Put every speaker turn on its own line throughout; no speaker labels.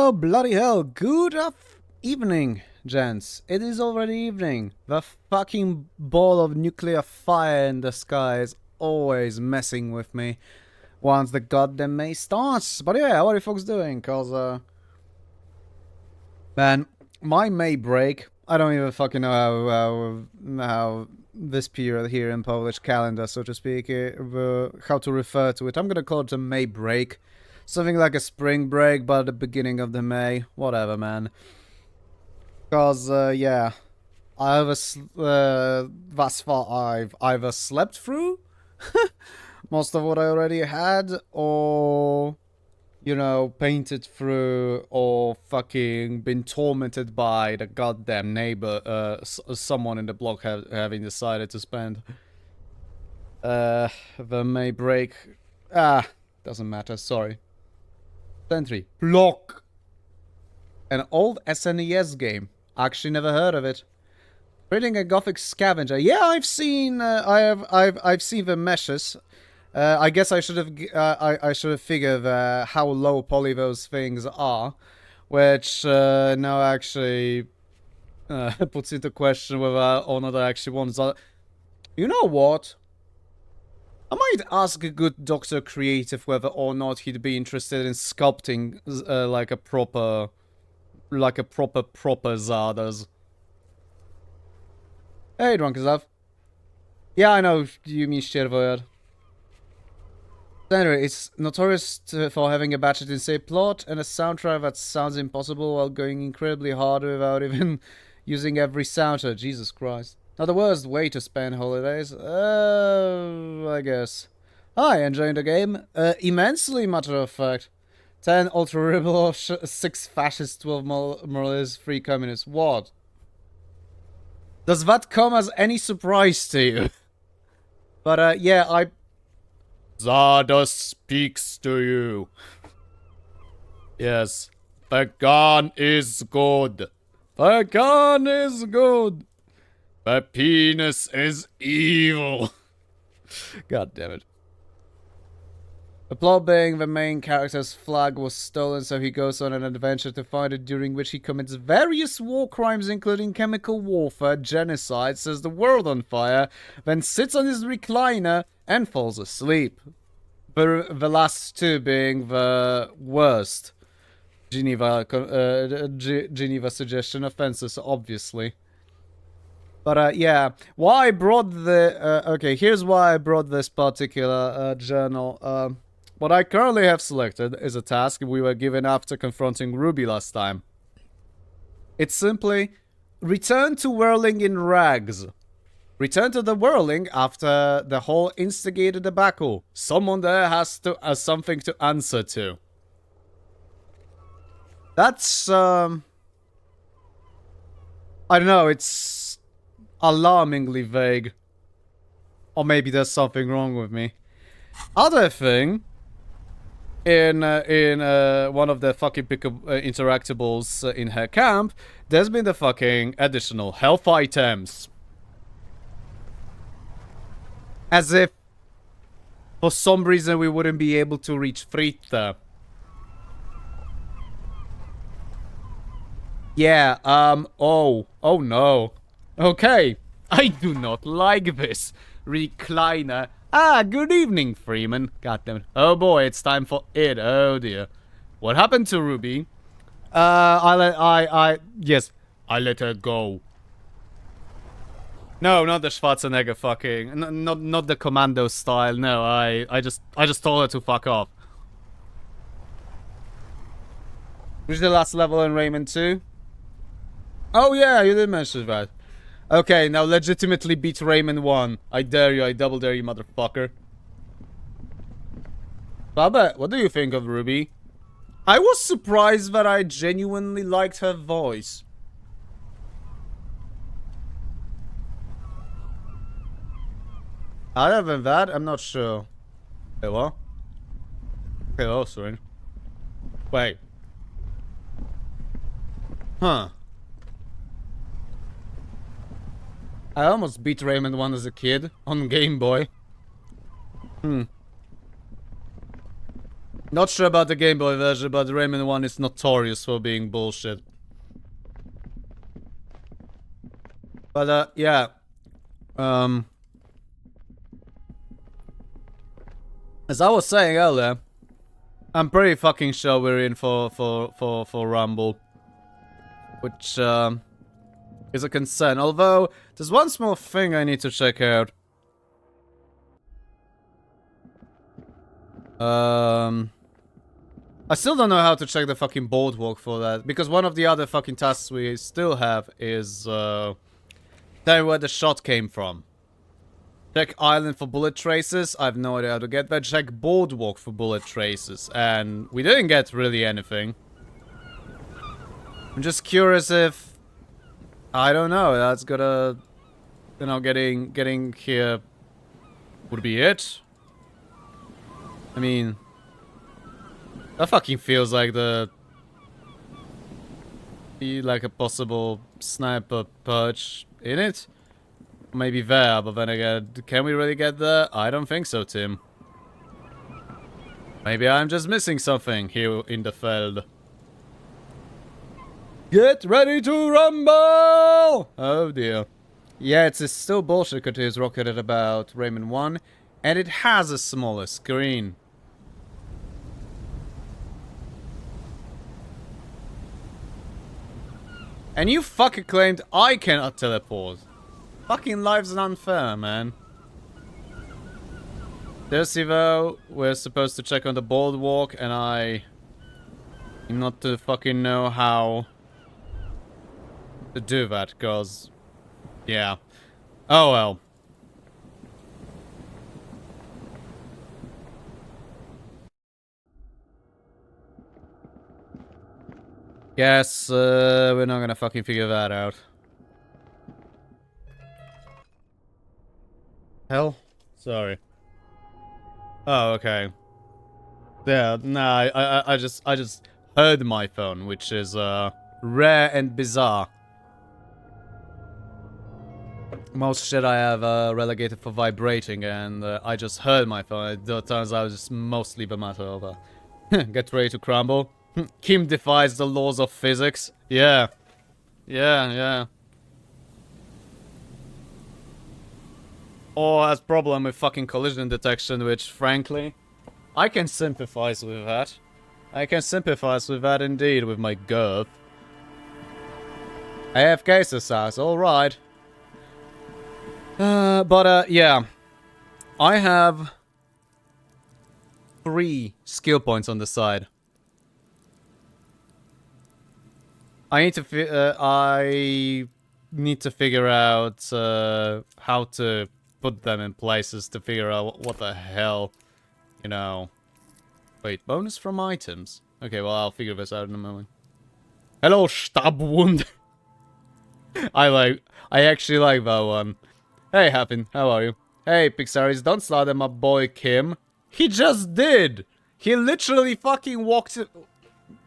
Oh, bloody hell. Good evening, gents. It is already evening. The fucking ball of nuclear fire in the sky is always messing with me once the goddamn May starts. But yeah, how are you folks doing? Cause, man, my May break, I don't even fucking know how this period here in Polish calendar, so to speak, how to refer to it. I'm gonna call it a May break. Something like a spring break, but at the beginning of the May. Whatever, man. Cause, yeah. Thus far, I've either slept through most of what I already had, or, you know, painted through, or fucking been tormented by the goddamn neighbor, someone in the block having decided to spend, the May break. Doesn't matter, sorry. Sentry. Block. An old SNES game. Actually never heard of it. Creating a gothic scavenger. Yeah, I've seen I've seen the meshes. I guess I should have I should have figured how low poly those things are, which now actually puts into question whether or not I actually want to. You know what? I might ask a good Dr. Creative whether or not he'd be interested in sculpting like a proper Zardoz. Hey, Drunkazav. Yeah, I know you mean Stervoyard. Anyway, it's notorious for having a batshit insane plot and a soundtrack that sounds impossible while going incredibly hard without even using every soundtrack. Jesus Christ. Not the worst way to spend holidays. I guess. Hi, enjoying the game? Immensely, matter of fact. 10 ultra rebel, 6 fascist, 12 moralists, 3 communists. What? Does that come as any surprise to you? But, yeah, Zardoz speaks to you. Yes. The gun is good. The gun is good. The penis is evil. God damn it. The plot being the main character's flag was stolen, so he goes on an adventure to find it, during which he commits various war crimes including chemical warfare, genocide, sets the world on fire, then sits on his recliner and falls asleep. The last two being the worst. Geneva suggestion offenses, obviously. But, yeah, why I brought the... okay, here's why I brought this particular journal. What I currently have selected is a task we were given after confronting Ruby last time. It's simply, return to whirling in rags. Return to the whirling after the whole instigated debacle. Someone there has something to answer to. That's, I don't know, it's alarmingly vague. Or maybe there's something wrong with me. Other thing, in one of the fucking interactables in her camp, there's been the fucking additional health items. As if, for some reason, we wouldn't be able to reach Fritta. Yeah, oh no. Okay, I do not like this. Recliner. Ah, good evening, Freeman. Goddamn it. Oh boy, it's time for it. Oh dear. What happened to Ruby? Yes, I let her go. No, not the Schwarzenegger fucking, not the commando style. No, I just told her to fuck off. Which is the last level in Rayman 2? Oh yeah, you did mention that. Okay, now legitimately beat Rayman 1. I dare you, I double dare you, motherfucker. Baba, what do you think of Ruby? I was surprised that I genuinely liked her voice. Other than that, I'm not sure. Hello? Hello, sorry. Wait. Huh. I almost beat Rayman 1 as a kid on Game Boy. Not sure about the Game Boy version, but the Rayman 1 is notorious for being bullshit. But, yeah. As I was saying earlier, I'm pretty fucking sure we're in for Rumble. Which, is a concern. Although, there's one small thing I need to check out. I still don't know how to check the fucking boardwalk for that, because one of the other fucking tasks we still have is, tell where the shot came from. Check island for bullet traces, I have no idea how to get that. Check boardwalk for bullet traces, and we didn't get really anything. I'm just curious if... I don't know, that's gonna... You know, getting here would be it. I mean... That fucking feels like like a possible sniper perch in it. Maybe there, but then again, can we really get there? I don't think so, Tim. Maybe I'm just missing something here in the field. Get ready to rumble! Oh dear. Yeah, it's still bullshit because it's rocketed about Rayman 1, and it has a smaller screen. And you fucking claimed I cannot teleport. Fucking life's unfair, man. Seriously though, we're supposed to check on the boardwalk, and I... not to fucking know how... to do that, cause... yeah. Oh well. Guess, we're not gonna fucking figure that out. Hell? Sorry. Oh, okay. Yeah, nah, I just heard my phone, which is, rare and bizarre. Most shit I have, relegated for vibrating, and, I just heard my phone. It turns out it's mostly the matter of, get ready to crumble. Kim defies the laws of physics. Yeah. Yeah. Or has problem with fucking collision detection, which, frankly, I can sympathize with that. I can sympathize with that indeed, with my girth. AFK says, alright. Yeah. I have 3 skill points on the side. I need to figure out how to put them in places to figure out what the hell, you know. Wait, bonus from items. Okay, well, I'll figure this out in a moment. Hello, Stabwund. I actually like that one. Hey, Happen, how are you? Hey, Pixaris, don't slaughter my boy Kim. He just did. He literally fucking walked.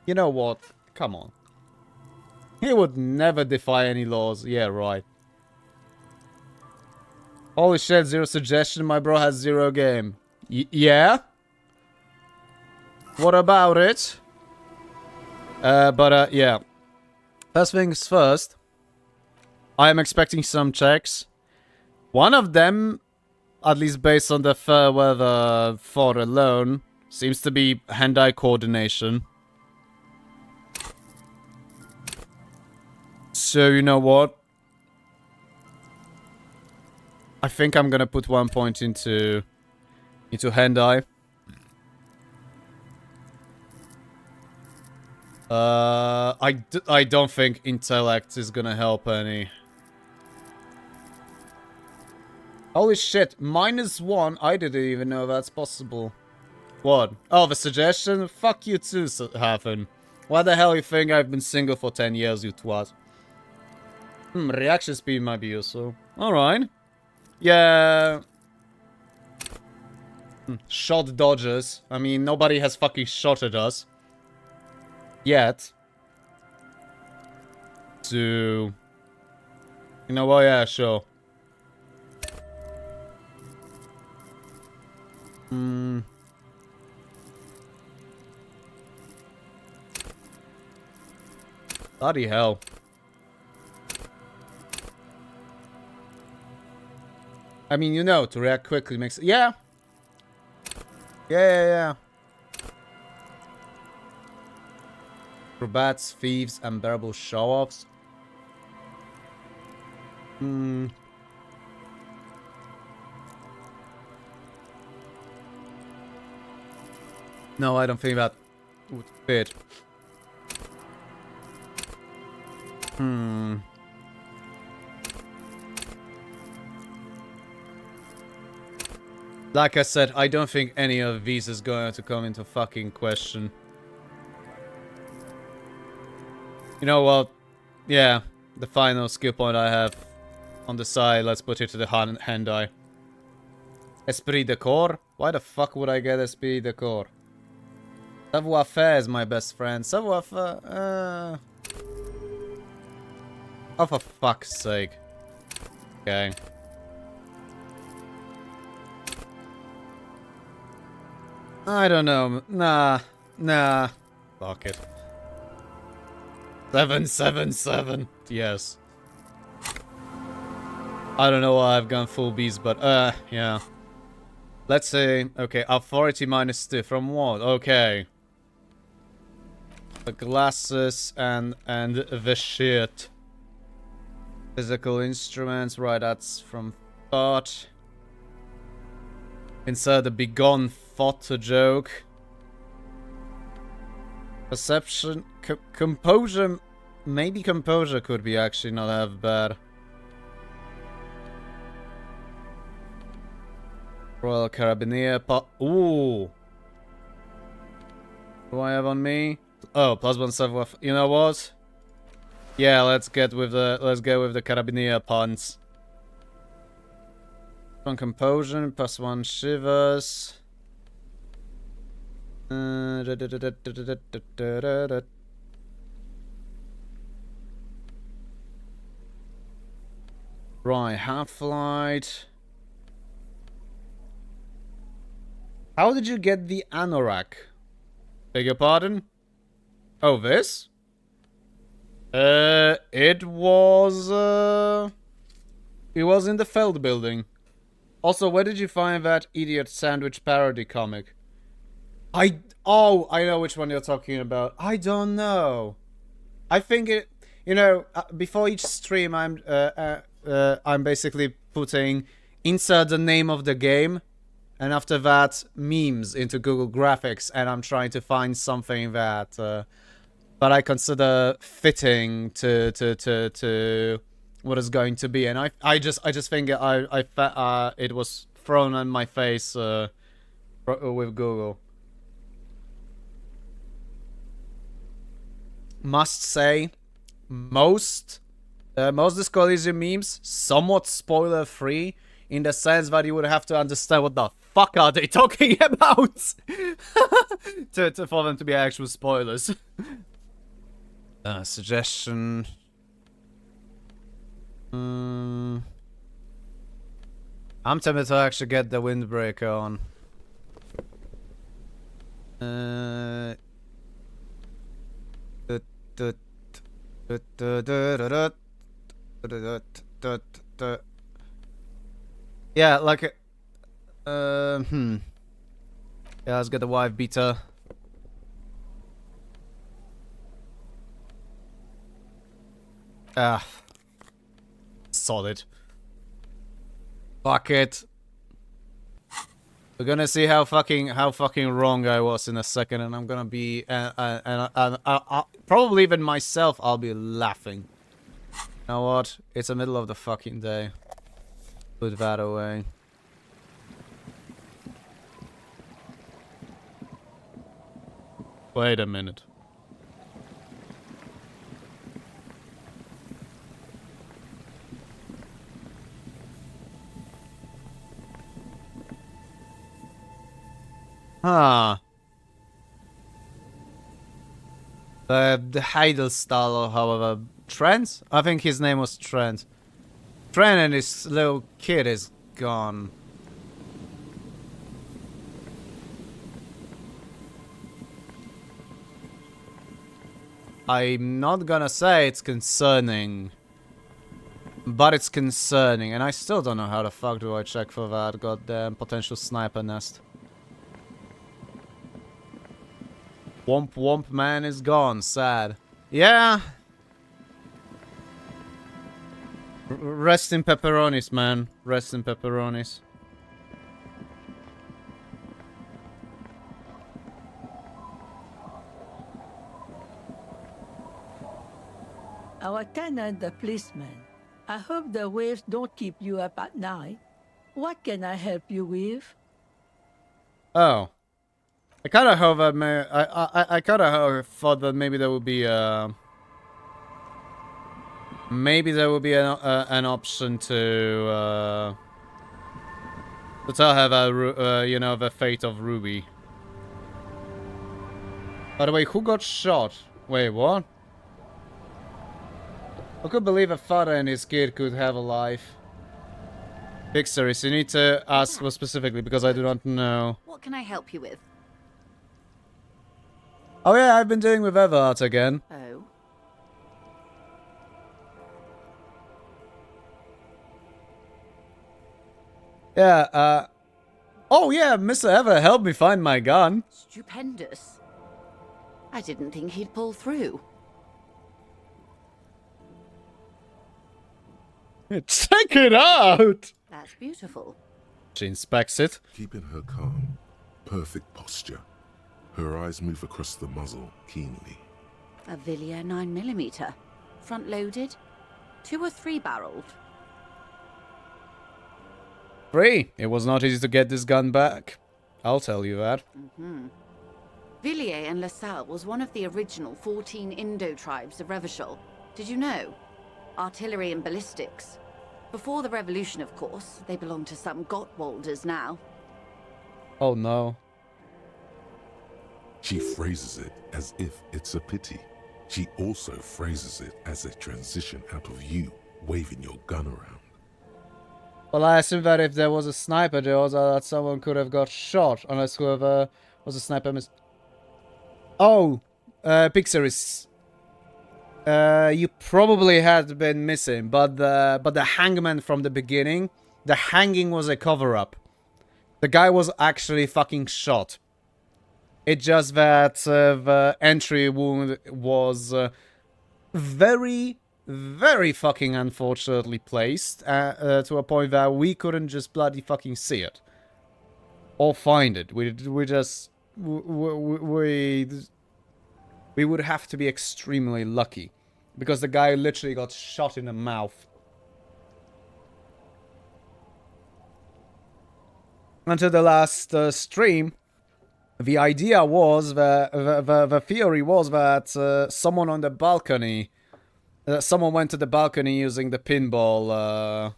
You know what? Come on. He would never defy any laws. Yeah, right. Holy shit, 0 suggestion. My bro has 0 game. Yeah? What about it? Yeah. First things first. I am expecting some checks. One of them, at least based on the fair weather thought alone, seems to be hand-eye coordination. So, you know what? I think I'm gonna put 1 point into hand-eye. I don't think intellect is gonna help any. Holy shit, -1? I didn't even know that's possible. What? Oh, the suggestion? Fuck you too, Hafen. Why the hell you think I've been single for 10 years, you twat? Reaction speed might be useful. Alright. Yeah. Shot dodges. I mean, nobody has fucking shot at us. Yet. To... You know what? Yeah, sure. Bloody hell. I mean, you know, to react quickly makes... Yeah. Yeah. Acrobats, thieves, unbearable show-offs. No, I don't think that would fit. Like I said, I don't think any of these is going to come into fucking question. You know what? Yeah, the final skill point I have on the side, let's put it to the hand eye. Esprit de corps? Why the fuck would I get Esprit de corps? Savoir-faire is my best friend. Savoir-faire, oh, for fuck's sake. Okay. I don't know. Nah. Fuck it. 777. Yes. I don't know why I've gone full beast, but yeah. Let's say, okay, authority -2 from what? Okay. The glasses and the shit. Physical instruments, right? That's from thought. Insert the begone thought joke. Perception, composure. Maybe composure could be actually not half bad. Royal Carabinier, ooh. What do I have on me? Oh, +1 savoir. You know what? Yeah, let's go with the Carabinier puns. +1 composure, +1 shivers. Right, half-light. How did you get the anorak? Beg your pardon? Oh, this? It was in the Feld building. Also, where did you find that idiot sandwich parody comic? Oh, I know which one you're talking about. I don't know. I think it, you know, before each stream, I'm basically putting insert the name of the game, and after that, memes into Google Graphics, and I'm trying to find something that I consider fitting to what is going to be, and I just think it was thrown on my face with Google. Must say, most Disco Elysium memes somewhat spoiler free in the sense that you would have to understand what the fuck are they talking about for them to be actual spoilers. Suggestion. I'm tempted to actually get the windbreaker on. Yeah, like yeah, let's get the wife beater. Solid. Fuck it. We're gonna see how fucking wrong I was in a second, and I'm gonna be probably even myself. I'll be laughing. You know what? It's the middle of the fucking day. Put that away. Wait a minute. Ah. The Heidel style, however, Trent? I think his name was Trent. Trent and his little kid is gone. I'm not gonna say it's concerning. But it's concerning, and I still don't know how the fuck do I check for that goddamn potential sniper nest. Womp womp man is gone, sad. Yeah. Rest in pepperonis, man. Rest in pepperonis.
Our tenant, the policeman. I hope the waves don't keep you up at night. What can I help you with?
Oh. I kinda hope that I kinda thought that maybe there would be maybe there would be an option to tell her that, you know, the fate of Ruby. By the way, who got shot? Wait, what? I could believe a father and his kid could have a life. Big series, you need to ask more specifically because I do not know.
What can I help you with?
Oh yeah, I've been doing with Everart again.
Oh.
Yeah, oh yeah, Mr. Ever helped me find my gun.
Stupendous. I didn't think he'd pull through.
Check it out!
That's beautiful.
She inspects it.
Keeping her calm, perfect posture. Her eyes move across the muzzle keenly.
A Villiers 9mm. Front-loaded? 2 or 3 barreled?
3. It was not easy to get this gun back. I'll tell you that.
Villiers and LaSalle was one of the original 14 Indo-tribes of Revachol. Did you know? Artillery and ballistics. Before the revolution, of course. They belong to some Gottwalders now.
Oh no.
She phrases it as if it's a pity. She also phrases it as a transition out of you waving your gun around.
Well, I assume that if there was a sniper there, also that someone could have got shot, unless whoever was a sniper missed. Oh, Pixaris. You probably had been missing, but the hangman from the beginning, the hanging was a cover-up. The guy was actually fucking shot. It's just that the entry wound was very, very fucking unfortunately placed to a point that we couldn't just bloody fucking see it or find it. We would have to be extremely lucky because the guy literally got shot in the mouth. Until the last stream, the idea was that the theory was that someone on the balcony, someone went to the balcony using the pinball,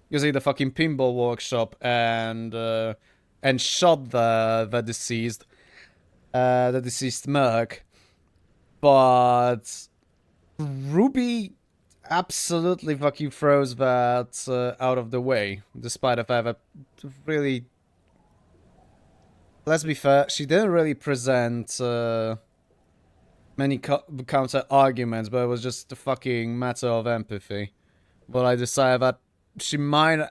using the fucking pinball workshop and shot the deceased merc. But Ruby absolutely fucking throws that out of the way, despite the fact that really. Let's be fair, she didn't really present many counter arguments, but it was just a fucking matter of empathy. But I decided that she might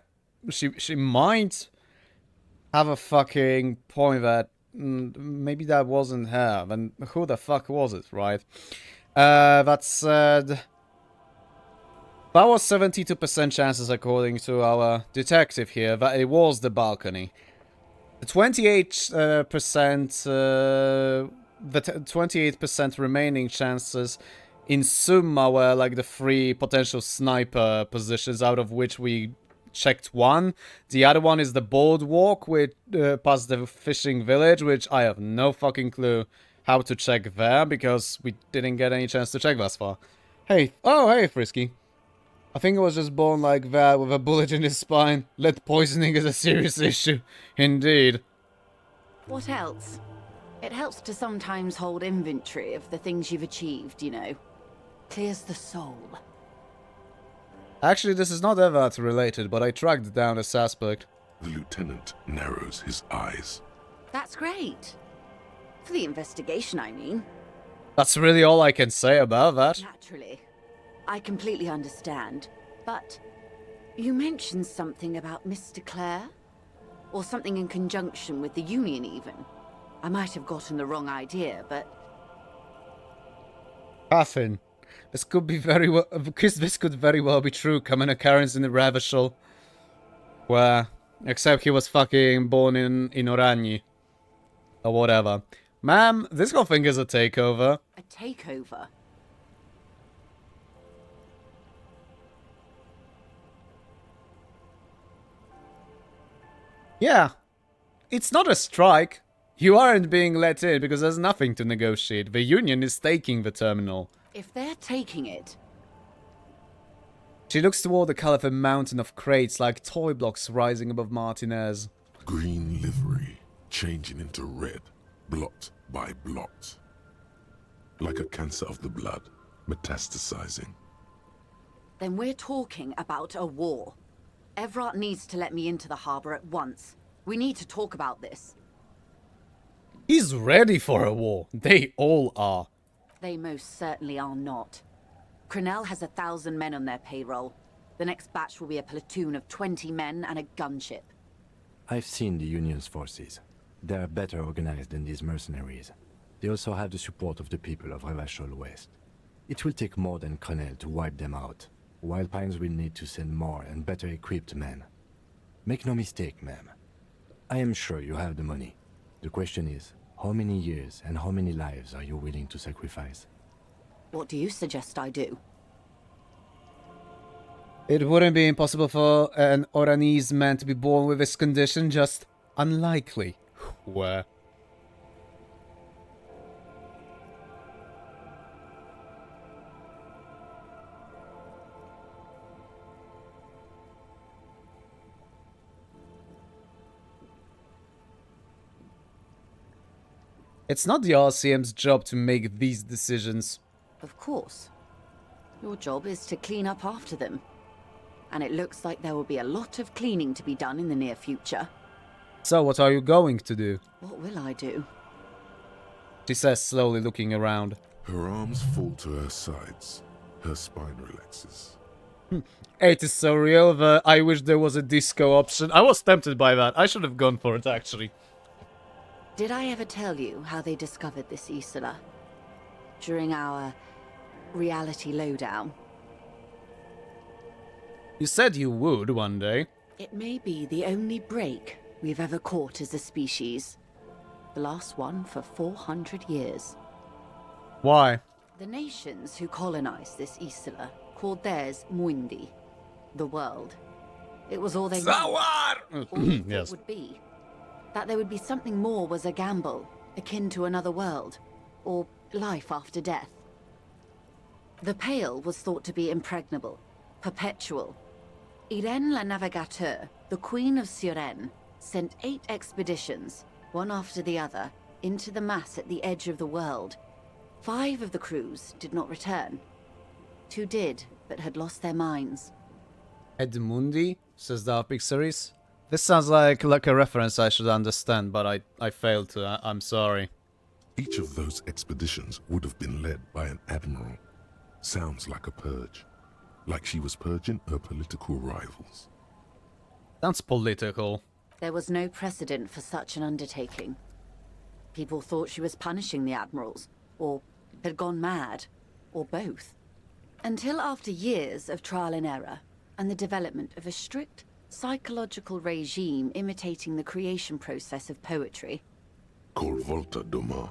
have a fucking point that maybe that wasn't her. Then who the fuck was it, right? That said, that was 72% chances according to our detective here that it was the balcony. The 28%, the 28% remaining chances in summa were like the 3 potential sniper positions, out of which we checked 1. The other one is the boardwalk past the fishing village, which I have no fucking clue how to check there because we didn't get any chance to check thus far. Hey, oh hey Frisky. I think I was just born like that, with a bullet in his spine. Lead poisoning is a serious issue. Indeed.
What else? It helps to sometimes hold inventory of the things you've achieved, you know. Clears the soul.
Actually, this is not ever related, but I tracked down a suspect.
The lieutenant narrows his eyes.
That's great. For the investigation, I mean.
That's really all I can say about that.
Naturally. I completely understand. But you mentioned something about Mr. Clare? Or something in conjunction with the Union, even. I might have gotten the wrong idea, but
Catherine, this could be very well, because this could very well be true. Common occurrence in the Revachol, where, except he was fucking born in Oragni. Or whatever. Ma'am, this whole thing is a takeover.
a takeover.
Yeah, it's not a strike. You aren't being let in because there's nothing to negotiate. The Union is taking the terminal.
If they're taking it,
She looks toward the colorful mountain of crates like toy blocks rising above Martinez.
Green livery changing into red, blot by blot. Like a cancer of the blood, metastasizing.
then we're talking about a war. Evrart needs to let me into the harbor at once. We need to talk about this.
He's ready for a war. They all are.
They most certainly are not. Crenell has 1,000 men on their payroll. The next batch will be a platoon of 20 men and a gunship.
I've seen the Union's forces. They are better organized than these mercenaries. They also have the support of the people of Revachol West. It will take more than Crenell to wipe them out. Wild Pines will need to send more and better equipped men. Make no mistake, ma'am. I am sure you have the money. The question is, how many years and how many lives are you willing to sacrifice?
What do you suggest I do?
It wouldn't be impossible for an Oranese man to be born with this condition, just unlikely. Where? It's not the RCM's job to make these decisions.
Of course. Your job is to clean up after them. And it looks like there will be a lot of cleaning to be done in the near future.
So what are you going to do?
What will I do?
She says, slowly looking around.
Her arms fall to her sides. Her spine relaxes.
It is so real that I wish there was a disco option. I was tempted by that. I should have gone for it, actually.
Did I ever tell you how they discovered this Isola? During our reality lowdown?
You said you would one day.
It may be the only break we've ever caught as a species. The last one for 400 years.
Why?
The nations who colonized this Isola called theirs Muindi, the world. It was all they knew. All they thought
Yes.
would be. That there would be something more was a gamble, akin to another world, or life after death. The Pale was thought to be impregnable, perpetual. Irene la Navigateur, the Queen of Suren, sent 8 expeditions, one after the other, into the mass at the edge of the world. 5 of the crews did not return. 2 did, but had lost their minds.
Edmundi, says the Pixaris. This sounds like a reference I should understand, but I failed to. I'm sorry.
Each of those expeditions would have been led by an admiral. Sounds like a purge. Like she was purging her political rivals.
Sounds political.
There was no precedent for such an undertaking. People thought she was punishing the admirals, or had gone mad, or both. Until after years of trial and error, and the development of a strict psychological regime imitating the creation process of poetry.
Called Volta Doma,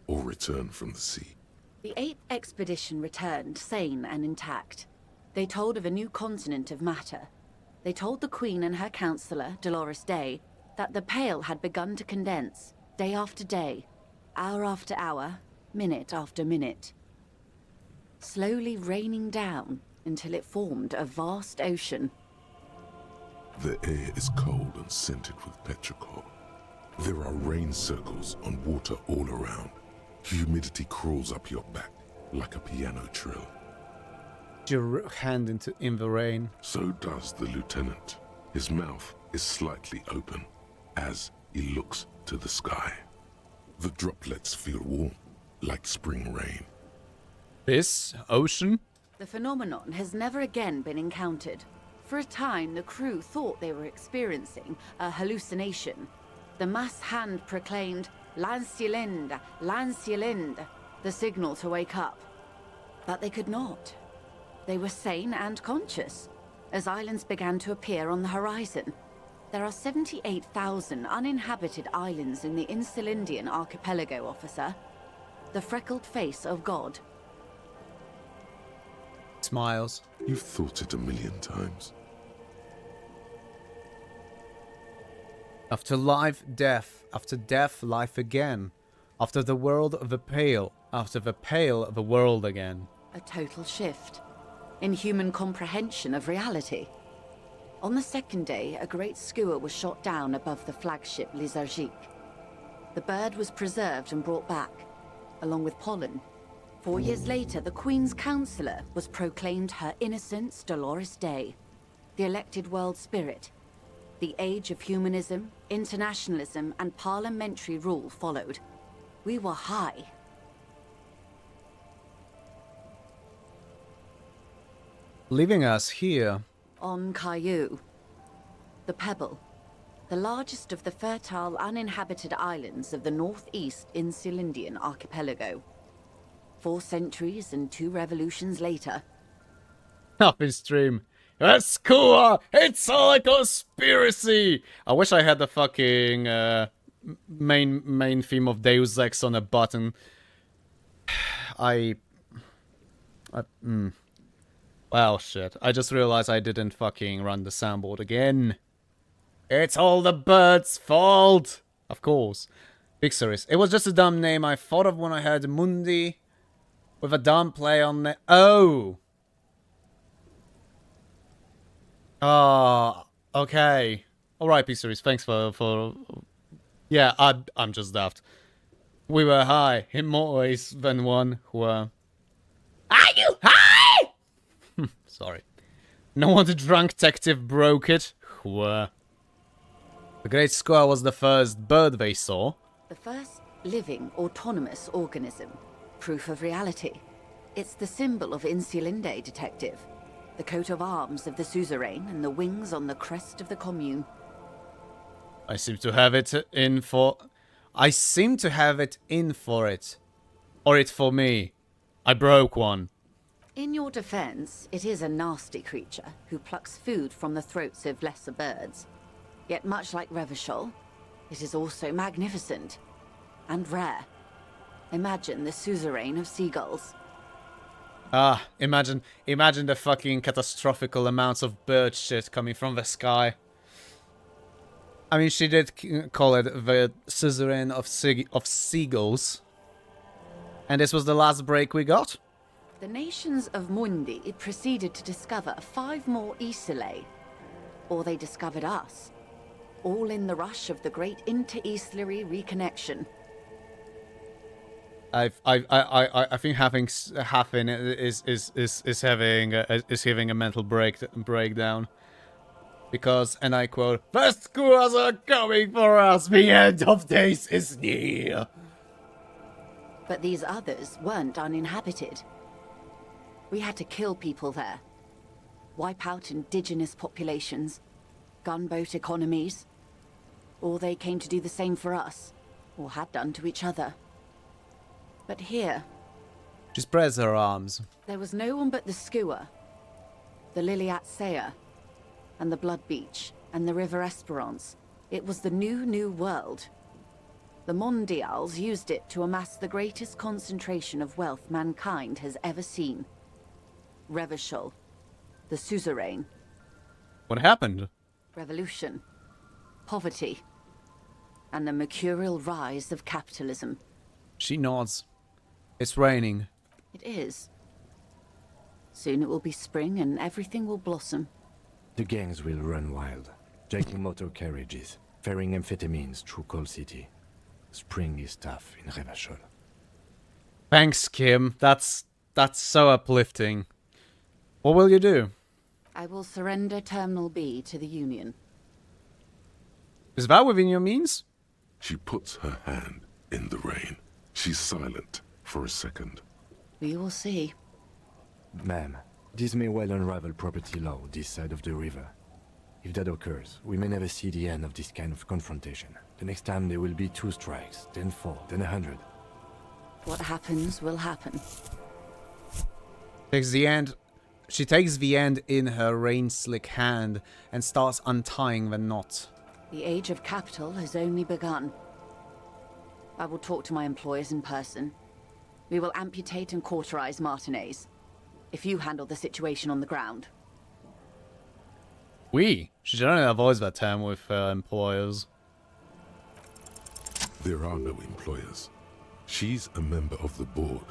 or Return from the Sea.
The 8th expedition returned sane and intact. They told of a new continent of matter. They told the Queen and her counselor, Dolores Day, that the Pale had begun to condense, day after day, hour after hour, minute after minute. Slowly raining down until it formed a vast ocean.
The air is cold and scented with petrichor. There are rain circles on water all around. Humidity crawls up your back like a piano trill.
Your hand in the rain.
So does the lieutenant. His mouth is slightly open as he looks to the sky. The droplets feel warm, like spring rain.
This ocean?
The phenomenon has never again been encountered. For a time, the crew thought they were experiencing a hallucination. The mass hand proclaimed, Lancielinde, Lancielinde, the signal to wake up. But they could not. They were sane and conscious, as islands began to appear on the horizon. There are 78,000 uninhabited islands in the Insulindian archipelago, officer. The freckled face of God.
Smiles.
You've thought it a million times.
After life, death. After death, life again. After the world, the pale. After the pale, the world again.
A total shift in human comprehension of reality. On the second day, a great skua was shot down above the flagship Lizargique. The bird was preserved and brought back, along with pollen. 4 years later, the Queen's Counsellor was proclaimed Her Innocence Dolores Day, the elected world spirit. The age of humanism, internationalism, and parliamentary rule followed. We were high.
Leaving us here.
On Caillou, the Pebble, the largest of the fertile uninhabited islands of the northeast Insulindian archipelago. 4 centuries and 2 revolutions later.
Up in stream. That's cool! It's all a conspiracy! I wish I had the fucking main theme of Deus Ex on a button. Well, shit. I just realized I didn't fucking run the soundboard again. It's all the bird's fault! Of course. Big series. It was just a dumb name I thought of when I heard Mundi with a dumb play on the... Oh! Ah, okay. Alright, Big series. Thanks for... Yeah, I'm just daft. We were high in more ways than one were... Are you high? Sorry. No wonder drunk detective broke it. The Great Squirrel was the first bird they saw.
The first living, autonomous organism. Proof of reality. It's the symbol of Insulinde, detective. The coat of arms of the suzerain and the wings on the crest of the commune.
I seem to have it in for... I seem to have it in for it. Or it for me. I broke one.
In your defense, it is a nasty creature who plucks food from the throats of lesser birds. Yet much like Revachol, it is also magnificent and rare. Imagine the suzerain of seagulls.
Ah, imagine the fucking catastrophical amounts of bird shit coming from the sky. I mean, she did call it the suzerain of seagulls. And this was the last break we got?
The nations of Mundi proceeded to discover 5 more Isolae. Or they discovered us. All in the rush of the great inter-Islary reconnection.
I think having Haffin is having a mental breakdown. Because, and I quote, "The squaws are coming for us. The end of days is near."
But these others weren't uninhabited. We had to kill people there. Wipe out indigenous populations. Gunboat economies. Or they came to do the same for us. Or had done to each other. But here...
She spreads her arms.
There was no one but the skua. The Liliat Saya. And the Blood Beach. And the River Esperance. It was the new world. The Mondials used it to amass the greatest concentration of wealth mankind has ever seen. Revachol. The suzerain.
What happened?
Revolution. Poverty. And the mercurial rise of capitalism.
She nods. It's raining.
It is. Soon it will be spring and everything will blossom.
The gangs will run wild, jacking motor carriages, ferrying amphetamines through Coal City. Spring is tough in Revachol.
Thanks, Kim. That's so uplifting. What will you do?
I will surrender Terminal B to the Union.
Is that within your means?
She puts her hand in the rain. She's silent, for a second.
We will see.
Ma'am, this may well unravel property law this side of the river. If that occurs, we may never see the end of this kind of confrontation. The next time there will be 2 strikes, then 4, then 100.
What happens will happen.
She takes the end in her rain-slick hand and starts untying the knot.
The age of capital has only begun. I will talk to my employers in person. We will amputate and cauterize Martinez. If you handle the situation on the ground.
We? She generally avoids that term with her employers.
There are no employers. She's a member of the board.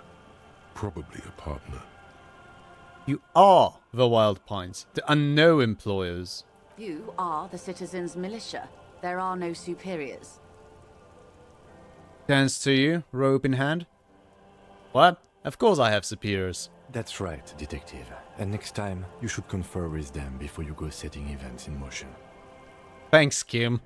Probably a partner.
You are the Wild Pines. There are no employers.
You are the citizens' militia. There are no superiors.
Turns to you, rope in hand. What? Of course I have superiors.
That's right, detective. And next time, you should confer with them before you go setting events in motion.
Thanks, Kim.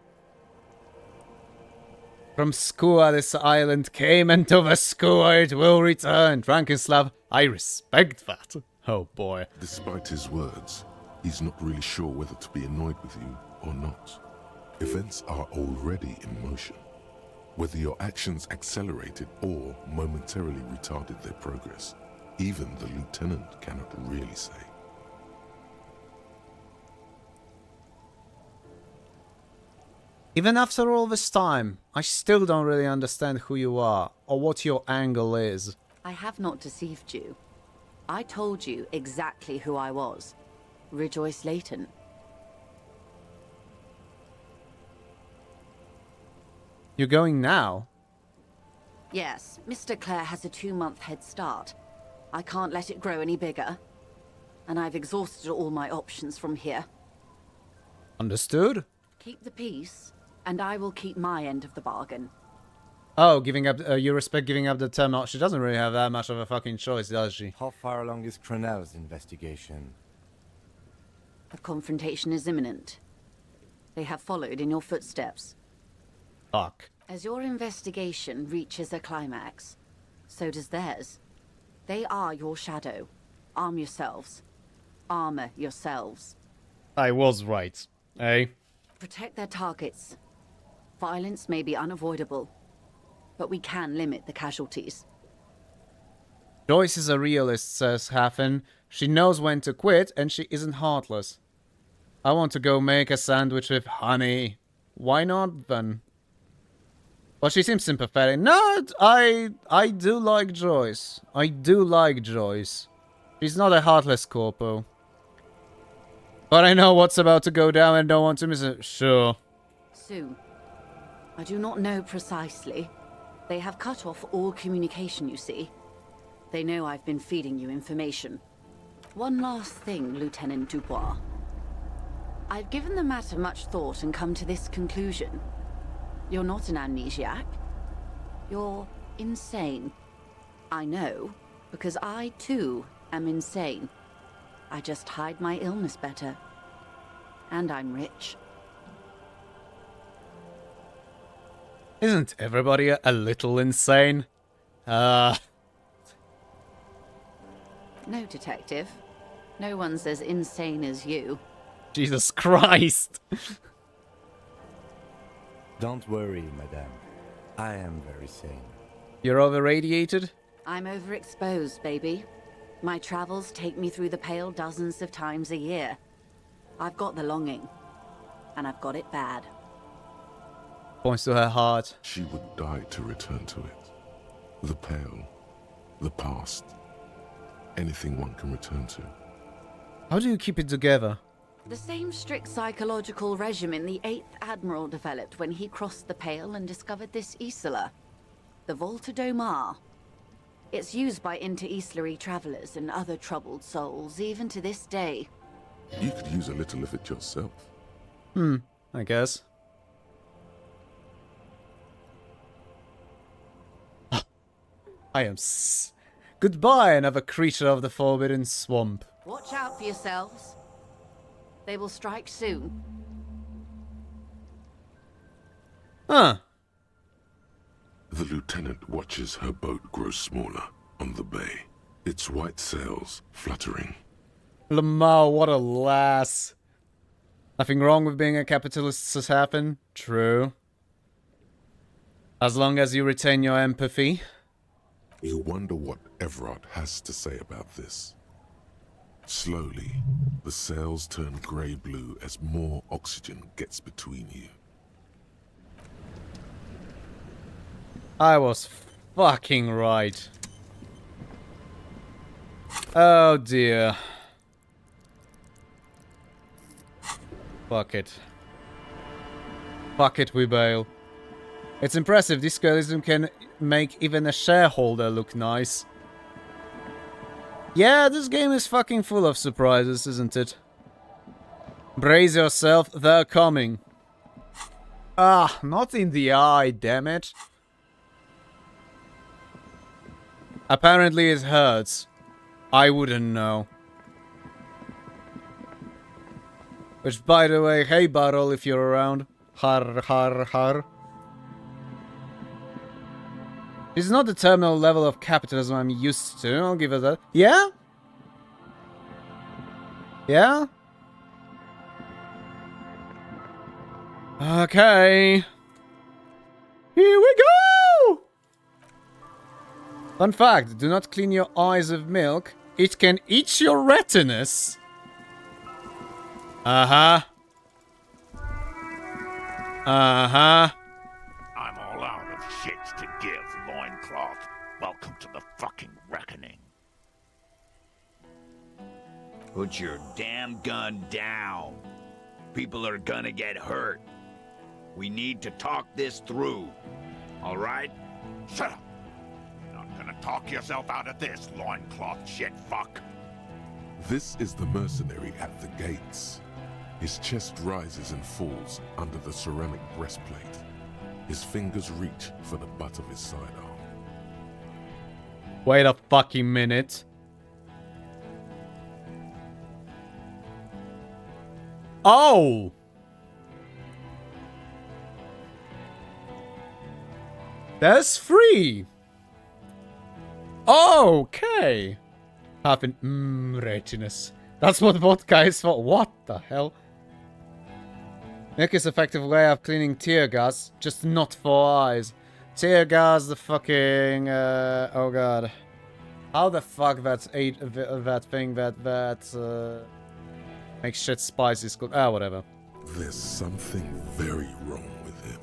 From Skua this island came, and to the Skua it will return. Frankenslav, I respect that. Oh boy.
Despite his words, he's not really sure whether to be annoyed with you or not. Events are already in motion. Whether your actions accelerated or momentarily retarded their progress, even the lieutenant cannot really say.
Even after all this time, I still don't really understand who you are, or what your angle is.
I have not deceived you. I told you exactly who I was. Rejoice Layton.
You're going now?
Yes, Mr. Clare has a 2-month head start. I can't let it grow any bigger. And I've exhausted all my options from here.
Understood?
Keep the peace, and I will keep my end of the bargain.
Oh, giving up, you respect giving up the term. She doesn't really have that much of a fucking choice, does she?
How far along is Cronell's investigation?
A confrontation is imminent. They have followed in your footsteps.
Fuck.
As your investigation reaches a climax, so does theirs. They are your shadow. Arm yourselves. Armor yourselves.
I was right. Eh?
Protect their targets. Violence may be unavoidable, but we can limit the casualties.
Joyce is a realist, says Hafen. She knows when to quit, and she isn't heartless. I want to go make a sandwich with honey. Why not, then? Well, she seems sympathetic. No, I do like Joyce. I do like Joyce. She's not a heartless corpo. But I know what's about to go down and don't want to miss it. Sure.
Soon. I do not know precisely. They have cut off all communication, you see. They know I've been feeding you information. One last thing, Lieutenant Dubois. I've given the matter much thought and come to this conclusion. You're not an amnesiac. You're insane. I know, because I too am insane. I just hide my illness better. And I'm rich.
Isn't everybody a little insane?
No, detective. No one's as insane as you.
Jesus Christ.
Don't worry, madame. I am very sane.
You're over-radiated?
I'm overexposed, baby. My travels take me through the Pale dozens of times a year. I've got the longing. And I've got it bad.
Points to her heart.
She would die to return to it. The Pale, the past, anything one can return to.
How do you keep it together?
The same strict psychological regimen the 8th Admiral developed when he crossed the Pale and discovered this Isola, the Volta do Mar. It's used by inter-Islary travelers and other troubled souls, even to this day.
You could use a little of it yourself.
I guess. I am Goodbye, another creature of the Forbidden Swamp.
Watch out for yourselves. They will strike soon.
The lieutenant watches her boat grow smaller on the bay, its white sails fluttering.
Lamau, what a lass. Nothing wrong with being a capitalist, Sasafin. True. As long as you retain your empathy.
You wonder what Everard has to say about this. Slowly, the sails turn grey-blue as more oxygen gets between you.
I was fucking right. Oh dear. Fuck it. Fuck it, we bail. It's impressive, this scalism can make even a shareholder look nice. Yeah, this game is fucking full of surprises, isn't it? Brace yourself, they're coming. Ah, not in the eye, damn it. Apparently it hurts. I wouldn't know. Which, by the way, hey Barrel, if you're around. Har har har. This is not the terminal level of capitalism I'm used to, I'll give it that. Yeah? Yeah? Okay. Here we go! Fun fact, do not clean your eyes with milk. It can eat your retinas. Uh-huh. Uh-huh.
I'm all out of shits to give, loincloth. Welcome to the fucking reckoning.
Put your damn gun down. People are gonna get hurt. We need to talk this through. All right?
Shut up! You're not gonna talk yourself out of this, loincloth shit fuck.
This is the mercenary at the gates. His chest rises and falls under the ceramic breastplate. His fingers reach for the butt of his sidearm.
Wait a fucking minute. Oh! That's free! Okay! Having retinus. That's what vodka is for. What the hell? Milk is an effective way of cleaning tear gas, just not for eyes. Tear gas, the fucking oh god. How the fuck that thing that makes shit spicy is called? Ah, whatever.
There's something very wrong with him.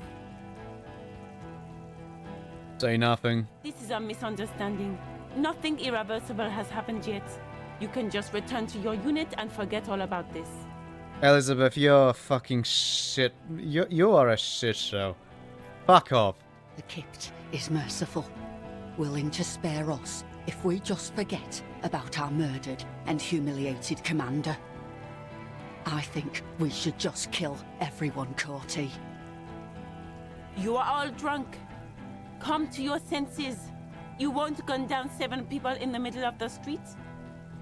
Say nothing.
This is a misunderstanding. Nothing irreversible has happened yet. You can just return to your unit and forget all about this.
Elizabeth, you're fucking shit. You are a shit show. Fuck off.
The Kipt is merciful, willing to spare us if we just forget about our murdered and humiliated commander. I think we should just kill everyone, Corty.
You are all drunk. Come to your senses. You won't gun down 7 people in the middle of the street.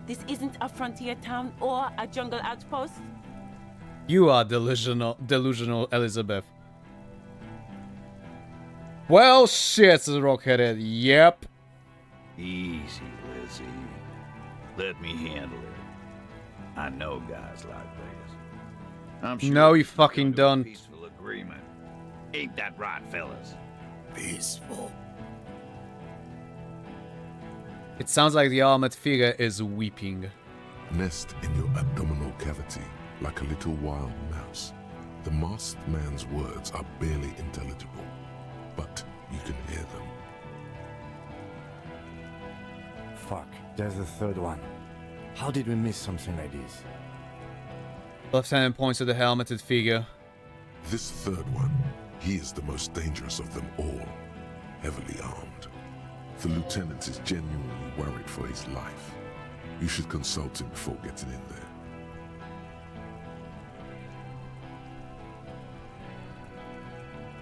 This isn't a frontier town or a jungle outpost.
You are delusional, Elizabeth. Well, shit, Rockheaded. Yep.
Easy, Lizzie. Let me handle it. I know guys like this. I'm sure
No, you
we can
fucking
come to a
don't.
Peaceful agreement. Ain't that right, fellas?
Peaceful.
It sounds like the armored figure is weeping.
Nest in your abdominal cavity like a little wild mouse. The masked man's words are barely intelligible, but you can hear them.
Fuck, there's a third one. How did we miss something like this?
Lieutenant points to the helmeted figure.
This third one, he is the most dangerous of them all, heavily armed. The lieutenant is genuinely worried for his life. You should consult him before getting in there.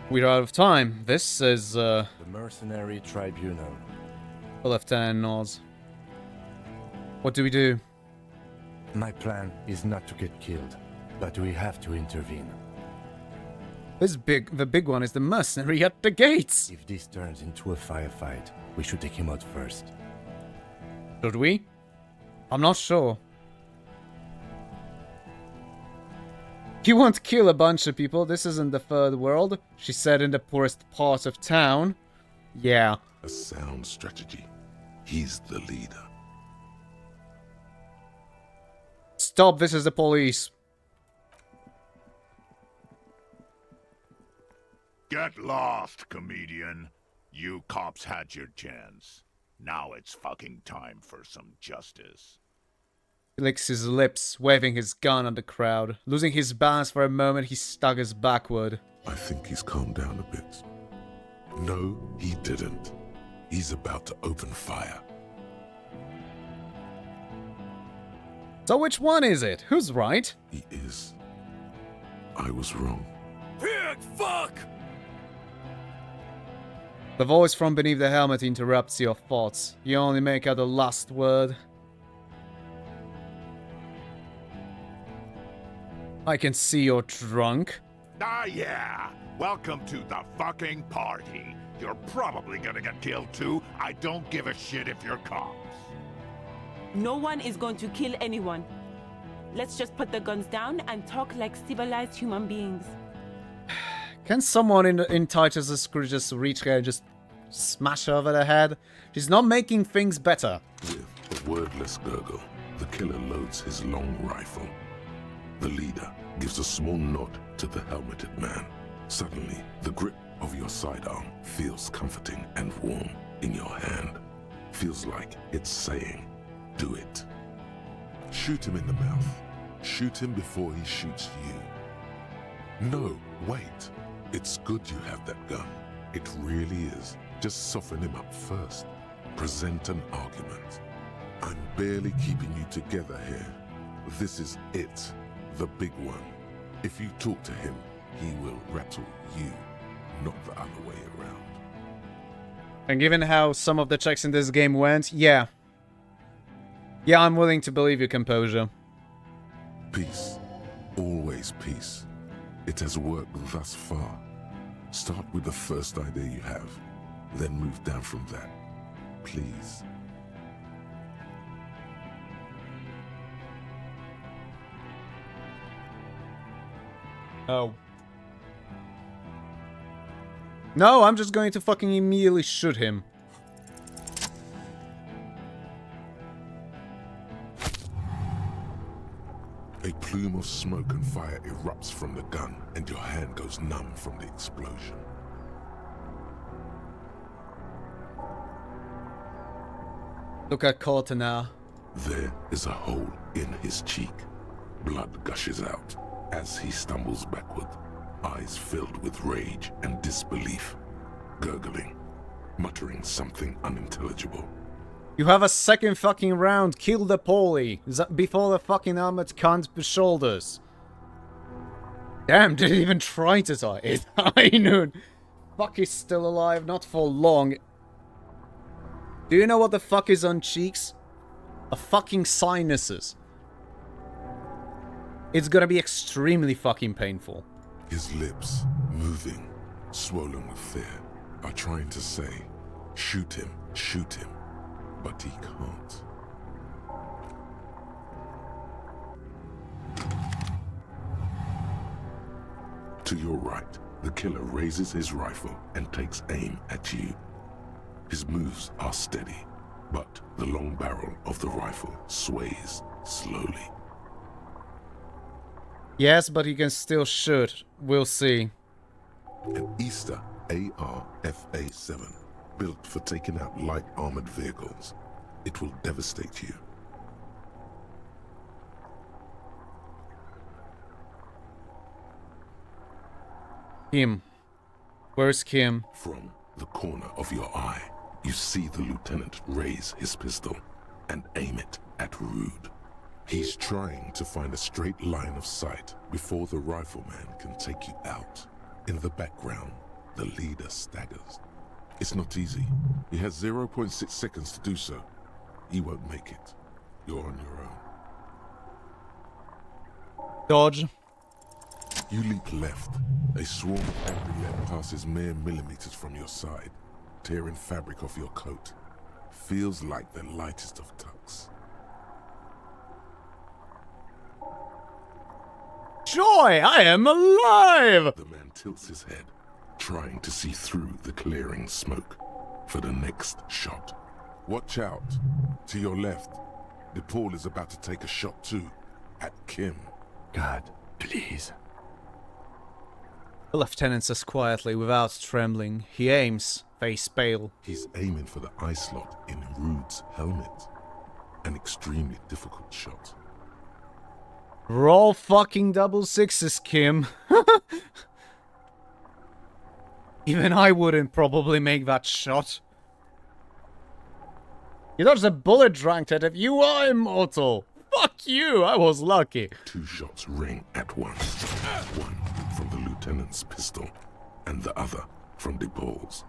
We're out of time. This is,
The Mercenary Tribunal.
the Lieutenant nods. What do we do?
My plan is not to get killed, but we have to intervene.
The big one is the mercenary at the gates.
If this turns into a firefight, we should take him out first.
Should we? I'm not sure. You won't kill a bunch of people. This isn't the third world. She said in the poorest part of town. Yeah.
A sound strategy. He's the leader.
Stop, this is the police.
Get lost, comedian. You cops had your chance. Now it's fucking time for some justice.
He licks his lips, waving his gun at the crowd. Losing his balance for a moment, he staggers backward.
I think he's calmed down a bit. No, he didn't. He's about to open fire.
So which one is it? Who's right?
He is. I was wrong.
Pig fuck!
The voice from beneath the helmet interrupts your thoughts. You only make out the last word. I can see you're drunk.
Ah, yeah. Welcome to the fucking party. You're probably gonna get killed too. I don't give a shit if you're cops.
No one is going to kill anyone. Let's just put the guns down and talk like civilized human beings.
Can someone in Titus's crew just reach her and just smash her over the head? She's not making things better.
With a wordless gurgle, the killer loads his long rifle. The leader gives a small nod to the helmeted man. Suddenly, the grip of your sidearm feels comforting and warm in your hand. Feels like it's saying, do it. Shoot him in the mouth. Shoot him before he shoots you. No, wait. It's good you have that gun. It really is. Just soften him up first. Present an argument. I'm barely keeping you together here. This is it. The big one. If you talk to him, he will rattle you, not the other way around.
And given how some of the checks in this game went, yeah. Yeah, I'm willing to believe your composure.
Peace. Always peace. It has worked thus far. Start with the first idea you have, then move down from that. Please.
Oh. No, I'm just going to fucking immediately shoot him.
A plume of smoke and fire erupts from the gun, and your hand goes numb from the explosion.
Look at Carter now.
There is a hole in his cheek. Blood gushes out as he stumbles backward, eyes filled with rage and disbelief, gurgling, muttering something unintelligible.
You have a second fucking round. Kill the Paulie before the fucking armored cunt shoulders. Damn, didn't even try to die. It's high noon. Fuck is still alive, not for long. Do you know what the fuck is on cheeks? A fucking sinuses. It's gonna be extremely fucking painful.
His lips, moving, swollen with fear, are trying to say, shoot him, but he can't. To your right, the killer raises his rifle and takes aim at you. His moves are steady, but the long barrel of the rifle sways slowly.
Yes, but he can still shoot. We'll see.
An Easter AR-FA-7, built for taking out light armored vehicles. It will devastate you.
Kim. Where's Kim?
From the corner of your eye, you see the lieutenant raise his pistol and aim it at Rude. He's trying to find a straight line of sight before the rifleman can take you out. In the background, the leader staggers. It's not easy. He has 0.6 seconds to do so. He won't make it. You're on your own.
Dodge.
You leap left A swarm of angry lead passes mere millimeters from your side, tearing fabric off your coat. Feels like the lightest of tucks.
Joy, I am alive!
The man tilts his head, trying to see through the clearing smoke for the next shot. Watch out. To your left, DePaul is about to take a shot too, at Kim.
God, please.
The lieutenant says quietly, without trembling. He aims, face pale.
He's aiming for the eye slot in Rude's helmet. An extremely difficult shot.
Roll fucking double sixes, Kim. Even I wouldn't probably make that shot. You dodged a bullet, drunk Ted. If you are immortal. Fuck you, I was lucky.
2 shots ring at once. One from the lieutenant's pistol, and the other from DePaul's.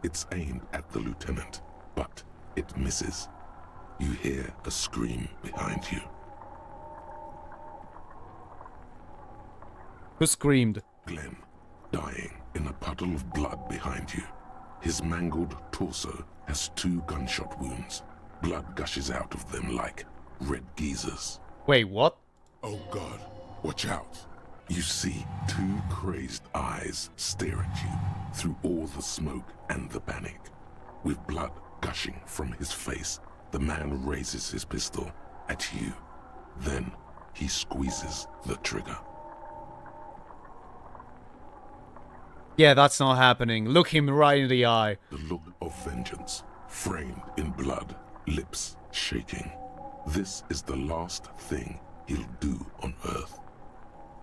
It's aimed at the lieutenant, but it misses. You hear a scream behind you.
Who screamed?
Glenn, dying in a puddle of blood behind you. His mangled torso has 2 gunshot wounds. Blood gushes out of them like red geysers.
Wait, what?
Oh God, watch out. You see 2 crazed eyes stare at you through all the smoke and the panic. With blood gushing from his face, the man raises his pistol at you. Then he squeezes the trigger.
Yeah, that's not happening. Look him right in the eye.
The look of vengeance, framed in blood, lips shaking. This is the last thing he'll do on Earth.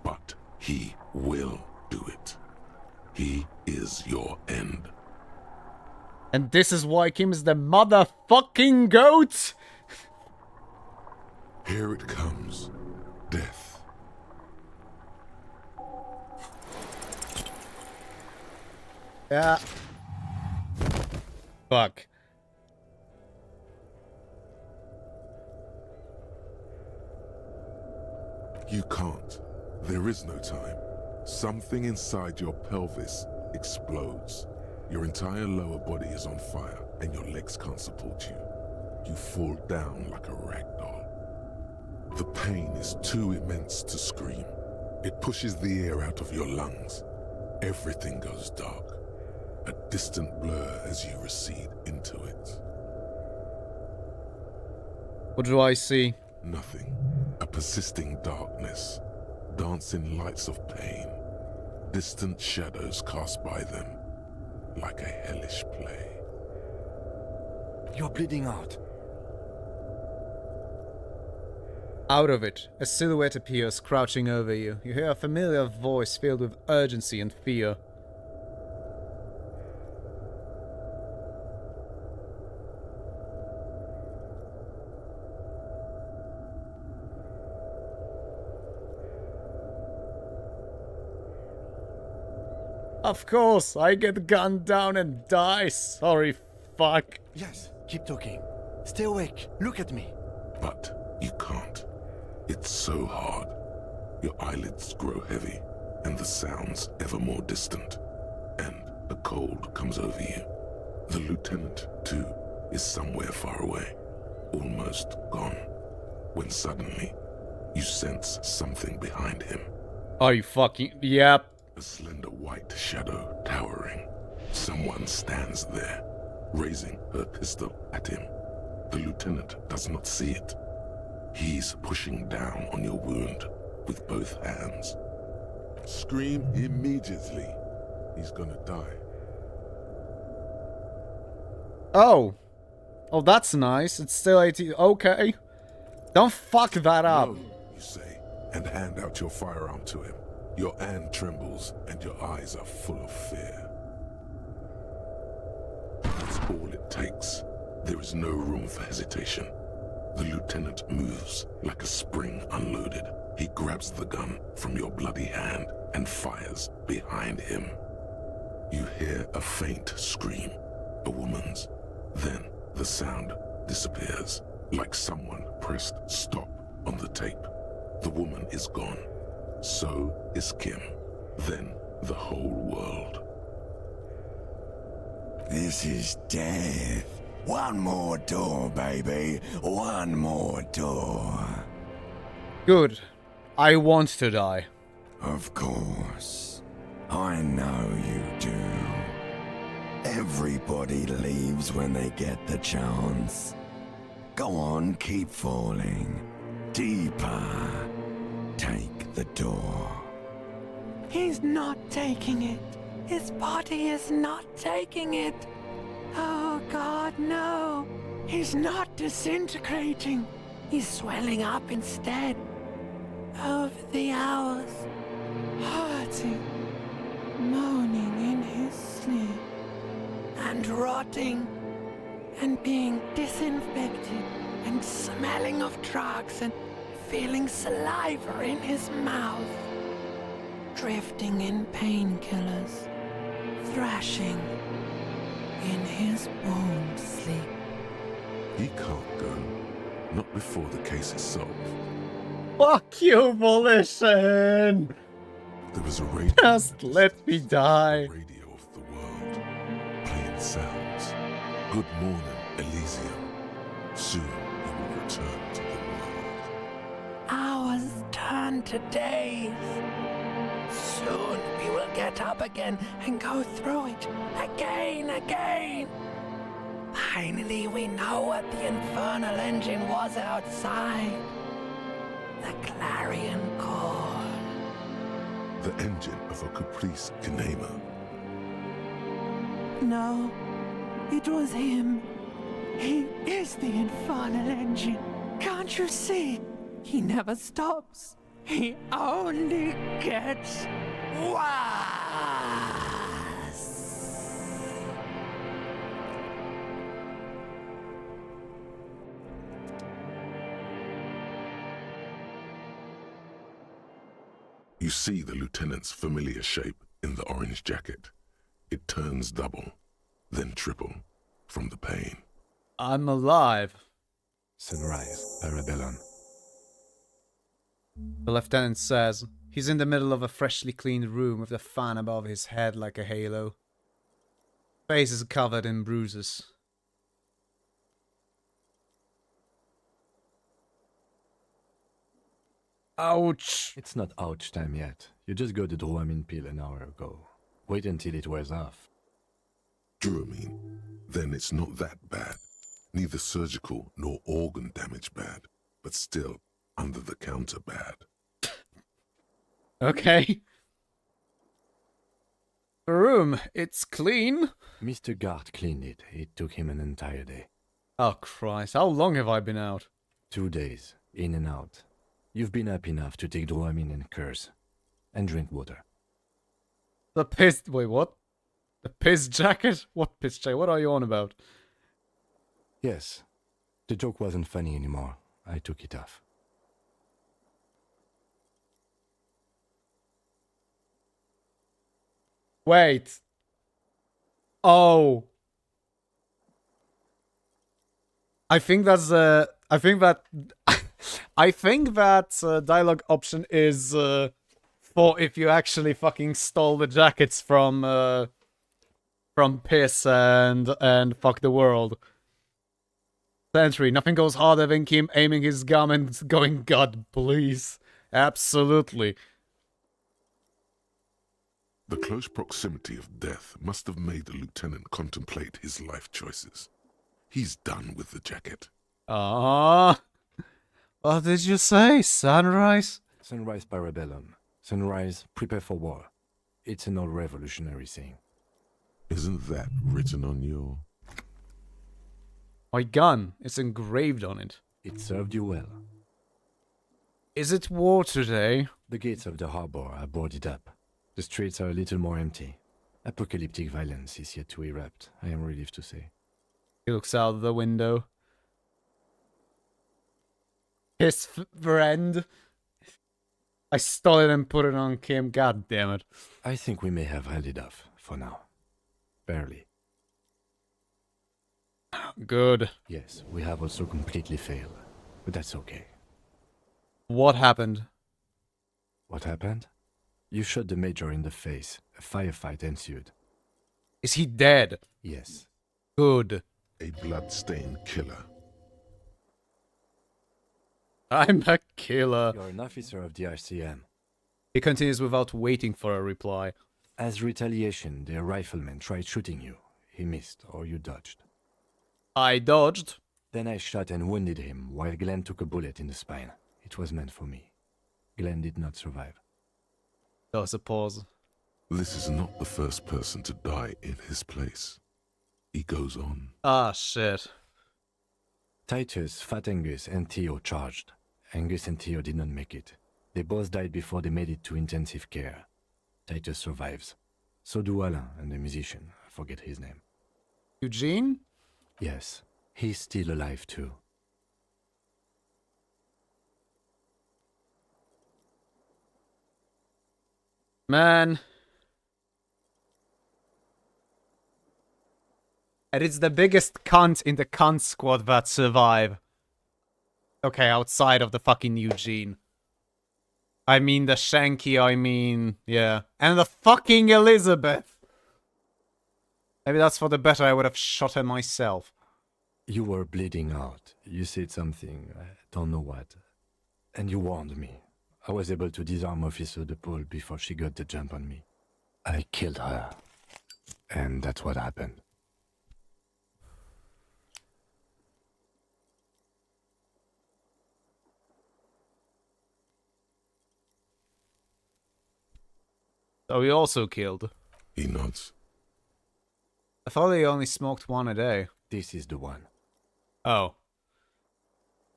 But he will do it. He is your end.
And this is why Kim is the motherfucking goat?
Here it comes. Death.
Yeah. Fuck.
You can't. There is no time. Something inside your pelvis explodes. Your entire lower body is on fire, and your legs can't support you. You fall down like a rag doll. The pain is too immense to scream. It pushes the air out of your lungs. Everything goes dark. A distant blur as you recede into it.
What do I see?
Nothing. A persisting darkness. Dancing lights of pain. Distant shadows cast by them. Like a hellish play.
You're bleeding out.
Out of it, a silhouette appears, crouching over you. You hear a familiar voice filled with urgency and fear. Of course, I get gunned down and die. Sorry, fuck.
Yes, keep talking. Stay awake. Look at me.
But you can't. It's so hard. Your eyelids grow heavy, and the sounds ever more distant. And a cold comes over you. The lieutenant, too, is somewhere far away, almost gone. When suddenly, you sense something behind him.
Are you fucking... Yep.
A slender white shadow towering. Someone stands there, raising her pistol at him. The lieutenant does not see it. He's pushing down on your wound with both hands. Scream immediately. He's gonna die.
Oh. Oh, that's nice. It's still 18... Okay. Don't fuck that up.
No, you say, and hand out your firearm to him. Your hand trembles, and your eyes are full of fear. That's all it takes. There is no room for hesitation. The lieutenant moves like a spring unloaded. He grabs the gun from your bloody hand and fires behind him. You hear a faint scream, a woman's. Then the sound disappears, like someone pressed stop on the tape. The woman is gone. So is Kim. Then the whole world.
This is death. One more door, baby. One more door.
Good. I want to die.
Of course. I know you do. Everybody leaves when they get the chance. Go on, keep falling. Deeper. Take the door.
He's not taking it. His body is not taking it. Oh God, no. He's not disintegrating. He's swelling up instead. Over the hours, hurting, moaning in his sleep, and rotting, and being disinfected, and smelling of drugs, and feeling saliva in his mouth, drifting in painkillers, thrashing in his bone sleep.
He can't go. Not before the case is solved.
Fuck you, Volition!
There is a radio.
Just let me die.
Radio of the world. Playing sounds. Good morning, Elysium. Soon you will return to the world.
Hours turn to days. Soon we will get up again and go through it again. Finally, we know what the infernal engine was outside. The clarion call.
The engine of a Caprice Kinema.
No, it was him. He is the infernal engine. Can't you see? He never stops. He only gets worse.
You see the lieutenant's familiar shape in the orange jacket. It turns double, then triple, from the pain.
I'm alive.
Sunrise, Parabellum.
The lieutenant says he's in the middle of a freshly cleaned room with the fan above his head like a halo. Face is covered in bruises. Ouch!
It's not ouch time yet. You just got the Dramamine pill an hour ago. Wait until it wears off.
Dramamine? Then it's not that bad. Neither surgical nor organ damage bad, but still under the counter bad.
Okay. The room, it's clean.
Mr. Gart cleaned it. It took him an entire day.
Oh Christ, how long have I been out?
2 days, in and out. You've been up enough to take Dramamine and curse. And drink water.
The piss... Wait, what? The piss jacket? What piss jacket? What are you on about?
Yes. The joke wasn't funny anymore. I took it off.
Wait. Oh. I think that's I think that dialogue option is for if you actually fucking stole the jackets from Piss and Fuck the World. Sentry, nothing goes harder than Kim aiming his gun and going, God, please. Absolutely.
The close proximity of death must have made the lieutenant contemplate his life choices. He's done with the jacket.
Ah. What did you say? Sunrise?
Sunrise Parabellum. Sunrise, prepare for war. It's an old revolutionary saying.
Isn't that written on your...
My gun. It's engraved on it.
It served you well.
Is it war today?
The gates of the harbor are boarded up. The streets are a little more empty. Apocalyptic violence is yet to erupt, I am relieved to say.
He looks out the window. His friend. I stole it and put it on Kim. God damn it.
I think we may have held it off, for now. Barely.
Good.
Yes, we have also completely failed. But that's okay.
What happened?
What happened? You shot the major in the face. A firefight ensued.
Is he dead?
Yes.
Good.
A blood-stained killer.
I'm a killer.
You're an officer of the RCM.
He continues without waiting for a reply.
As retaliation, the rifleman tried shooting you. He missed, or you dodged.
I dodged.
Then I shot and wounded him, while Glenn took a bullet in the spine. It was meant for me. Glenn did not survive.
There was a pause.
This is not the first person to die in his place. He goes on.
Ah, shit.
Titus, Fat Angus, and Theo charged. Angus and Theo did not make it. They both died before they made it to intensive care. Titus survives. So do Alain and the musician. I forget his name.
Eugene?
Yes, he's still alive too.
Man. And it's the biggest cunt in the cunt squad that survive. Okay, outside of the fucking Eugene. I mean the Shanky, yeah. And the fucking Elizabeth! Maybe that's for the better, I would have shot her myself.
You were bleeding out. You said something, I don't know what. And you warned me. I was able to disarm Officer De Paul before she got the jump on me. I killed her. And that's what happened.
So he also killed.
He nods.
I thought he only smoked one a day.
This is the one.
Oh.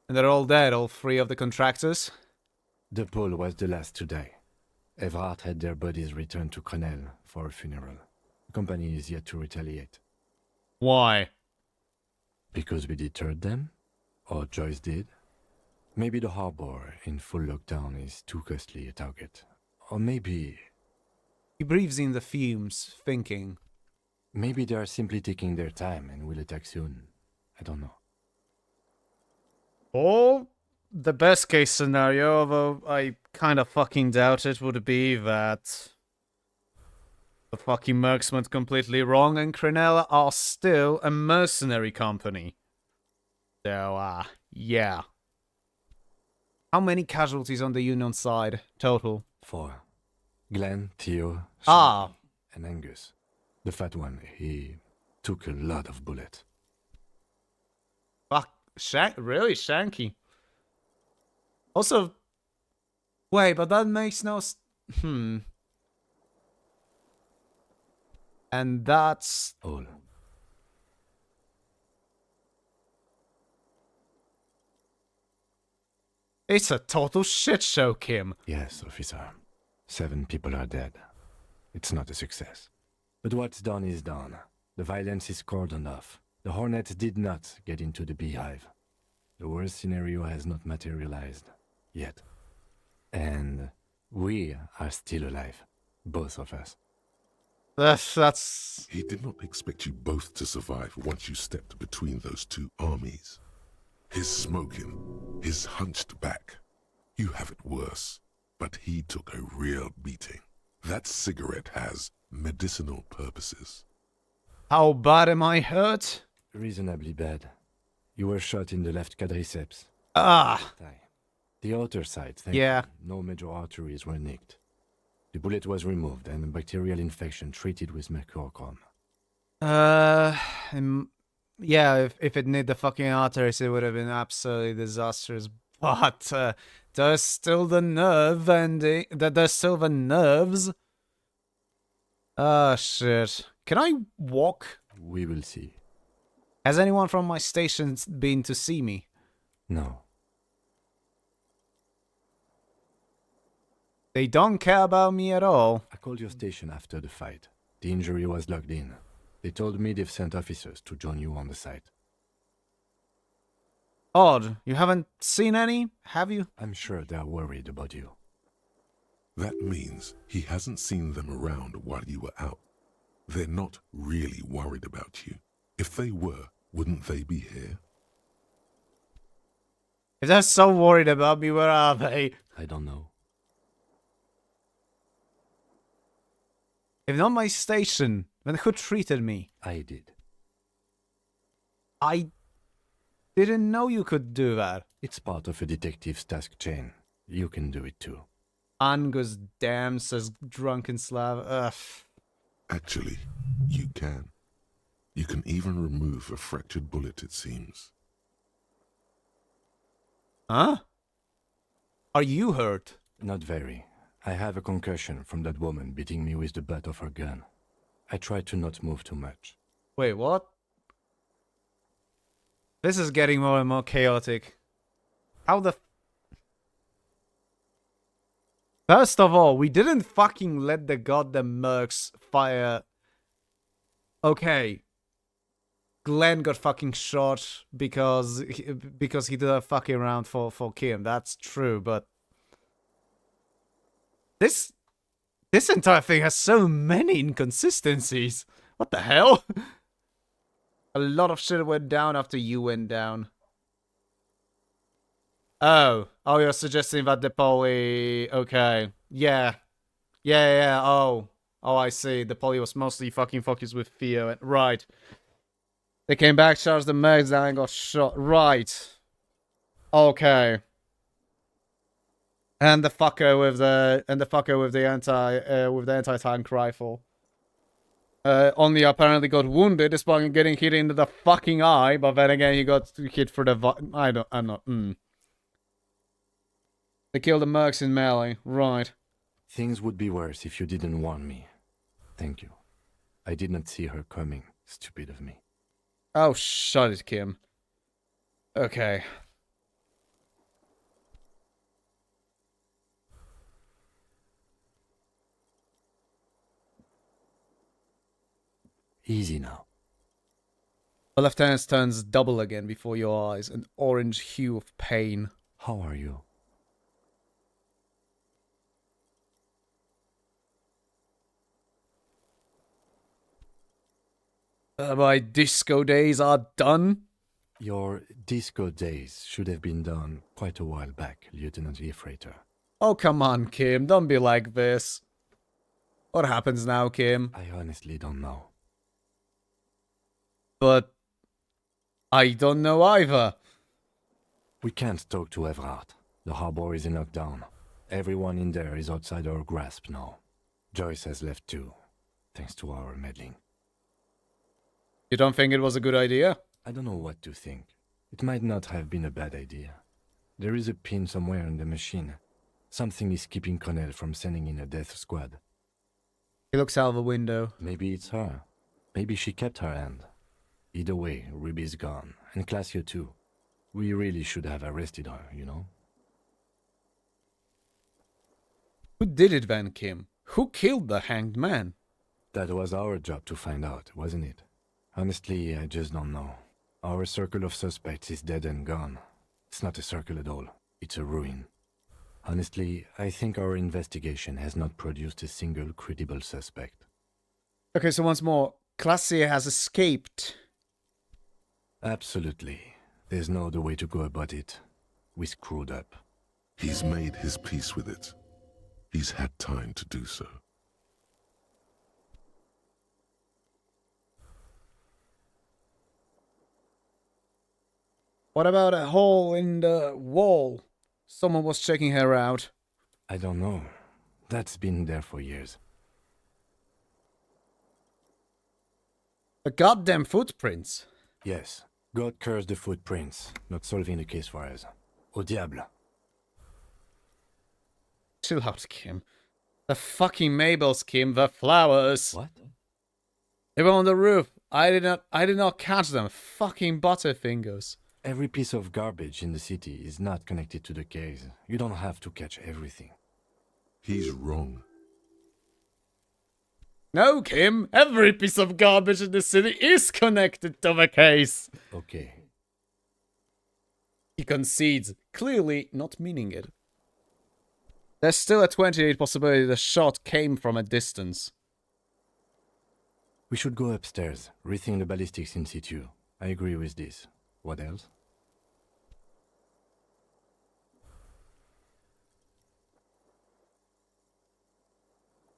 And they're all dead, all three of the contractors?
De Paul was the last to die. Everard had their bodies returned to Crenel for a funeral. The company is yet to retaliate.
Why?
Because we deterred them? Or Joyce did? Maybe the harbor in full lockdown is too costly a target. Or maybe...
He breathes in the fumes, thinking.
Maybe they are simply taking their time and will attack soon. I don't know.
Or the best case scenario, although I kind of fucking doubt it, would be that the fucking Mercs went completely wrong and Crenella are still a mercenary company. So, yeah. How many casualties on the Union side, total?
4. Glenn, Theo,
Ah.
and Angus. The fat one, he took a lot of bullets.
Fuck, really Shanky. Also, wait, but that makes no And that's...
All.
It's a total shit show, Kim.
Yes, officer. 7 people are dead. It's not a success. But what's done is done. The violence is cordoned off. The Hornets did not get into the beehive. The worst scenario has not materialized. Yet. And we are still alive. Both of us.
That's...
He did not expect you both to survive once you stepped between those two armies. His smoking, his hunched back. You have it worse, but he took a real beating. That cigarette has medicinal purposes.
How bad am I hurt?
Reasonably bad. You were shot in the left quadriceps.
Ah!
The outer side,
Yeah.
No major arteries were nicked. The bullet was removed and a bacterial infection treated with mercurochrome.
Yeah, if it need the fucking arteries, it would have been absolutely disastrous. But there's still the nerve ending. There's still the nerves. Ah, shit. Can I walk?
We will see.
Has anyone from my station been to see me?
No.
They don't care about me at all.
I called your station after the fight. The injury was logged in. They told me they've sent officers to join you on the site.
Odd. You haven't seen any, have you?
I'm sure they're worried about you.
That means he hasn't seen them around while you were out. They're not really worried about you. If they were, wouldn't they be here?
If they're so worried about me, where are they?
I don't know.
If not my station, then who treated me?
I did.
I didn't know you could do that.
It's part of a detective's task chain. You can do it too.
Angus damn, says drunken Slav. Ugh.
Actually, you can. You can even remove a fractured bullet, it seems.
Huh? Are you hurt?
Not very. I have a concussion from that woman beating me with the butt of her gun. I try to not move too much.
Wait, what? This is getting more and more chaotic. How the... First of all, we didn't fucking let the goddamn mercs fire. Okay. Glenn got fucking shot because he did a fucking round for Kim. That's true, but this entire thing has so many inconsistencies. What the hell? A lot of shit went down after you went down. Oh, you're suggesting that the poly... Okay. Yeah. Oh, I see. The poly was mostly fucking focused with Theo. Right. They came back, charged the mercs down, and got shot. Right. Okay. And the fucker with the anti-tank rifle. Only apparently got wounded despite getting hit into the fucking eye, but then again he got hit for the I'm not. They killed the mercs in melee, right.
Things would be worse if you didn't warn me. Thank you. I did not see her coming. Stupid of me.
Oh, shut it, Kim. Okay.
Easy now.
The lieutenant turns double again before your eyes, an orange hue of pain.
How are you?
My disco days are done?
Your disco days should have been done quite a while back, Lieutenant Efrater.
Oh, come on, Kim. Don't be like this. What happens now, Kim?
I honestly don't know.
But I don't know either.
We can't talk to Everard. The harbor is in lockdown. Everyone in there is outside our grasp now. Joyce has left too, thanks to our meddling.
You don't think it was a good idea?
I don't know what to think. It might not have been a bad idea. There is a pin somewhere in the machine. Something is keeping Connell from sending in a death squad.
He looks out the window.
Maybe it's her. Maybe she kept her hand. Either way, Ruby's gone, and Classio too. We really should have arrested her, you know?
Who did it then, Kim? Who killed the hanged man?
That was our job to find out, wasn't it? Honestly, I just don't know. Our circle of suspects is dead and gone. It's not a circle at all. It's a ruin. Honestly, I think our investigation has not produced a single credible suspect.
Okay, so once more, Classier has escaped.
Absolutely. There's no other way to go about it. We screwed up.
He's made his peace with it. He's had time to do so.
What about a hole in the wall? Someone was checking her out.
I don't know. That's been there for years.
The goddamn footprints.
Yes. God curse the footprints. Not solving the case for us. Au diable.
Chill out, Kim. The fucking Mabels, Kim. The flowers.
What?
They were on the roof. I did not catch them. Fucking butterfingers.
Every piece of garbage in the city is not connected to the case. You don't have to catch everything.
He's wrong.
No, Kim. Every piece of garbage in the city is connected to the case.
Okay.
He concedes, clearly not meaning it. There's still a 28% possibility the shot came from a distance.
We should go upstairs, rethink the ballistics in situ. I agree with this. What else?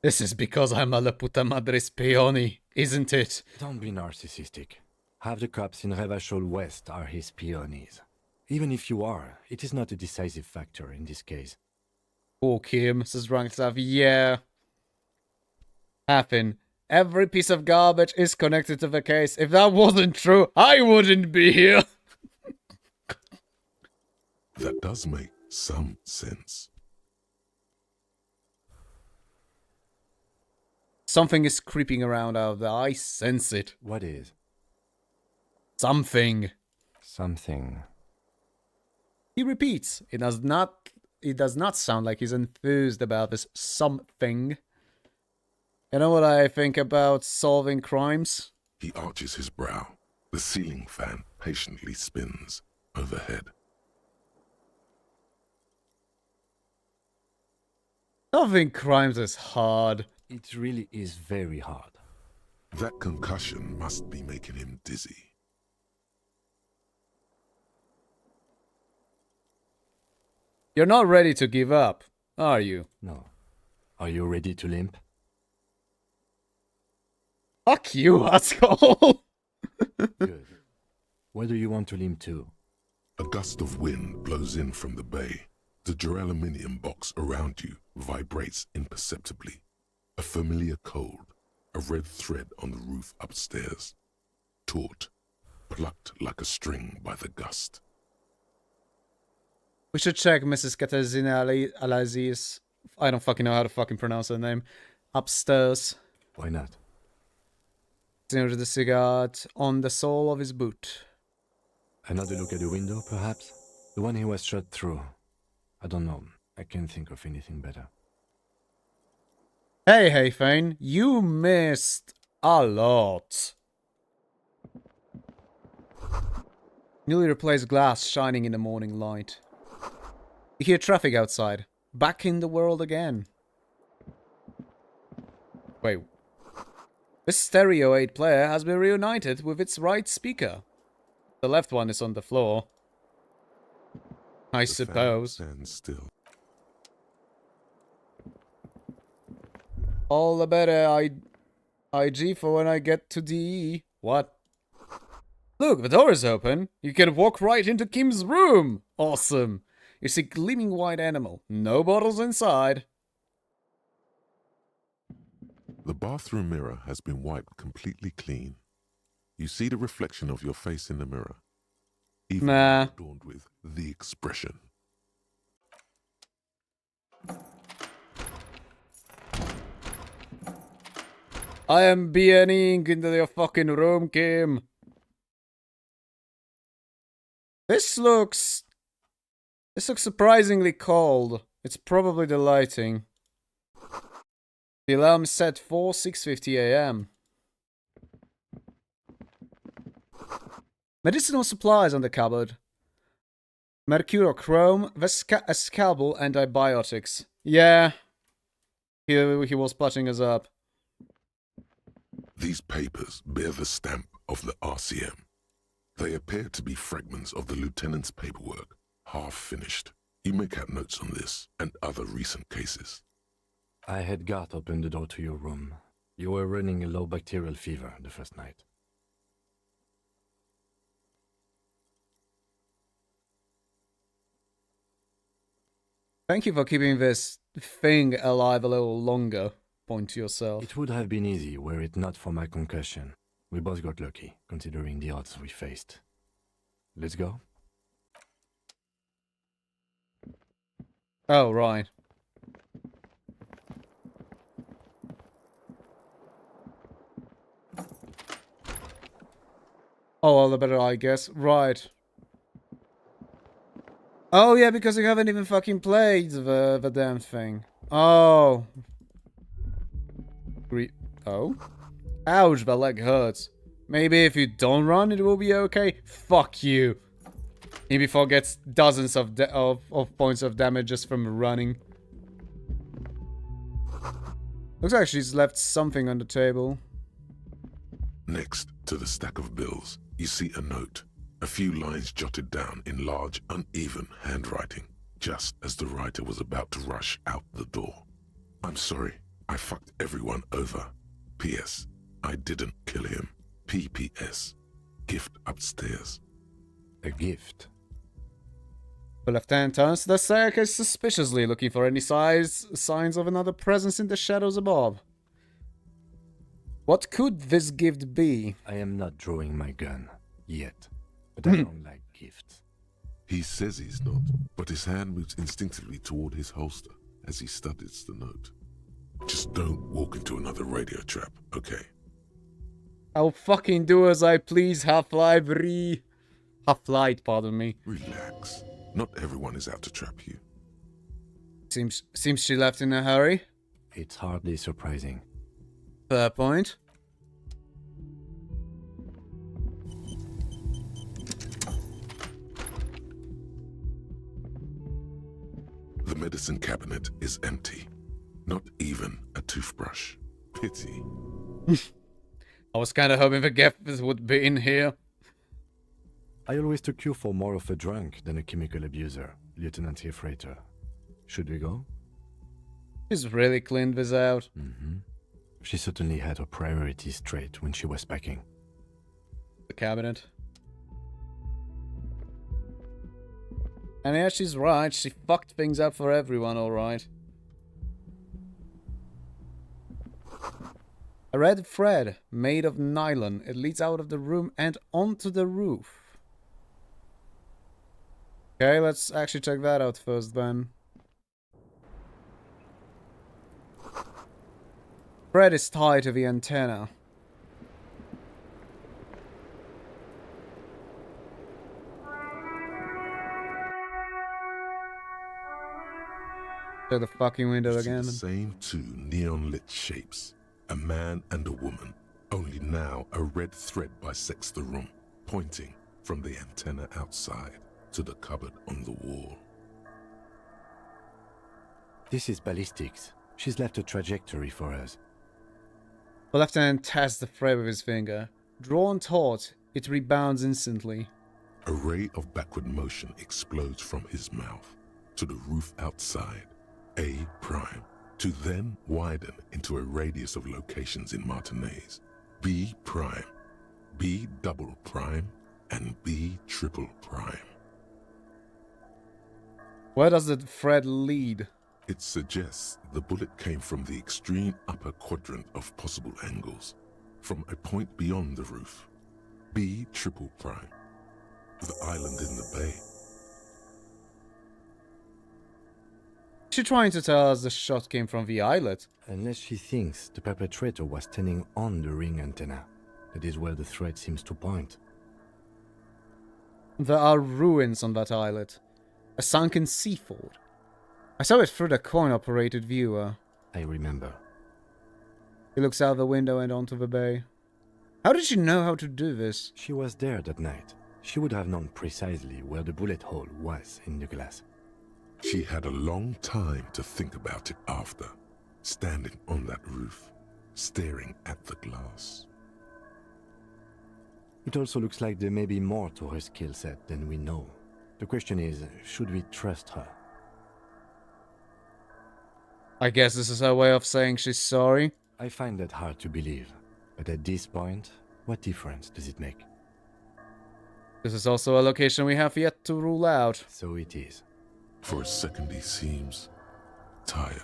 This is because I'm a la puta madre spioni, isn't it?
Don't be narcissistic. Half the cops in Revachol West are his peonies. Even if you are, it is not a decisive factor in this case.
Poor Kim, says Drangstaff. Yeah. Happen. Every piece of garbage is connected to the case. If that wasn't true, I wouldn't be here.
That does make some sense.
Something is creeping around out there. I sense it.
What is?
Something.
Something.
He repeats. It does not sound like he's enthused about this something. You know what I think about solving crimes?
He arches his brow. The ceiling fan patiently spins overhead.
Solving crimes is hard.
It really is very hard.
That concussion must be making him dizzy.
You're not ready to give up, are you?
No. Are you ready to limp?
Fuck you, asshole!
Good. Where do you want to limp to?
A gust of wind blows in from the bay. The duraluminum box around you vibrates imperceptibly. A familiar cold, a red thread on the roof upstairs. Taut, plucked like a string by the gust.
We should check Mrs. Katarzyna Alazis. I don't fucking know how to fucking pronounce her name. Upstairs.
Why not?
Near the cigar on the sole of his boot.
Another look at the window, perhaps? The one he was shot through. I don't know. I can't think of anything better.
Hey, Fane. You missed a lot. Newly replaced glass shining in the morning light. You hear traffic outside. Back in the world again. Wait. This stereo 8 player has been reunited with its right speaker. The left one is on the floor. I suppose.
Stand still.
All the better IG for when I get to DE. What? Look, the door is open. You can walk right into Kim's room. Awesome. You see gleaming white animal. No bottles inside.
The bathroom mirror has been wiped completely clean. You see the reflection of your face in the mirror. Even adorned with the expression.
I am BNing into your fucking room, Kim. This looks surprisingly cold. It's probably the lighting. The alarm set for 6:50 a.m. Medicinal supplies on the cupboard. Mercurochrome, a scalpel, antibiotics. Yeah. He was patching us up.
These papers bear the stamp of the RCM. They appear to be fragments of the lieutenant's paperwork, half finished. You make out notes on this and other recent cases.
I had Garth open the door to your room. You were running a low bacterial fever the first night.
Thank you for keeping this thing alive a little longer. Point to yourself.
It would have been easy were it not for my concussion. We both got lucky, considering the odds we faced. Let's go?
Oh, right. Oh, all the better, I guess. Right. Oh, yeah, because you haven't even fucking played the damn thing. Oh. Oh? Ouch, the leg hurts. Maybe if you don't run, it will be okay? Fuck you. He before gets dozens of points of damage just from running. Looks like she's left something on the table.
Next to the stack of bills, you see a note. A few lines jotted down in large, uneven handwriting, just as the writer was about to rush out the door. I'm sorry, I fucked everyone over. P.S. I didn't kill him. P.P.S. Gift upstairs.
A gift?
The lieutenant turns to the staircase suspiciously, looking for any signs of another presence in the shadows above. What could this gift be?
I am not drawing my gun. Yet. But I don't like gifts.
He says he's not, but his hand moves instinctively toward his holster as he studies the note. Just don't walk into another radio trap, okay?
I'll fucking do as I please, Half-Light, pardon me.
Relax. Not everyone is out to trap you.
Seems she left in a hurry.
It's hardly surprising.
Fair point.
The medicine cabinet is empty. Not even a toothbrush. Pity.
I was kind of hoping the gift would be in here.
I always took you for more of a drunk than a chemical abuser, Lieutenant Hefreiter. Should we go?
She's really cleaned this out.
She certainly had her priorities straight when she was packing.
The cabinet. And yeah, she's right. She fucked things up for everyone, alright. A red thread made of nylon. It leads out of the room and onto the roof. Okay, let's actually check that out first then. Thread is tied to the antenna. Check the fucking window
You see
again.
the same two neon-lit shapes. A man and a woman. Only now a red thread bisects the room, pointing from the antenna outside to the cupboard on the wall.
This is ballistics. She's left a trajectory for us.
The lieutenant tests the thread with his finger. Drawn taut, it rebounds instantly.
A ray of backward motion explodes from his mouth to the roof outside, A prime, to then widen into a radius of locations in Martinez. B prime, B double prime, and B triple prime.
Where does the thread lead?
It suggests the bullet came from the extreme upper quadrant of possible angles, from a point beyond the roof. B triple prime, the island in the bay.
Is she trying to tell us the shot came from the islet?
Unless she thinks the perpetrator was standing on the ring antenna. That is where the thread seems to point.
There are ruins on that islet. A sunken sea fort. I saw it through the coin-operated viewer.
I remember.
He looks out the window and onto the bay. How did she know how to do this?
She was there that night. She would have known precisely where the bullet hole was in the glass.
She had a long time to think about it after, standing on that roof, staring at the glass.
It also looks like there may be more to her skill set than we know. The question is, should we trust her?
I guess this is her way of saying she's sorry.
I find that hard to believe. But at this point, what difference does it make?
This is also a location we have yet to rule out.
So it is.
For a second he seems tired.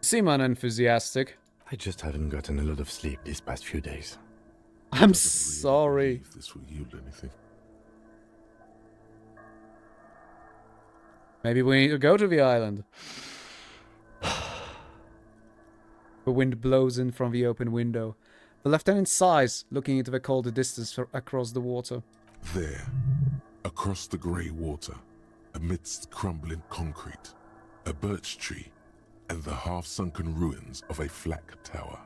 You seem unenthusiastic.
I just haven't gotten a lot of sleep these past few days.
I'm
Doesn't really
sorry.
believe this will yield anything.
Maybe we need to go to the island. The wind blows in from the open window. The lieutenant sighs, looking into the colder distance across the water.
There, across the grey water, amidst crumbling concrete, a birch tree, and the half-sunken ruins of a flak tower.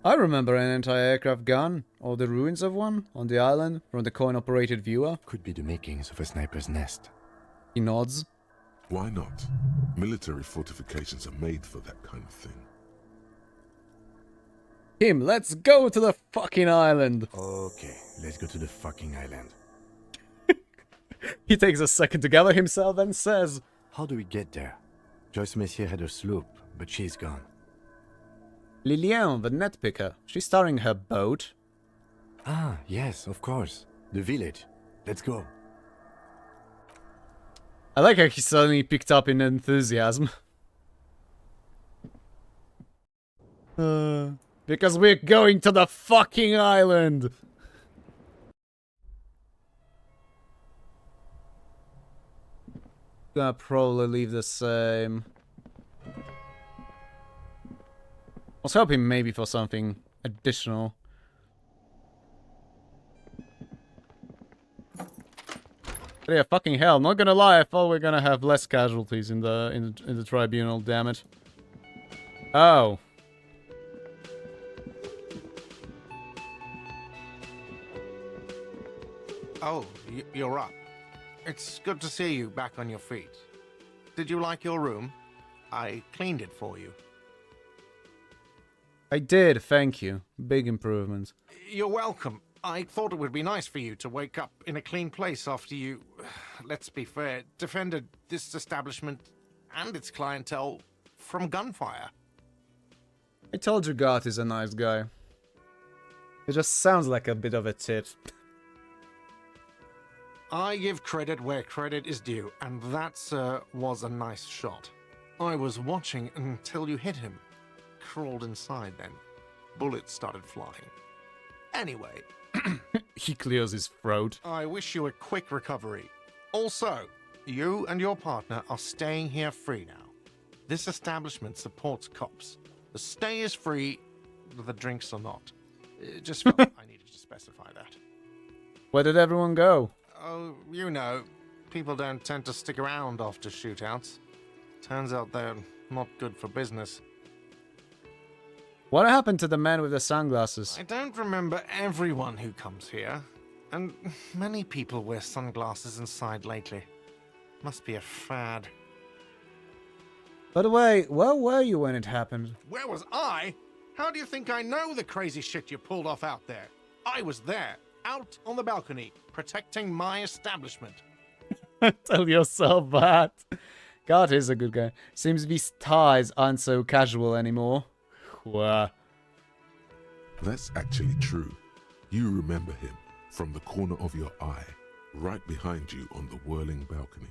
I remember an anti-aircraft gun, or the ruins of one, on the island from the coin-operated viewer.
Could be the makings of a sniper's nest.
He nods.
Why not? Military fortifications are made for that kind of thing.
Him, let's go to the fucking island.
Okay, let's go to the fucking island.
He takes a second to gather himself and says,
How do we get there? Joyce Messier had a sloop, but she's gone.
Lilian, the net picker. She's starting her boat.
Ah, yes, of course. The village. Let's go.
I like how he suddenly picked up in enthusiasm. Because we're going to the fucking island! Gonna probably leave the same. I was hoping maybe for something additional. But yeah, fucking hell, not gonna lie, I thought we are gonna have less casualties in the tribunal, damn it. Oh.
Oh, you're up. It's good to see you back on your feet. Did you like your room? I cleaned it for you.
I did, thank you. Big improvement.
You're welcome. I thought it would be nice for you to wake up in a clean place after you, let's be fair, defended this establishment and its clientele from gunfire.
I told you Garth is a nice guy. It just sounds like a bit of a tit.
I give credit where credit is due, and that, sir, was a nice shot. I was watching until you hit him. Crawled inside then. Bullets started flying. Anyway.
He clears his throat.
I wish you a quick recovery. Also, you and your partner are staying here free now. This establishment supports cops. The stay is free, the drinks are not. Just felt I needed to specify that.
Where did everyone go?
Oh, you know, people don't tend to stick around after shootouts. Turns out they're not good for business.
What happened to the man with the sunglasses?
I don't remember everyone who comes here, and many people wear sunglasses inside lately. Must be a fad.
By the way, where were you when it happened?
Where was I? How do you think I know the crazy shit you pulled off out there? I was there, out on the balcony, protecting my establishment.
Tell yourself that. God is a good guy. Seems these ties aren't so casual anymore. Wow.
That's actually true. You remember him from the corner of your eye, right behind you on the whirling balcony.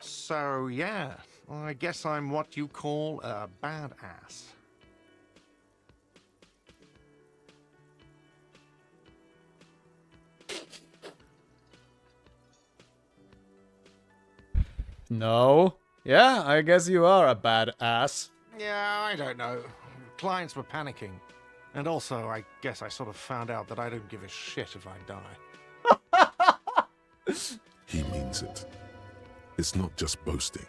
So, yeah, I guess I'm what you call a badass.
No. Yeah, I guess you are a badass.
Yeah, I don't know. Clients were panicking. And also, I guess I sort of found out that I don't give a shit if I die.
He means it. It's not just boasting.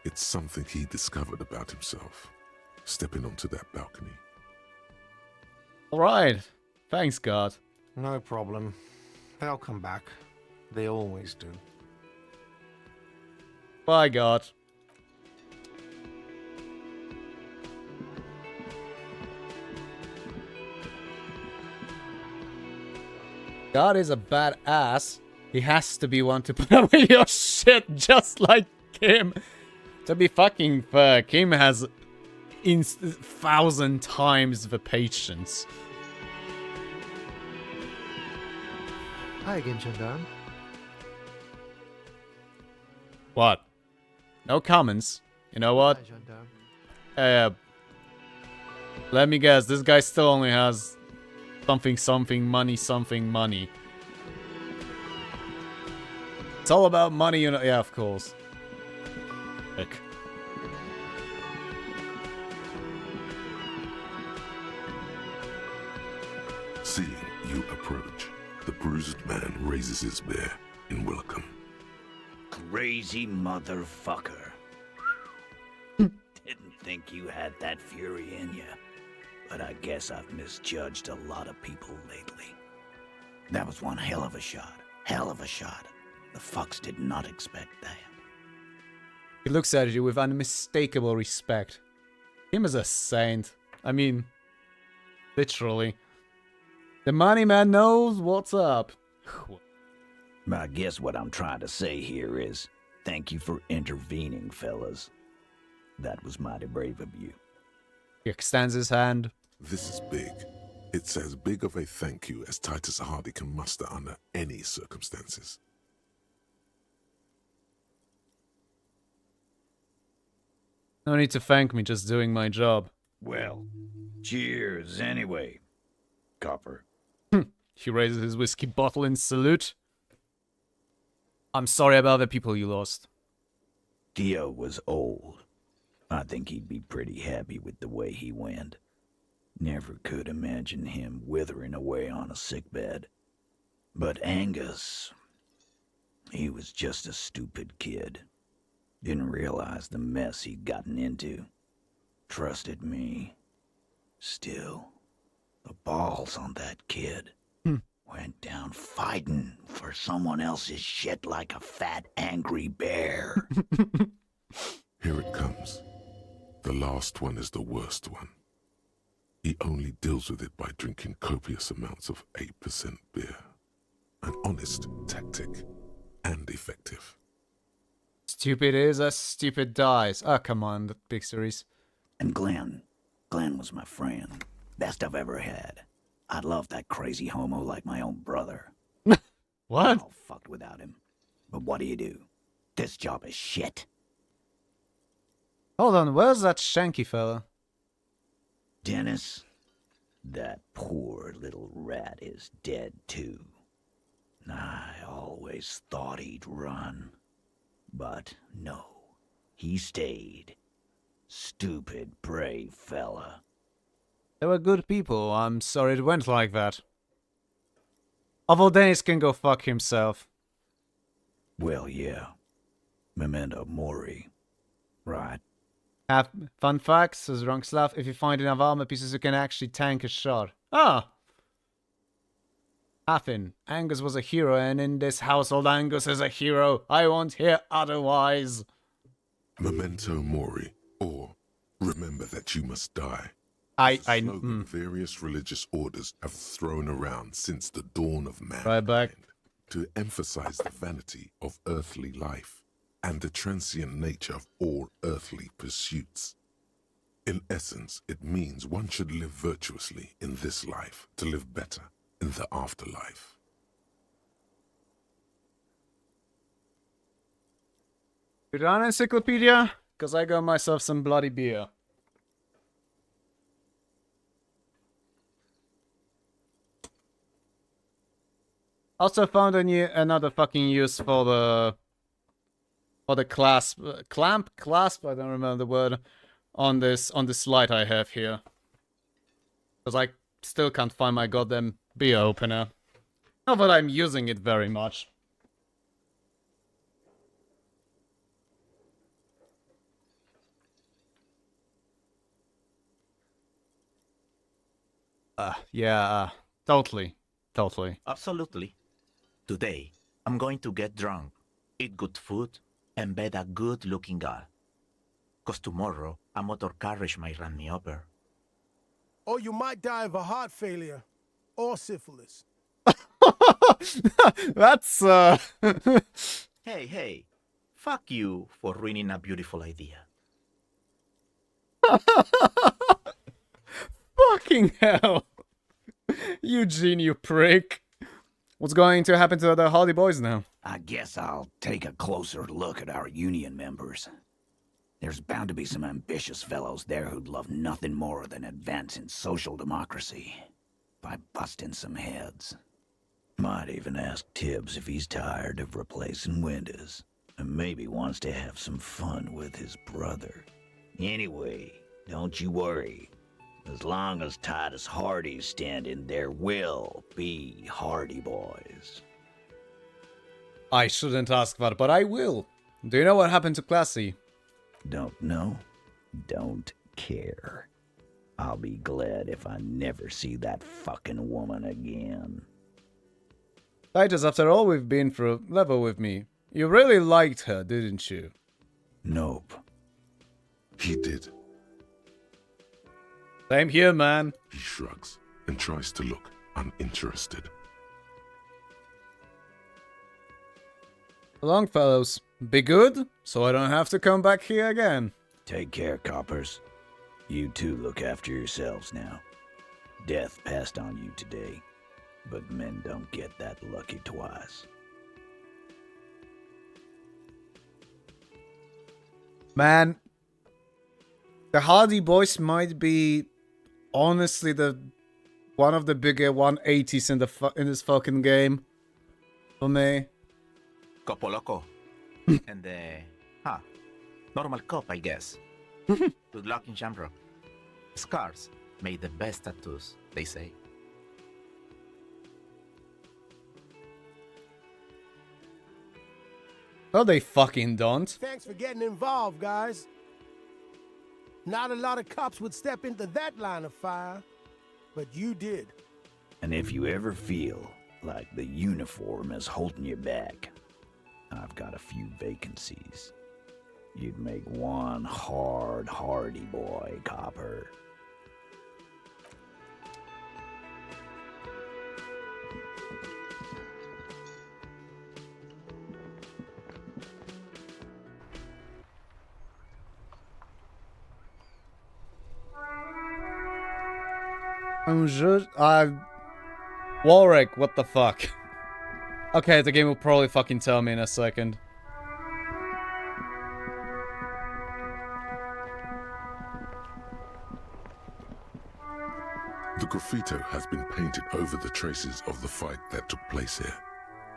It's something he discovered about himself. Stepping onto that balcony.
Alright. Thanks, God.
No problem. They'll come back. They always do.
Bye, God. God is a badass. He has to be one to put away your shit just like Kim. To be fucking fair, Kim has 1,000 times the patience.
Hi again, Gendarme.
What? No comments. You know what?
Hi, Gendarme.
Let me guess, this guy still only has something money. It's all about money, you know. Yeah, of course. Heck.
Seeing you approach, the bruised man raises his bear in welcome.
Crazy motherfucker. Didn't think you had that fury in you. But I guess I've misjudged a lot of people lately. That was one hell of a shot. Hell of a shot. The fucks did not expect that.
He looks at you with unmistakable respect. Him as a saint. I mean, literally. The money man knows what's up.
I guess what I'm trying to say here is, thank you for intervening, fellas. That was mighty brave of you.
He extends his hand.
This is big. It's as big of a thank you as Titus Hardy can muster under any circumstances.
No need to thank me, just doing my job.
Well, cheers anyway, copper.
He raises his whiskey bottle in salute. I'm sorry about the people you lost.
Dio was old. I think he'd be pretty happy with the way he went. Never could imagine him withering away on a sickbed. But Angus, he was just a stupid kid. Didn't realize the mess he'd gotten into. Trusted me. Still, the balls on that kid. Went down fighting for someone else's shit like a fat, angry bear.
Here it comes. The last one is the worst one. He only deals with it by drinking copious amounts of 8% beer. An honest tactic, and effective.
Stupid is as stupid dies. Oh, come on, the big series.
And Glenn was my friend. Best I've ever had. I love that crazy homo like my own brother.
What?
I'm all fucked without him. But what do? This job is shit.
Hold on, where's that Shanky fella?
Dennis, that poor little rat is dead too. I always thought he'd run. But no, he stayed. Stupid, brave fella.
They were good people. I'm sorry it went like that. Although Dennis can go fuck himself.
Well, yeah. Memento mori. Right.
Have fun fact, says Runkslav. If you find enough armor pieces, you can actually tank a shot. Ah! Affin, Angus was a hero, and in this household, Angus is a hero. I won't hear otherwise.
Memento mori, or remember that you must die. Various religious orders have thrown around since the dawn of man.
Right back.
To emphasize the vanity of earthly life and the transient nature of all earthly pursuits. In essence, it means one should live virtuously in this life to live better in the afterlife.
Put it on encyclopedia, because I got myself some bloody beer. Also found another fucking use for the clasp, clasp. I don't remember the word on this light I have here, because I still can't find my goddamn beer opener. Not that I'm using it very much. Totally.
Absolutely. Today, I'm going to get drunk, eat good food, and bed a good-looking girl. 'Cause tomorrow, a motor carriage might run me over.
Or you might die of a heart failure. Or syphilis.
That's,
Hey. Fuck you for ruining a beautiful idea.
Fucking hell. Eugene, you prick. What's going to happen to the Hardy Boys now?
I guess I'll take a closer look at our union members. There's bound to be some ambitious fellows there who'd love nothing more than advancing social democracy by busting some heads. Might even ask Tibbs if he's tired of replacing windows and maybe wants to have some fun with his brother. Anyway, don't you worry. As long as Titus Hardy's standing, there will be Hardy Boys.
I shouldn't ask that, but I will. Do you know what happened to Classy?
Don't know. Don't care. I'll be glad if I never see that fucking woman again.
Titus, after all we've been through, level with me. You really liked her, didn't you?
Nope.
He did.
Same here, man.
He shrugs and tries to look uninterested.
Along, fellows. Be good, so I don't have to come back here again.
Take care, coppers. You two look after yourselves now. Death passed on you today, but men don't get that lucky twice.
Man, the Hardy Boys might be honestly the one of the bigger 180s in this fucking game for me.
Copo Loco. And normal cop, I guess. Good luck in Shamrock. Scars made the best tattoos, they say.
No, they fucking don't.
Thanks for getting involved, guys. Not a lot of cops would step into that line of fire, but you did.
And if you ever feel like the uniform is holding you back, I've got a few vacancies. You'd make one hardy boy, copper.
Warwick, what the fuck? Okay, the game will probably fucking tell me in a second.
The graffito has been painted over the traces of the fight that took place here.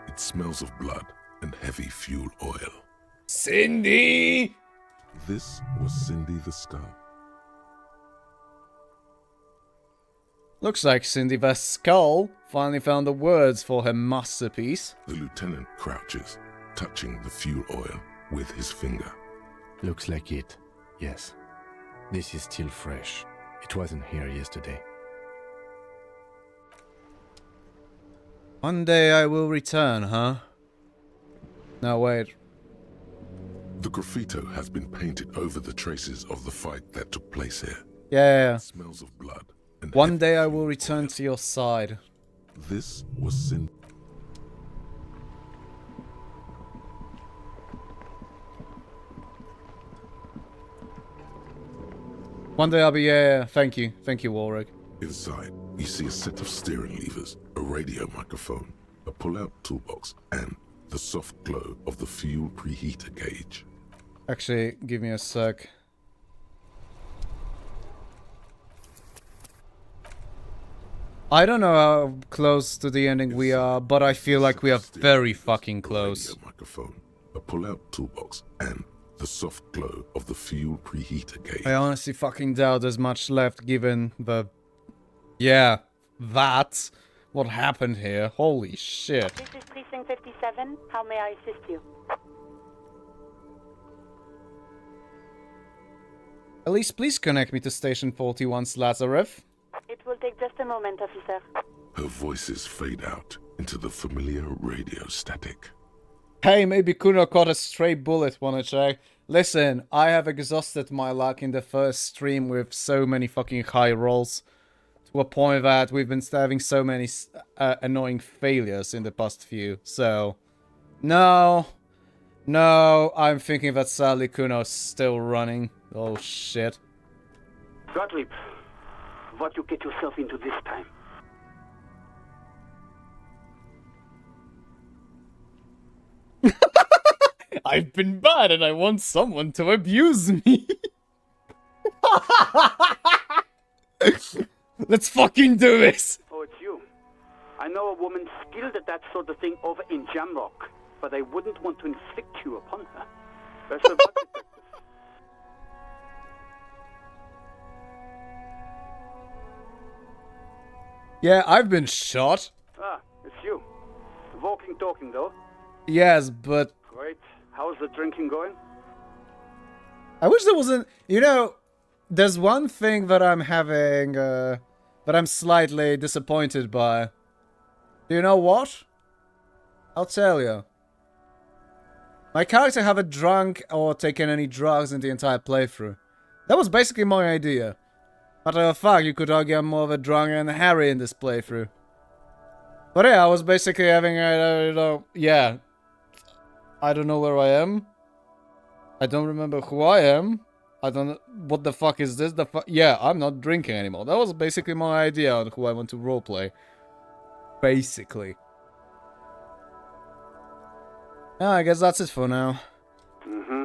It smells of blood and heavy fuel oil.
Cindy!
This was Cindy the Skull.
Looks like Cindy the Skull finally found the words for her masterpiece.
The lieutenant crouches, touching the fuel oil with his finger.
Looks like it, yes. This is still fresh. It wasn't here yesterday.
One day I will return, huh? No, wait.
The graffito has been painted over the traces of the fight that took place here.
Yeah.
It smells of blood. And
one day I will return to your side.
This was Cindy.
One day I'll be, yeah. Thank you, Warwick.
Inside, you see a set of steering levers, a radio microphone, a pull-out toolbox, and the soft glow of the fuel preheater gauge.
Actually, give me a sec. I don't know how close to the ending we are, but I feel like we are very fucking close.
A radio microphone, a pull-out toolbox, and the soft glow of the fuel preheater gauge.
I honestly fucking doubt there's much left given the... Yeah, that's what happened here. Holy shit.
This is Precinct 57. How may I assist you?
At least please connect me to Station 41's Lazarev.
It will take just a moment, officer.
Her voices fade out into the familiar radio static.
Hey, maybe Kuno caught a stray bullet, wanna check? Listen, I have exhausted my luck in the first stream with so many fucking high rolls. To a point that we've been having so many annoying failures in the past few, so... No, I'm thinking that sadly Kuno's still running. Oh shit.
Gottlieb, what you get yourself into this time?
I've been bad and I want someone to abuse me. Let's fucking do this!
Oh, it's you. I know a woman skilled at that sort of thing over in Jamrock, but I wouldn't want to inflict you upon her. Best of luck, detective.
Yeah, I've been shot.
Ah, it's you. Walking, talking, though.
Yes, but...
Great. How's the drinking going?
I wish there wasn't... You know, there's one thing that I'm having, that I'm slightly disappointed by. Do you know what? I'll tell you. My character haven't drunk or taken any drugs in the entire playthrough. That was basically my idea. Matter of fact, you could argue I'm more of a drunk than Harry in this playthrough. But yeah, I was basically having, yeah. I don't know where I am. I don't remember who I am. I don't know. What the fuck is this? Yeah, I'm not drinking anymore. That was basically my idea on who I want to roleplay. Basically. Yeah, I guess that's it for now.
Mm-hmm.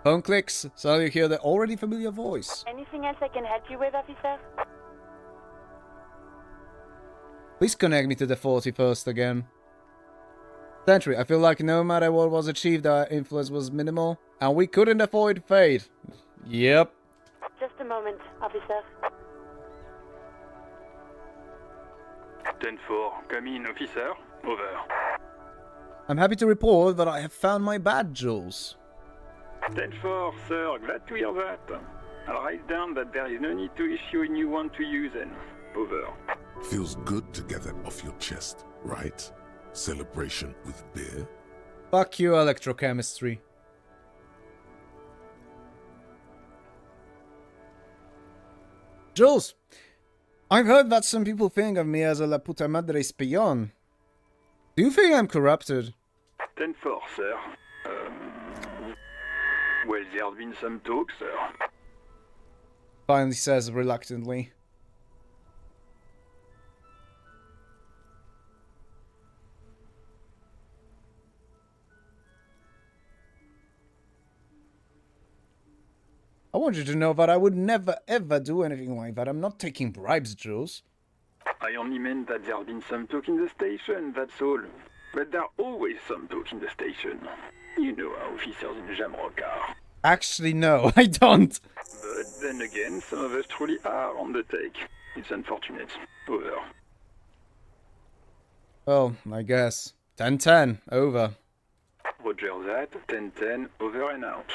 Phone clicks, so you hear the already familiar voice.
Anything else I can help you with, officer?
Please connect me to the 41st again. Sentry, I feel like no matter what was achieved, our influence was minimal, and we couldn't avoid fate. Yep.
Just a moment, officer.
10-4, come in, officer. Over.
I'm happy to report that I have found my badge, Jules.
10-4, sir, glad to hear that. I'll write down that there is no need to issue a new one to you then. Over.
Feels good to get that off your chest, right? Celebration with beer?
Fuck you, electrochemistry. Jules, I've heard that some people think of me as a la puta madre spion. Do you think I'm corrupted?
10-4, sir. Well, there's been some talk, sir.
Finally says reluctantly. I want you to know that I would never ever do anything like that. I'm not taking bribes, Jules.
I only meant that there's been some talk in the station, that's all. But there's always some talk in the station. You know how officers in Jamrock are.
Actually, no, I don't.
But then again, some of us truly are on the take. It's unfortunate. Over.
Well, I guess. 10-10, over.
Roger that. 10-10, over and out.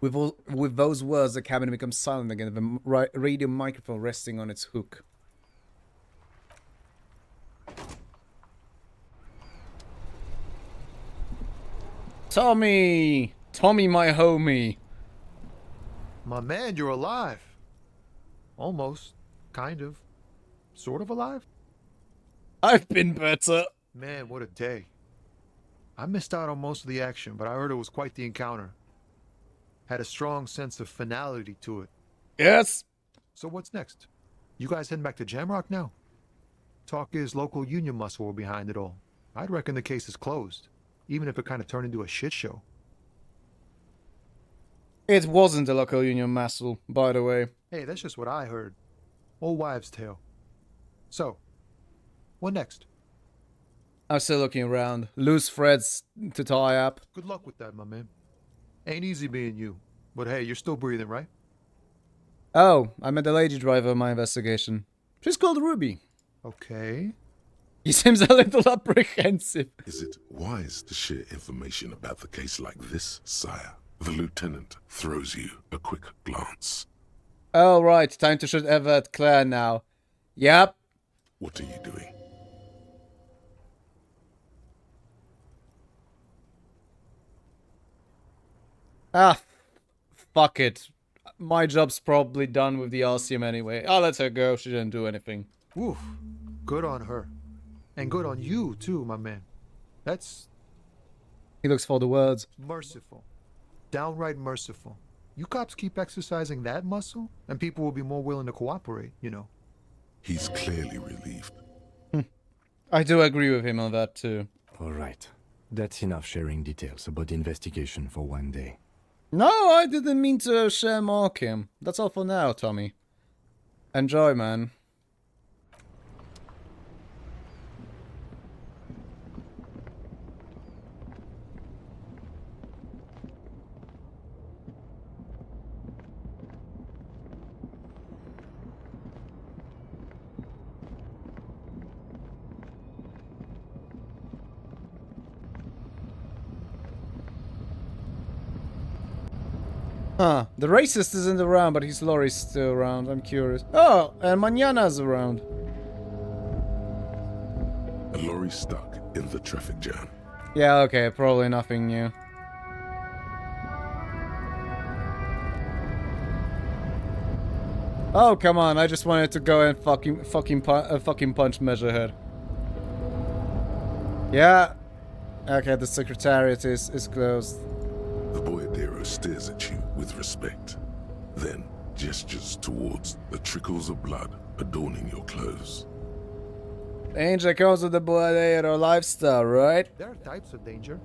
With those words, the cabin becomes silent again, the radio microphone resting on its hook. Tommy! Tommy, my homie!
My man, you're alive. Almost. Kind of. Sort of alive?
I've been better.
Man, what a day. I missed out on most of the action, but I heard it was quite the encounter. Had a strong sense of finality to it.
Yes.
So what's next? You guys heading back to Jamrock now? Talk is local union muscle were behind it all. I'd reckon the case is closed, even if it kind of turned into a shit show.
It wasn't a local union muscle, by the way.
Hey, that's just what I heard. Old wives' tale. So, what next?
I'm still looking around. Loose threads to tie up.
Good luck with that, my man. Ain't easy being you. But hey, you're still breathing, right?
Oh, I met the lady driver of my investigation. She's called Ruby.
Okay.
He seems a little apprehensive.
Is it wise to share information about the case like this, sire? The lieutenant throws you a quick glance.
Oh, right. Time to shoot Everett Claire now. Yep.
What are you doing?
Ah, fuck it. My job's probably done with the RCM anyway. I'll let her go. She didn't do anything.
Woof. Good on her. And good on you, too, my man. That's...
He looks for the words.
Merciful. Downright merciful. You cops keep exercising that muscle, and people will be more willing to cooperate, you know.
He's clearly relieved.
I do agree with him on that, too.
All right. That's enough sharing details about the investigation for one day.
No, I didn't mean to share mark him. That's all for now, Tommy. Enjoy, man. Huh, the racist isn't around, but his lorry's still around. I'm curious. Oh, and Mañana's around.
A lorry stuck in the traffic jam.
Yeah, okay, probably nothing new. Oh, come on, I just wanted to go and fucking punch Measurehead. Yeah. Okay, the secretariat is closed.
The boyadero stares at you with respect, then gestures towards the trickles of blood adorning your clothes.
Danger comes with the boyadero lifestyle, right?
There are types of danger.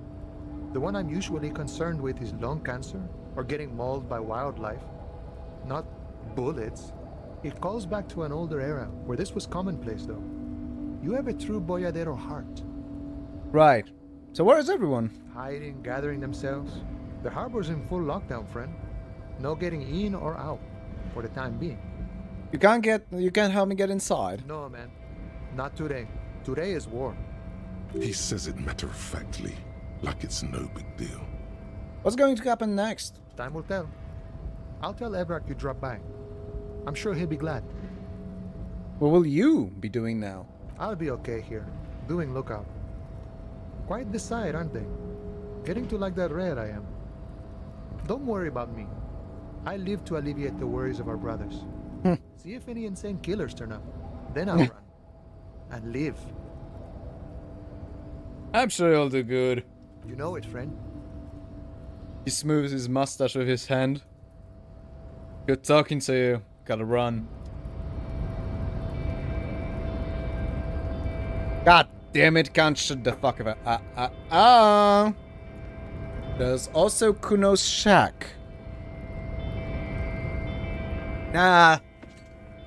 The one I'm usually concerned with is lung cancer or getting mauled by wildlife. Not bullets. It calls back to an older era where this was commonplace, though. You have a true boyadero heart.
Right. So where is everyone?
Hiding, gathering themselves. The harbor's in full lockdown, friend. No getting in or out, for the time being.
You can't help me get inside.
No, man. Not today. Today is war.
He says it matter-of-factly, like it's no big deal.
What's going to happen next?
Time will tell. I'll tell Evrak you dropped by. I'm sure he'll be glad.
What will you be doing now?
I'll be okay here, doing lookout. Quite the sight, aren't they? Getting to like that red I am. Don't worry about me. I live to alleviate the worries of our brothers. See if any insane killers turn up. Then I'll run. And live.
I'm sure you'll do good.
You know it, friend.
He smooths his mustache with his hand. Good talking to you. Gotta run. God damn it, can't shut the fuck up. There's also Kuno's shack. Nah,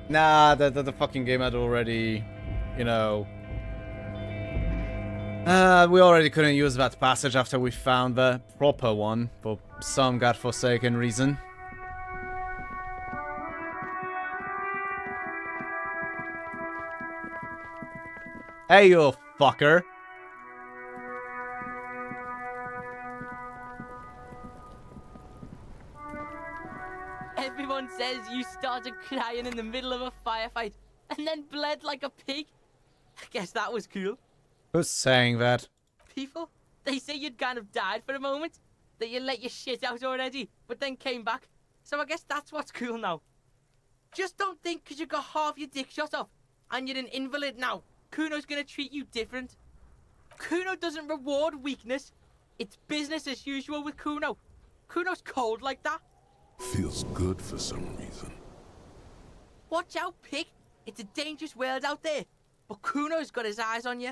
the fucking game had already, you know. We already couldn't use that passage after we found the proper one for some godforsaken reason. Hey, you fucker.
Everyone says you started crying in the middle of a firefight and then bled like a pig. I guess that was cool.
Who's saying that?
People, they say you'd kind of died for a moment, that you let your shit out already, but then came back. So I guess that's what's cool now. Just don't think because you got half your dick shot off and you're an invalid now, Kuno's gonna treat you different. Kuno doesn't reward weakness. It's business as usual with Kuno. Kuno's cold like that.
Feels good for some reason.
Watch out, pig. It's a dangerous world out there. But Kuno's got his eyes on you.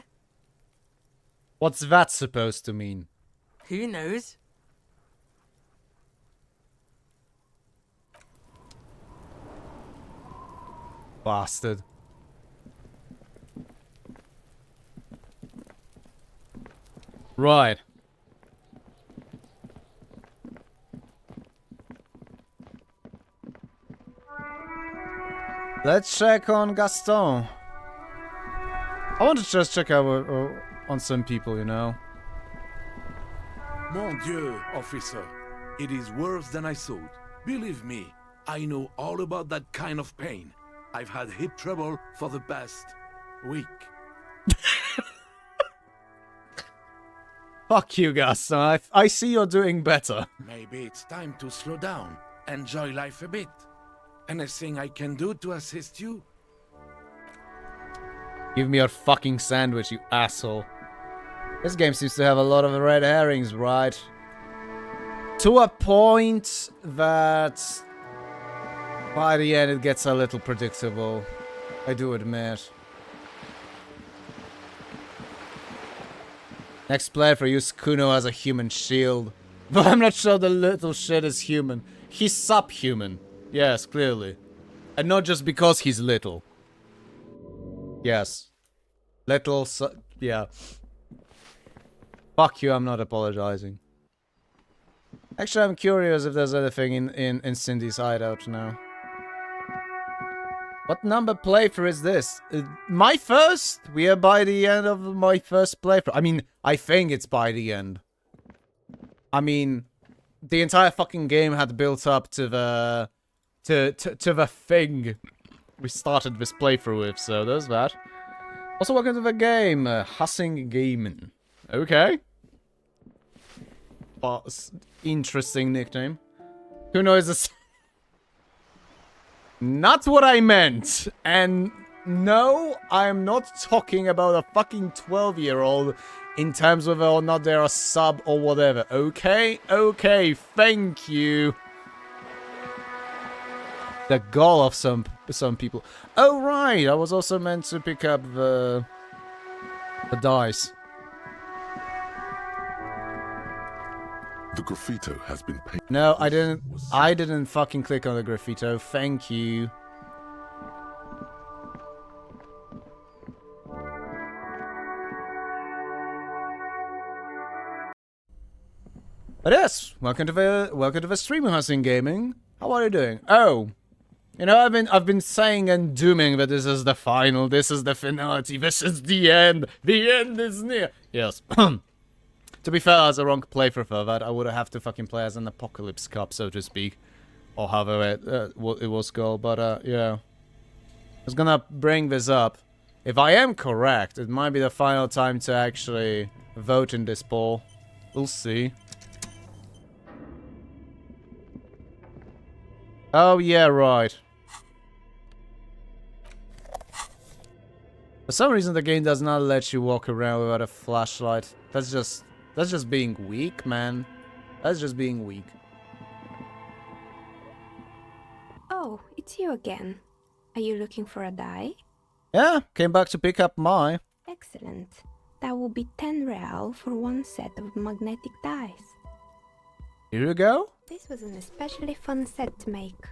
What's that supposed to mean?
Who knows?
Bastard. Right. Let's check on Gaston. I want to just check out on some people, you know.
Mon Dieu, officer. It is worse than I thought. Believe me, I know all about that kind of pain. I've had hip trouble for the past week.
Fuck you, Gaston. I see you're doing better.
Maybe it's time to slow down, enjoy life a bit. Anything I can do to assist you?
Give me your fucking sandwich, you asshole. This game seems to have a lot of red herrings, right? To a point that by the end it gets a little predictable. I do admit. Next playthrough, use Kuno as a human shield. But I'm not sure the little shit is human. He's subhuman. Yes, clearly. And not just because he's little. Yes. Little yeah. Fuck you, I'm not apologizing. Actually, I'm curious if there's anything in Cindy's hideout now. What number playthrough is this? My first? We are by the end of my first playthrough. I mean, I think it's by the end. I mean, the entire fucking game had built up to the... to the thing we started this playthrough with, so there's that. Also, welcome to the game, Hassing Gaming. Okay. Interesting nickname. Who knows this? Not what I meant. And no, I'm not talking about a fucking 12-year-old in terms of whether or not they're a sub or whatever. Okay? Okay, thank you. The goal of some people. Oh, right, I was also meant to pick up the dice.
The graffito has been painted.
No, I didn't fucking click on the graffito. Thank you. But yes, welcome to the stream, Hustling Gaming. How are you doing? Oh, you know, I've been saying and dooming that this is the final, this is the finality, this is the end is near. Yes. To be fair, as a wrong playthrough for that, I would have to fucking play as an Apocalypse Cup, so to speak, or however it was called. But yeah, I was gonna bring this up. If I am correct, it might be the final time to actually vote in this poll. We'll see. Oh yeah, right. For some reason, the game does not let you walk around without a flashlight. That's just being weak, man. That's just being weak.
Oh, it's you again. Are you looking for a die?
Yeah, came back to pick up my.
Excellent. That will be 10 real for one set of magnetic dice.
Here you go.
This was an especially fun set to make.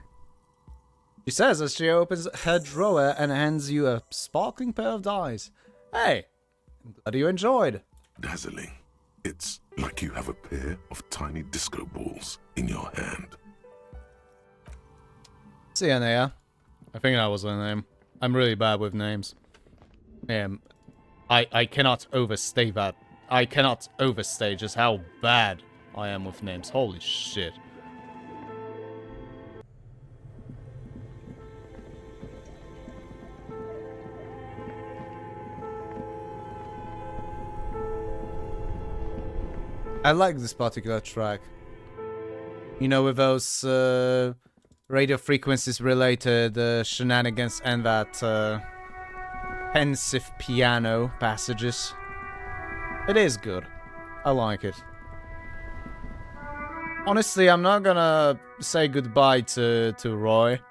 She says as she opens her drawer and hands you a sparkling pair of dice. Hey, I'm glad you enjoyed.
Dazzling. It's like you have a pair of tiny disco balls in your hand.
Sienna. I think that was her name. I'm really bad with names. I cannot overstate that. I cannot overstate just how bad I am with names. Holy shit. I like this particular track. You know, with those radio frequencies related shenanigans and that pensive piano passages. It is good. I like it. Honestly, I'm not gonna say goodbye to Roy.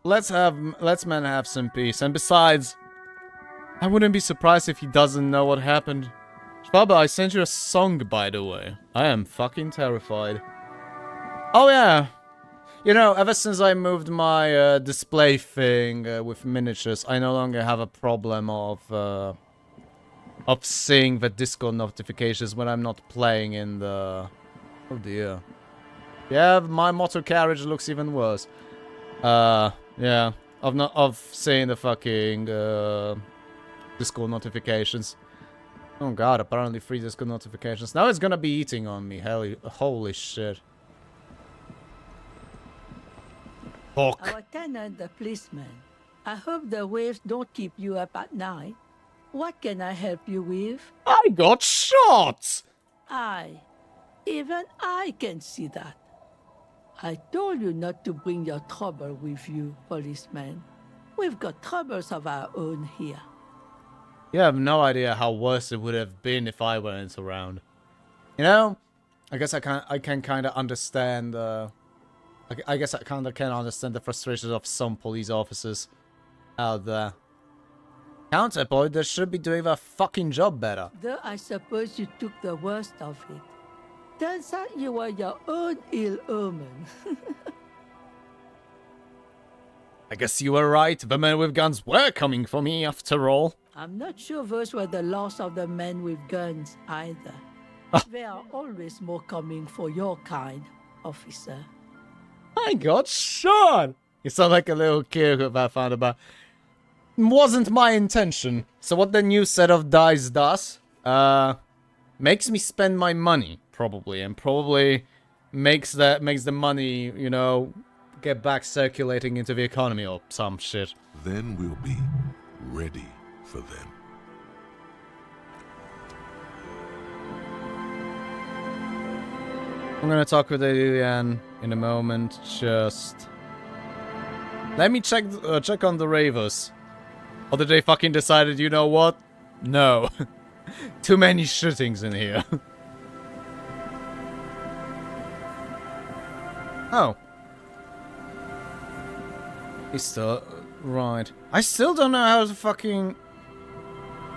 Let's man have some peace. And besides, I wouldn't be surprised if he doesn't know what happened. Baba, I sent you a song, by the way. I am fucking terrified. Oh yeah. You know, ever since I moved my display thing with miniatures, I no longer have a problem of seeing the Discord notifications when I'm not playing in the... Oh dear. Yeah, my motor carriage looks even worse. Yeah. Of seeing the fucking Discord notifications. Oh god, apparently 3 Discord notifications. Now it's gonna be eating on me. Holy shit. Fuck.
Our tenant, the policeman. I hope the waves don't keep you up at night. What can I help you with?
I got shot!
Even I can see that. I told you not to bring your trouble with you, policeman. We've got troubles of our own here.
You have no idea how worse it would have been if I weren't around. You know, I guess I can kind of understand. I guess I kind of can understand the frustrations of some police officers out there. Counterpoint, they should be doing their fucking job better.
Though I suppose you took the worst of it. Turns out you were your own ill omen.
I guess you were right. The men with guns were coming for me, after all.
I'm not sure those were the loss of the men with guns either. There are always more coming for your kind, officer.
I got shot! You sound like a little kid who I found about. Wasn't my intention. So what the new set of dice does, makes me spend my money, probably, and probably makes the money, you know, get back circulating into the economy or some shit.
Then we'll be ready for them.
I'm gonna talk with Lilian in a moment. Just let me check on the Ravers. Or did they fucking decided, you know what? No. Too many shootings in here. Oh. He's still... Right. I still don't know how to fucking...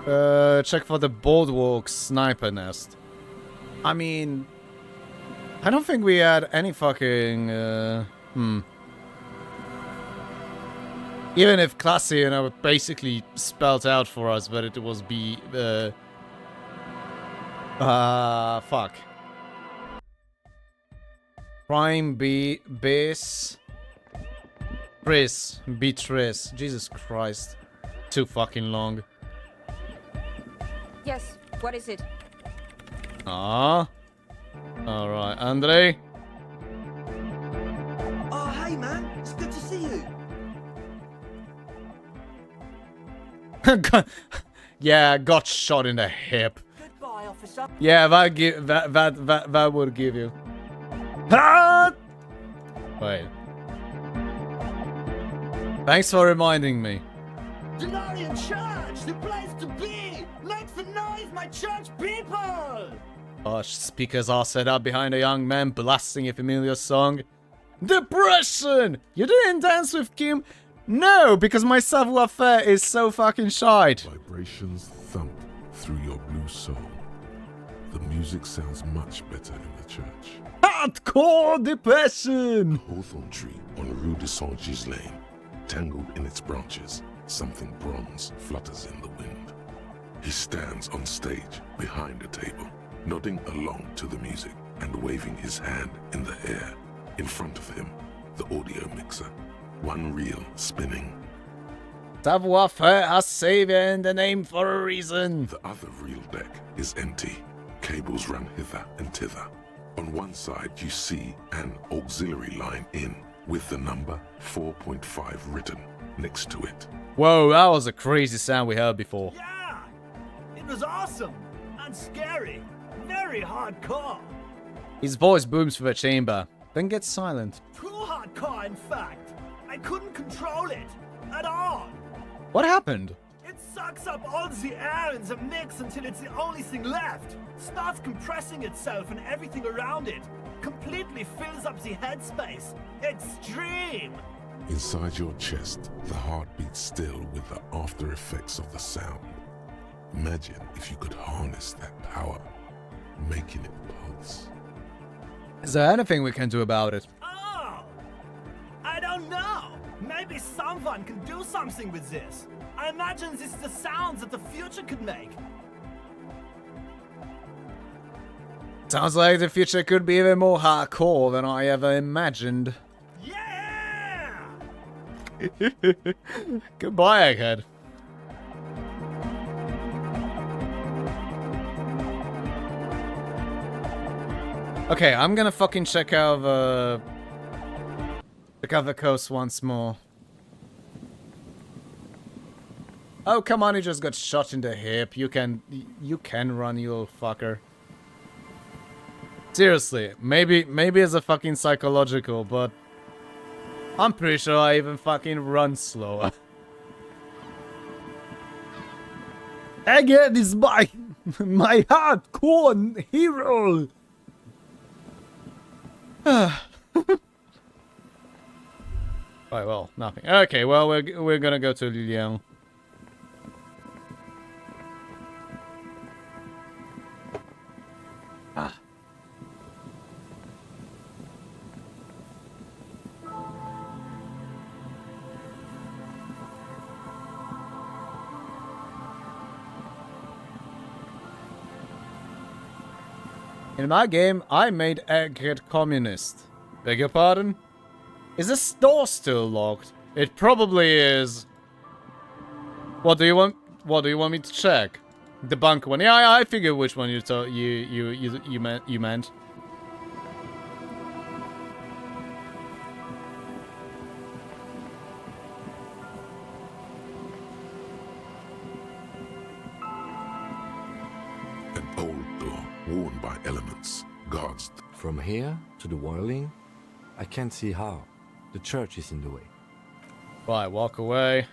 check for the boardwalk sniper nest. I mean... I don't think we had any fucking... Even if Classy, you know, basically spelled out for us, but it was fuck. Prime B base Tris Beatrice. Jesus Christ. Too fucking long.
Yes, what is it?
Ah. Alright, Andre.
Oh, hey man, it's good to see you.
Yeah, got shot in the hip.
Goodbye, officer.
Yeah, that would give you. Ah! Wait. Thanks for reminding me.
Denarian Church, the place to be. Make some noise, my church people.
Gosh, speakers are set up behind a young man blasting a familiar song. Depression! You didn't dance with Kim? No, because my savoir-faire is so fucking shite.
Vibrations thump through your blue soul. The music sounds much better in the church.
Hardcore depression!
Hawthorn tree on Rue de Saint-Gislain, tangled in its branches, something bronze flutters in the wind. He stands on stage behind a table, nodding along to the music and waving his hand in the air. In front of him, the audio mixer, one reel spinning.
Savoir-faire has savior in the name for a reason.
The other reel deck is empty. Cables run hither and thither. On one side, you see an auxiliary line in with the number 4.5 written next to it.
Whoa, that was a crazy sound we heard before.
Yeah, it was awesome and scary, very hardcore.
His voice booms through the chamber, then gets silent.
Too hardcore, in fact. I couldn't control it at all.
What happened?
It sucks up all the air in the mix until it's the only thing left. Starts compressing itself and everything around it. Completely fills up the headspace. Extreme!
Inside your chest, the heart beats still with the after effects of the sound. Imagine if you could harness that power, making it pulse.
Is there anything we can do about it?
Oh! I don't know. Maybe someone can do something with this. I imagine this is the sounds that the future could make.
Sounds like the future could be even more hardcore than I ever imagined.
Yeah!
Goodbye, Egghead. Okay, I'm gonna fucking check out the coast once more. Oh, come on, you just got shot in the hip. You can run, you little fucker. Seriously, maybe it's a fucking psychological, but I'm pretty sure I even fucking run slower. Egghead is my hardcore hero. Right, well, nothing. Okay, well, we're gonna go to Lilian. In my game, I made Egghead communist. Beg your pardon? Is this door still locked? It probably is. What do you want? What do you want me to check? The bunker one. Yeah, I figured which one you meant.
An old door, worn by elements, guards.
From here to the whirling, I can't see how. The church is in the way.
Right, walk away.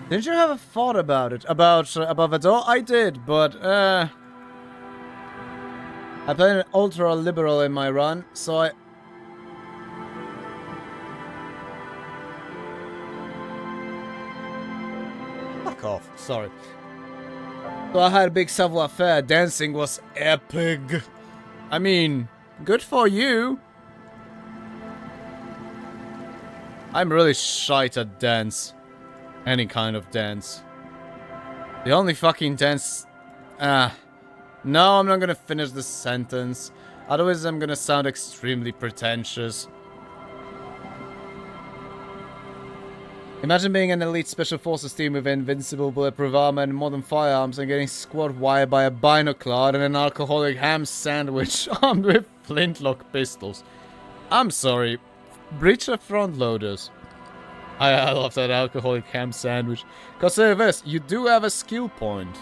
Didn't you have a thought about it? About the door? I did, but I played an ultra liberal in my run, so I. Fuck off. Sorry. So I had a big savoir-faire. Dancing was epic. I mean, good for you. I'm really shite at dance. Any kind of dance. The only fucking dance... No, I'm not gonna finish this sentence. Otherwise I'm gonna sound extremely pretentious. Imagine being an elite special forces team with invincible bulletproof armor and modern firearms and getting squad wired by a binocular and an alcoholic ham sandwich armed with flintlock pistols. I'm sorry. Breach the front loaders. I love that alcoholic ham sandwich. Consider this, you do have a skill point.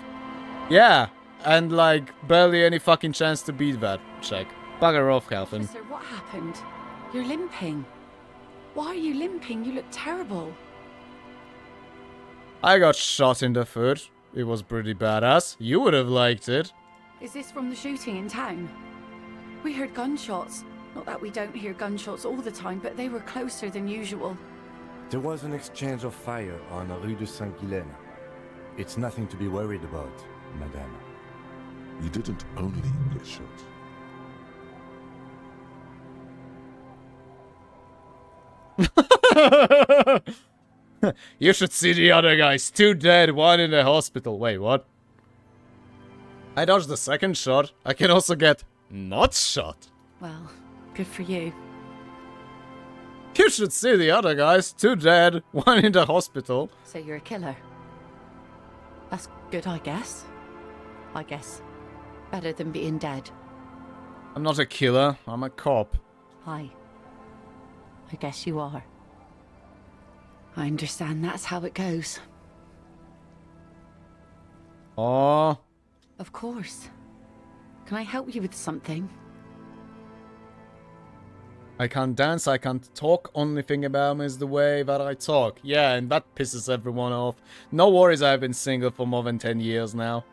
Yeah, and like barely any fucking chance to beat that check. Bugger off, Calvin.
Officer, what happened? You're limping. Why are you limping? You look terrible.
I got shot in the foot. It was pretty badass. You would have liked it.
Is this from the shooting in town? We heard gunshots. Not that we don't hear gunshots all the time, but they were closer than usual.
There was an exchange of fire on Rue de Saint-Guylaine. It's nothing to be worried about, madame.
You didn't only get shot.
You should see the other guys. 2 dead, 1 in the hospital. Wait, what? I dodged the second shot. I can also get not shot.
Well, good for you.
You should see the other guys. 2 dead, 1 in the hospital.
So you're a killer. That's good, I guess. I guess. Better than being dead.
I'm not a killer. I'm a cop.
Hi. I guess you are. I understand that's how it goes.
Oh.
Of course. Can I help you with something?
I can't dance, I can't talk. Only thing about me is the way that I talk. Yeah, and that pisses everyone off. No worries, I've been single for more than 10 years now.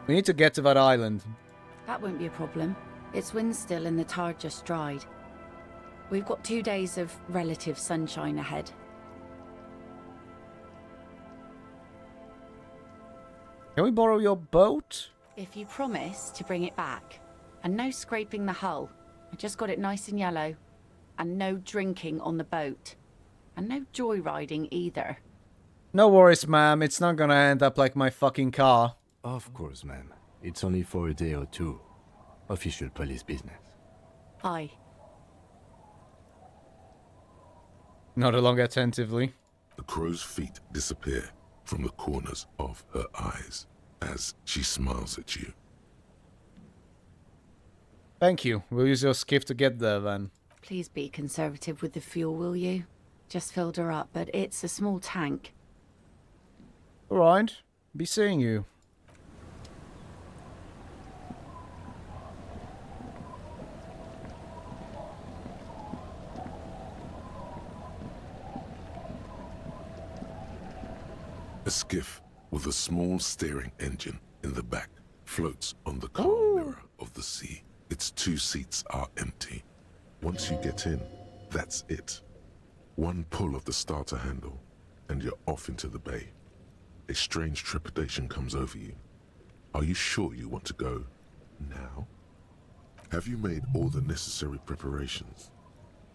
We need to get to that island.
That won't be a problem. It's wind still and the tar just dried. We've got 2 days of relative sunshine ahead.
Can we borrow your boat?
If you promise to bring it back. And no scraping the hull. I just got it nice and yellow. And no drinking on the boat. And no joyriding either.
No worries, ma'am. It's not gonna end up like my fucking car.
Of course, ma'am. It's only for a day or 2. Official police business.
Aye.
Not along attentively.
The crow's feet disappear from the corners of her eyes as she smiles at you.
Thank you. We'll use your skiff to get there then.
Please be conservative with the fuel, will you? Just filled her up, but it's a small tank.
Alright. Be seeing you.
A skiff with a small steering engine in the back floats on the calm mirror of the sea. Its 2 seats are empty. Once you get in, that's it. One pull of the starter handle, and you're off into the bay. A strange trepidation comes over you. Are you sure you want to go now? Have you made all the necessary preparations?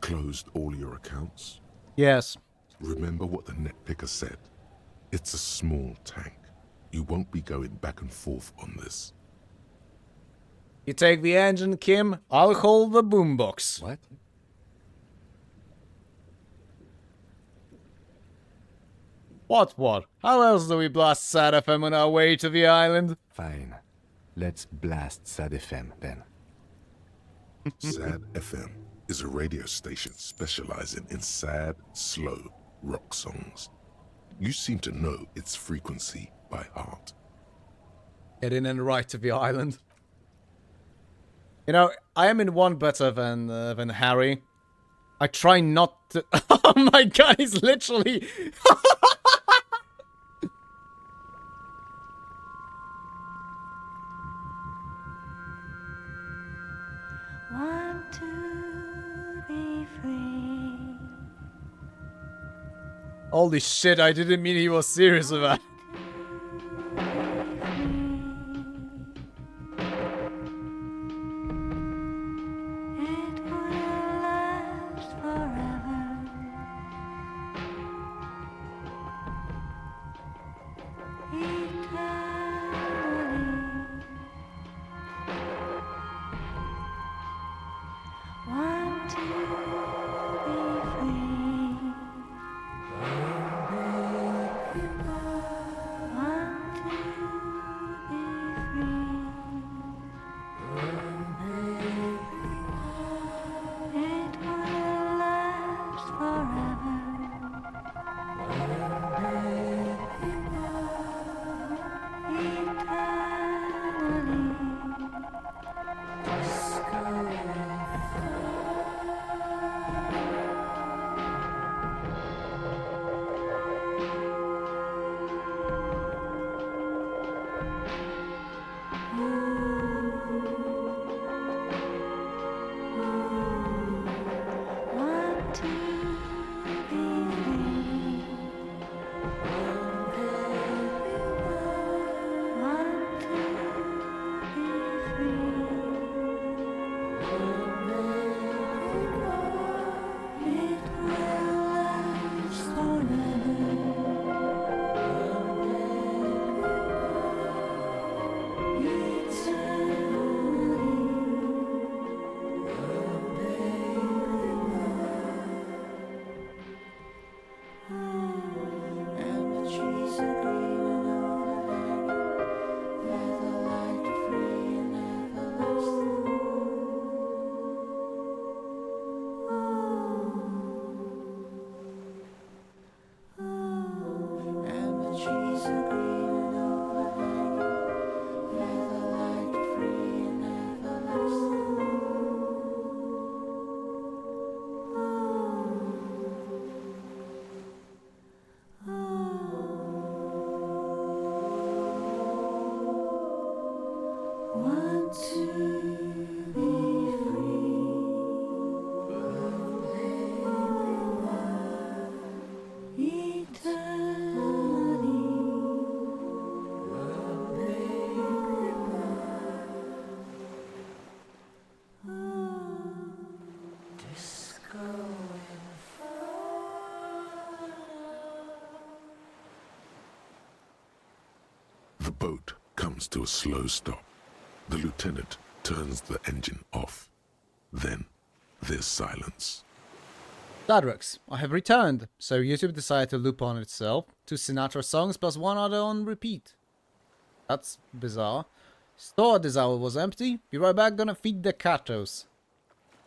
Closed all your accounts?
Yes.
Remember what the net picker said. It's a small tank. You won't be going back and forth on this.
You take the engine, Kim. I'll hold the boombox.
What?
What? How else do we blast Sad FM on our way to the island?
Fine. Let's blast Sad FM then.
Sad FM is a radio station specializing in sad, slow rock songs. You seem to know its frequency by heart.
Get in and right to the island. You know, I am in one better than Harry. I try not to... Oh my god, he's literally...
Want to be free.
Holy shit, I didn't mean he was serious with that.
It will last forever. Eternally. Want to be free. Want to be free. It will last forever. Want to be free. Want to be free. It will last and the trees are green and overhanging, where the light free and everlasting. And the trees are green and overhanging, where the light free and everlasting. Want to be free.
The boat comes to a slow stop. The lieutenant turns the engine off. Then there's silence.
Dadrux, I have returned. So YouTube decided to loop on itself. 2 Sinatra songs plus 1 other on repeat. That's bizarre. Store this hour was empty. Be right back, gonna feed the catos.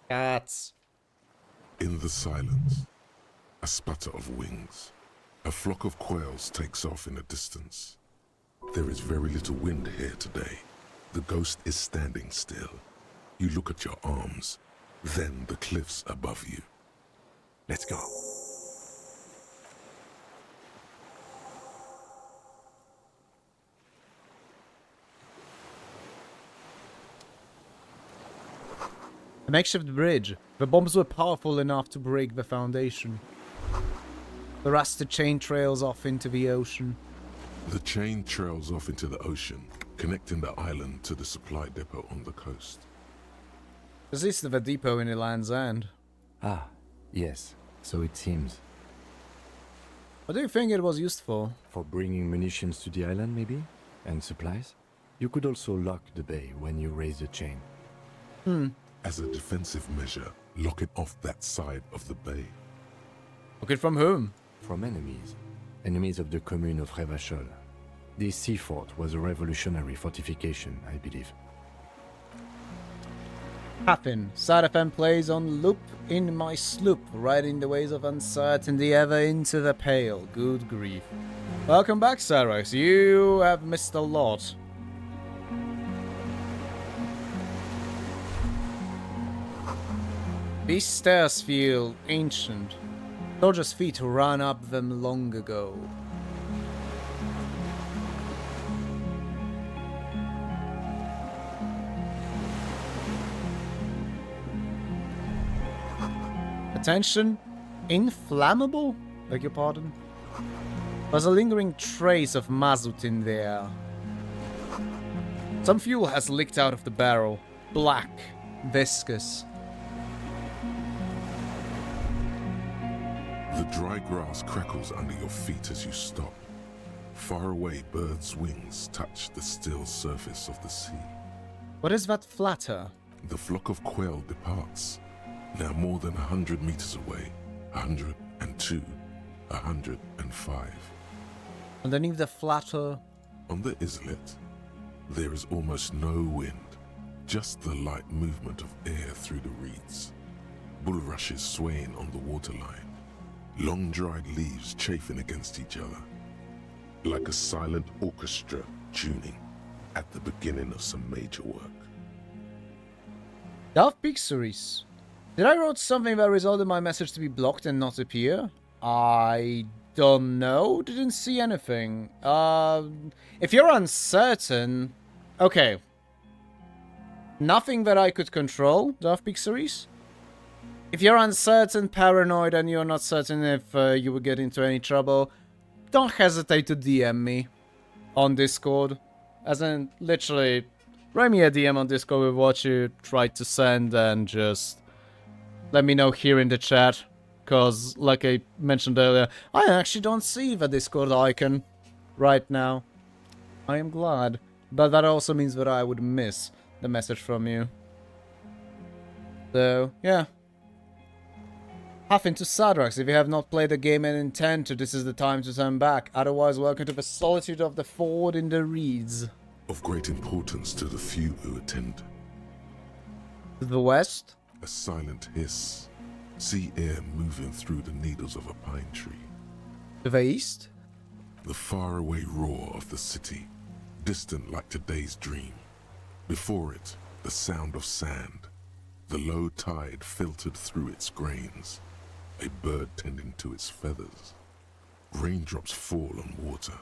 Cats.
In the silence, a sputter of wings. A flock of quails takes off in the distance. There is very little wind here today. The ghost is standing still. You look at your arms, then the cliffs above you. Let's go.
A makeshift bridge. The bombs were powerful enough to break the foundation. The rusted chain trails off into the ocean.
The chain trails off into the ocean, connecting the island to the supply depot on the coast.
This is the depot in the Land's End.
Ah, yes, so it seems.
What do you think it was used for?
For bringing munitions to the island, maybe? And supplies? You could also lock the bay when you raise the chain.
As a defensive measure, lock it off that side of the bay.
Lock it from whom?
From enemies. Enemies of the commune of Revachol. This sea fort was a revolutionary fortification, I believe.
Happen. Side FM plays on loop in my sloop, riding the waves of uncertainty ever into the pale. Good grief. Welcome back, Saros. You have missed a lot. These stairs feel ancient. Soldiers' feet ran up them long ago. Attention, inflammable? Beg your pardon? There's a lingering trace of mazout in there. Some fuel has leaked out of the barrel. Black, viscous.
The dry grass crackles under your feet as you stop. Far away, birds' wings touch the still surface of the sea.
What is that flatter?
The flock of quail departs. Now more than 100 meters away. 102, 105.
Underneath the flatter...
On the islet, there is almost no wind. Just the light movement of air through the reeds. Bulrushes swaying on the waterline. Long dried leaves chafing against each other. Like a silent orchestra tuning at the beginning of some major work.
Daft Pixaries. Did I wrote something that resulted in my message to be blocked and not appear? I don't know. Didn't see anything. If you're uncertain... Okay. Nothing that I could control, Daft Pixaries. If you're uncertain, paranoid, and you're not certain if you would get into any trouble, don't hesitate to DM me on Discord. As in, literally, write me a DM on Discord with what you tried to send and just let me know here in the chat. Because, like I mentioned earlier, I actually don't see the Discord icon right now. I am glad. But that also means that I would miss the message from you. So, yeah. Huff into Sadrax. If you have not played the game and intend to, this is the time to turn back. Otherwise, welcome to the solitude of the ford in the reeds.
Of great importance to the few who attend.
To the west?
A silent hiss. Sea air moving through the needles of a pine tree.
To the east?
The faraway roar of the city. Distant like today's dream. Before it, the sound of sand. The low tide filtered through its grains. A bird tending to its feathers. Raindrops fall on water,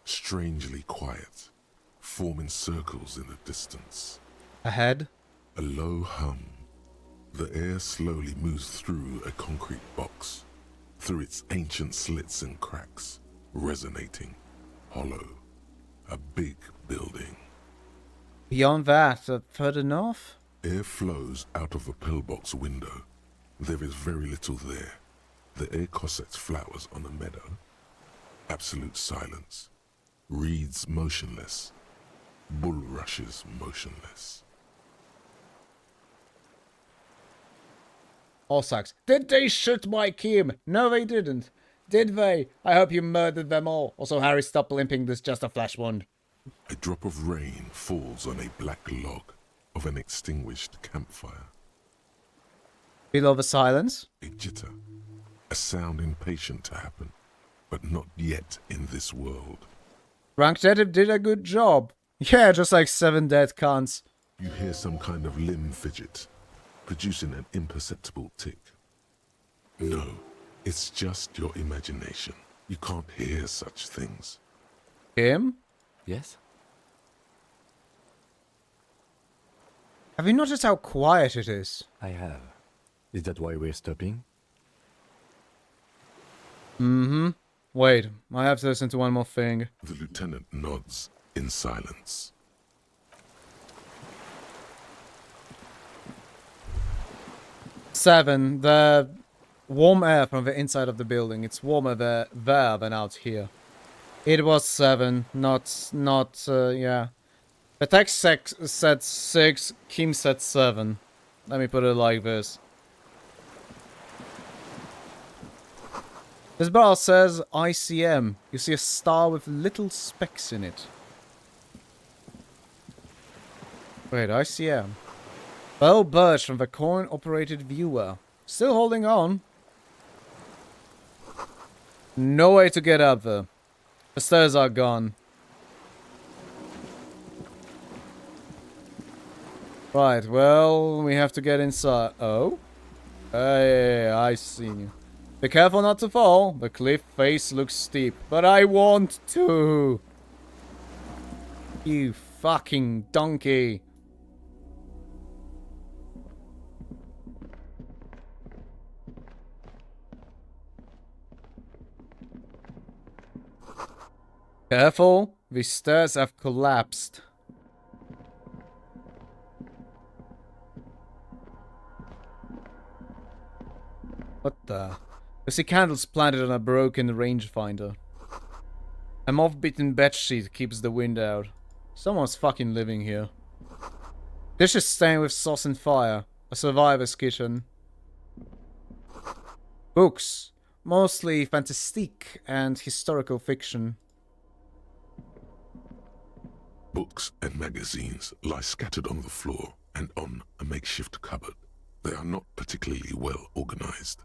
strangely quiet, forming circles in the distance.
Ahead?
A low hum. The air slowly moves through a concrete box, through its ancient slits and cracks, resonating, hollow. A big building.
Beyond that, further north?
Air flows out of a pillbox window. There is very little there. The air cossets flowers on a meadow. Absolute silence. Reeds motionless. Bulrushes motionless.
Allsax. Did they shoot my Kim? No, they didn't. Did they? I hope you murdered them all. Also, Harry, stop limping. This is just a flash wound.
A drop of rain falls on a black log of an extinguished campfire.
Below the silence?
A jitter. A sound impatient to happen, but not yet in this world.
Drunk Detective did a good job. Yeah, just like 7 dead cunts.
You hear some kind of limb fidget, producing an imperceptible tick. No, it's just your imagination. You can't hear such things.
Him?
Yes?
Have you noticed how quiet it is?
I have. Is that why we're stopping?
Mm-hmm. Wait, I have to listen to one more thing.
The lieutenant nods in silence.
Seven, the warm air from the inside of the building. It's warmer there than out here. It was 7, yeah. The text said 6, Kim said 7. Let me put it like this. This bar says ICM. You see a star with little specks in it. Wait, ICM. Beau Birch from the coin-operated viewer. Still holding on. No way to get up there. The stairs are gone. Right, well, we have to get inside. Oh? Hey, I see you. Be careful not to fall. The cliff face looks steep, but I want to. You fucking donkey. Careful, the stairs have collapsed. What the? I see candles planted on a broken rangefinder. A moth-bitten bedsheet keeps the wind out. Someone's fucking living here. Dishes stained with sauce and fire. A survivor's kitchen. Books. Mostly fantastique and historical fiction.
Books and magazines lie scattered on the floor and on a makeshift cupboard. They are not particularly well organized.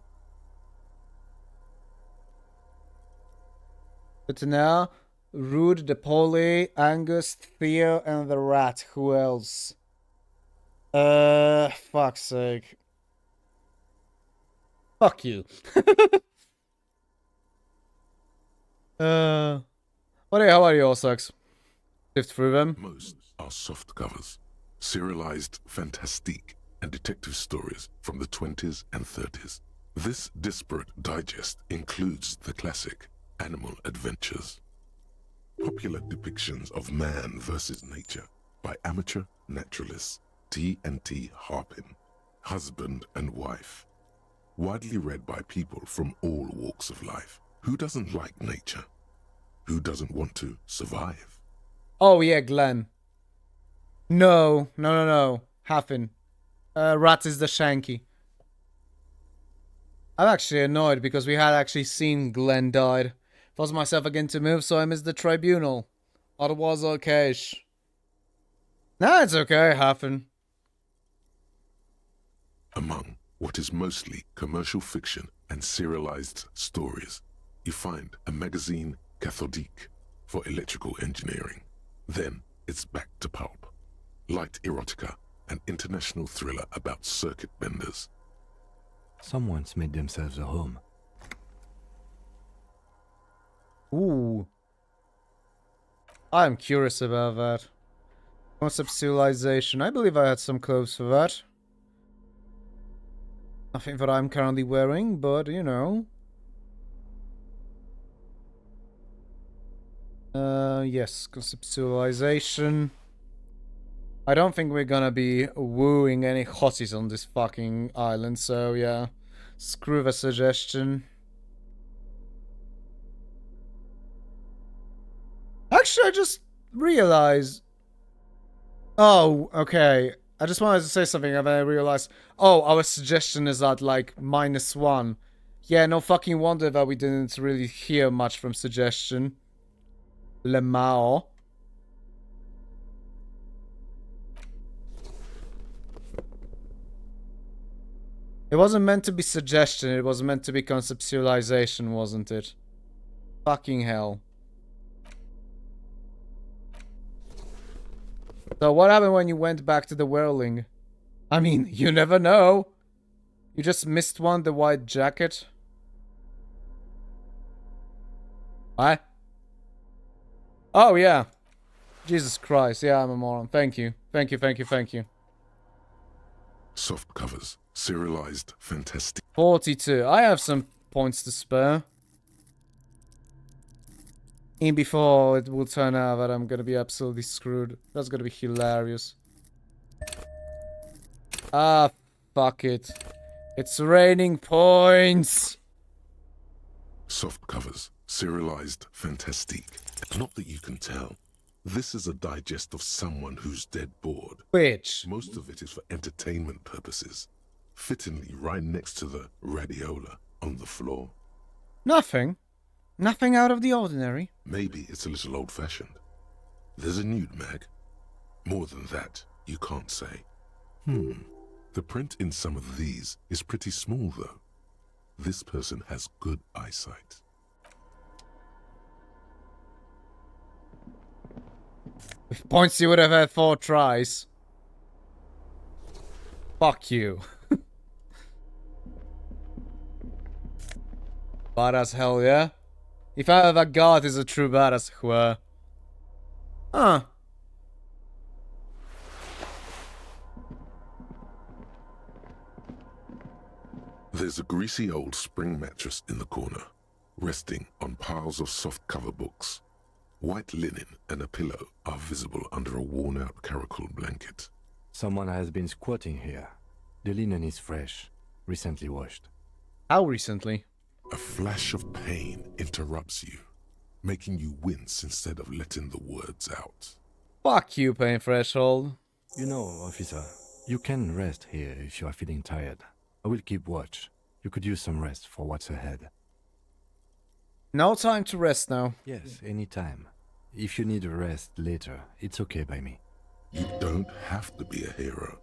But now, Rude, the Polly, Angus, Theo, and the Rat. Who else? Fuck's sake. Fuck you. What the hell are you all sucks? Sift through them.
Most are soft covers, serialized fantastique and detective stories from the 20s and 30s. This disparate digest includes the classic Animal Adventures. Popular depictions of man versus nature by amateur naturalists T&T Harpin, husband and wife. Widely read by people from all walks of life. Who doesn't like nature? Who doesn't want to survive?
Oh yeah, Glenn. No. Haffin. Rat is the Shanky. I'm actually annoyed because we had actually seen Glenn died. Forced myself again to move, so I missed the tribunal. Otherwise, okay. Nah, it's okay, Haffin.
Among what is mostly commercial fiction and serialized stories, you find a magazine cathodique for electrical engineering. Then it's back to pulp. Light erotica, an international thriller about circuit benders.
Someone's made themselves a home.
Ooh. I'm curious about that. Concept civilization. I believe I had some clothes for that. Nothing that I'm currently wearing, but you know. Yes, conceptualization. I don't think we're gonna be wooing any hotties on this fucking island, so yeah. Screw the suggestion. Actually, I just realized... Oh, okay. I just wanted to say something and then I realized... Oh, our suggestion is at like -1. Yeah, no fucking wonder that we didn't really hear much from suggestion. Lemao. It wasn't meant to be suggestion, it was meant to be conceptualization, wasn't it? Fucking hell. So what happened when you went back to the whirling? I mean, you never know. You just missed one, the white jacket. What? Oh, yeah. Jesus Christ, yeah, I'm a moron. Thank you. Thank you.
Soft covers, serialized fantastic.
42. I have some points to spare. In before it will turn out that I'm gonna be absolutely screwed. That's gonna be hilarious. Ah, fuck it. It's raining points!
Soft covers, serialized fantastique. Not that you can tell. This is a digest of someone who's dead bored.
Which?
Most of it is for entertainment purposes. Fittingly right next to the radiola on the floor.
Nothing. Nothing out of the ordinary.
Maybe it's a little old-fashioned. There's a nude mag. More than that, you can't say. The print in some of these is pretty small, though. This person has good eyesight.
With points you would have had 4 tries. Fuck you. Badass hell, yeah? If I ever God is a true badass, where? Huh.
There's a greasy old spring mattress in the corner, resting on piles of soft cover books. White linen and a pillow are visible under a worn-out caracal blanket.
Someone has been squatting here. The linen is fresh, recently washed.
How recently?
A flash of pain interrupts you, making you wince instead of letting the words out.
Fuck you, pain threshold.
You know, officer, you can rest here if you are feeling tired. I will keep watch. You could use some rest for what's ahead.
No time to rest now.
Yes, anytime. If you need a rest later, it's okay by me.
You don't have to be a hero.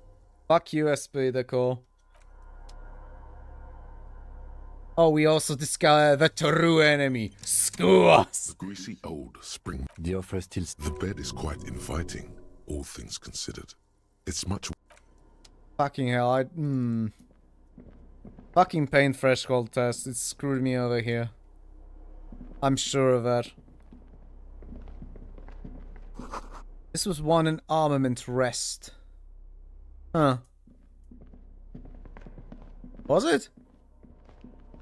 Fuck you, SP Decor. Oh, we also discovered the true enemy. Screw us!
The greasy old spring.
The offer still...
The bed is quite inviting, all things considered. It's much...
Fucking hell, Fucking pain threshold test. It screwed me over here. I'm sure of that. This was won in armament rest. Huh. Was it?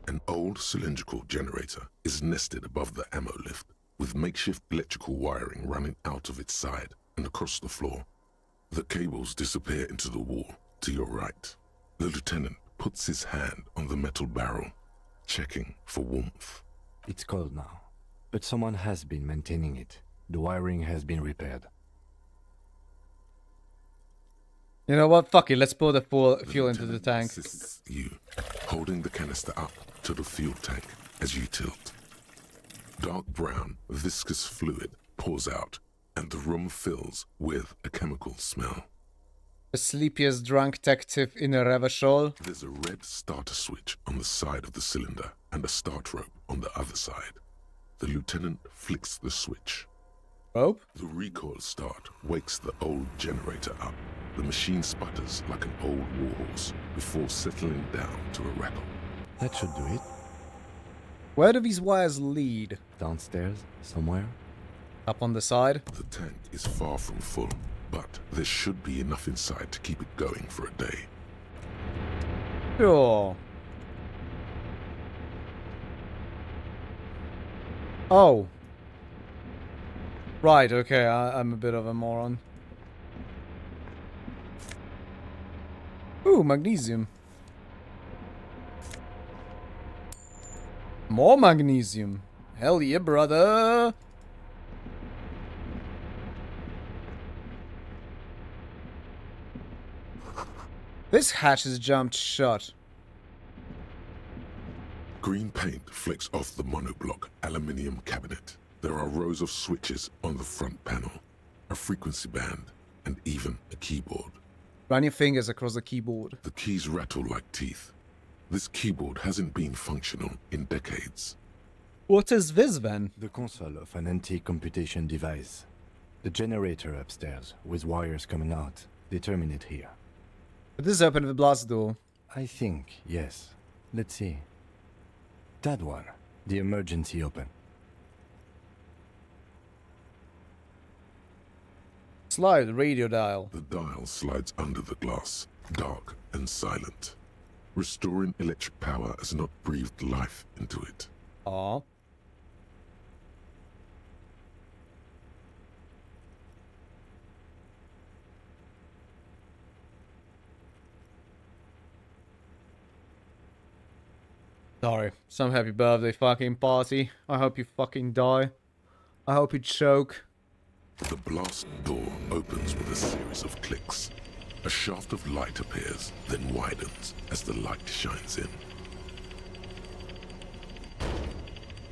An old cylindrical generator is nested above the ammo lift, with makeshift electrical wiring running out of its side and across the floor. The cables disappear into the wall to your right. The lieutenant puts his hand on the metal barrel, checking for warmth.
It's cold now, but someone has been maintaining it. The wiring has been repaired.
You know what? Fuck it. Let's pour the fuel into the tank.
Assists you, holding the canister up to the fuel tank as you tilt. Dark brown, viscous fluid pours out, and the room fills with a chemical smell.
The sleepiest drunk detective in a Revachol.
There's a red starter switch on the side of the cylinder and a start rope on the other side. The lieutenant flicks the switch.
Rope?
The recoil start wakes the old generator up. The machine sputters like an old warhorse before settling down to a rattle.
That should do it.
Where do these wires lead?
Downstairs, somewhere.
Up on the side?
The tank is far from full, but there should be enough inside to keep it going for a day.
Sure. Oh. Right, okay, I'm a bit of a moron. Ooh, magnesium. More magnesium. Hell yeah, brother. This hatch is jumped shut.
Green paint flicks off the monoblock aluminium cabinet. There are rows of switches on the front panel, a frequency band, and even a keyboard.
Run your fingers across the keyboard.
The keys rattle like teeth. This keyboard hasn't been functional in decades.
What is this then?
The console of an antique computation device. The generator upstairs, with wires coming out. They terminate here.
But this opened the blast door.
I think, yes. Let's see. That one. The emergency open.
Slide the radio dial.
The dial slides under the glass, dark and silent. Restoring electric power has not breathed life into it.
Aww. Sorry, some happy birthday fucking party. I hope you fucking die. I hope you choke.
The blast door opens with a series of clicks. A shaft of light appears, then widens as the light shines in.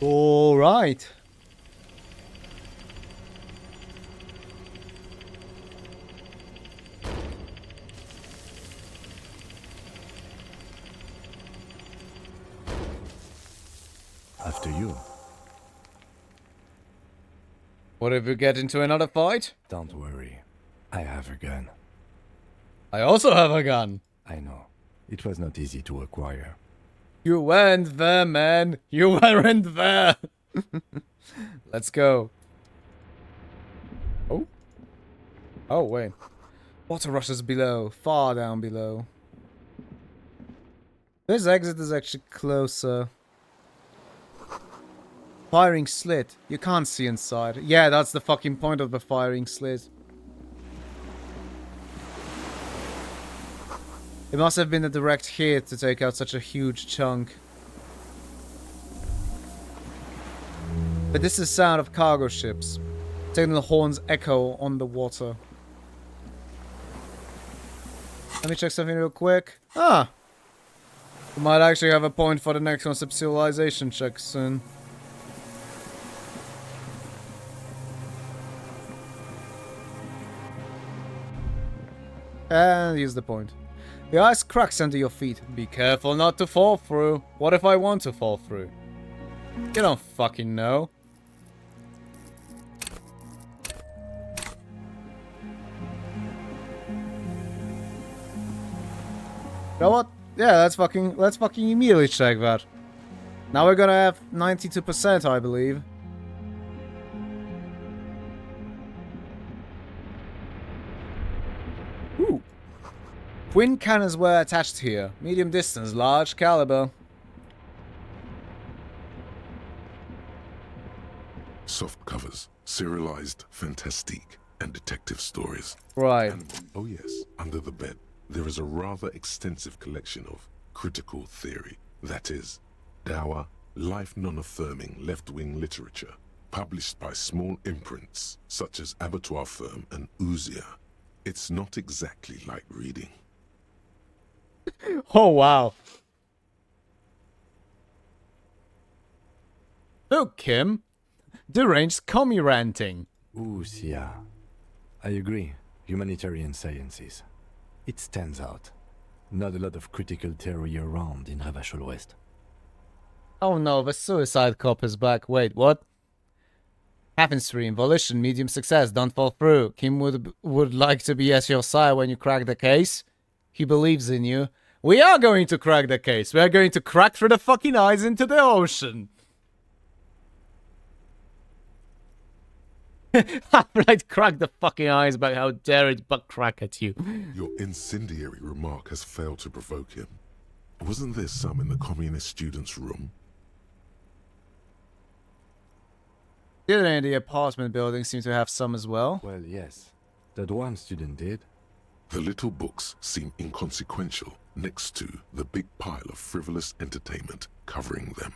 All right.
After you.
What if we get into another fight?
Don't worry. I have a gun.
I also have a gun.
I know. It was not easy to acquire.
You weren't there, man. You weren't there. Let's go. Oh. Oh, wait. Water rushes below. Far down below. This exit is actually closer. Firing slit. You can't see inside. Yeah, that's the fucking point of the firing slit. It must have been a direct hit to take out such a huge chunk. But this is the sound of cargo ships. Signal horns echo on the water. Let me check something real quick. Ah! We might actually have a point for the next conceptualization check soon. And here's the point. The ice cracks under your feet. Be careful not to fall through. What if I want to fall through? You don't fucking know. You know what? Yeah, let's fucking immediately check that. Now we're gonna have 92%, I believe. Ooh. Twin cannons were attached here. Medium distance, large caliber.
Soft covers, serialized fantastique, and detective stories.
Right.
And, oh yes, under the bed, there is a rather extensive collection of critical theory. That is, dour, life non-affirming left-wing literature, published by small imprints such as Abattoir Firm and Ouzia. It's not exactly like reading.
Oh, wow. Look, Kim. Deranged commie ranting.
Ouzia. I agree. Humanitarian sciences. It stands out. Not a lot of critical theory around in Ravachol West.
Oh no, the suicide cop is back. Wait, what? Happens stream, volition, medium success, don't fall through. Kim would like to be at your side when you crack the case. He believes in you. We are going to crack the case. We are going to crack through the fucking eyes into the ocean. Right, crack the fucking eyes, but how dare it but crack at you.
Your incendiary remark has failed to provoke him. Wasn't there some in the communist student's room?
Didn't any of the apartment buildings seem to have some as well?
Well, yes. That one student did.
The little books seem inconsequential next to the big pile of frivolous entertainment covering them.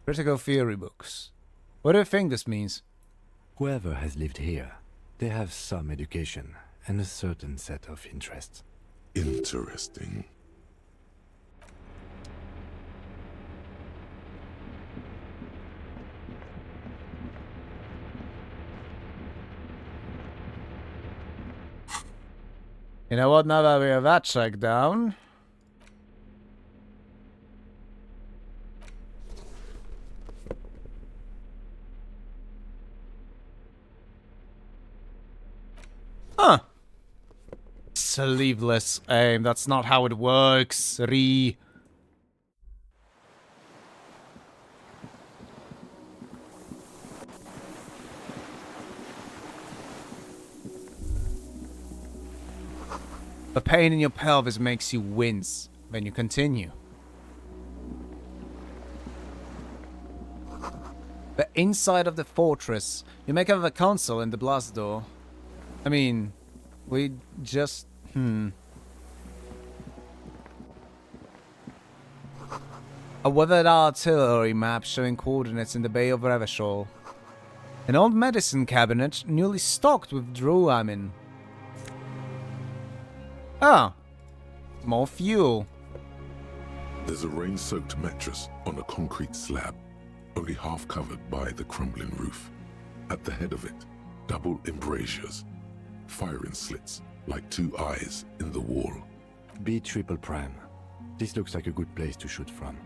Critical theory books. What do you think this means?
Whoever has lived here, they have some education and a certain set of interests.
Interesting.
You know what, now that we have that checked down... Huh. Sleeveless aim, that's not how it works, Ree. The pain in your pelvis makes you wince when you continue. The inside of the fortress. You make out the console and the blast door. I mean, we just... A weathered artillery map showing coordinates in the Bay of Ravachol. An old medicine cabinet newly stocked with Druamin. Ah, more fuel.
There's a rain-soaked mattress on a concrete slab, only half covered by the crumbling roof. At the head of it, double embrasures, firing slits like two eyes in the wall.
B triple prime. This looks like a good place to shoot from.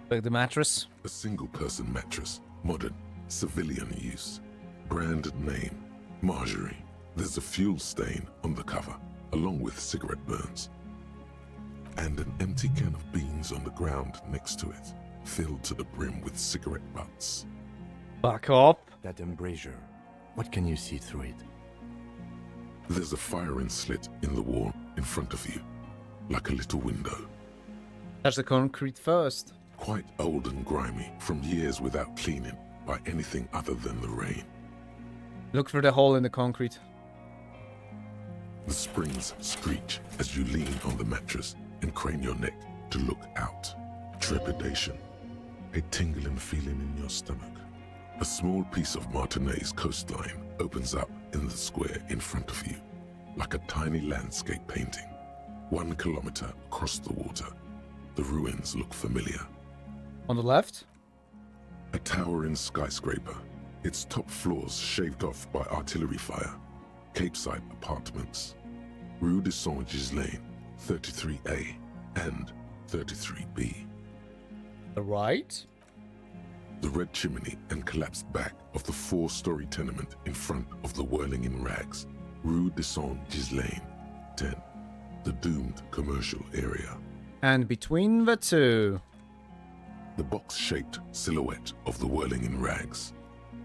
Like the mattress?
A single-person mattress, modern, civilian use. Brand name, Marjorie. There's a fuel stain on the cover, along with cigarette burns. and an empty can of beans on the ground next to it, filled to the brim with cigarette butts.
Back up.
That embrasure. What can you see through it?
There's a firing slit in the wall in front of you, like a little window.
Touch the concrete first.
Quite old and grimy from years without cleaning by anything other than the rain.
Look for the hole in the concrete.
The springs screech as you lean on the mattress and crane your neck to look out. Trepidation, a tingling feeling in your stomach. A small piece of Martinez coastline opens up in the square in front of you, like a tiny landscape painting. 1 kilometer across the water, the ruins look familiar.
On the left?
A towering skyscraper, its top floors shaved off by artillery fire. Capeside apartments. Rue de Saint-Gislain, 33A and 33B.
The right?
The red chimney and collapsed back of the 4-story tenement in front of the whirling in rags. Rue de Saint-Gislain, 10. The doomed commercial area.
And between the two.
The box-shaped silhouette of the whirling in rags.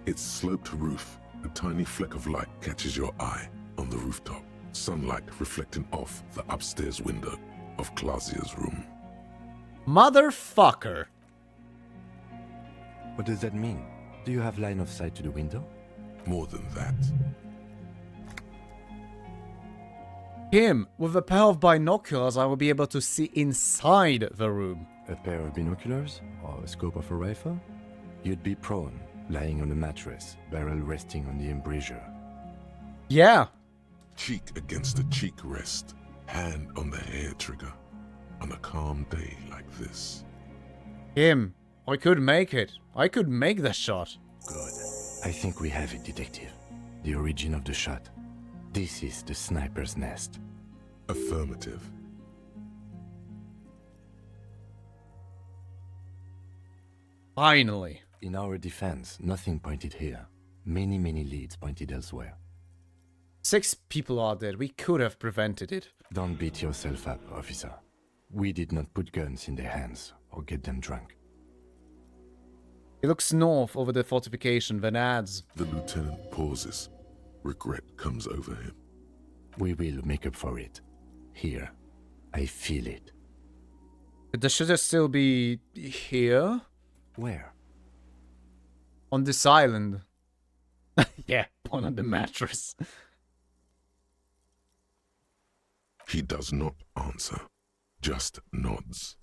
Its sloped roof, a tiny fleck of light catches your eye on the rooftop. Sunlight reflecting off the upstairs window of Clausia's room.
Motherfucker!
What does that mean? Do you have line of sight to the window?
More than that.
Him, with a pair of binoculars, I will be able to see inside the room.
A pair of binoculars? Or a scope of a rifle? You'd be prone, lying on a mattress, barrel resting on the embrasure.
Yeah.
Cheek against a cheek rest, hand on the hair trigger, on a calm day like this.
Him. I could make it. I could make the shot.
Good. I think we have it, detective. The origin of the shot. This is the sniper's nest.
Affirmative.
Finally.
In our defense, nothing pointed here. Many leads pointed elsewhere.
6 people are dead. We could have prevented it.
Don't beat yourself up, officer. We did not put guns in their hands or get them drunk.
He looks north over the fortification, then adds.
The lieutenant pauses. Regret comes over him.
We will make up for it. Here. I feel it.
Could the shooter still be here?
Where?
On this island. Yeah, one on the mattress.
He does not answer, just nods.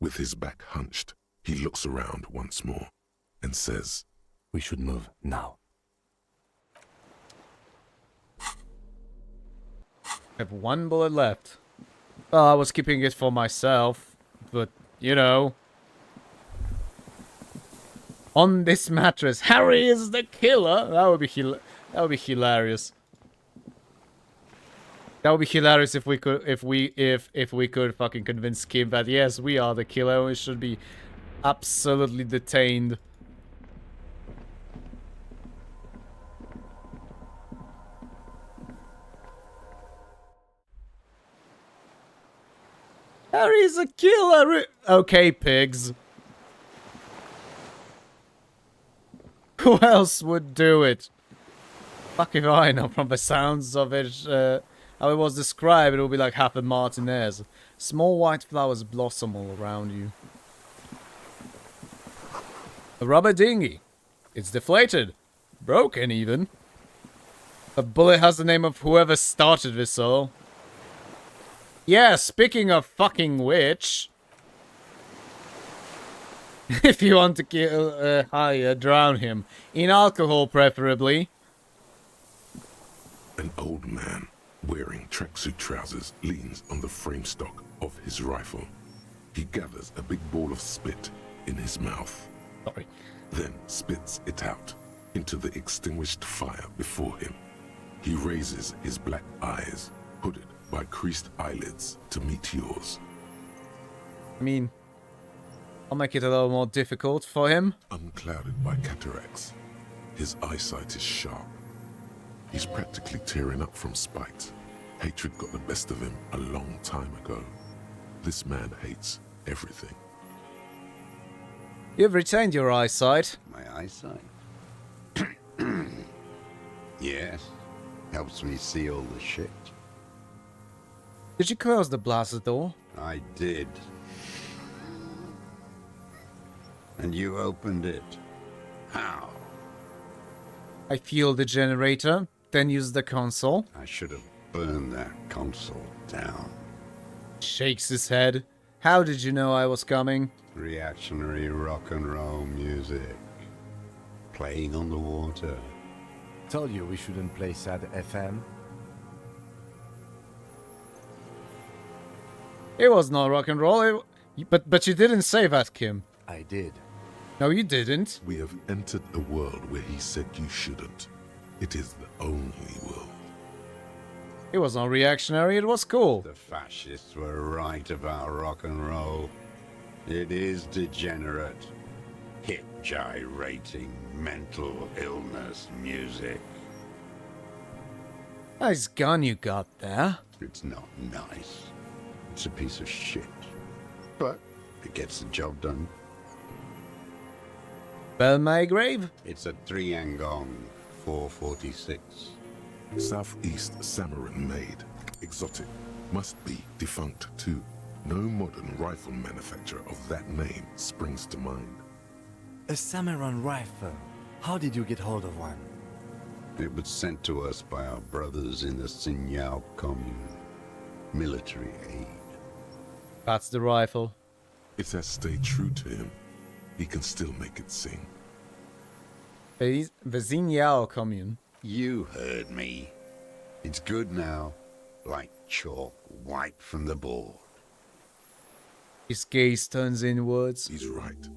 With his back hunched, he looks around once more and says,
"We should move now."
I have 1 bullet left. Well, I was keeping it for myself, but, you know. On this mattress, Harry is the killer. That would be hilarious. That would be hilarious if we could, if we could fucking convince Kim that yes, we are the killer. We should be absolutely detained. Harry's a killer. Okay, pigs. Who else would do it? Fuck if I know. From the sounds of it, how it was described, it will be like half a Martinez. Small white flowers blossom all around you. A rubber dinghy. It's deflated. Broken, even. A bullet has the name of whoever started this all. Yeah, speaking of fucking which... If you want to kill drown him. In alcohol, preferably.
An old man, wearing tracksuit trousers, leans on the frame stock of his rifle. He gathers a big ball of spit in his mouth.
Sorry.
Then spits it out into the extinguished fire before him. He raises his black eyes, hooded by creased eyelids, to meet yours.
I mean, I'll make it a little more difficult for him.
Unclouded by cataracts, his eyesight is sharp. He's practically tearing up from spite. Hatred got the best of him a long time ago. This man hates everything.
You've retained your eyesight.
My eyesight? Yes. Helps me see all the shit.
Did you close the blasted door?
I did. And you opened it. How?
I fueled the generator, then used the console.
I should have burned that console down.
Shakes his head. How did you know I was coming?
Reactionary rock and roll music. Playing on the water.
Told you we shouldn't play sad FM.
It was not rock and roll. But you didn't say that, Kim.
I did.
No, you didn't.
We have entered a world where he said you shouldn't. It is the only world.
It was not reactionary, it was cool.
The fascists were right about rock and roll. It is degenerate. Hip gyrating, mental illness music.
Nice gun you got there.
It's not nice. It's a piece of shit. But it gets the job done.
Bell Maygrave?
It's a 3-Angong 446.
Southeast Samarin made. Exotic. Must be defunct too. No modern rifle manufacturer of that name springs to mind.
A Samaran rifle. How did you get hold of one?
It was sent to us by our brothers in the Sinyao commune. Military aid.
That's the rifle.
It has stayed true to him. He can still make it sing.
The Xinyao commune.
You heard me. It's good now. Like chalk wiped from the board.
His gaze turns inwards.
He's right.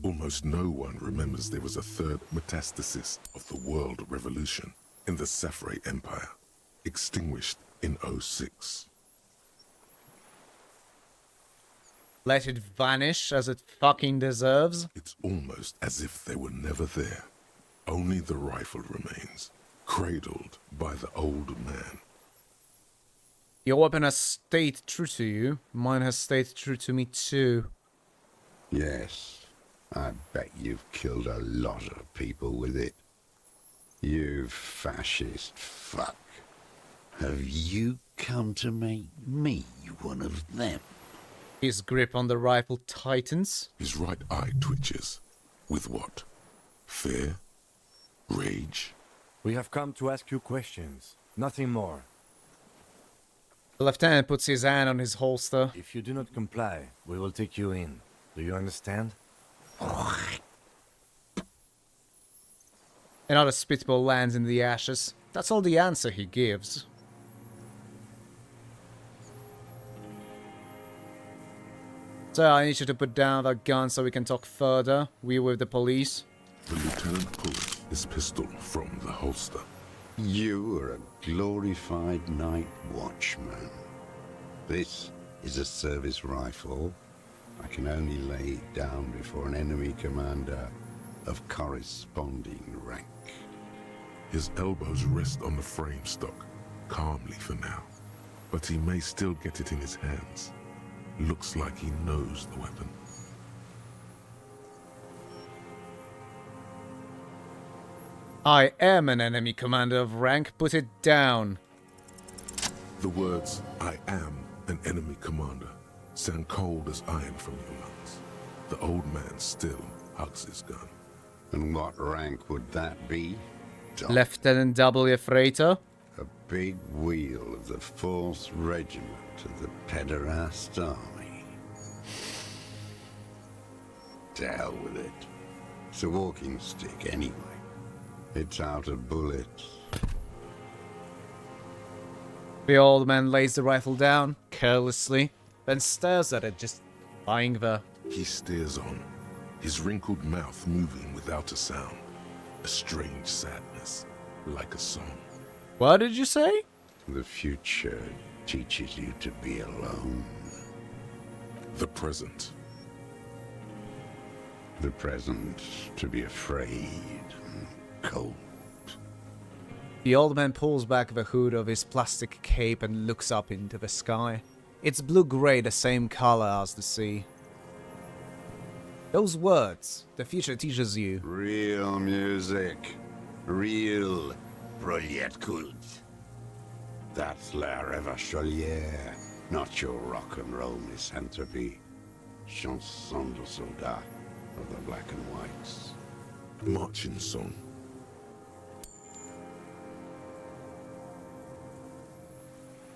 Almost no one remembers there was a third metastasis of the world revolution in the Safaray Empire, extinguished in 06.
Let it vanish as it fucking deserves.
It's almost as if they were never there. Only the rifle remains, cradled by the old man.
Your weapon has stayed true to you. Mine has stayed true to me too.
Yes, I bet you've killed a lot of people with it. You fascist fuck. Have you come to make me one of them?
His grip on the rifle tightens.
His right eye twitches. With what? Fear? Rage?
We have come to ask you questions. Nothing more.
The lieutenant puts his hand on his holster.
If you do not comply, we will take you in. Do you understand?
Another spitball lands in the ashes. That's all the answer he gives. So I need you to put down that gun so we can talk further. We with the police.
The lieutenant pulls his pistol from the holster.
You are a glorified night watchman. This is a service rifle. I can only lay it down before an enemy commander of corresponding rank.
His elbows rest on the frame stock, calmly for now. But he may still get it in his hands. Looks like he knows the weapon.
I am an enemy commander of rank. Put it down.
The words, I am an enemy commander, sound cold as iron from your lungs. The old man still hugs his gun.
And what rank would that be?
Lieutenant W. Freighter.
A big wheel of the 4th Regiment of the Pederast Army. To hell with it. It's a walking stick anyway. It's out of bullets.
The old man lays the rifle down, carelessly, then stares at it, just lying there.
He stares on, his wrinkled mouth moving without a sound. A strange sadness, like a song.
What did you say?
The future teaches you to be alone.
The present.
The present to be afraid and cold.
The old man pulls back the hood of his plastic cape and looks up into the sky. It's blue-gray, the same color as the sea. Those words, the future teaches you.
Real music. Real Prolet Cult. That's La Revacholière, not your rock and roll misanthropy. Chanson de soldat of the black and whites.
Marching song.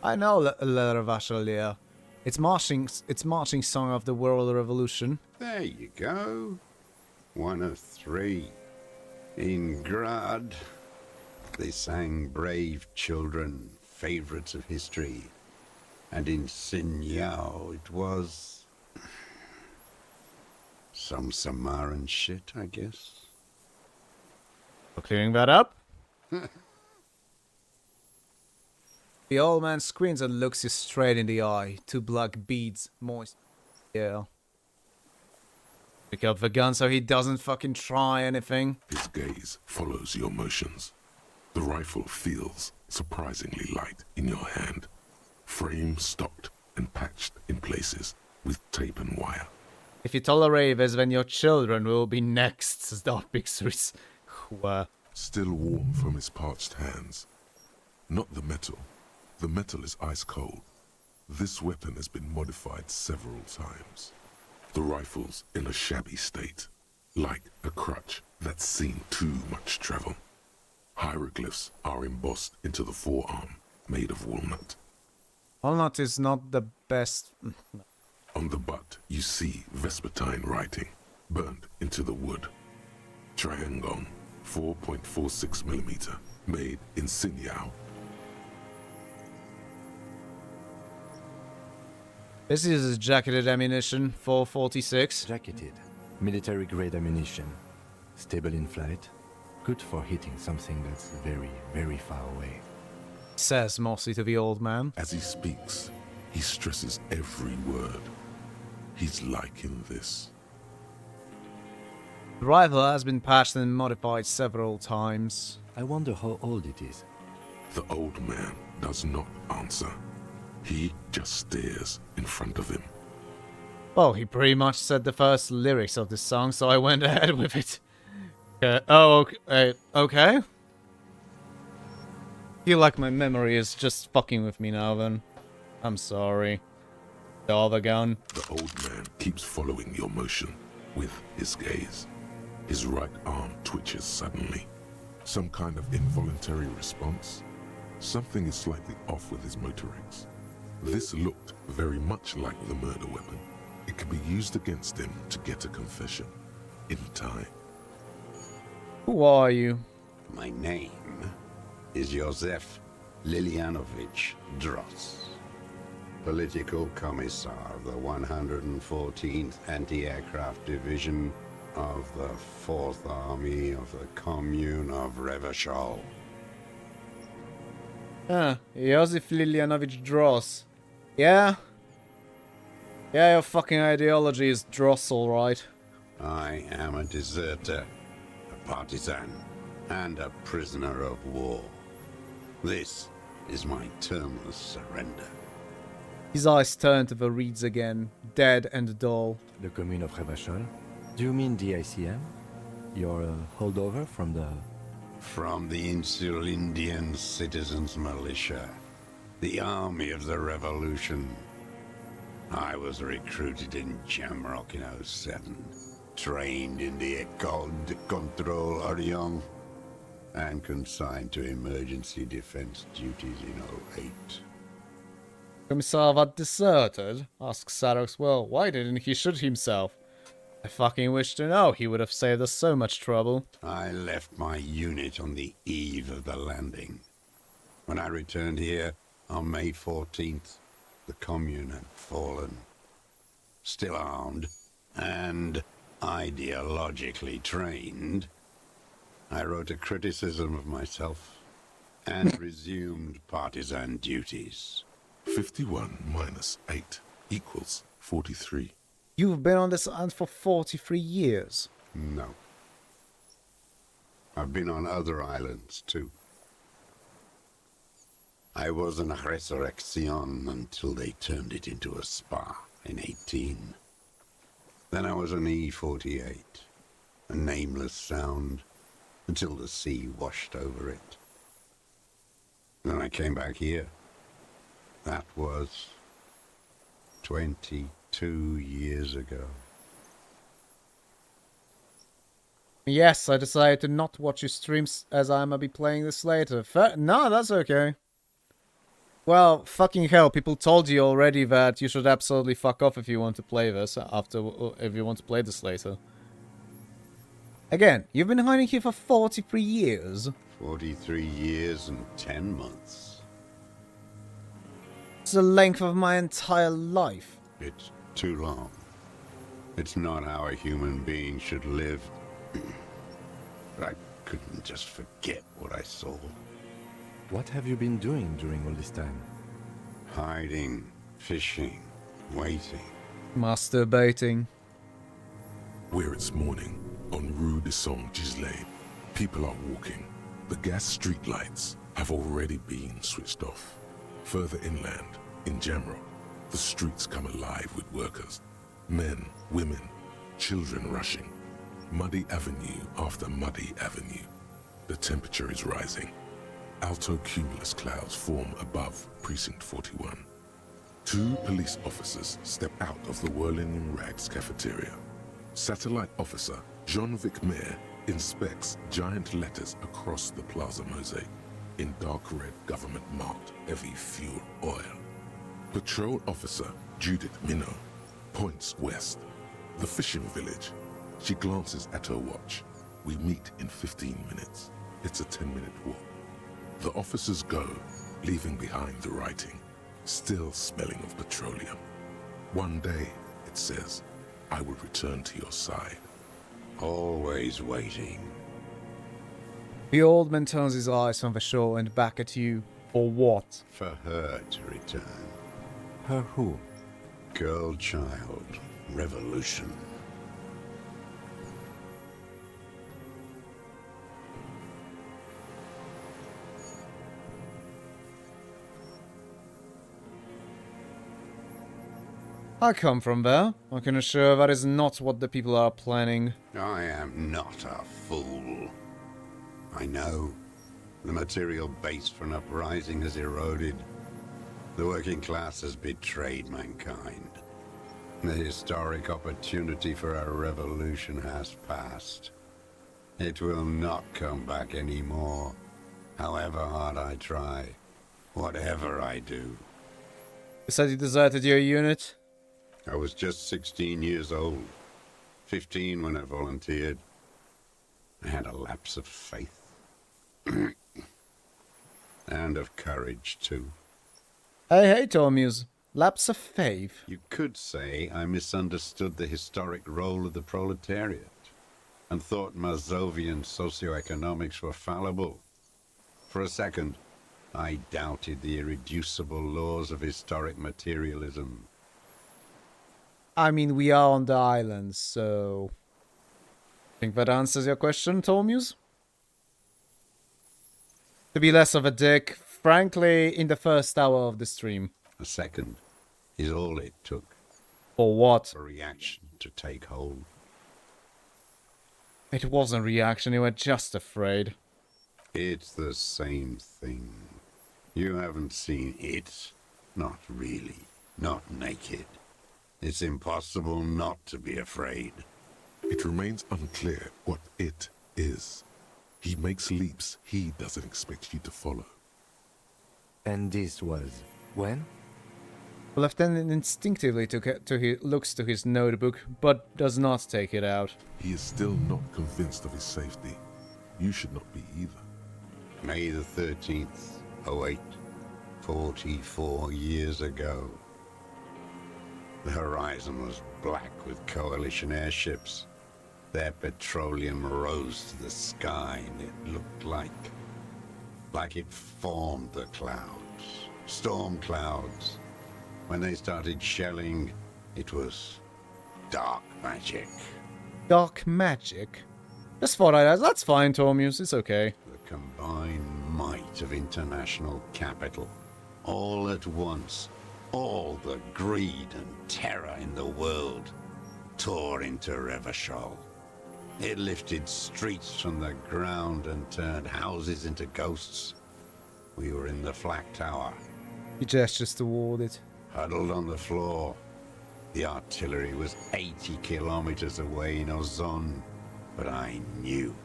I know La Revacholière. It's marching song of the World Revolution.
There you go. One of three. In Grad, they sang Brave Children, favorites of history. And in Sinyao, it was some Samaran shit, I guess.
For clearing that up. The old man squints and looks you straight in the eye. Two black beads, moist. Yeah. Pick up the gun so he doesn't fucking try anything.
His gaze follows your motions. The rifle feels surprisingly light in your hand. Frame stocked and patched in places with tape and wire.
If you tolerate this, then your children will be next, says the pictures.
Still warm from his parched hands. Not the metal. The metal is ice cold. This weapon has been modified several times. The rifle's in a shabby state, like a crutch that's seen too much travel. Hieroglyphs are embossed into the forearm, made of walnut.
Walnut is not the best.
On the butt, you see Vespertine writing, burned into the wood. Triangon, 4.46mm, made in Sinyao.
This is jacketed ammunition, 446.
Jacketed. Military-grade ammunition. Stable in flight. Good for hitting something that's very, very far away.
Says mostly to the old man.
As he speaks, he stresses every word. He's liking this.
The rifle has been patched and modified several times.
I wonder how old it is.
The old man does not answer. He just stares in front of him.
Well, he pretty much said the first lyrics of this song, so I went ahead with it. Okay. Feel like my memory is just fucking with me now, then. I'm sorry. The other gun.
The old man keeps following your motion with his gaze. His right arm twitches suddenly. Some kind of involuntary response. Something is slightly off with his motorics. This looked very much like the murder weapon. It could be used against him to get a confession. In time.
Who are you?
My name is Josef Lilianovich Dross, Political Commissar of the 114th Anti-Aircraft Division of the 4th Army of the Commune of Revachol.
Josef Lilianovich Dross. Yeah? Yeah, your fucking ideology is Dross, alright.
I am a deserter, a partisan, and a prisoner of war. This is my termless surrender.
His eyes turn to the reeds again, dead and dull.
The commune of Revachol? Do you mean the ICM? You're a holdover from the...
From the Insulindian Citizens Militia, the army of the revolution. I was recruited in Jamrock in 07, trained in the École de Contrôle Orient, and consigned to emergency defense duties in 08.
Commissar got deserted? Asks Sadox. Well, why didn't he shoot himself? I fucking wish to know. He would have saved us so much trouble.
I left my unit on the eve of the landing. When I returned here on May 14th, the commune had fallen. Still armed and ideologically trained, I wrote a criticism of myself and resumed partisan duties.
51 minus 8 equals 43.
You've been on this island for 43 years.
No. I've been on other islands, too. I was an resurrection until they turned it into a spa in 18. Then I was an E-48, a nameless sound, until the sea washed over it. Then I came back here. That was 22 years ago.
Yes, I decided to not watch your streams as I'm gonna be playing this later. No, that's okay. Well, fucking hell, people told you already that you should absolutely fuck off if you want to play this if you want to play this later. Again, you've been hiding here for 43 years.
43 years and 10 months.
It's the length of my entire life.
It's too long. It's not how a human being should live. But I couldn't just forget what I saw.
What have you been doing during all this time?
Hiding, fishing, waiting.
Masturbating.
Where it's morning, on Rue de Saint-Gislain, people are walking. The gas streetlights have already been switched off. Further inland, in Jamrock, the streets come alive with workers. Men, women, children rushing. Muddy avenue after muddy avenue. The temperature is rising. Alto cumulus clouds form above Precinct 41. 2 police officers step out of the Whirling in Rags cafeteria. Satellite officer Jean-Vic Mayer inspects giant letters across the plaza mosaic in dark red government-marked heavy fuel oil. Patrol officer Judith Minot points west. The fishing village. She glances at her watch. We meet in 15 minutes. It's a 10-minute walk. The officers go, leaving behind the writing, still smelling of petroleum. One day, it says, I will return to your side.
Always waiting.
The old man turns his eyes from the shore and back at you. For what?
For her to return.
Her who?
Girl, child, revolution.
I come from there. I can assure that is not what the people are planning.
I am not a fool. I know. The material base for an uprising has eroded. The working class has betrayed mankind. The historic opportunity for a revolution has passed. It will not come back anymore, however hard I try, whatever I do.
You said you deserted your unit?
I was just 16 years old. 15 when I volunteered. I had a lapse of faith. And of courage, too.
Hey, Tormuse. Lapse of faith.
You could say I misunderstood the historic role of the proletariat and thought Mazovian socioeconomics were fallible. For a second, I doubted the irreducible laws of historic materialism.
I mean, we are on the island, so... Think that answers your question, Tormuse? To be less of a dick, frankly, in the first hour of the stream.
A second is all it took.
For what?
A reaction to take hold.
It wasn't reaction, you were just afraid.
It's the same thing. You haven't seen it. Not really. Not naked. It's impossible not to be afraid.
It remains unclear what it is. He makes leaps he doesn't expect you to follow.
And this was when?
The lieutenant instinctively looks to his notebook, but does not take it out.
He is still not convinced of his safety. You should not be either.
May the 13th, 08, 44 years ago. The horizon was black with coalition airships. Their petroleum rose to the sky, and it looked like it formed the clouds. Storm clouds. When they started shelling, it was dark magic.
Dark magic? That's fine, Tormuse, it's okay.
The combined might of international capital all at once, all the greed and terror in the world tore into Revachol. It lifted streets from the ground and turned houses into ghosts. We were in the flak tower.
He gestures toward it.
Huddled on the floor. The artillery was 80 kilometers away in Ozon. But I knew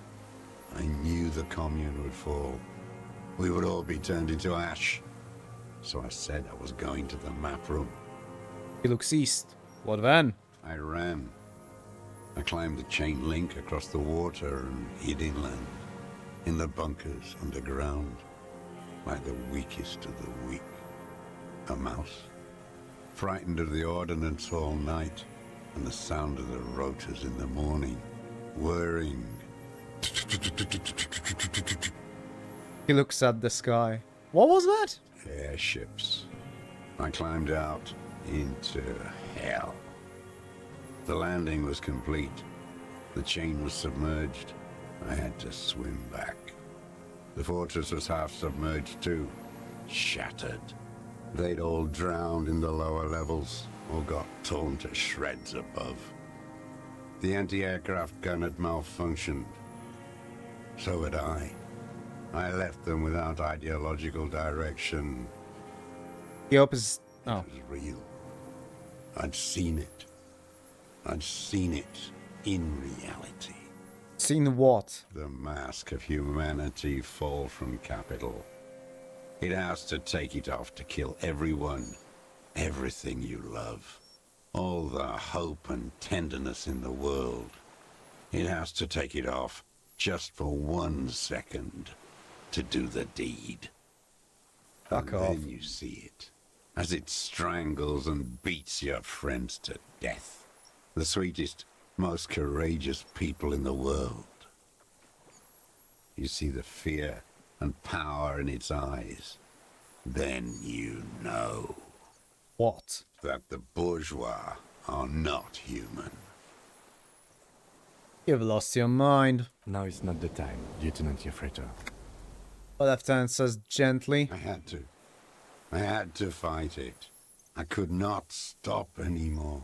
the commune would fall. We would all be turned into ash. So I said I was going to the map room.
He looks east. What then?
I ran. I climbed the chain link across the water and hid inland. In the bunkers underground. Like the weakest of the weak. A mouse. Frightened of the ordnance all night. And the sound of the rotors in the morning. Whirring.
He looks at the sky. What was that?
Airships. I climbed out into hell. The landing was complete. The chain was submerged. I had to swim back. The fortress was half submerged too. Shattered. They'd all drowned in the lower levels or got torn to shreds above. The anti-aircraft gun had malfunctioned. So had I. I left them without ideological direction.
He opens... Oh.
It was real. I'd seen it. I'd seen it in reality.
Seen what?
The mask of humanity fall from capital. It has to take it off to kill everyone, everything you love. All the hope and tenderness in the world. It has to take it off just for 1 second to do the deed.
Fuck
and
off.
Then you see it as it strangles and beats your friends to death. The sweetest, most courageous people in the world. You see the fear and power in its eyes. Then you know.
What?
That the bourgeois are not human.
You've lost your mind.
Now is not the time, Lieutenant Yefreto.
The lieutenant says gently.
I had to fight it. I could not stop anymore.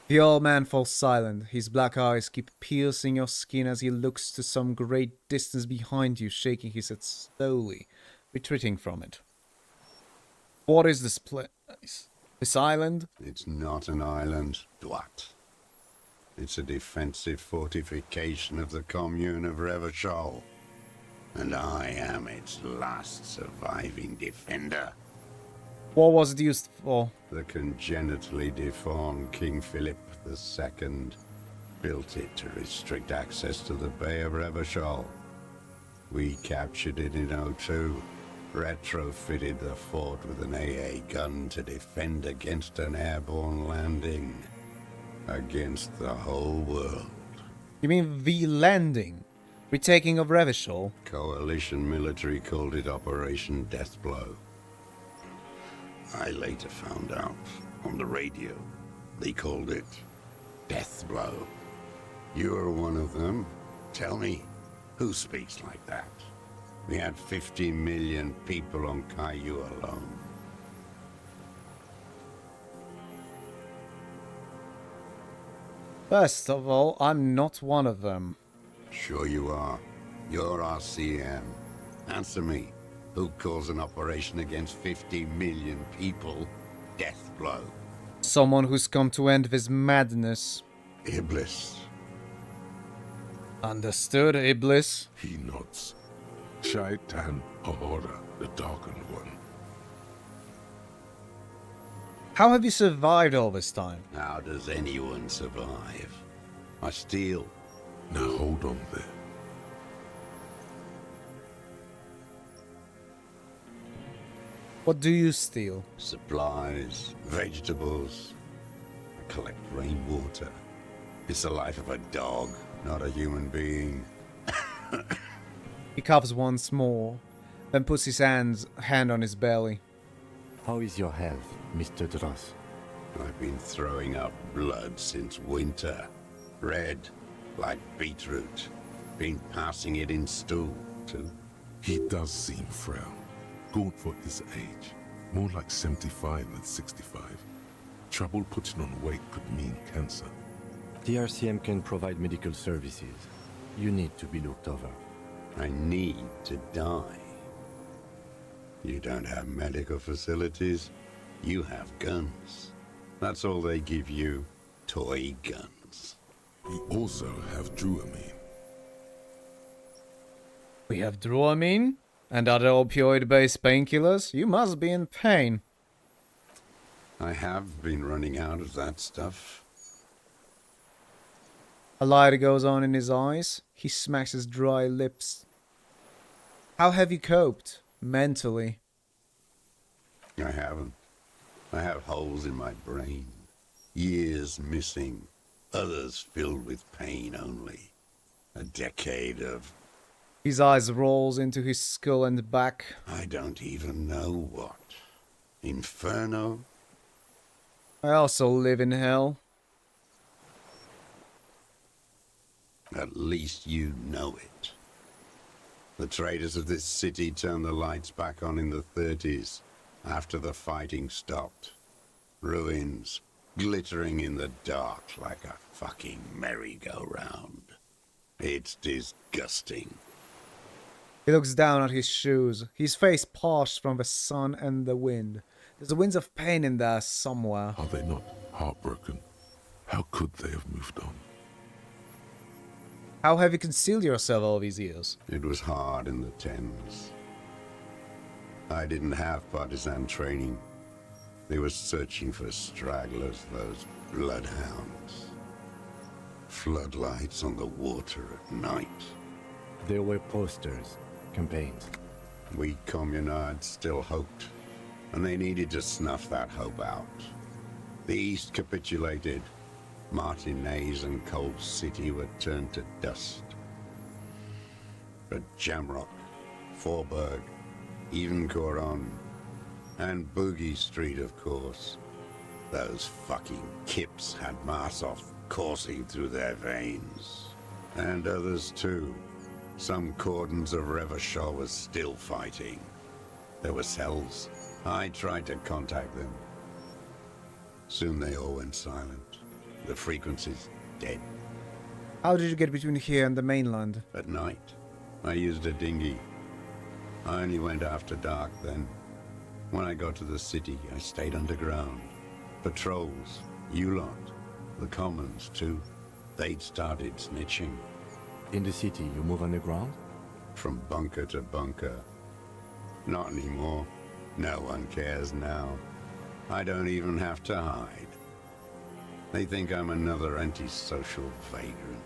The old man falls silent. His black eyes keep piercing your skin as he looks to some great distance behind you, shaking his head slowly, retreating from it. What is this place? This island?
It's not an island, Dwat. It's a defensive fortification of the commune of Revachol. And I am its last surviving defender.
What was it used for?
The congenitally deformed King Philip II built it to restrict access to the Bay of Revachol. We captured it in '02, retrofitted the fort with an AA gun to defend against an airborne landing. Against the whole world.
You mean the landing? Retaking of Revachol?
Coalition military called it Operation Deathblow. I later found out on the radio they called it Deathblow. You're one of them. Tell me, who speaks like that? We had 50 million people on Caillou alone.
First of all, I'm not one of them.
Sure you are. You're RCM. Answer me. Who calls an operation against 50 million people Deathblow?
Someone who's come to end this madness.
Iblis.
Understood, Iblis?
He nods. Shaitan Ahura, the Darkened One.
How have you survived all this time?
How does anyone survive? I steal.
Now hold on there.
What do you steal?
Supplies, vegetables. I collect rainwater. It's the life of a dog, not a human being.
He coughs once more, then puts his hand on his belly.
How is your health, Mr. Dross?
I've been throwing up blood since winter. Red, like beetroot. Been passing it in stool, too.
He does seem frail. gaunt for his age. More like 75 than 65. Trouble putting on weight could mean cancer.
The RCM can provide medical services. You need to be looked over.
I need to die. You don't have medical facilities. You have guns. That's all they give you. Toy guns.
We also have Dramamine.
We have Dramamine and other opioid-based painkillers. You must be in pain.
I have been running out of that stuff.
A light goes on in his eyes. He smacks his dry lips. How have you coped? Mentally?
I haven't. I have holes in my brain. Years missing. Others filled with pain only. A decade of...
His eyes rolls into his skull and back.
I don't even know what. Inferno?
I also live in hell.
At least you know it. The traders of this city turned the lights back on in the 30s, after the fighting stopped. Ruins, glittering in the dark like a fucking merry-go-round. It's disgusting.
He looks down at his shoes, his face parched from the sun and the wind. There's winds of pain in there somewhere.
Are they not heartbroken? How could they have moved on?
How have you concealed yourself all these years?
It was hard in the tens. I didn't have partisan training. They were searching for stragglers, those bloodhounds. Floodlights on the water at night.
There were posters, campaigns.
We communards still hoped, and they needed to snuff that hope out. The East capitulated. Martinez and Cold City were turned to dust. But Jamrock, Forburg, even Coron, and Boogie Street, of course. Those fucking kips had Marsov coursing through their veins. And others too. Some cordons of Revachol was still fighting. There were cells. I tried to contact them. Soon they all went silent. The frequency's dead.
How did you get between here and the mainland?
At night, I used a dinghy. I only went after dark then. When I got to the city, I stayed underground. Patrols, you lot, the commons too. They'd started snitching.
In the city, you move underground?
From bunker to bunker. Not anymore. No one cares now. I don't even have to hide. They think I'm another antisocial vagrant.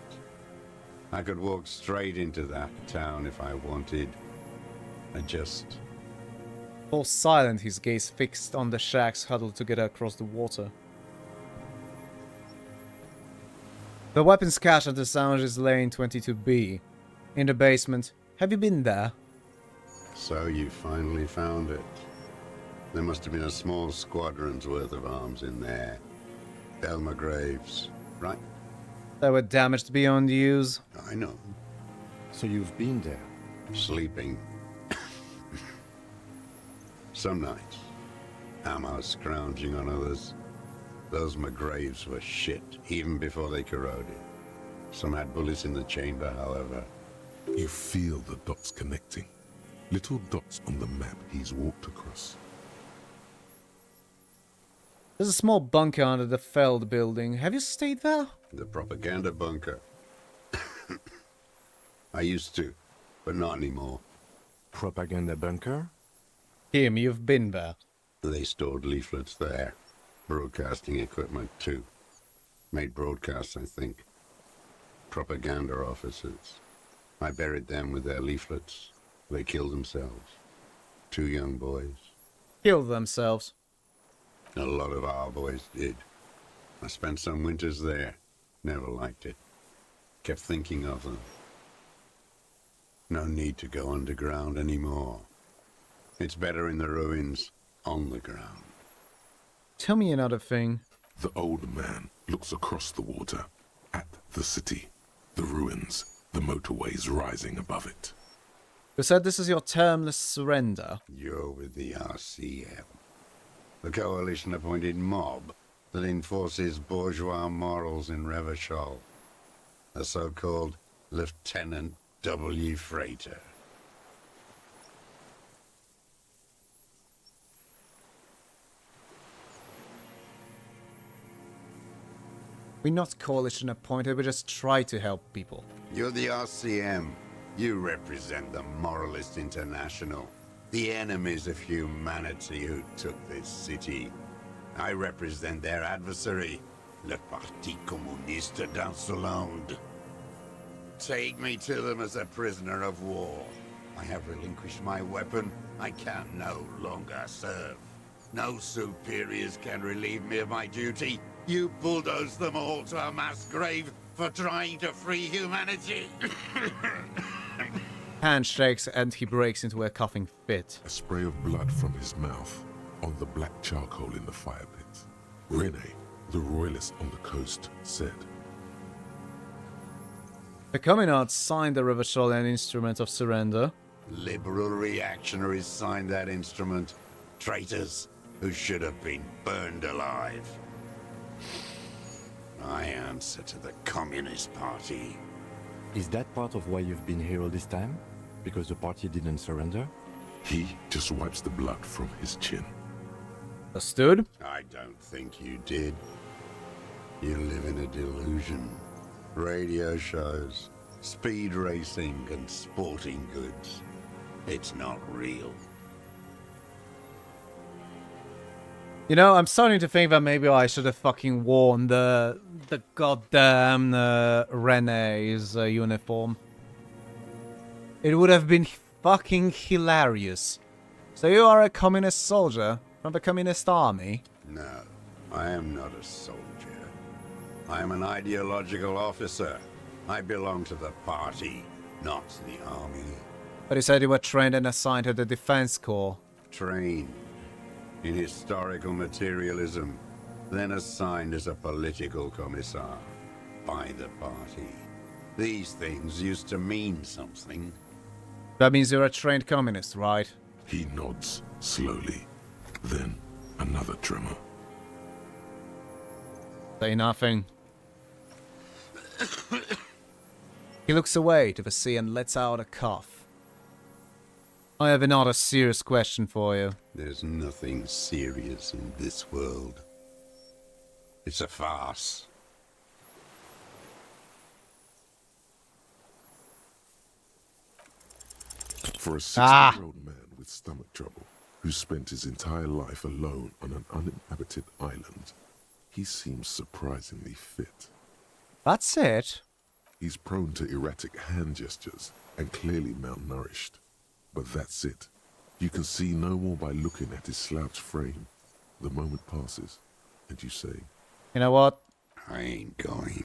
I could walk straight into that town if I wanted. I just...
All silent, his gaze fixed on the shacks huddled together across the water. The weapons cache at the Sound is Lane 22B. In the basement. Have you been there?
So you finally found it. There must have been a small squadron's worth of arms in there. Elmer Graves, right?
They were damaged beyond use.
I know.
So you've been there?
Sleeping. Some nights. Ammo scrounging on others. Those McGraves were shit, even before they corroded. Some had bullets in the chamber, however.
You feel the dots connecting. Little dots on the map he's walked across.
There's a small bunker under the Feld building. Have you stayed there?
The propaganda bunker. I used to, but not anymore.
Propaganda bunker?
Him, you've been there.
They stored leaflets there. Broadcasting equipment, too. Made broadcasts, I think. Propaganda officers. I buried them with their leaflets. They killed themselves. 2 young boys.
Killed themselves?
A lot of our boys did. I spent some winters there. Never liked it. Kept thinking of them. No need to go underground anymore. It's better in the ruins, on the ground.
Tell me another thing.
The old man looks across the water, at the city, the ruins, the motorways rising above it.
You said this is your termless surrender.
You're with the RCM, the coalition-appointed mob that enforces bourgeois morals in Revachol. The so-called Lieutenant W. Freighter.
We're not coalition appointed, we just try to help people.
You're the RCM. You represent the Moralist International, the enemies of humanity who took this city. I represent their adversary, le Parti Communiste d'Insolande. Take me to them as a prisoner of war. I have relinquished my weapon. I can no longer serve. No superiors can relieve me of my duty. You bulldoze them all to a mass grave for trying to free humanity.
Hand shakes and he breaks into a coughing fit.
A spray of blood from his mouth on the black charcoal in the fire pit. Rene, the royalist on the coast, said,
The Communards signed the Revacholian Instrument of Surrender.
Liberal reactionaries signed that instrument. Traitors who should have been burned alive. I answer to the Communist Party.
Is that part of why you've been here all this time? Because the party didn't surrender?
He just wipes the blood from his chin.
Understood?
I don't think you did. You live in a delusion. Radio shows, speed racing, and sporting goods. It's not real.
You know, I'm starting to think that maybe I should have fucking worn the goddamn Rene's uniform. It would have been fucking hilarious. So you are a communist soldier from the communist army?
No, I am not a soldier. I am an ideological officer. I belong to the party, not the army.
But you said you were trained and assigned to the Defense Corps.
Trained in historical materialism, then assigned as a political commissar by the party. These things used to mean something.
That means you're a trained communist, right?
He nods slowly, then another tremor.
Say nothing. He looks away to the sea and lets out a cough. I have another serious question for you.
There's nothing serious in this world. It's a farce.
For a 60-year-old man with stomach trouble, who spent his entire life alone on an uninhabited island, he seems surprisingly fit.
That's it?
He's prone to erratic hand gestures and clearly malnourished. But that's it. You can see no more by looking at his slouched frame. The moment passes, and you say,
You know what?
I ain't going.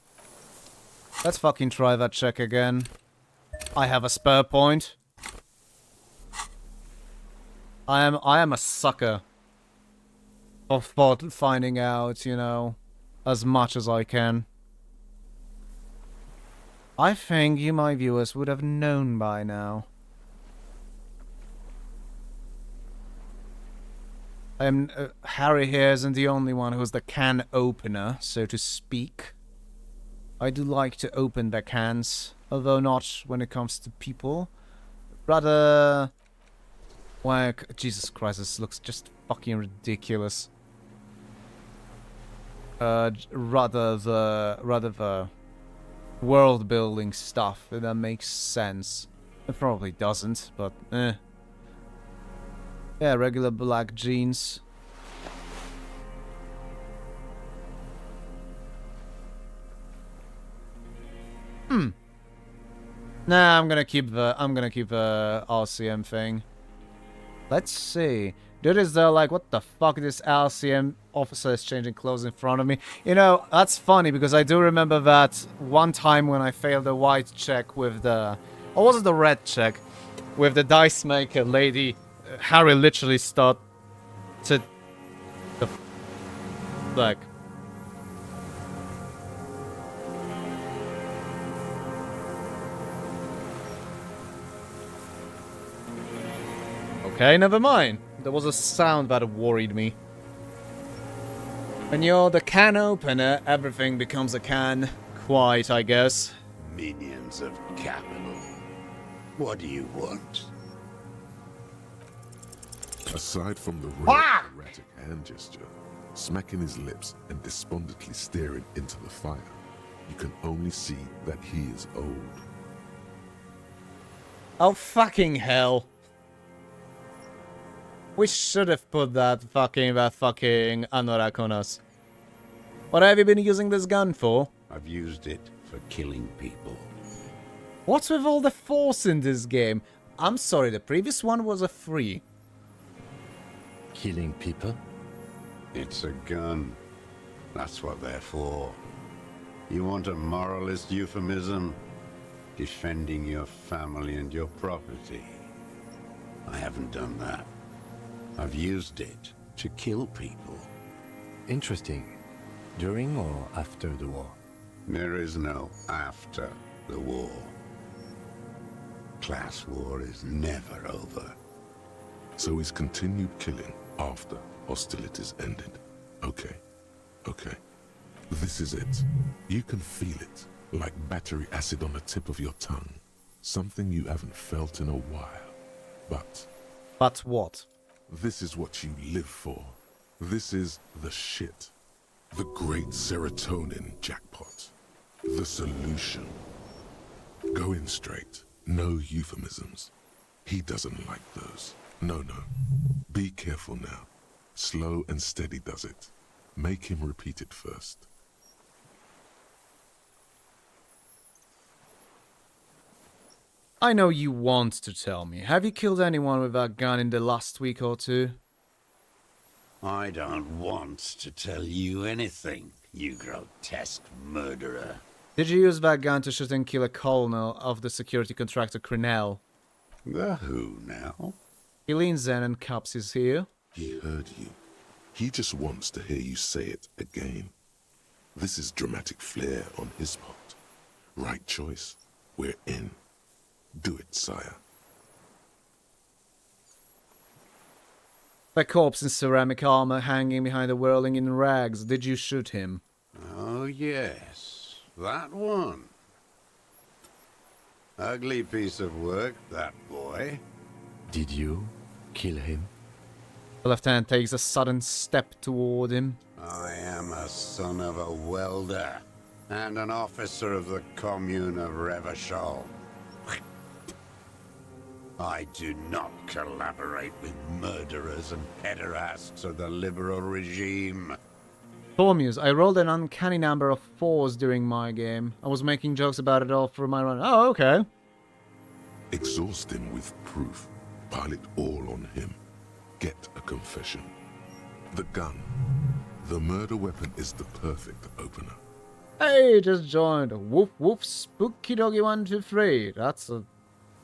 Let's fucking try that check again. I have a spare point. I am a sucker for finding out, you know, as much as I can. I think you, my viewers, would have known by now. Harry here isn't the only one who's the can opener, so to speak. I do like to open the cans, although not when it comes to people. Rather... Well, Jesus Christ, this looks just fucking ridiculous. Rather the world building stuff, if that makes sense. It probably doesn't, but eh. Yeah, regular black jeans. Nah, I'm gonna keep the RCM thing. Let's see. Dude is like, what the fuck, this RCM officer is changing clothes in front of me. You know, that's funny because I do remember that one time when I failed the white check with the... Or was it the red check? With the dice maker lady, Harry literally started to... like... Okay, never mind. There was a sound that worried me. When you're the can opener, everything becomes a can. Quite, I guess.
Minions of capital. What do you want?
Aside from the rare erratic hand gesture, smacking his lips and despondently staring into the fire, you can only see that he is old.
Oh, fucking hell. We should have put that fucking anorak on us. What have you been using this gun for?
I've used it for killing people.
What's with all the force in this game? I'm sorry, the previous one was a free.
Killing people?
It's a gun. That's what they're for. You want a moralist euphemism? Defending your family and your property. I haven't done that. I've used it to kill people.
Interesting. During or after the war?
There is no after the war. Class war is never over.
So he's continued killing after hostilities ended. Okay. Okay. This is it. You can feel it. Like battery acid on the tip of your tongue. Something you haven't felt in a while.
But what?
This is what you live for. This is the shit. The great serotonin jackpot. The solution. Go in straight. No euphemisms. He doesn't like those. No. Be careful now. Slow and steady does it. Make him repeat it first.
I know you want to tell me. Have you killed anyone with that gun in the last week or two?
I don't want to tell you anything, you grotesque murderer.
Did you use that gun to shoot and kill a colonel of the security contractor Crenell?
The who now?
He leans in and cups his ear.
He heard you. He just wants to hear you say it again. This is dramatic flair on his part. Right choice. We're in. Do it, sire.
The corpse in ceramic armor hanging behind the whirling in rags. Did you shoot him?
Oh, yes. That one. Ugly piece of work, that boy.
Did you kill him?
The lieutenant takes a sudden step toward him.
I am a son of a welder and an officer of the commune of Revachol. I do not collaborate with murderers and pederasts of the liberal regime.
Thormuse, I rolled an uncanny number of 4s during my game. I was making jokes about it all through my run. Oh, okay.
Exhaust him with proof. Pile it all on him. Get a confession. The gun. The murder weapon is the perfect opener.
Hey, just joined. Woof woof, spooky doggy 123. That's a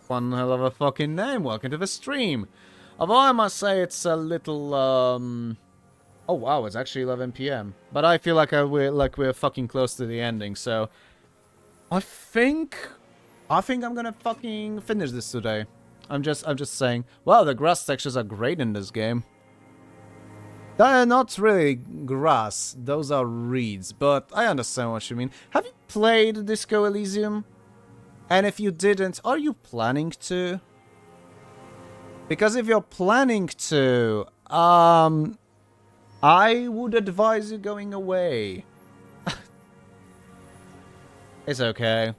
one hell of a fucking name. Welcome to the stream. Although I must say it's a little, oh wow, it's actually 11 PM. But I feel like we're fucking close to the ending, so I think I'm gonna fucking finish this today. I'm just saying. Wow, the grass textures are great in this game. They're not really grass, those are reeds, but I understand what you mean. Have you played Disco Elysium? And if you didn't, are you planning to? Because if you're planning to, I would advise you going away. It's okay.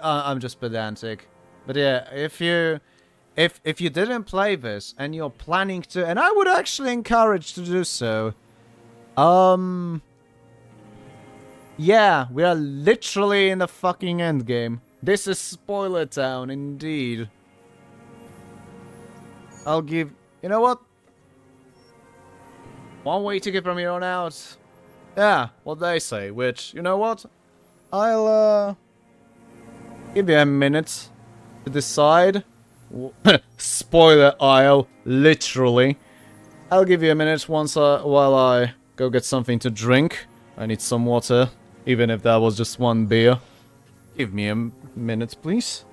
I'm just pedantic. But yeah, if you didn't play this and you're planning to, and I would actually encourage to do so. Yeah, we are literally in the fucking end game. This is Spoiler Town, indeed. I'll give... You know what? One way ticket from here on out. Yeah, what they say, which, you know what? I'll, give you a minute to decide. Spoiler aisle, literally. I'll give you a minute while I go get something to drink. I need some water, even if that was just one beer. Give me a minute, please.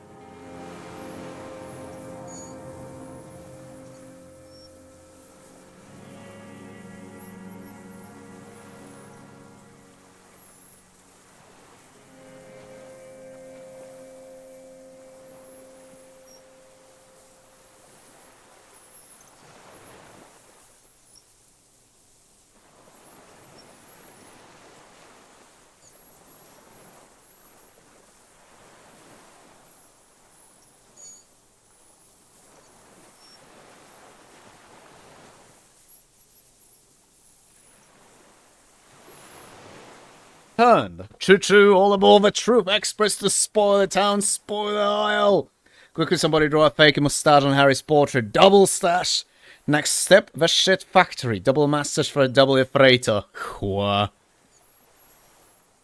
Turned. Choo-choo, all aboard the Troop Express to spoil the town, spoil the aisle. Quickly somebody draw a fake mustache on Harry's portrait. Double stash. Next step, the shit factory. Double mustache for a double freighter. Wha.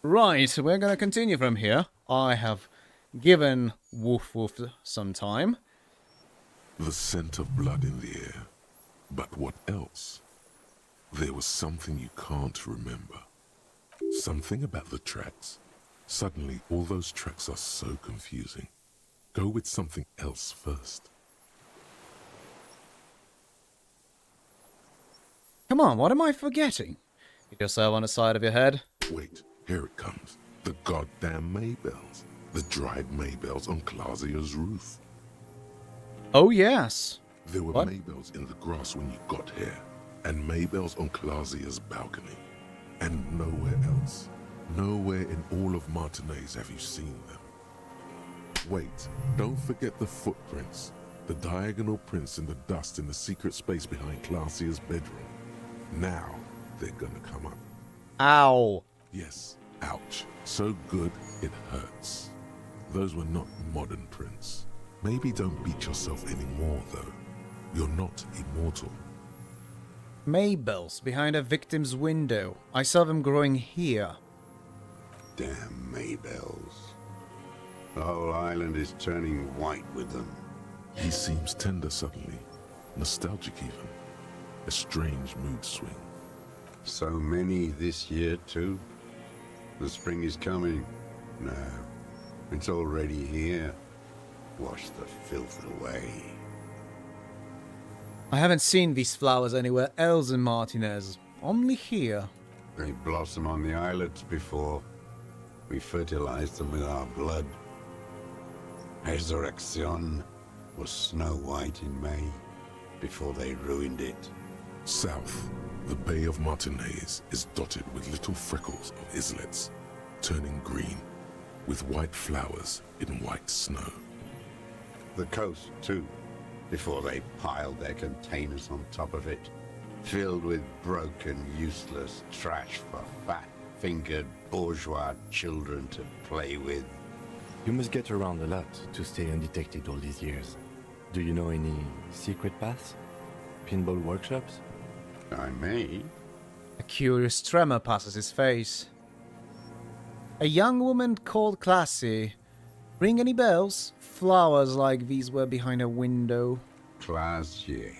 Right, we're gonna continue from here. I have given Woof Woof some time.
The scent of blood in the air. But what else? There was something you can't remember. Something about the tracks. Suddenly, all those tracks are so confusing. Go with something else first.
Come on, what am I forgetting? Hit yourself on the side of your head.
Wait, here it comes. The goddamn Maybells. The dried Maybells on Clausia's roof.
Oh, yes.
There were
What?
Maybells in the grass when you got here, and Maybells on Clausia's balcony. And nowhere else. Nowhere in all of Martinez have you seen them. Wait, don't forget the footprints. The diagonal prints in the dust in the secret space behind Clausia's bedroom. Now, they're gonna come up.
Ow.
Yes, ouch. So good, it hurts. Those were not modern prints. Maybe don't beat yourself anymore, though. You're not immortal.
Maybells behind a victim's window. I saw them growing here.
Damn Maybells. The whole island is turning white with them.
He seems tender suddenly. Nostalgic even. A strange mood swing.
So many this year, too. The spring is coming. No, it's already here. Wash the filth away.
I haven't seen these flowers anywhere else in Martinez. Only here.
They blossom on the islets before. We fertilize them with our blood. Resurrection was snow white in May, before they ruined it.
South, the Bay of Martinez is dotted with little freckles of islets, turning green, with white flowers in white snow.
The coast, too, before they piled their containers on top of it, filled with broken, useless trash for fat-fingered bourgeois children to play with.
You must get around a lot to stay undetected all these years. Do you know any secret paths? Pinball workshops?
I may.
A curious tremor passes his face. A young woman called Classy. Ring any bells? Flowers like these were behind her window.
Classy.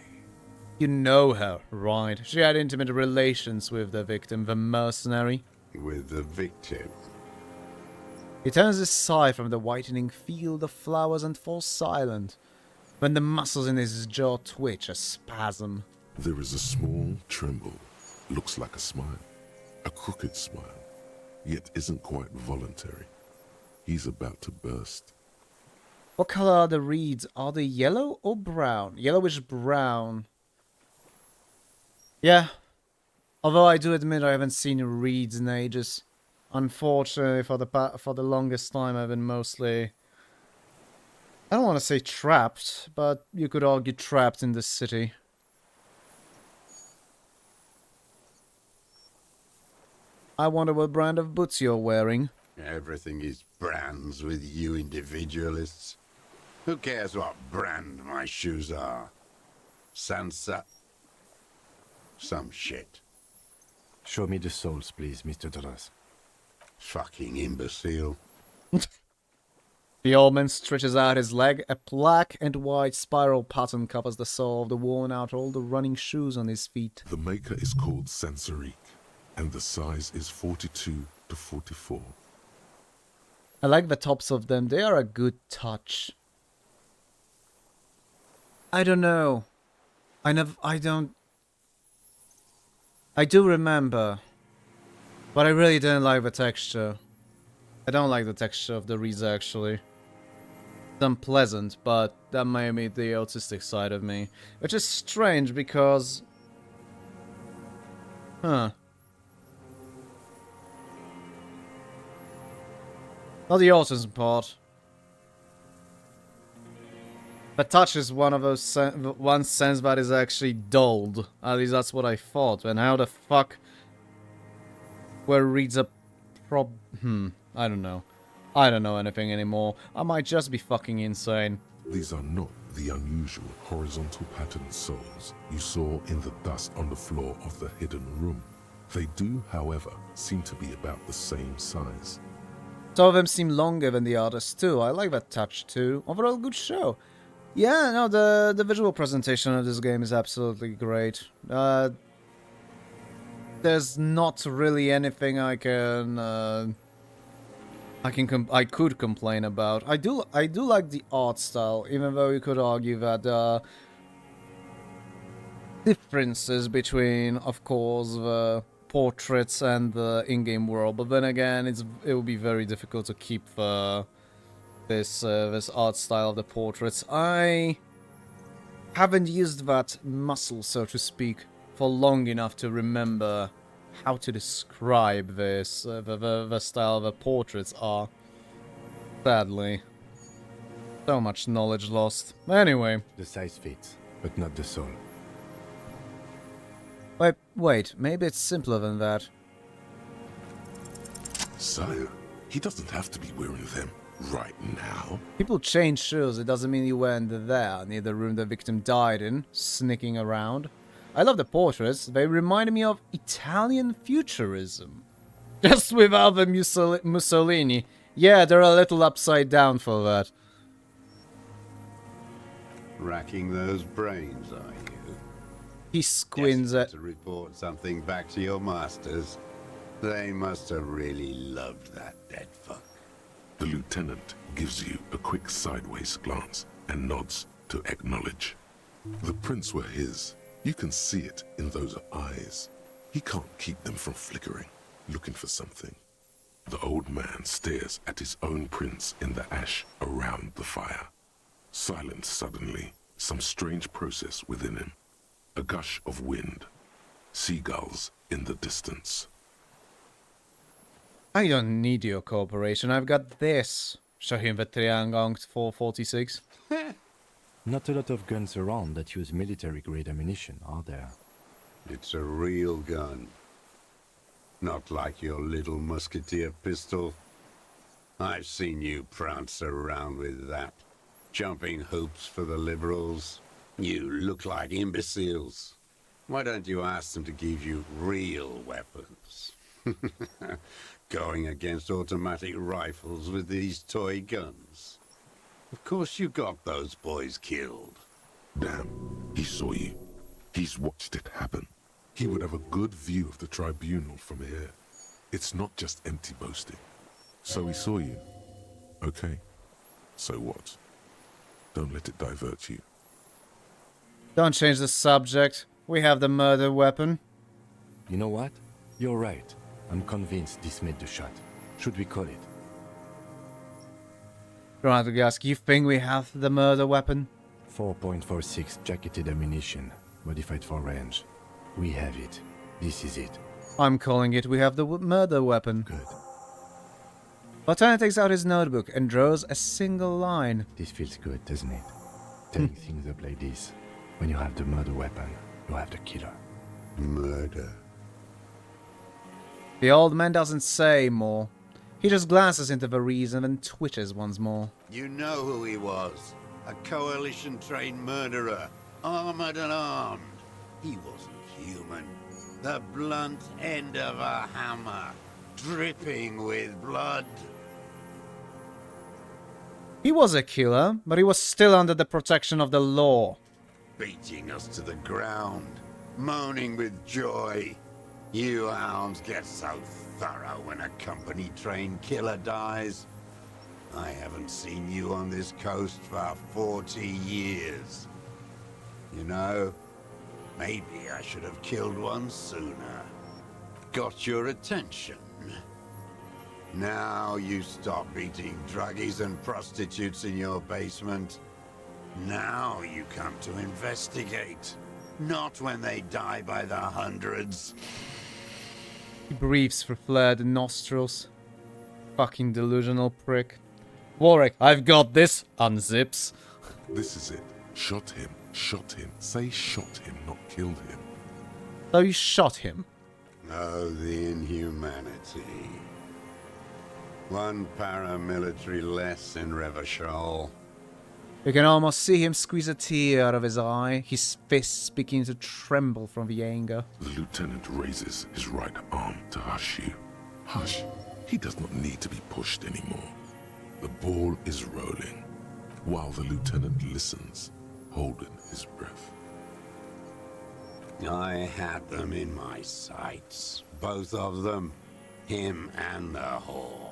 You know her, right? She had intimate relations with the victim, the mercenary.
With the victim?
He turns aside from the whitening field of flowers and falls silent, when the muscles in his jaw twitch a spasm.
There is a small tremble, looks like a smile, a crooked smile, yet isn't quite voluntary. He's about to burst.
What color are the reeds? Are they yellow or brown? Yellowish brown. Yeah. Although I do admit I haven't seen reeds in ages. Unfortunately, for the longest time I've been mostly... I don't want to say trapped, but you could argue trapped in this city. I wonder what brand of boots you're wearing.
Everything is brands with you individualists. Who cares what brand my shoes are? Sansa? Some shit.
Show me the soles, please, Mr. Doras.
Fucking imbecile.
The old man stretches out his leg. A black and white spiral pattern covers the sole of the worn-out older running shoes on his feet.
The maker is called Sansarique, and the size is 42 to 44.
I like the tops of them. They are a good touch. I don't know. I do remember. But I really didn't like the texture. I don't like the texture of the reeds, actually. It's unpleasant, but that may be the autistic side of me. Which is strange, because... Huh. Not the autism part. The touch is one of those one sense that is actually dulled. At least that's what I thought. And how the fuck were reeds a I don't know. I don't know anything anymore. I might just be fucking insane.
These are not the unusual horizontal patterned souls you saw in the dust on the floor of the hidden room. They do, however, seem to be about the same size.
Some of them seem longer than the others too. I like that touch too. Overall good show. Yeah, no, the visual presentation of this game is absolutely great. There's not really anything I could complain about. I do like the art style, even though you could argue that differences between, of course, the portraits and the in-game world. But then again, it will be very difficult to keep this art style of the portraits. I haven't used that muscle, so to speak, for long enough to remember how to describe this, the style the portraits are. Sadly. So much knowledge lost. Anyway.
The size fits, but not the soul.
Wait, maybe it's simpler than that.
Sire, he doesn't have to be wearing them right now.
People change shoes, it doesn't mean you weren't there, near the room the victim died in, sneaking around. I love the portraits, they remind me of Italian futurism. Just without the Mussolini. Yeah, they're a little upside down for that.
Racking those brains, are you?
He squints at...
To report something back to your masters. They must have really loved that dead fuck.
The lieutenant gives you a quick sideways glance and nods to acknowledge. The prints were his. You can see it in those eyes. He can't keep them from flickering, looking for something. The old man stares at his own prints in the ash around the fire. Silent suddenly, some strange process within him. A gush of wind. Seagulls in the distance.
I don't need your cooperation, I've got this. Show him the Triangle 446.
Not a lot of guns around that use military-grade ammunition, are there?
It's a real gun. Not like your little musketeer pistol. I've seen you prance around with that. Jumping hoops for the liberals. You look like imbeciles. Why don't you ask them to give you real weapons? Going against automatic rifles with these toy guns. Of course you got those boys killed.
Damn, he saw you. He's watched it happen. He would have a good view of the tribunal from here. It's not just empty boasting. So he saw you. Okay. So what? Don't let it divert you.
Don't change the subject. We have the murder weapon.
You know what? You're right. I'm convinced this made the shot. Should we call it?
Granagask, you think we have the murder weapon?
4.46 jacketed ammunition, modified for range. We have it. This is it.
I'm calling it we have the murder weapon.
Good.
Lieutenant takes out his notebook and draws a single line.
This feels good, doesn't it? Telling things up like this. When you have the murder weapon, you have the killer.
Murder.
The old man doesn't say more. He just glances into the reason and twitches once more.
You know who he was. A coalition-trained murderer. Armored and armed. He wasn't human. The blunt end of a hammer. Dripping with blood.
He was a killer, but he was still under the protection of the law.
Beating us to the ground. Moaning with joy. You hounds get so thorough when a company-trained killer dies. I haven't seen you on this coast for 40 years. You know, maybe I should have killed one sooner. Got your attention. Now you stop beating druggies and prostitutes in your basement. Now you come to investigate. Not when they die by the hundreds.
He breathes through flared nostrils. Fucking delusional prick. Warwick, I've got this, unzips.
This is it. Shot him. Shot him. Say shot him, not killed him.
So you shot him?
Oh, the inhumanity. One paramilitary less in Revachol.
You can almost see him squeeze a tear out of his eye, his fists begin to tremble from the anger.
The lieutenant raises his right arm to hush you. Hush. He does not need to be pushed anymore. The ball is rolling, while the lieutenant listens, holding his breath.
I had them in my sights. Both of them. Him and the whore.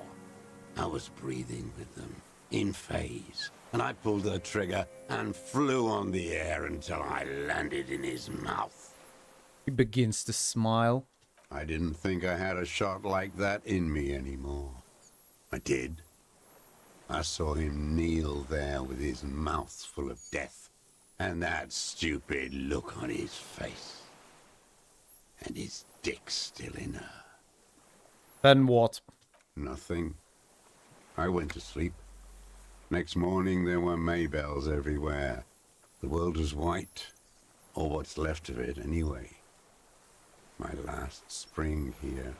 I was breathing with them, in phase. And I pulled the trigger and flew on the air until I landed in his mouth.
He begins to smile.
I didn't think I had a shot like that in me anymore. I did. I saw him kneel there with his mouth full of death, and that stupid look on his face. And his dick still in her.
Then what?
Nothing. I went to sleep. Next morning there were Maybells everywhere. The world was white, or what's left of it anyway. My last spring here.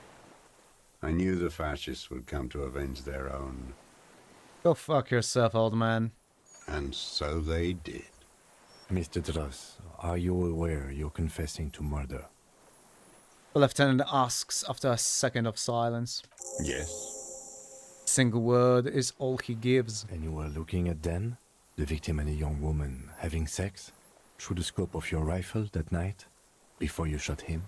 I knew the fascists would come to avenge their own.
Go fuck yourself, old man.
And so they did.
Mr. Dross, are you aware you're confessing to murder?
The lieutenant asks after a second of silence.
Yes.
Single word is all he gives.
And you were looking at Dan, the victim and a young woman, having sex, through the scope of your rifle that night, before you shot him?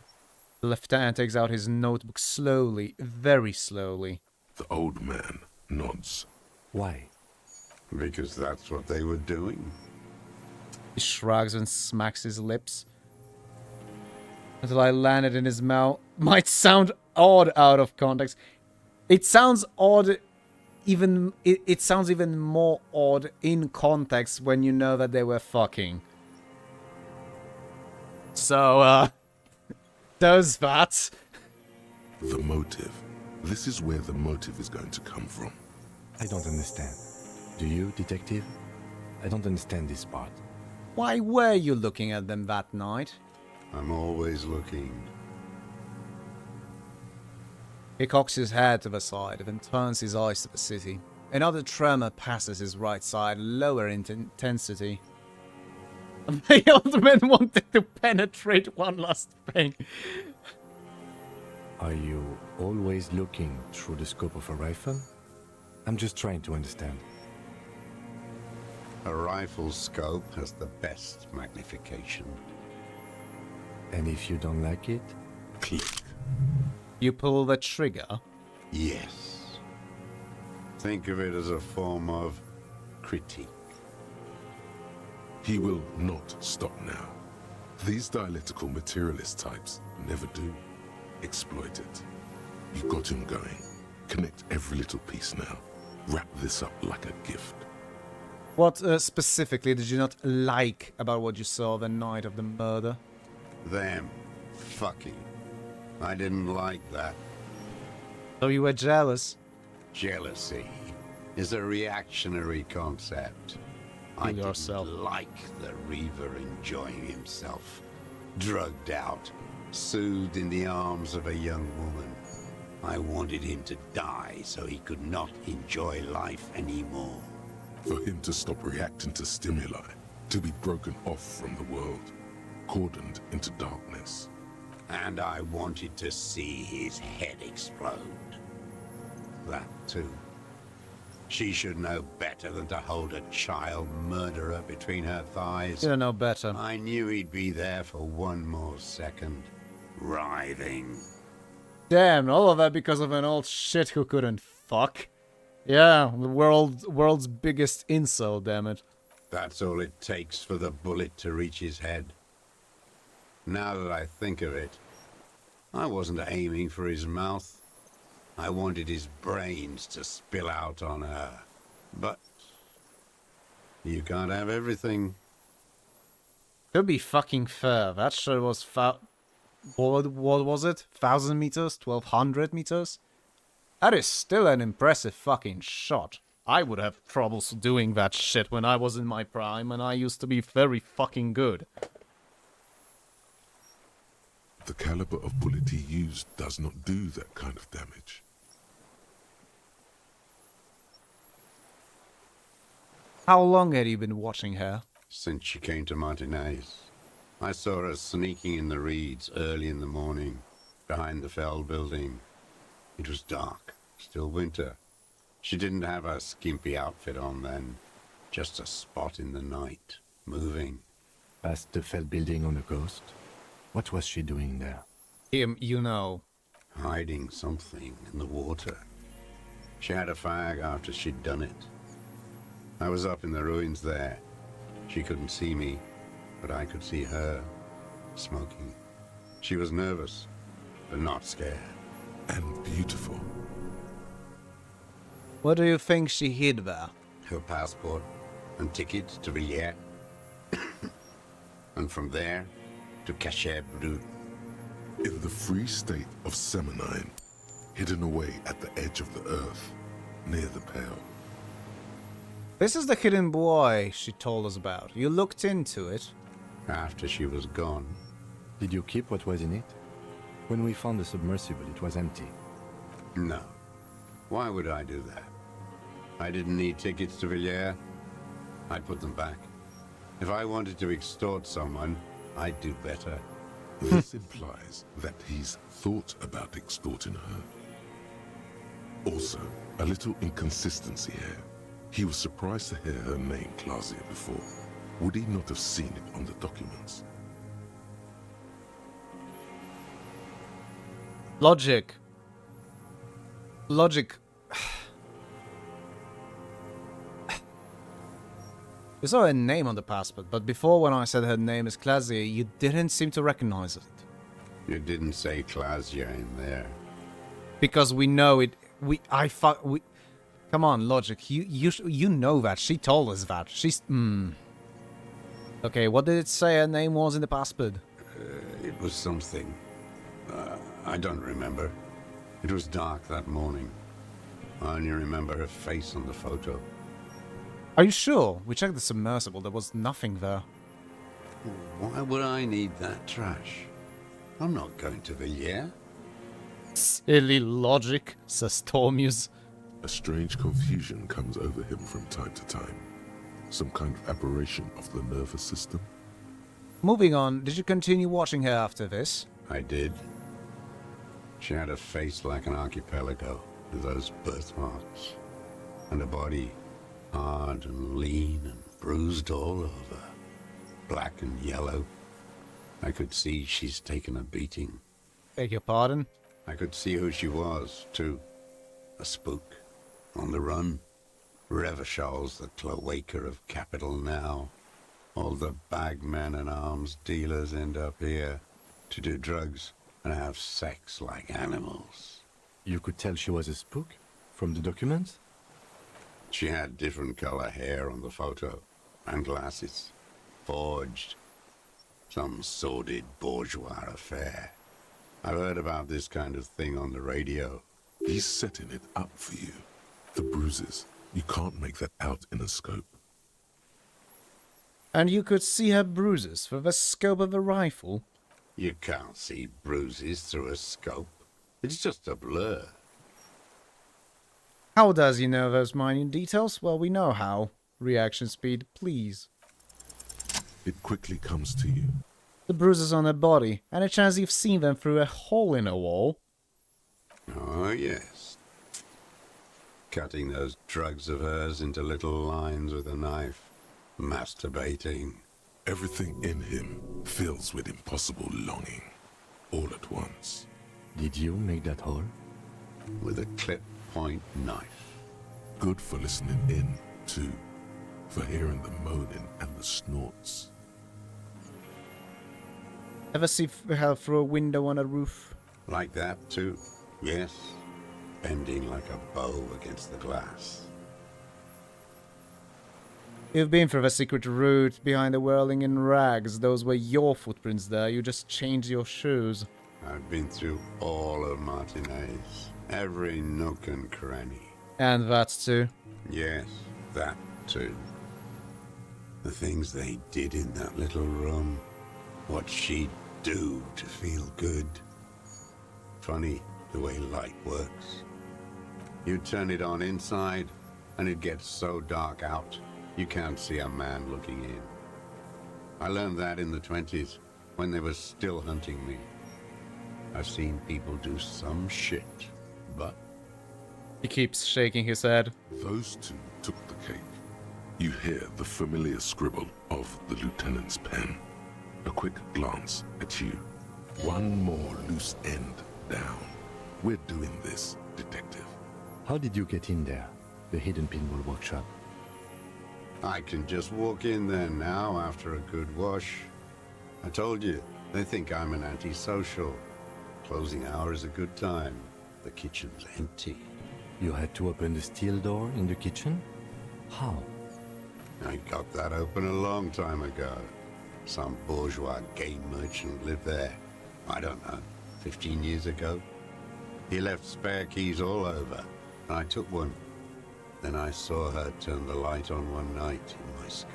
The lieutenant takes out his notebook slowly, very slowly.
The old man nods.
Why?
Because that's what they were doing.
He shrugs and smacks his lips. Until I landed in his mouth. Might sound odd out of context. It sounds odd, it sounds even more odd in context when you know that they were fucking. So, does that.
The motive. This is where the motive is going to come from.
I don't understand. Do you, detective? I don't understand this part.
Why were you looking at them that night?
I'm always looking.
He cocks his head to the side, then turns his eyes to the city. Another tremor passes his right side, lower in intensity. The old man wanted to penetrate one last thing.
Are you always looking through the scope of a rifle? I'm just trying to understand.
A rifle's scope has the best magnification.
And if you don't like it?
Click.
You pull the trigger?
Yes. Think of it as a form of critique.
He will not stop now. These dialectical materialist types never do. Exploit it. You got him going. Connect every little piece now. Wrap this up like a gift.
What specifically did you not like about what you saw the night of the murder?
Them. Fucking. I didn't like that.
So you were jealous?
Jealousy is a reactionary concept. I didn't like the Reaver enjoying himself. Drugged out, soothed in the arms of a young woman. I wanted him to die so he could not enjoy life anymore.
For him to stop reacting to stimuli, to be broken off from the world, cordoned into darkness.
And I wanted to see his head explode. That too. She should know better than to hold a child murderer between her thighs.
You don't know better.
I knew he'd be there for one more second, writhing.
Damn, all of that because of an old shit who couldn't fuck. Yeah, the world's biggest incel, damn it.
That's all it takes for the bullet to reach his head. Now that I think of it, I wasn't aiming for his mouth. I wanted his brains to spill out on her. But you can't have everything.
To be fucking fair, that shit was what was it? 1,000 meters? 1,200 meters? That is still an impressive fucking shot. I would have troubles doing that shit when I was in my prime, and I used to be very fucking good.
The caliber of bullet he used does not do that kind of damage.
How long had you been watching her?
Since she came to Martinez. I saw her sneaking in the reeds early in the morning, behind the Fell building. It was dark, still winter. She didn't have her skimpy outfit on then, just a spot in the night, moving.
Past the Fell building on the coast? What was she doing there?
You know.
Hiding something in the water. She had a fag after she'd done it. I was up in the ruins there. She couldn't see me, but I could see her, smoking. She was nervous, but not scared.
And beautiful.
What do you think she hid there?
Her passport and ticket to Villiers. And from there to Cachet Brut.
In the free state of Seminine, hidden away at the edge of the earth, near the Pale.
This is the hidden buoy she told us about. You looked into it.
After she was gone.
Did you keep what was in it? When we found the submersible, it was empty.
No. Why would I do that? I didn't need tickets to Villiers. I'd put them back. If I wanted to extort someone, I'd do better.
This implies that he's thought about extorting her. Also, a little inconsistency here. He was surprised to hear her name Clausia before. Would he not have seen it on the documents?
Logic. You saw her name on the passport, but before when I said her name is Clausia, you didn't seem to recognize it.
You didn't say Clausia in there.
Because we know it. Come on, Logic. You know that. She told us that. Okay, what did it say her name was in the passport?
It was something. I don't remember. It was dark that morning. I only remember her face on the photo.
Are you sure? We checked the submersible. There was nothing there.
Why would I need that trash? I'm not going to Villiers.
Silly Logic, says Tormuse.
A strange confusion comes over him from time to time. Some kind of aberration of the nervous system.
Moving on, did you continue watching her after this?
I did. She had a face like an archipelago with those birthmarks. And a body hard and lean and bruised all over. Black and yellow. I could see she's taken a beating.
Beg your pardon?
I could see who she was, too. A spook. On the run. Revershal's the cloaca of capital now. All the bagmen and arms dealers end up here to do drugs and have sex like animals.
You could tell she was a spook? From the documents?
She had different color hair on the photo. And glasses. Forged. Some sordid bourgeois affair. I've heard about this kind of thing on the radio.
He's setting it up for you. The bruises. You can't make that out in a scope.
And you could see her bruises through the scope of a rifle?
You can't see bruises through a scope. It's just a blur.
How does he know those minute details? Well, we know how. Reaction speed, please.
It quickly comes to you.
The bruises on her body, and a chance you've seen them through a hole in a wall.
Oh, yes. Cutting those drugs of hers into little lines with a knife. Masturbating.
Everything in him fills with impossible longing. All at once.
Did you make that hole?
With a clip point knife.
Good for listening in, too. For hearing the moaning and the snorts.
Ever see her through a window on a roof?
Like that, too. Yes. Bending like a bow against the glass.
You've been through the secret route behind the whirling in rags. Those were your footprints there. You just changed your shoes.
I've been through all of Martinez. Every nook and cranny.
And that too?
Yes, that too. The things they did in that little room. What she'd do to feel good. Funny the way light works. You turn it on inside, and it gets so dark out, You can't see a man looking in. I learned that in the 20s, when they were still hunting me. I've seen people do some shit, but...
He keeps shaking his head.
Those two took the cake. You hear the familiar scribble of the lieutenant's pen. A quick glance at you. One more loose end down. We're doing this, detective.
How did you get in there? The hidden pinball workshop.
I can just walk in there now after a good wash. I told you, they think I'm an antisocial. Closing hour is a good time. The kitchen's empty.
You had to open the steel door in the kitchen? How?
I got that open a long time ago. Some bourgeois game merchant lived there. I don't know, 15 years ago. He left spare keys all over, and I took one. Then I saw her turn the light on one night in my scope.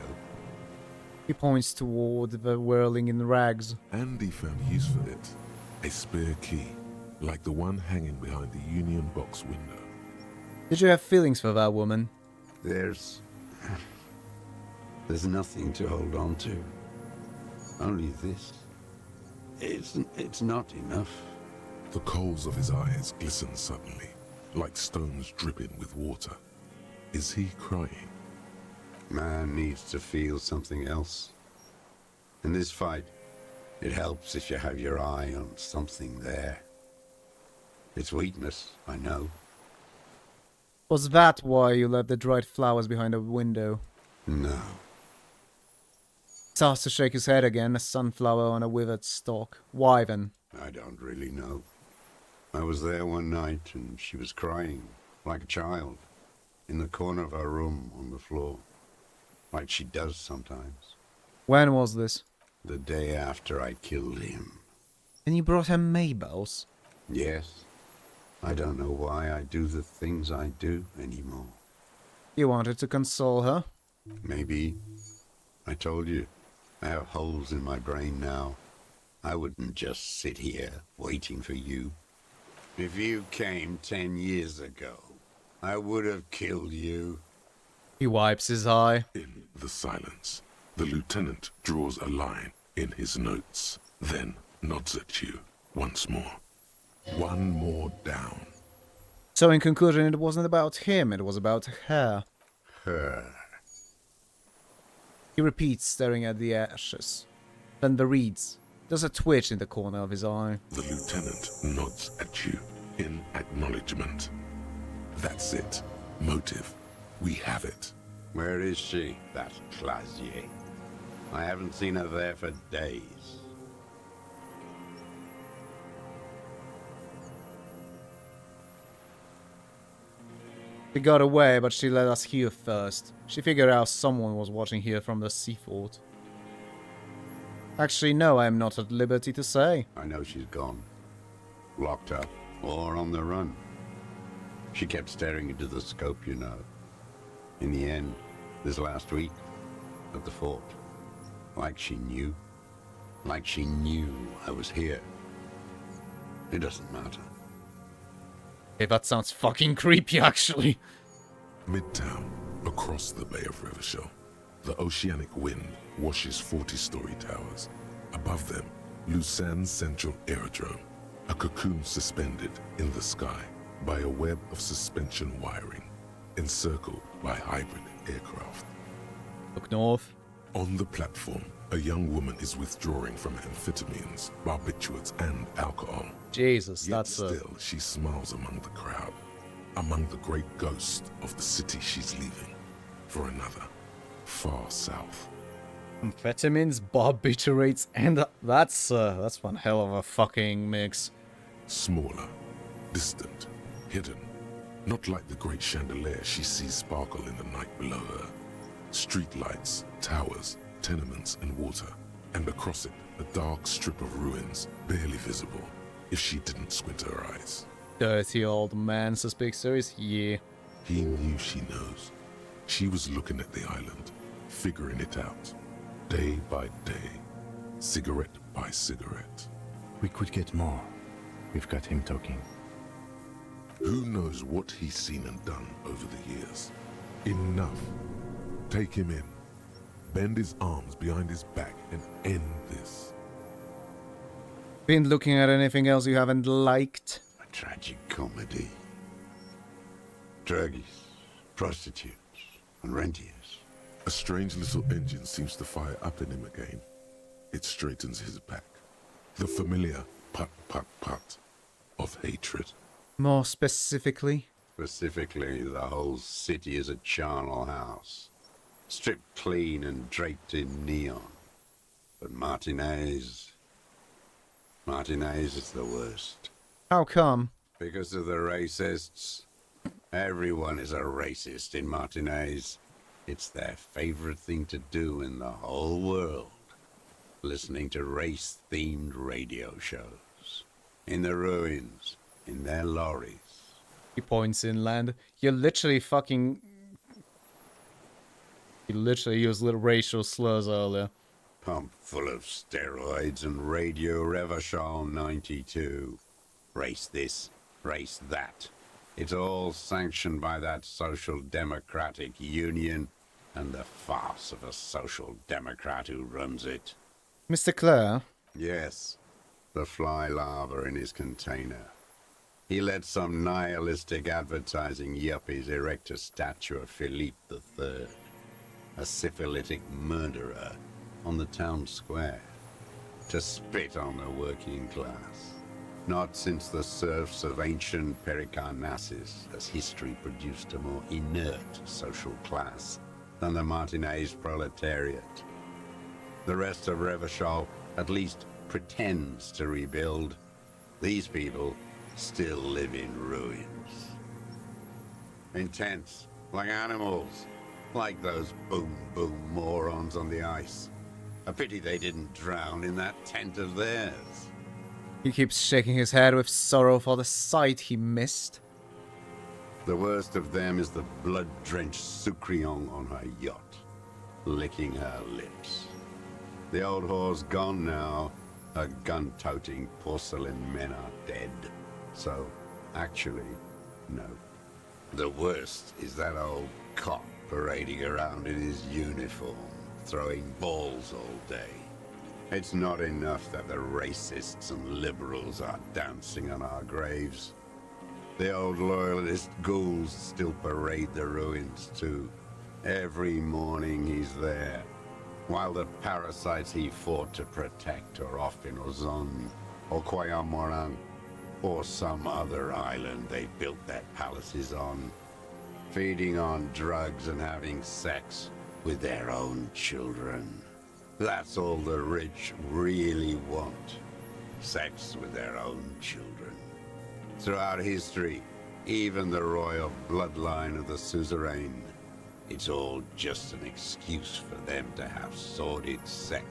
He points toward the whirling in rags.
Andy found use for it. A spare key, like the one hanging behind the Union Box window.
Did you have feelings for that woman?
There's nothing to hold on to. Only this. It's not enough.
The coals of his eyes glisten suddenly, like stones dripping with water. Is he crying?
Man needs to feel something else. In this fight, it helps if you have your eye on something there. It's weakness, I know.
Was that why you left the dried flowers behind the window?
No.
Starts to shake his head again, a sunflower on a withered stalk. Why then?
I don't really know. I was there one night and she was crying, like a child, in the corner of her room on the floor, like she does sometimes.
When was this?
The day after I killed him.
And you brought her Mabel's?
Yes. I don't know why I do the things I do anymore.
You wanted to console her?
Maybe. I told you, I have holes in my brain now. I wouldn't just sit here waiting for you. If you came 10 years ago, I would have killed you.
He wipes his eye.
In the silence, the lieutenant draws a line in his notes, then nods at you once more. One more down.
So in conclusion, it wasn't about him, it was about her.
Her.
He repeats, staring at the ashes. Then the reeds. There's a twitch in the corner of his eye.
The lieutenant nods at you in acknowledgement. That's it. Motive. We have it.
Where is she, that Clasier? I haven't seen her there for days.
She got away, but she let us hear first. She figured out someone was watching here from the seafort. Actually, no, I am not at liberty to say.
I know she's gone. Locked up, or on the run. She kept staring into the scope, you know. In the end, this last week, at the fort. Like she knew. Like she knew I was here. It doesn't matter.
Hey, that sounds fucking creepy, actually.
Midtown, across the Bay of Revachol, the oceanic wind washes 40-story towers. Above them, Lucerne Central Aerodrome, a cocoon suspended in the sky by a web of suspension wiring, encircled by hybrid aircraft.
Look north.
On the platform, a young woman is withdrawing from amphetamines, barbiturates, and alcohol.
Jesus,
Yet
that's
still, she smiles among the crowd, among the great ghosts of the city she's leaving, for another, far south.
Amphetamines, barbiturates, and that's one hell of a fucking mix.
Smaller, distant, hidden, not like the great chandelier she sees sparkle in the night below her. Streetlights, towers, tenements, and water, and across it, a dark strip of ruins, barely visible, if she didn't squint her eyes.
Dirty old man suspects serious? Yeah.
He knew she knows. She was looking at the island, figuring it out, day by day, cigarette by cigarette.
We could get more. We've got him talking.
Who knows what he's seen and done over the years? Enough Take him in. Bend his arms behind his back and end this.
Been looking at anything else you haven't liked?
A tragic comedy. Druggies, prostitutes, and rentiers.
A strange little engine seems to fire up in him again. It straightens his back. The familiar put, put, put of hatred.
More specifically?
Specifically, the whole city is a charnel house. Stripped clean and draped in neon. But Martinez is the worst.
How come?
Because of the racists. Everyone is a racist in Martinez. It's their favorite thing to do in the whole world. Listening to race-themed radio shows. In the ruins. In their lorries.
He points inland. You literally used little racial slurs earlier.
Pumped full of steroids and Radio Revachol 92. Race this, race that. It's all sanctioned by that Social Democratic Union and the farce of a Social Democrat who runs it.
Mr. Clare?
Yes, the fly larva in his container. He let some nihilistic advertising yuppies erect a statue of Philippe III, a syphilitic murderer, on the town square, to spit on the working class. Not since the serfs of ancient Pericarnassus has history produced a more inert social class than the Martinez proletariat. The rest of Revachol at least pretends to rebuild. These people still live in ruins. Intense, like animals, like those boom-boom morons on the ice. A pity they didn't drown in that tent of theirs.
He keeps shaking his head with sorrow for the sight he missed.
The worst of them is the blood-drenched Sucrion on her yacht, licking her lips. The old whore's gone now. Her gun-toting porcelain men are dead. So, actually, no. The worst is that old cop parading around in his uniform, throwing balls all day. It's not enough that the racists and liberals are dancing on our graves. The old loyalist ghouls still parade the ruins too. Every morning he's there, while the parasites he fought to protect are off in Ozon, or Quayamoran, or some other island they built their palaces on, feeding on drugs and having sex with their own children. That's all the rich really want. Sex with their own children. Throughout history, even the royal bloodline of the suzerain, it's all just an excuse for them to have sordid sex.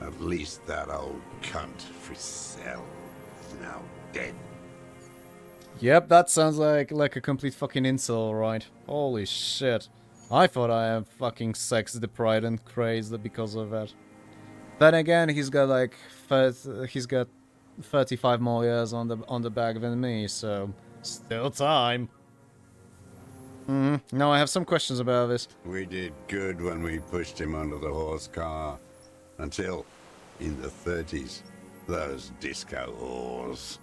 At least that old cunt Frisell is now dead.
Yep, that sounds like a complete fucking insult, right? Holy shit. I thought I am fucking sex deprived and crazed because of that. Then again, he's got like 35 more years on the back than me, so still time. Now I have some questions about this.
We did good when we pushed him under the horse car. Until, in the 30s, those disco whores.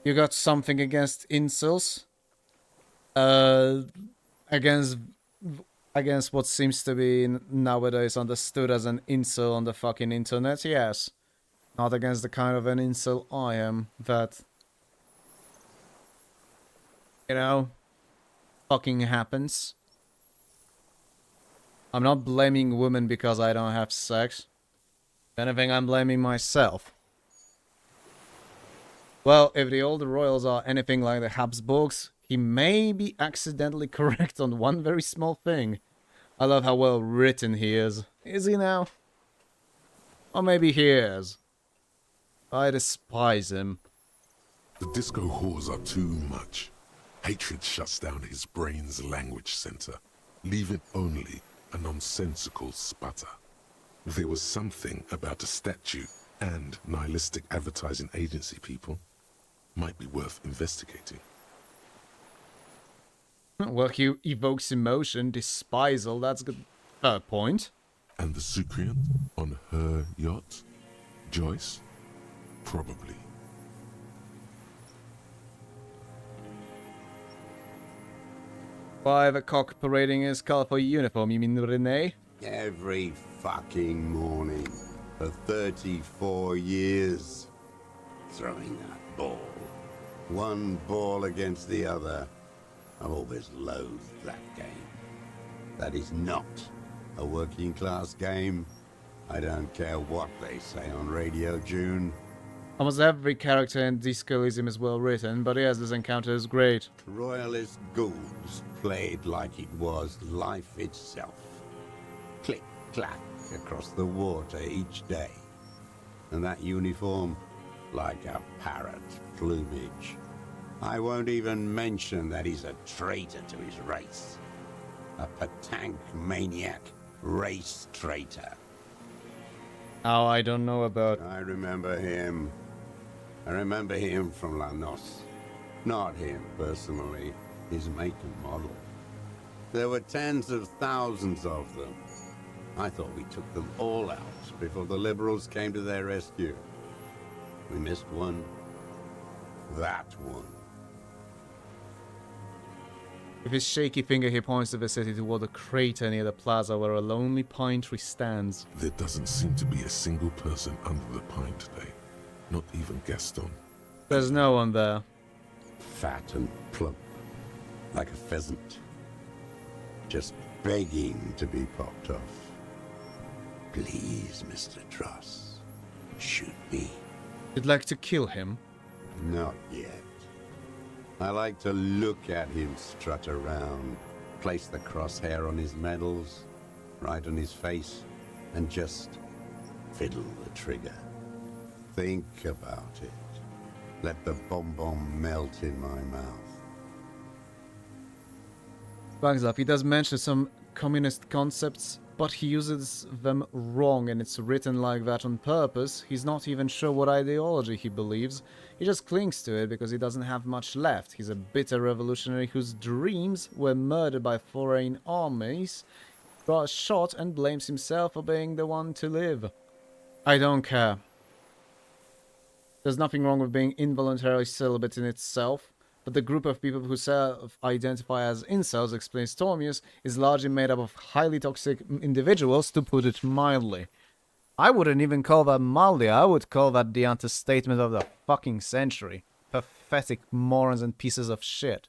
You got something against incels? Against what seems to be nowadays understood as an incel on the fucking internet? Yes. Not against the kind of an incel I am that, you know, fucking happens. I'm not blaming women because I don't have sex. If anything, I'm blaming myself. Well, if the old royals are anything like the Habsburgs, he may be accidentally correct on one very small thing. I love how well written he is. Is he now? Or maybe he is. I despise him.
The disco whores are too much. Hatred shuts down his brain's language center, leaving only a nonsensical sputter. There was something about a statue and nihilistic advertising agency people. Might be worth investigating.
Well, he evokes emotion, despisal, that's a good point.
And the Sucrian on her yacht? Joyce? Probably.
Why the cock parading his colorful uniform, you mean Renee?
Every fucking morning for 34 years. Throwing that ball. One ball against the other. I've always loathed that game. That is not a working class game. I don't care what they say on Radio June.
Almost every character in Disco Elysium is well written, but yes, this encounter is great.
Royalist ghouls played like it was life itself. Click, clack across the water each day. And that uniform, like a parrot's plumage. I won't even mention that he's a traitor to his race. A Patank maniac race traitor.
Oh, I don't know about...
I remember him. I remember him from La Noce. Not him, personally. His make and model. There were tens of thousands of them. I thought we took them all out before the liberals came to their rescue. We missed one. That one.
With his shaky finger, he points to the city toward a crater near the plaza where a lonely pine tree stands.
There doesn't seem to be a single person under the pine today. Not even Gaston.
There's no one there.
Fat and plump. Like a pheasant. Just begging to be popped off. Please, Mr. Dross. Shoot me.
You'd like to kill him?
Not yet. I like to look at him strut around, place the crosshair on his medals, right on his face, and just fiddle the trigger. Think about it. Let the bomb melt in my mouth.
Bangs up, he does mention some communist concepts, but he uses them wrong, and it's written like that on purpose. He's not even sure what ideology he believes. He just clings to it because he doesn't have much left. He's a bitter revolutionary whose dreams were murdered by foreign armies, got shot, and blames himself for being the one to live. I don't care. There's nothing wrong with being involuntarily celibate in itself, but the group of people who self-identify as incels, explains Tormius, is largely made up of highly toxic individuals, to put it mildly. I wouldn't even call that mildly, I would call that the understatement of the fucking century. Pathetic morons and pieces of shit.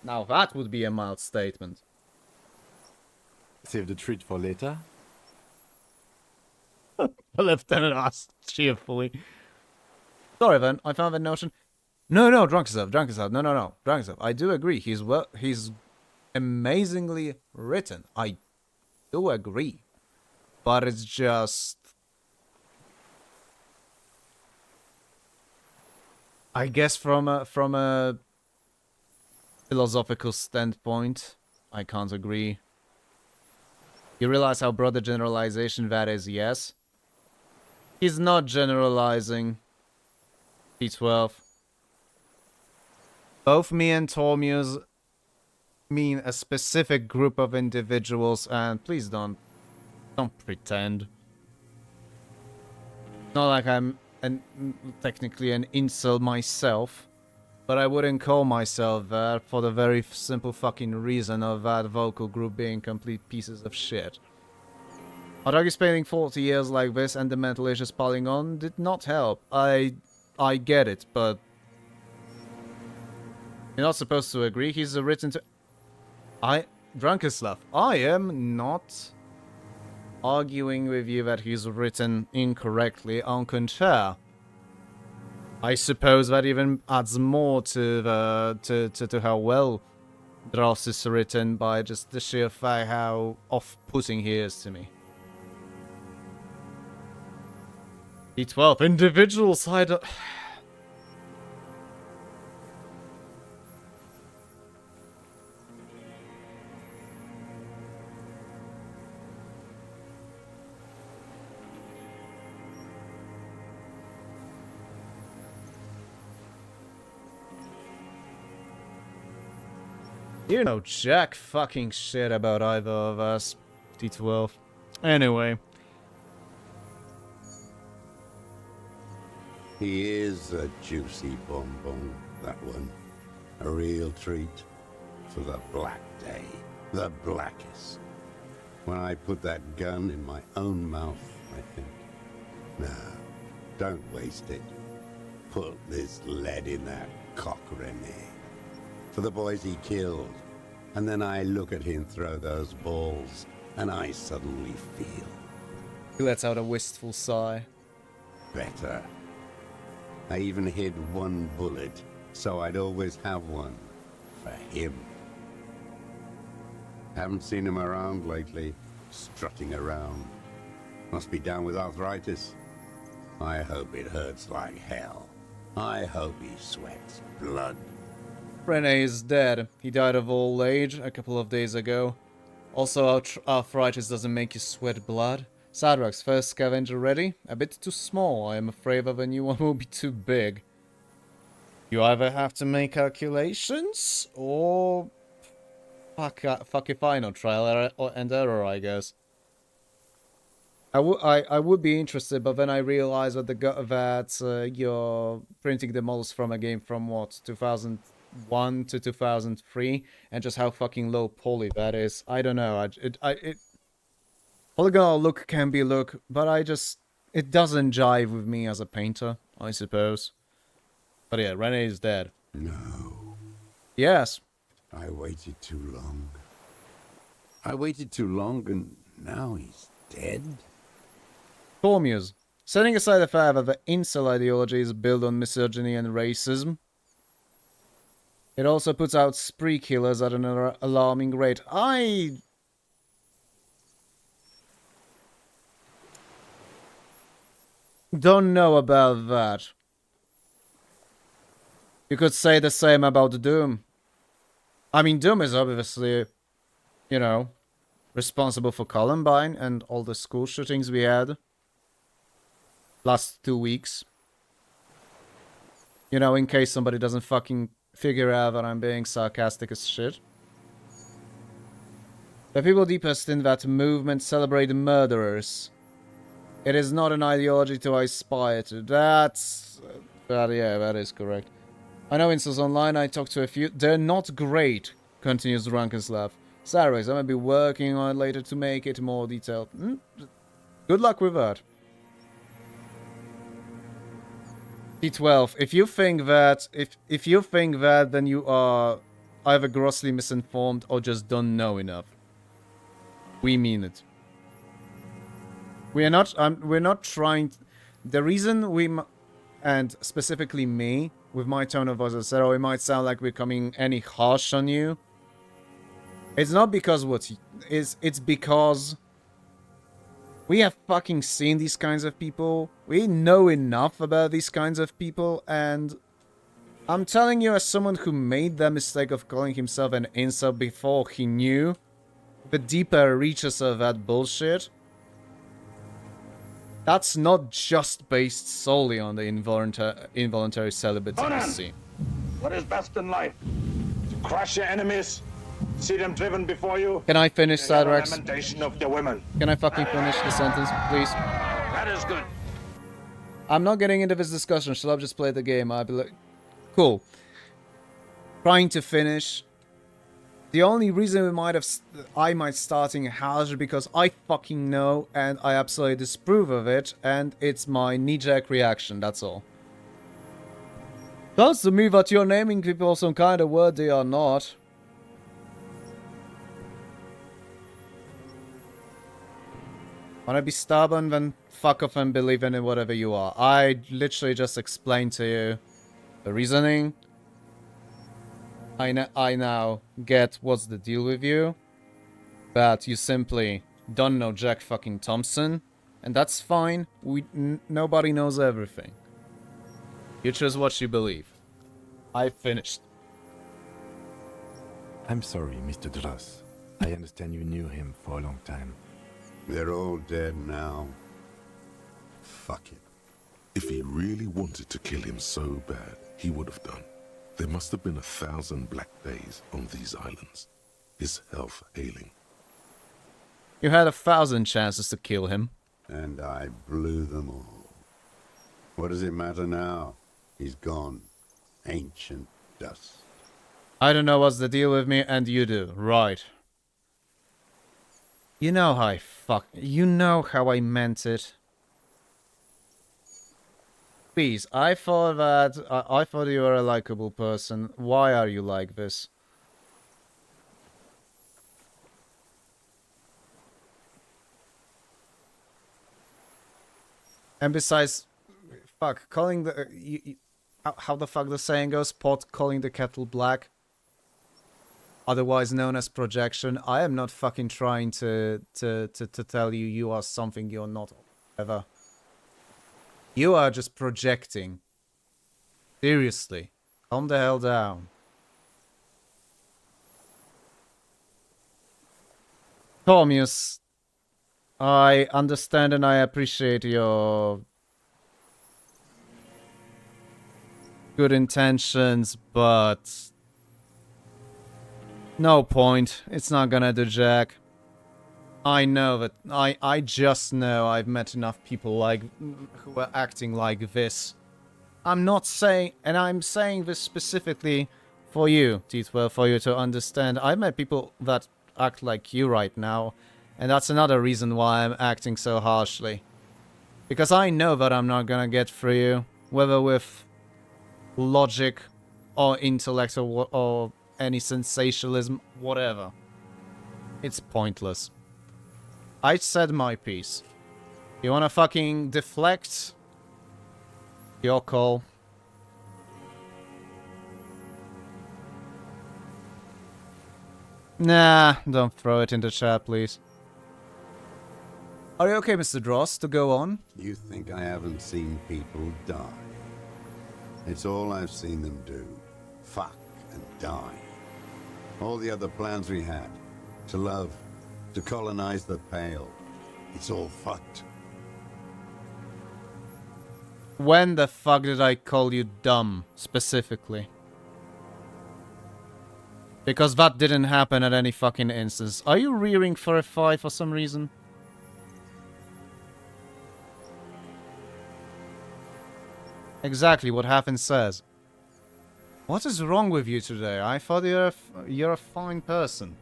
Now that would be a mild statement.
Save the treat for later.
The lieutenant asked cheerfully. Sorry then, I found that notion. No, drunk yourself. No, drunk yourself. I do agree, he's amazingly written. I do agree. But it's just... I guess from a philosophical standpoint, I can't agree. You realize how broad a generalization that is, yes? He's not generalizing. P12. Both me and Tormius mean a specific group of individuals, and please don't pretend. Not like I'm technically an incel myself, but I wouldn't call myself that for the very simple fucking reason of that vocal group being complete pieces of shit. I'd argue spending 40 years like this and the mental issues piling on did not help. I get it, but you're not supposed to agree. He's written to... Drunkislav, I am not arguing with you that he's written incorrectly. En contraire, I suppose that even adds more to to how well Dross is written by just the sheer fact how off-putting he is to me. P12, individual side of... You know jack fucking shit about either of us, D12. Anyway.
He is a juicy bonbon, that one. A real treat for the black day. The blackest. When I put that gun in my own mouth, I think, no, don't waste it. Put this lead in that cock, Rene. For the boys he killed. And then I look at him throw those balls, and I suddenly feel...
He lets out a wistful sigh.
Better. I even hid one bullet, so I'd always have one. For him. Haven't seen him around lately, strutting around. Must be down with arthritis. I hope it hurts like hell. I hope he sweats blood.
Rene is dead. He died of old age a couple of days ago. Also, arthritis doesn't make you sweat blood. Sadrak's first scavenger ready? A bit too small. I am afraid of a new one will be too big. You either have to make calculations, or... Fuck if I know, trial and error, I guess. I would be interested, but then I realized that you're printing the models from a game from what, 2001 to 2003, and just how fucking low poly that is. I don't know. Polygonal look can be look, but it doesn't jive with me as a painter, I suppose. But yeah, Rene is dead.
No.
Yes.
I waited too long. I waited too long, and now he's dead?
Cormius. Setting aside the fact that the incel ideology is built on misogyny and racism, it also puts out spree killers at an alarming rate. I don't know about that. You could say the same about Doom. I mean, Doom is obviously, you know, responsible for Columbine and all the school shootings we had last 2 weeks. You know, in case somebody doesn't fucking figure out that I'm being sarcastic as shit. The people deepest in that movement celebrate murderers. It is not an ideology to aspire to. Yeah, that is correct. I know incels online, I talked to a few. They're not great, continues Drunkenslav. Saturdays, I might be working on it later to make it more detailed. Good luck with that. D12, if you think that, then you are either grossly misinformed or just don't know enough. We mean it. We're not trying... The reason and specifically me, with my tone of voice, I said, oh, it might sound like we're coming any harsh on you. It's not because it's because we have fucking seen these kinds of people. We know enough about these kinds of people, and I'm telling you as someone who made the mistake of calling himself an incel before he knew the deeper reaches of that bullshit. That's not just based solely on the involuntary celibacy.
Conan! What is best in life? To crush your enemies, see them driven before you.
Can I finish, Sadrax?
Lamentation of the women.
Can I fucking finish the sentence, please?
That is good.
I'm not getting into this discussion. Shall I just play the game? I'll be like, cool. Trying to finish. The only reason I might starting harsh because I fucking know and I absolutely disapprove of it, and it's my knee-jerk reaction, that's all. Does to me that you're naming people some kind of word they are not. Wanna be stubborn, then fuck off and believe in whatever you are. I literally just explained to you the reasoning. I now get what's the deal with you, but you simply don't know Jack fucking Thompson, and that's fine. Nobody knows everything. You choose what you believe. I finished.
I'm sorry, Mr. Dross. I understand you knew him for a long time.
They're all dead now. Fuck it.
If he really wanted to kill him so bad, he would have done. There must have been 1,000 black days on these islands. His health ailing.
You had 1,000 chances to kill him.
And I blew them all. What does it matter now? He's gone. Ancient dust.
I don't know what's the deal with me, and you do. Right. You know how You know how I meant it. Please, I thought that... I thought you were a likable person. Why are you like this? And besides... Fuck, calling the... how the fuck the saying goes? Pot calling the kettle black? Otherwise known as projection. I am not fucking trying to tell you you are something you're not ever. You are just projecting. Seriously. Calm the hell down. Thomius, I understand and I appreciate your good intentions, but no point. It's not gonna do jack. I know that. I just know I've met enough people like who are acting like this. I'm not saying, and I'm saying this specifically for you, T12, for you to understand. I've met people that act like you right now, and that's another reason why I'm acting so harshly. Because I know that I'm not gonna get through you, whether with logic or intellect or any sensationalism, whatever. It's pointless. I said my piece. You wanna fucking deflect? Your call. Nah, don't throw it in the chat, please. Are you okay, Mr. Dross, to go on?
You think I haven't seen people die? It's all I've seen them do. Fuck and die. All the other plans we had. To love. To colonize the Pale. It's all fucked.
When the fuck did I call you dumb, specifically? Because that didn't happen at any fucking instance. Are you rearing for a fight for some reason? Exactly what Hafen says. What is wrong with you today? I thought you're a fine person.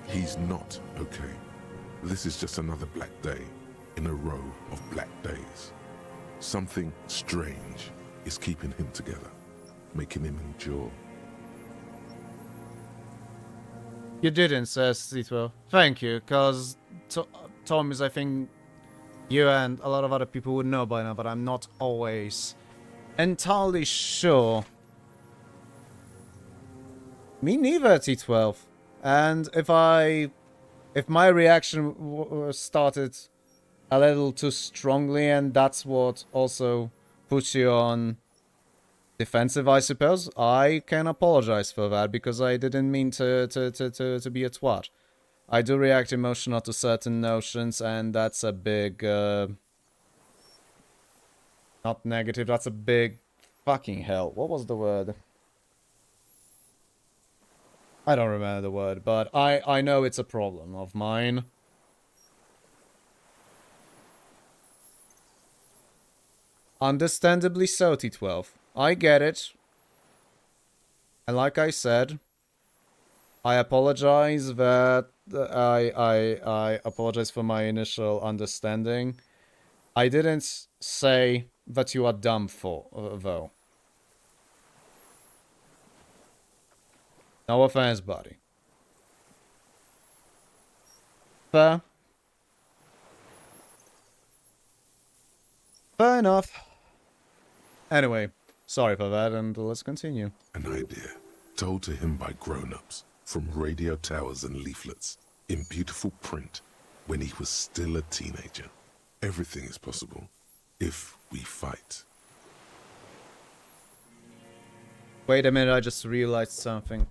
He's not okay. This is just another black day in a row of black days. Something strange is keeping him together, making him endure.
You didn't, says Zito. Thank you, because Tom is, I think, you and a lot of other people would know by now, but I'm not always entirely sure. Me neither, T12. And if my reaction started a little too strongly, and that's what also puts you on defensive, I suppose, I can apologize for that, because I didn't mean to be a twat. I do react emotional to certain notions, and that's a big, not negative, that's a big fucking hell. What was the word? I don't remember the word, but I know it's a problem of mine. Understandably so, T12. I get it. And like I said, I apologize that I apologize for my initial understanding. I didn't say that you are dumb though. No offense, buddy. Fair. Fair enough. Anyway, sorry for that, and let's continue.
An idea told to him by grown-ups from radio towers and leaflets in beautiful print when he was still a teenager. Everything is possible if we fight.
Wait a minute, I just realized something.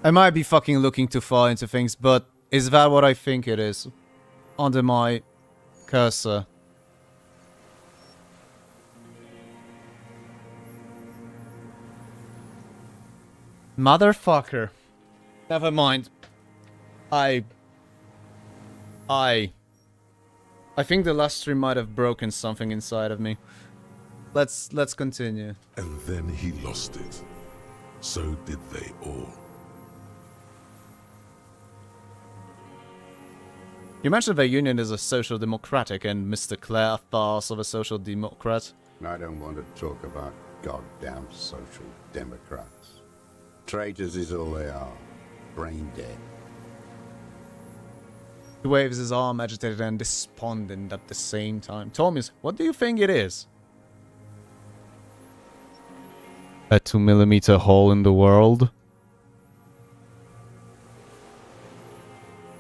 I might be fucking looking too far into things, but is that what I think it is? Under my cursor. Motherfucker. Never mind. I think the last stream might have broken something inside of me. Let's continue.
And then he lost it. So did they all.
You mentioned the Union is a social democratic and Mr. Clare a farce of a social democrat.
I don't want to talk about goddamn social democrats. Traitors is all they are. Brain dead.
He waves his arm, agitated and despondent at the same time. Thomas, what do you think it is? A 2mm hole in the world?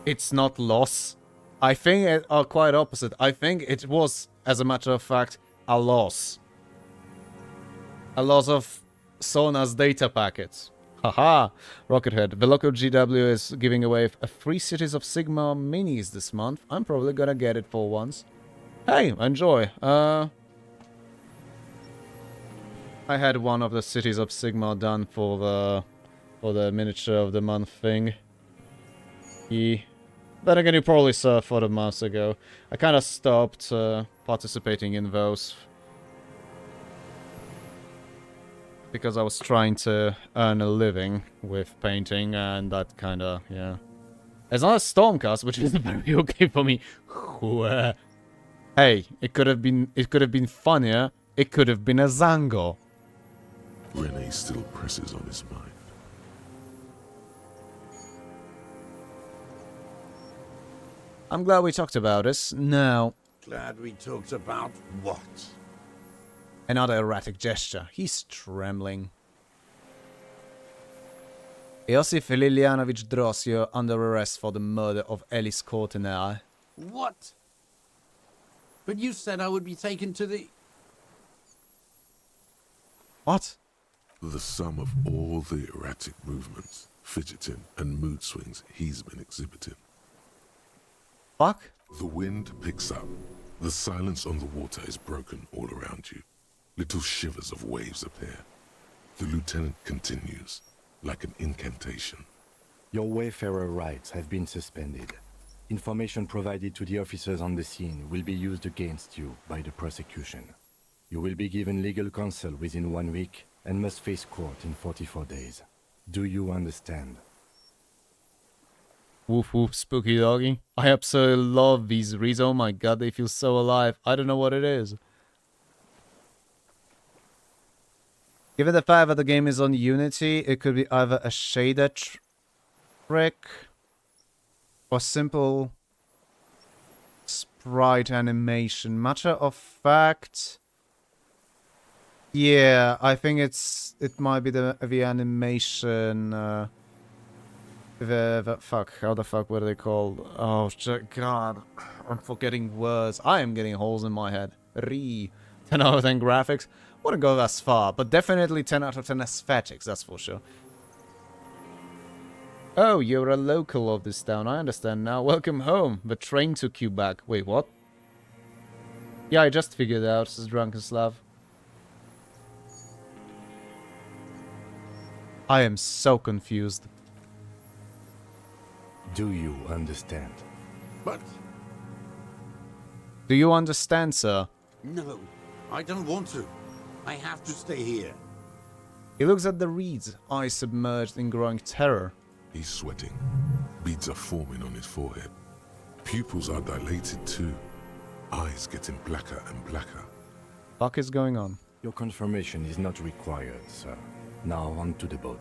It's not loss. I think it are quite opposite. I think it was, as a matter of fact, a loss. A loss of Sona's data packets. Haha! Rockethead. The local GW is giving away 3 Cities of Sigma minis this month. I'm probably gonna get it for once. Hey, enjoy. I had one of the Cities of Sigma done for the miniature of the month thing. Then again, you probably saw 4 months ago. I kind of stopped participating in those because I was trying to earn a living with painting, and that kind of, yeah. It's not a Stormcast, which is very okay for me. Hey, it could have been funnier. It could have been a Zango.
Renee still presses on his mind.
I'm glad we talked about this. Now,
Glad we talked about what?
another erratic gesture. He's trembling. Iosif Lilianovich Dross, you're under arrest for the murder of Elis Courtenay.
What? But you said I would be taken to the...
What?
The sum of all the erratic movements, fidgeting, and mood swings he's been exhibiting.
Fuck?
The wind picks up. The silence on the water is broken all around you. Little shivers of waves appear. The lieutenant continues, like an incantation.
Your Wayfarer rights have been suspended. Information provided to the officers on the scene will be used against you by the prosecution. You will be given legal counsel within 1 week and must face court in 44 days. Do you understand?
Woof woof, spooky doggy. I absolutely love these reads. Oh my god, they feel so alive. I don't know what it is. Given the fact that the game is on Unity, it could be either a shader trick or simple sprite animation. Matter of fact, yeah, I think it might be the animation. Fuck, how the fuck were they called? Oh god, I'm forgetting words. I am getting holes in my head. 10 out of 10 graphics. Wouldn't go as far, but definitely 10 out of 10 aesthetics, that's for sure. Oh, you're a local of this town, I understand now. Welcome home. The train took you back. Wait, what? Yeah, I just figured out, says Drunken Slav. I am so confused.
Do you understand?
But...
Do you understand, sir?
No, I don't want to. I have to stay here.
He looks at the reeds, eyes submerged in growing terror.
He's sweating. Beads are forming on his forehead. Pupils are dilated too. Eyes getting blacker and blacker.
Fuck is going on?
Your confirmation is not required, sir. Now on to the boat.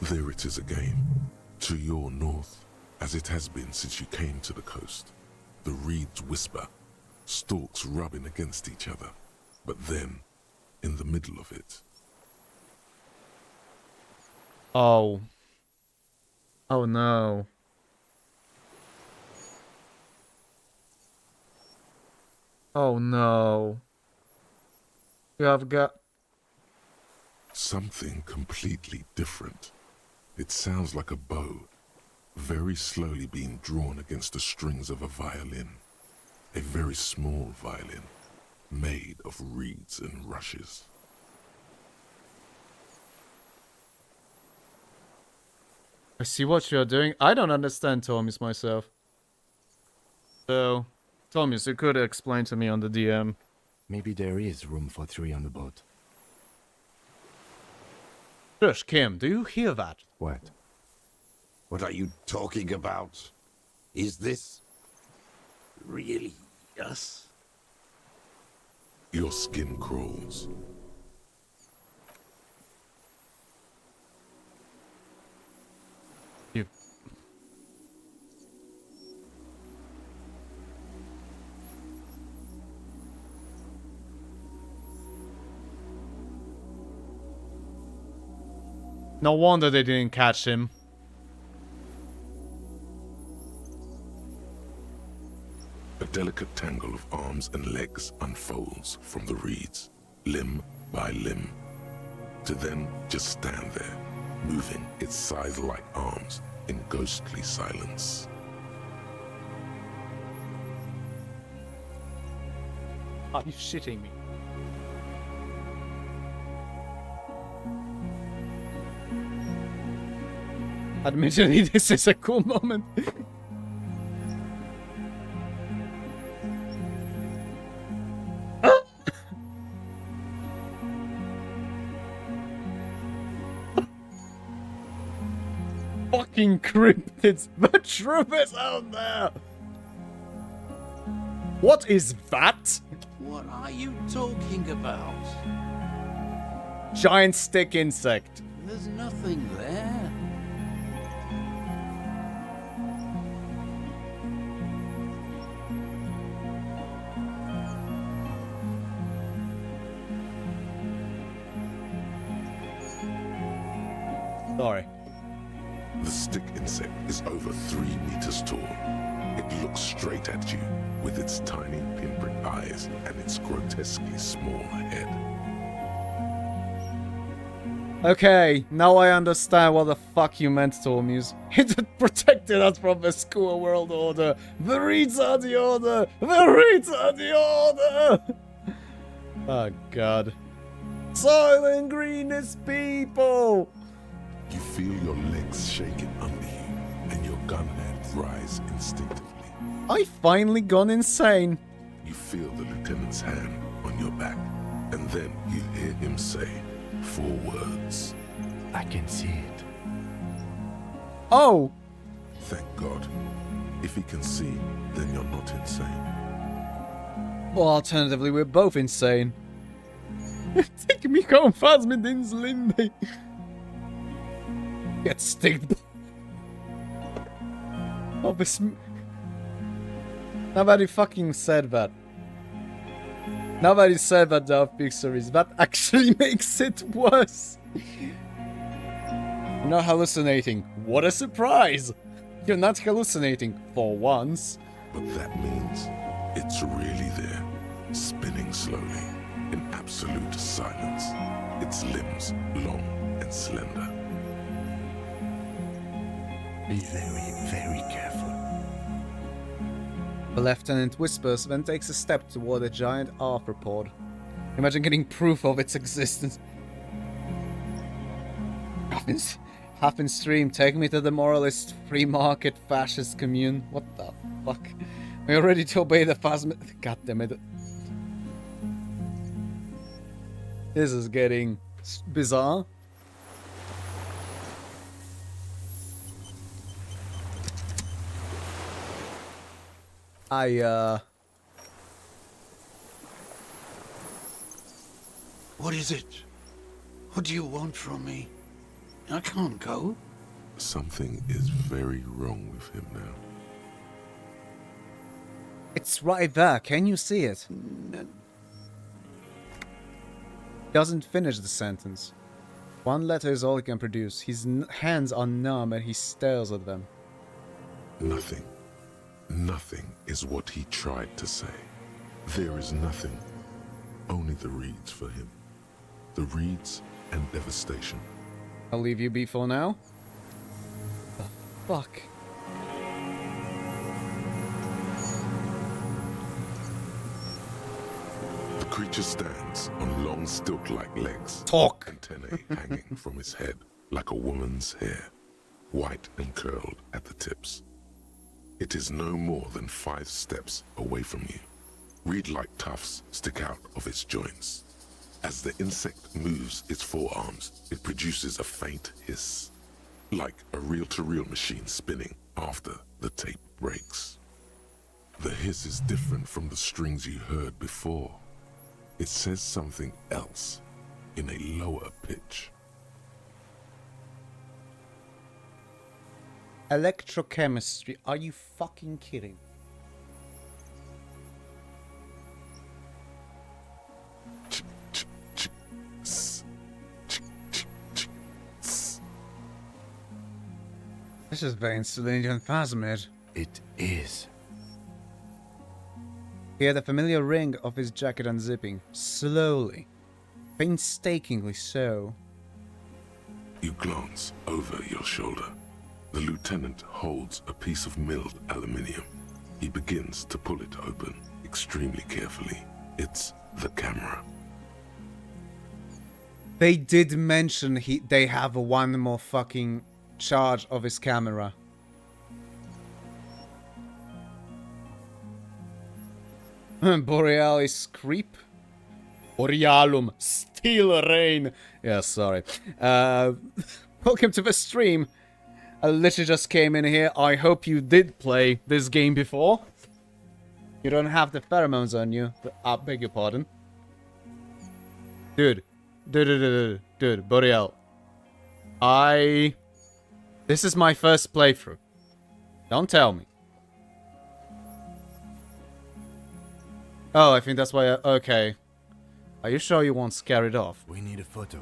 There it is again. To your north, as it has been since you came to the coast. The reeds whisper, stalks rubbing against each other. But then, in the middle of it...
Oh. Oh no. Oh no. You have got...
Something completely different. It sounds like a bow, very slowly being drawn against the strings of a violin. A very small violin, made of reeds and rushes.
I see what you're doing. I don't understand Thomas myself. So, Thomas, you could explain to me on the DM.
Maybe there is room for 3 on the boat.
Shush, Kim, do you hear that?
What?
What are you talking about? Is this really us?
Your skin crawls.
You. No wonder they didn't catch him.
A delicate tangle of arms and legs unfolds from the reeds, limb by limb, to then just stand there, moving its scythe-like arms in ghostly silence.
Are you shitting me? Admittedly, this is a cool moment. Fucking cryptids! The truth is out there! What is that?
What are you talking about?
Giant stick insect.
There's nothing there.
Sorry.
The stick insect is over 3 meters tall. It looks straight at you with its tiny pinprick eyes and its grotesquely small head.
Okay, now I understand what the fuck you meant, Tormuse. It protected us from the school world order. The Reeds are the order. The Reeds are the order. Oh god. Silent Greenest people.
You feel your legs shaking under you and your gun hand rise instinctively.
I finally gone insane.
You feel the lieutenant's hand on your back, and then you hear him say 4 words.
I can see it.
Oh!
Thank God. If he can see, then you're not insane.
Or alternatively, we're both insane. Take me home fast med din Lindy. Get sticked. Oh, this. Now that he fucking said that. Now that he said that, Darth Pixaries, that actually makes it worse. You're not hallucinating. What a surprise! You're not hallucinating, for once.
But that means it's really there, spinning slowly, in absolute silence. Its limbs long and slender.
Be very, very careful.
The lieutenant whispers, then takes a step toward a giant arthropod. Imagine getting proof of its existence. Half in stream, take me to the moralist, free market, fascist commune. What the fuck? We are ready to obey the phasma. God damn it. This is getting bizarre.
What is it? What do you want from me? I can't go.
Something is very wrong with him now.
It's right there. Can you see it? He doesn't finish the sentence. One letter is all he can produce. His hands are numb and he stares at them.
Nothing. Nothing is what he tried to say. There is nothing. Only the reeds for him. The reeds and devastation.
I'll leave you be for now. The fuck?
The creature stands on long stilt-like legs.
Talk!
Antennae hanging from its head like a woman's hair, white and curled at the tips. It is no more than 5 steps away from you. Reed-like tufts stick out of its joints. As the insect moves its forearms, it produces a faint hiss, like a reel-to-reel machine spinning after the tape breaks. The hiss is different from the strings you heard before. It says something else in a lower pitch.
Electrochemistry. Are you fucking kidding? This is very Selenian plasmid.
It is.
Hear the familiar ring of his jacket unzipping, slowly, painstakingly so.
You glance over your shoulder. The lieutenant holds a piece of milled aluminium. He begins to pull it open, extremely carefully. It's the camera.
They did mention they have one more fucking charge of his camera. Borealis creep? Borealum, steel rain. Yeah, sorry. Welcome to the stream. I literally just came in here. I hope you did play this game before. You don't have the pheromones on you. I beg your pardon. Dude, Boreal. This is my first playthrough. Don't tell me. Oh, I think that's why okay. Are you sure you won't scare it off?
We need a photo.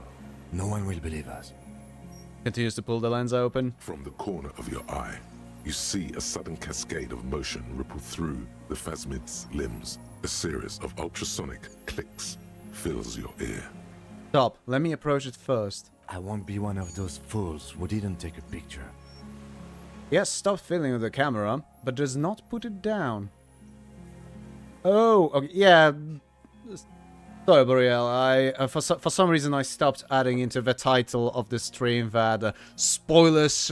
No one will believe us.
Continues to pull the lens open.
From the corner of your eye, you see a sudden cascade of motion ripple through the phasmid's limbs. A series of ultrasonic clicks fills your ear.
Stop. Let me approach it first.
I won't be one of those fools who didn't take a picture.
Yes, stop fiddling with the camera, but does not put it down. Oh, okay, yeah. Sorry, Boreal. For some reason I stopped adding into the title of the stream that spoilers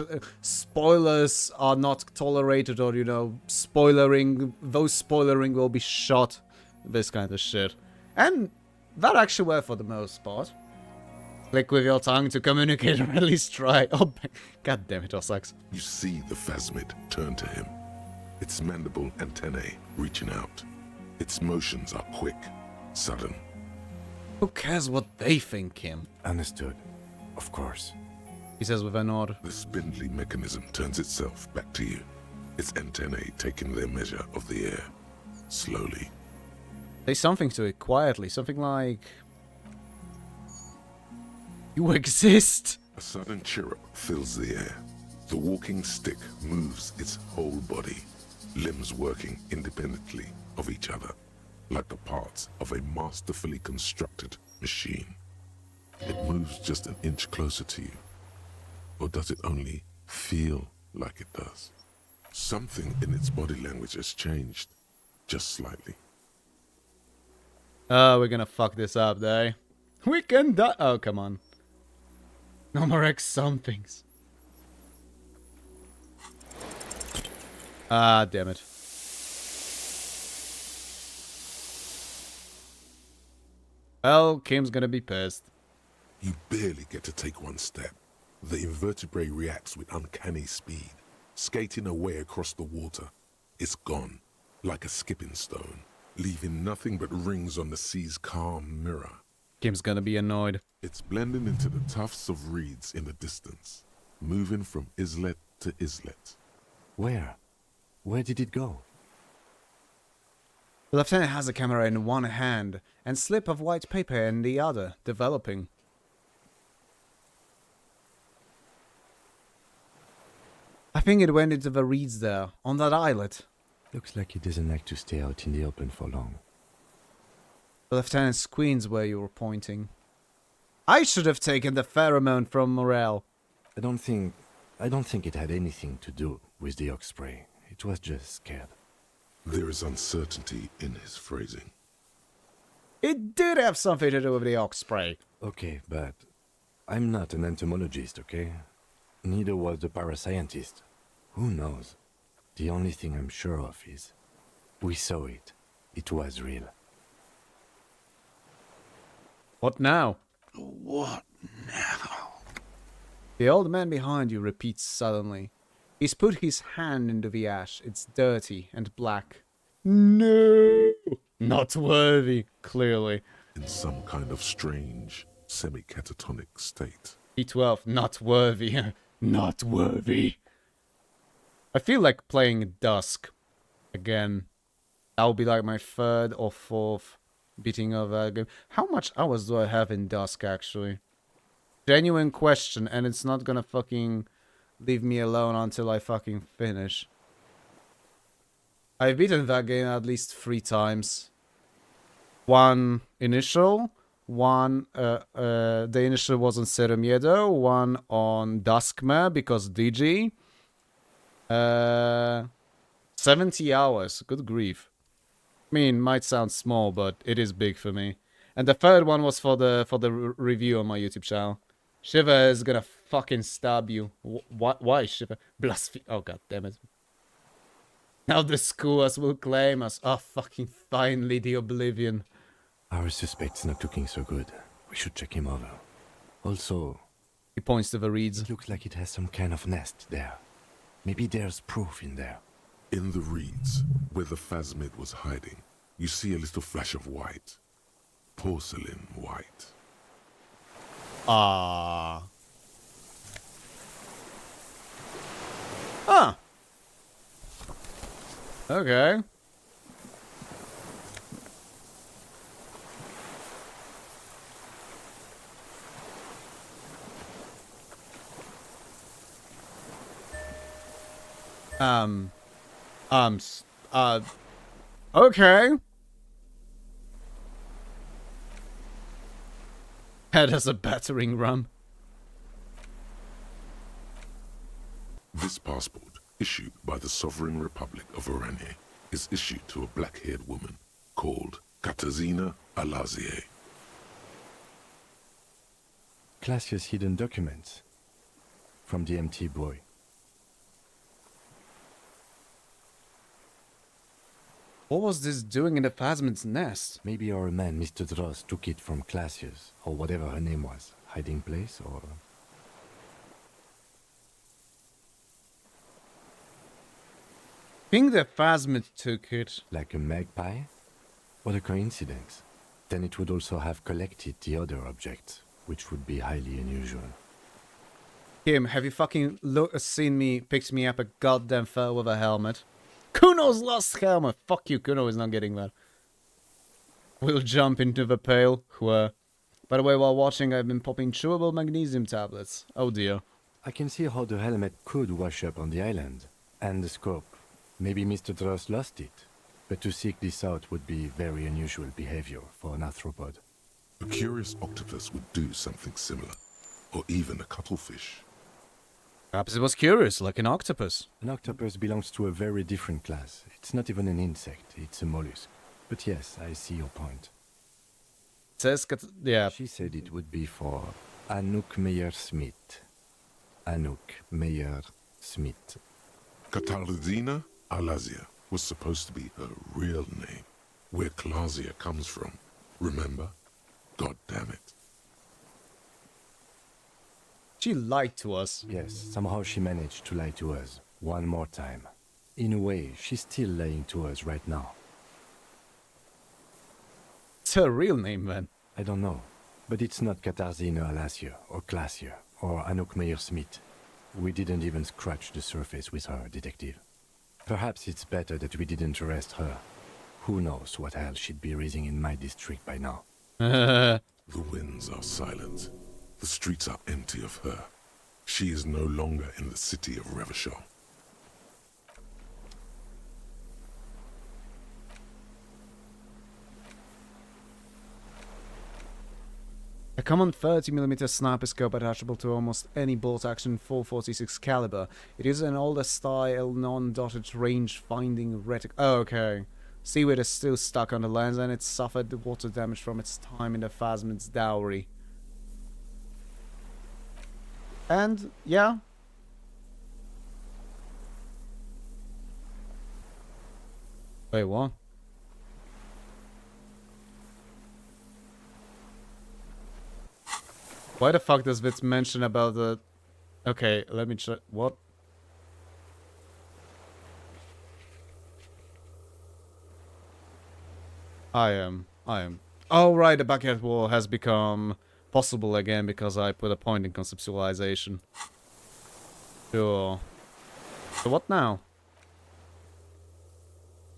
are not tolerated, or those spoilering will be shot. This kind of shit. And that actually worked for the most part. Click with your tongue to communicate, or at least try. Oh, god damn it, Ossax.
You see the phasmid turn to him. Its mandible antennae reaching out. Its motions are quick, sudden.
Who cares what they think, Kim?
Understood. Of course.
He says with a nod.
The spindly mechanism turns itself back to you. Its antennae taking their measure of the air. Slowly.
Say something to it quietly. Something like... You exist!
A sudden chirrup fills the air. The walking stick moves its whole body. Limbs working independently of each other, like the parts of a masterfully constructed machine. It moves just an inch closer to you. Or does it only feel like it does? Something in its body language has changed, just slightly.
Oh, we're gonna fuck this up, eh? We can die. Oh, come on. No more X somethings. Ah, damn it. Well, Kim's gonna be pissed.
You barely get to take one step. The invertebrate reacts with uncanny speed, skating away across the water. It's gone, like a skipping stone, leaving nothing but rings on the sea's calm mirror.
Kim's gonna be annoyed.
It's blending into the tufts of reeds in the distance, moving from islet to islet.
Where? Where did it go?
The lieutenant has the camera in one hand and slip of white paper in the other, developing. I think it went into the reeds there, on that islet.
Looks like it doesn't like to stay out in the open for long.
The lieutenant squints where you were pointing. I should have taken the pheromone from Morel.
I don't think it had anything to do with the Osprey. It was just scared.
There is uncertainty in his phrasing.
It did have something to do with the Osprey.
Okay, but I'm not an entomologist, okay? Neither was the parascientist. Who knows? The only thing I'm sure of is we saw it. It was real.
What now?
What now?
The old man behind you repeats suddenly. He's put his hand into the ash. It's dirty and black. No! Not worthy, clearly.
In some kind of strange, semi-catatonic state.
E12, not worthy. Not worthy. I feel like playing Dusk again. That will be like my third or fourth beating of that game. How much hours do I have in Dusk, actually? Genuine question, and it's not gonna fucking leave me alone until I fucking finish. I've beaten that game at least 3 times. One initial, one the initial was on Seremiedo, one on Duskmare because DG. 70 hours, good grief. I mean, might sound small, but it is big for me. And the third one was for the review on my YouTube channel. Shiva is gonna fucking stab you. Why Shiva? Blasphemy. Oh god damn it. Now the schoolers will claim us. Oh fucking finally the oblivion.
Our suspect's not looking so good. We should check him over. Also,
he points to the reeds.
It looks like it has some kind of nest there. Maybe there's proof in there.
In the reeds, where the phasmid was hiding, you see a little flash of white. Porcelain white.
Ah. Huh. Okay. Okay. Head has a battering ram.
This passport, issued by the Sovereign Republic of Oranje, is issued to a black-haired woman called Katarzyna Alazie.
Classia's hidden documents from the MT boy.
What was this doing in the phasmid's nest?
Maybe our man, Mr. Dross, took it from Classia's, or whatever her name was. Hiding place, or...
I think the phasmid took it.
Like a magpie? What a coincidence. Then it would also have collected the other objects, which would be highly unusual.
Kim, have you fucking seen me, picked me up a goddamn fell with a helmet? Kuno's lost helmet! Fuck you, Kuno is not getting that. We'll jump into the pail. Where? By the way, while watching, I've been popping chewable magnesium tablets. Oh dear.
I can see how the helmet could wash up on the island. And the scope. Maybe Mr. Dross lost it. But to seek this out would be very unusual behavior for an arthropod.
A curious octopus would do something similar. Or even a cuttlefish.
Perhaps it was curious, like an octopus.
An octopus belongs to a very different class. It's not even an insect, it's a mollusk. But yes, I see your point.
It says, yeah.
She said it would be for Anouk Meyer-Smith. Anouk Meyer-Smith.
Katarzyna Alazie was supposed to be her real name. Where Klasia comes from. Remember? God damn it.
She lied to us.
Yes, somehow she managed to lie to us. One more time. In a way, she's still lying to us right now.
It's her real name, then.
I don't know. But it's not Katarzyna Alazie, or Klasia, or Anouk Meyer-Smith. We didn't even scratch the surface with her, detective. Perhaps it's better that we didn't arrest her. Who knows what hell she'd be raising in my district by now.
The winds are silent. The streets are empty of her. She is no longer in the city of Revachol.
common 30mm sniper scope attachable to almost any bolt-action 4.46 caliber. It is an older style, non-dotted range-finding retic. Oh, okay. Seaweed is still stuck on the lens and it suffered the water damage from its time in the Phasmid's dowry. And, yeah. Wait, what? Why the fuck does Vitz mention about the... Okay, let me check. What? I am. Oh, right, the backyard war has become possible again because I put a point in conceptualization. Sure. So what now?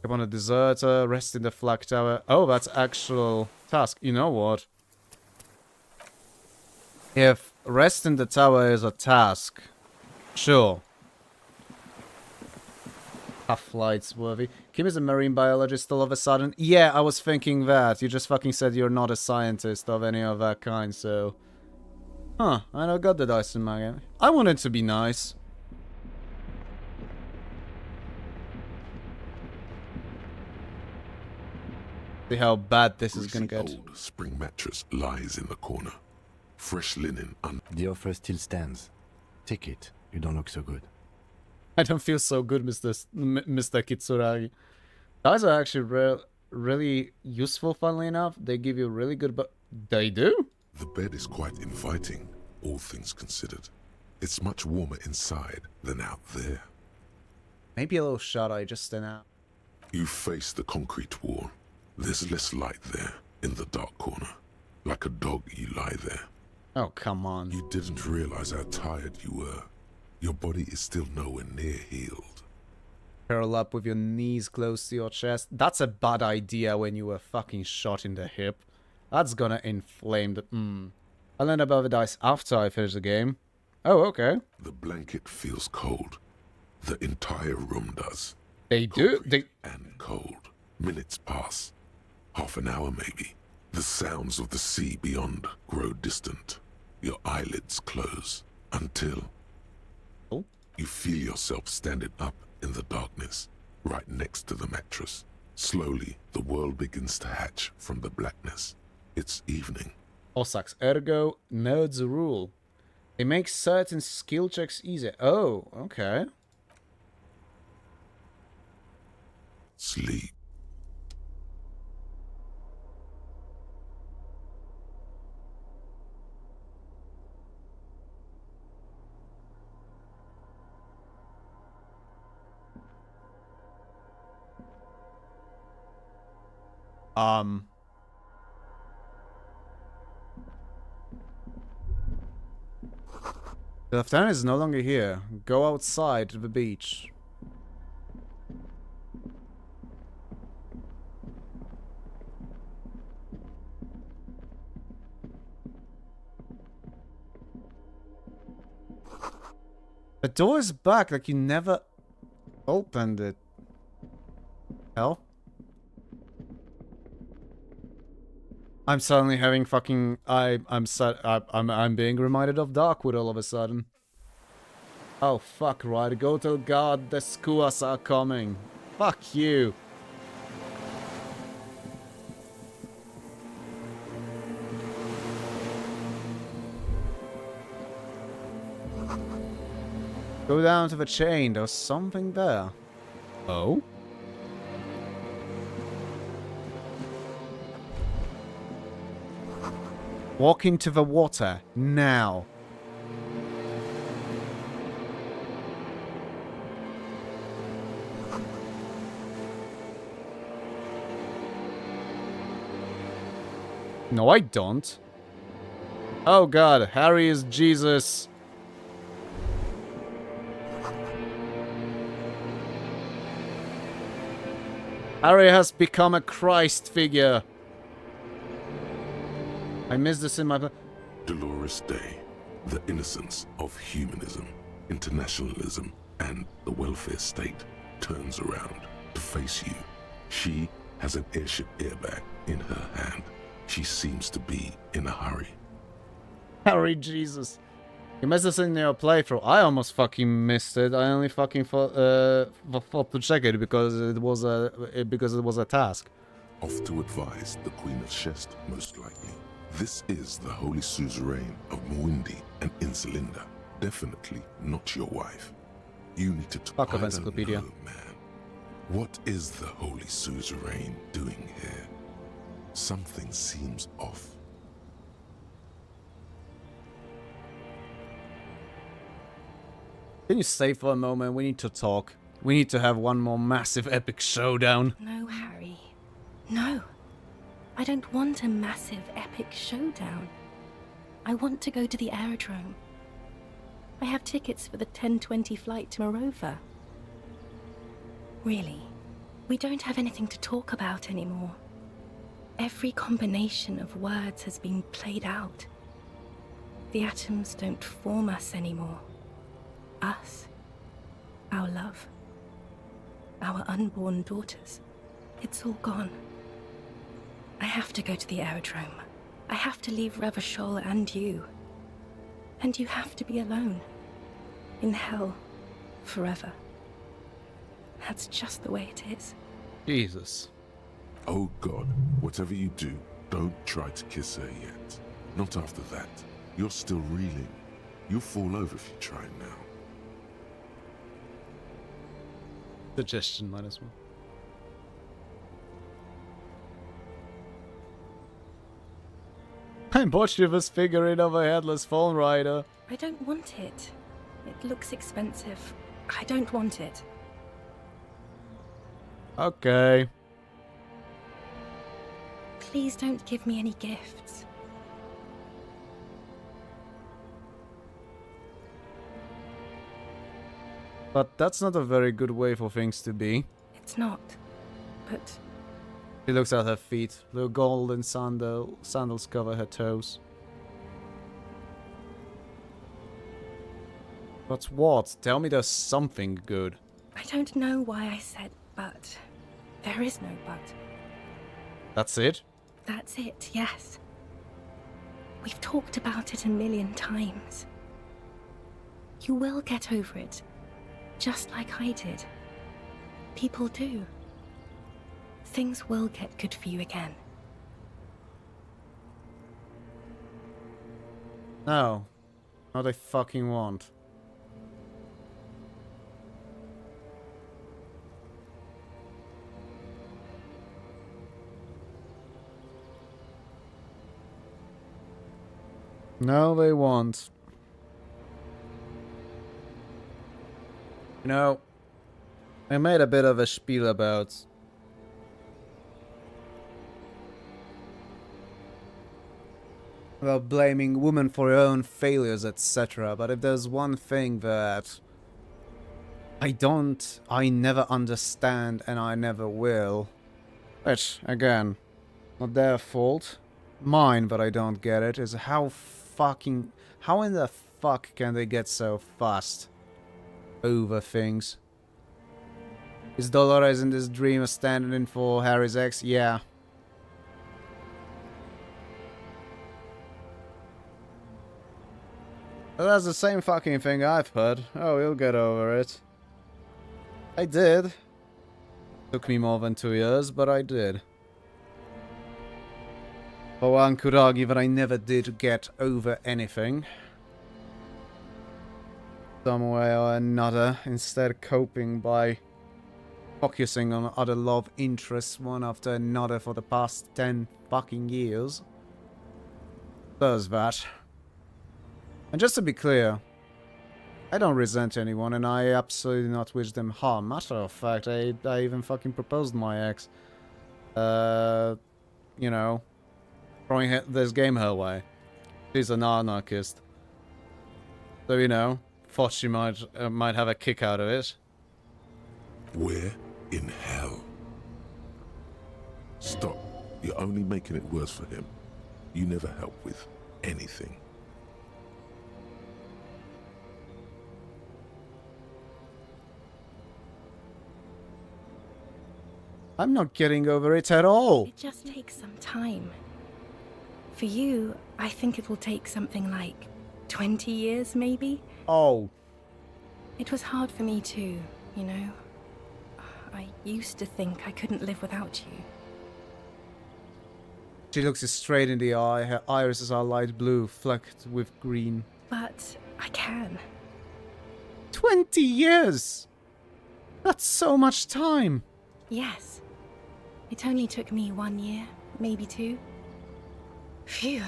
Come on a deserter, rest in the flag tower. Oh, that's actual task. You know what? If rest in the tower is a task, sure. Half flights worthy. Kim is a marine biologist all of a sudden. Yeah, I was thinking that. You just fucking said you're not a scientist of any of that kind, so... Huh, I don't got the dice in my game. I want it to be nice. See how bad this is gonna get.
Old spring mattress lies in the corner. Fresh linen
The offer still stands. Take it. You don't look so good.
I don't feel so good, Mr. Kitsuragi. Dice are actually really useful, funnily enough. They give you really good... But they do?
The bed is quite inviting, all things considered. It's much warmer inside than out there.
Maybe a little shut-eye just stand out.
You face the concrete wall. There's less light there, in the dark corner. Like a dog, you lie there.
Oh, come on.
You didn't realize how tired you were. Your body is still nowhere near healed.
Curl up with your knees close to your chest. That's a bad idea when you were fucking shot in the hip. That's gonna inflame the... I learned about the dice after I finish the game. Oh, okay.
The blanket feels cold. The entire room does.
They do?
And cold. Minutes pass. Half an hour maybe. The sounds of the sea beyond grow distant. Your eyelids close until you feel yourself standing up in the darkness, right next to the mattress. Slowly, the world begins to hatch from the blackness. It's evening.
Osaks, ergo, nerds rule. They make certain skill checks easier. Oh, okay.
Sleep.
The lieutenant is no longer here. Go outside to the beach. The door is back, like you never opened it. Hell? I'm suddenly having fucking... I'm being reminded of Darkwood all of a sudden. Oh, fuck, right. Go tell God the skuas are coming. Fuck you. Go down to the chain. There's something there. Oh? Walk into the water, now. No, I don't. Oh god, Harry is Jesus. Harry has become a Christ figure. I missed this in my...
Dolores Day, the innocence of humanism, internationalism, and the welfare state turns around to face you. She has an airship airbag in her hand. She seems to be in a hurry.
Harry Jesus. You missed this in your playthrough. I almost fucking missed it. I only fucking thought to check it because it was a task.
Off to advise the Queen of Shest, most likely. This is the Holy Suzerain of Mwindi and Insulinda. Definitely not your wife. You need to
Fuck of
I
encyclopedia.
don't know, man. What is the Holy Suzerain doing here? Something seems off.
Can you stay for a moment? We need to talk. We need to have one more massive epic showdown.
No, Harry. No. I don't want a massive epic showdown. I want to go to the aerodrome. I have tickets for the 10:20 flight to Morova. Really, we don't have anything to talk about anymore. Every combination of words has been played out. The atoms don't form us anymore. Us, our love, our unborn daughters, it's all gone. I have to go to the aerodrome. I have to leave Revachol and you. And you have to be alone. In hell. Forever. That's just the way it is.
Jesus.
Oh God, whatever you do, don't try to kiss her yet. Not after that. You're still reeling. You'll fall over if you try now.
Suggestion, might as well. I bought you this figurine of a headless phone rider.
I don't want it. It looks expensive. I don't want it.
Okay.
Please don't give me any gifts.
But that's not a very good way for things to be.
It's not. But
She looks at her feet. The golden sandals cover her toes. But what? Tell me there's something good.
I don't know why I said but. There is no but.
That's it?
That's it, yes. We've talked about it a million times. You will get over it, just like I did. People do. Things will get good for you again.
No. Not I fucking want. No, they won't. You know, I made a bit of a spiel about blaming women for her own failures, etc. But if there's one thing that I never understand and I never will, which, again, not their fault, mine, but I don't get it, is how in the fuck can they get so fast over things? Is Dolores in this dream a stand-in for Harry's ex? Yeah. But that's the same fucking thing I've heard. Oh, you'll get over it. I did. Took me more than 2 years, but I did. But one could argue that I never did get over anything. Some way or another, instead coping by focusing on other love interests one after another for the past 10 fucking years. There's that. And just to be clear, I don't resent anyone and I absolutely not wish them harm. Matter of fact, I even fucking proposed my ex. You know, throwing this game her way. She's an anarchist. So, you know, thought she might have a kick out of it.
Where in hell? Stop. You're only making it worse for him. You never help with anything.
I'm not getting over it at all.
It just takes some time. For you, I think it will take something like 20 years, maybe?
Oh.
It was hard for me too, you know? I used to think I couldn't live without you.
She looks you straight in the eye. Her irises are light blue, flecked with green.
But I can.
20 years! That's so much time!
Yes. It only took me 1 year, maybe 2. Phew.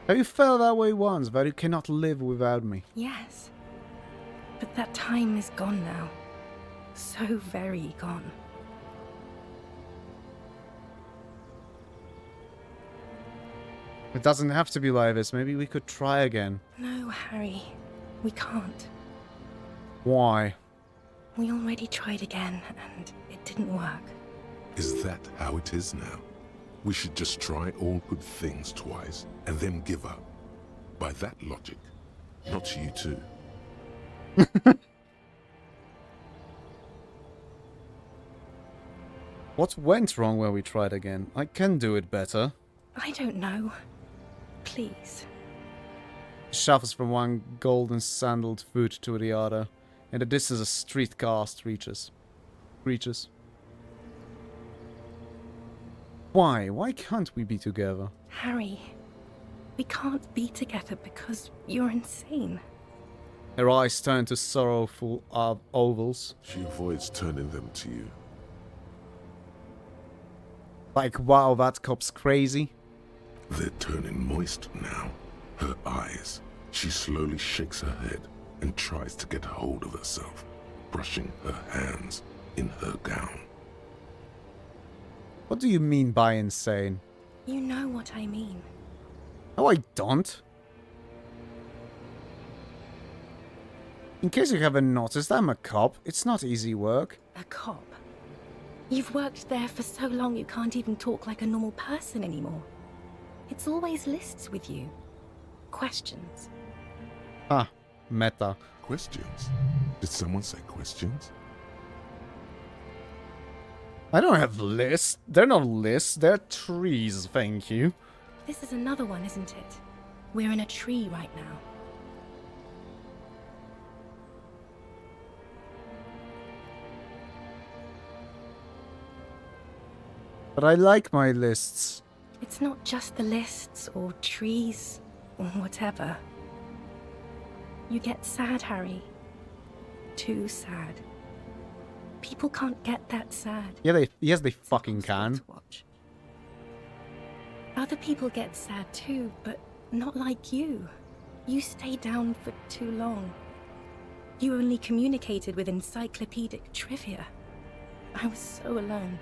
Have you felt that way once, that you cannot live without me?
Yes. But that time is gone now. So very gone.
It doesn't have to be like this. Maybe we could try again.
No, Harry. We can't.
Why?
We already tried again, and it didn't work.
Is that how it is now? We should just try all good things twice, and then give up. By that logic, not you too.
What went wrong when we tried again? I can do it better.
I don't know. Please.
Shuffles from one golden sandaled foot to the other. In the distance a streetcar reaches. Why? Why can't we be together?
Harry, we can't be together because you're insane.
Her eyes turn to sorrowful ovals.
She avoids turning them to you.
Like, wow, that cop's crazy.
They're turning moist now. Her eyes. She slowly shakes her head and tries to get hold of herself, brushing her hands in her gown.
What do you mean by insane?
You know what I mean.
No, I don't. In case you haven't noticed, I'm a cop. It's not easy work.
A cop? You've worked there for so long you can't even talk like a normal person anymore. It's always lists with you. Questions.
Ah, meta.
Questions? Did someone say questions?
I don't have lists. They're not lists, they're trees, thank you.
This is another one, isn't it? We're in a tree right now.
But I like my lists.
It's not just the lists or trees or whatever. You get sad, Harry. Too sad. People can't get that sad.
Yeah, yes, they fucking can.
Other people get sad too, but not like you. You stayed down for too long. You only communicated with encyclopedic trivia. I was so alone.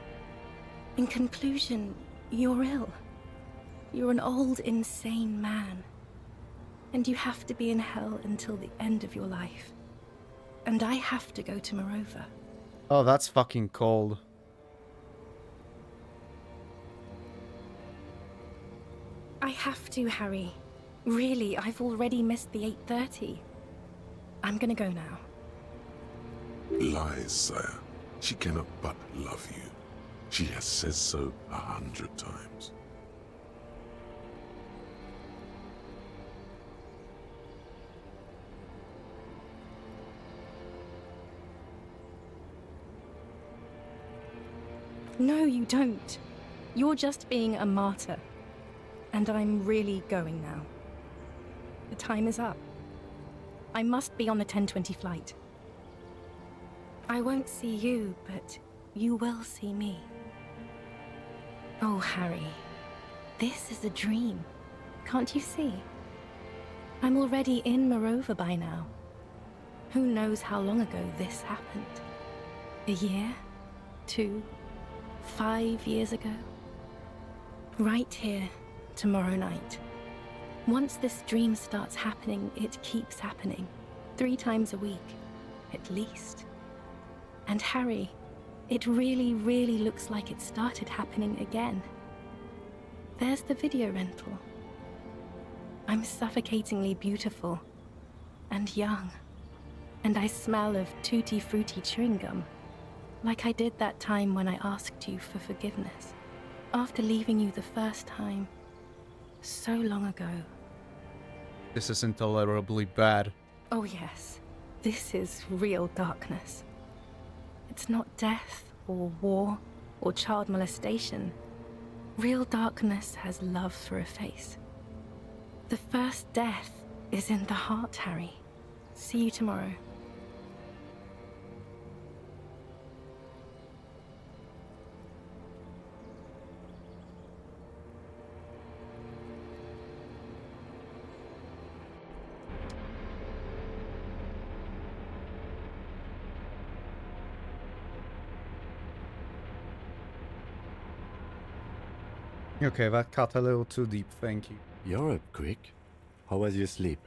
In conclusion, you're ill. You're an old, insane man. And you have to be in hell until the end of your life. And I have to go to Morova.
Oh, that's fucking cold.
I have to, Harry. Really, I've already missed the 8:30. I'm gonna go now.
Lies, sire. She cannot but love you. She has said so 100 times.
No, you don't. You're just being a martyr. And I'm really going now. The time is up. I must be on the 10:20 flight. I won't see you, but you will see me. Oh, Harry. This is a dream. Can't you see? I'm already in Morova by now. Who knows how long ago this happened? A year? 2? 5 years ago? Right here, tomorrow night. Once this dream starts happening, it keeps happening. 3 times a week, at least. And Harry, it really, really looks like it started happening again. There's the video rental. I'm suffocatingly beautiful and young, and I smell of tutti frutti chewing gum. Like I did that time when I asked you for forgiveness. After leaving you the first time. So long ago.
This is intolerably bad.
Oh yes, this is real darkness. It's not death, or war, or child molestation. Real darkness has love for a face. The first death is in the heart, Harry. See you tomorrow.
Okay, that cut a little too deep, thank you.
You're up quick. How was your sleep?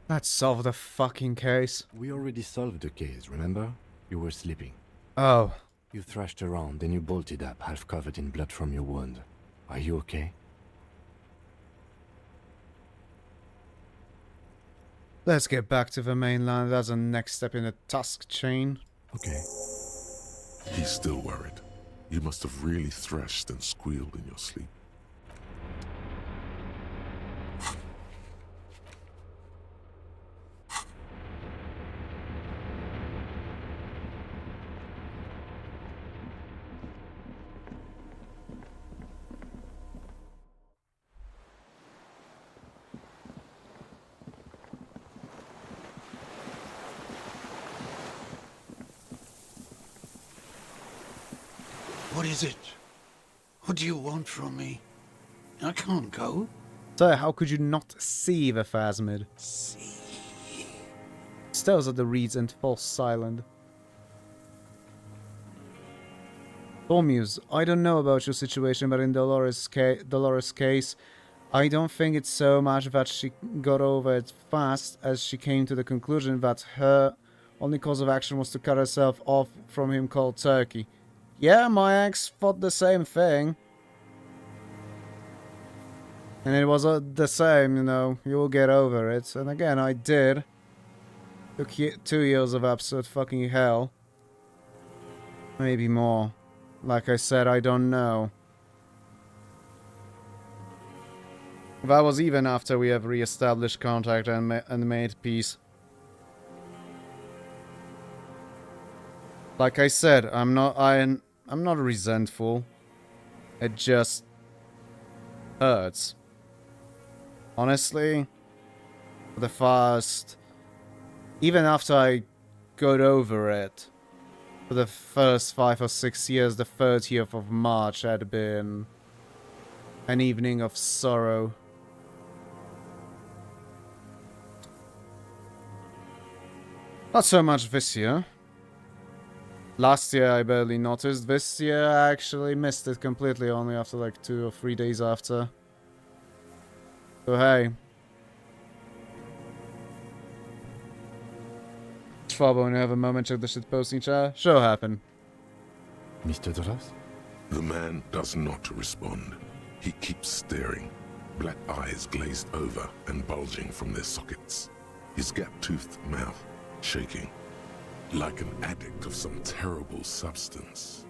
Let's solve the fucking case.
We already solved the case, remember? You were sleeping.
Oh.
You thrashed around, then you bolted up, half covered in blood from your wound. Are you okay?
Let's get back to the mainland. That's the next step in the task chain.
Okay.
He's still worried. You must have really thrashed and squealed in your sleep.
What is it? What do you want from me? I can't go.
So how could you not see the phasmid? Stares at the reeds and falls silent. Tormuse, I don't know about your situation, but in Dolores' case, I don't think it's so much that she got over it fast as she came to the conclusion that her only course of action was to cut herself off from him cold turkey. Yeah, my ex thought the same thing. And it was the same, you know, you'll get over it. And again, I did. Took 2 years of absolute fucking hell. Maybe more. Like I said, I don't know. That was even after we have re-established contact and made peace. Like I said, I'm not resentful. It just hurts. Honestly, the first, even after I got over it, for the first 5 or 6 years, the 30th of March had been an evening of sorrow. Not so much this year. Last year I barely noticed. This year I actually missed it completely, only after like 2 or 3 days after. So hey. Trouble when you have a moment, check the shit posting chat. Sure happen.
Mr. Doras?
The man does not respond. He keeps staring, black eyes glazed over and bulging from their sockets. His gap-toothed mouth shaking, like an addict of some terrible substance.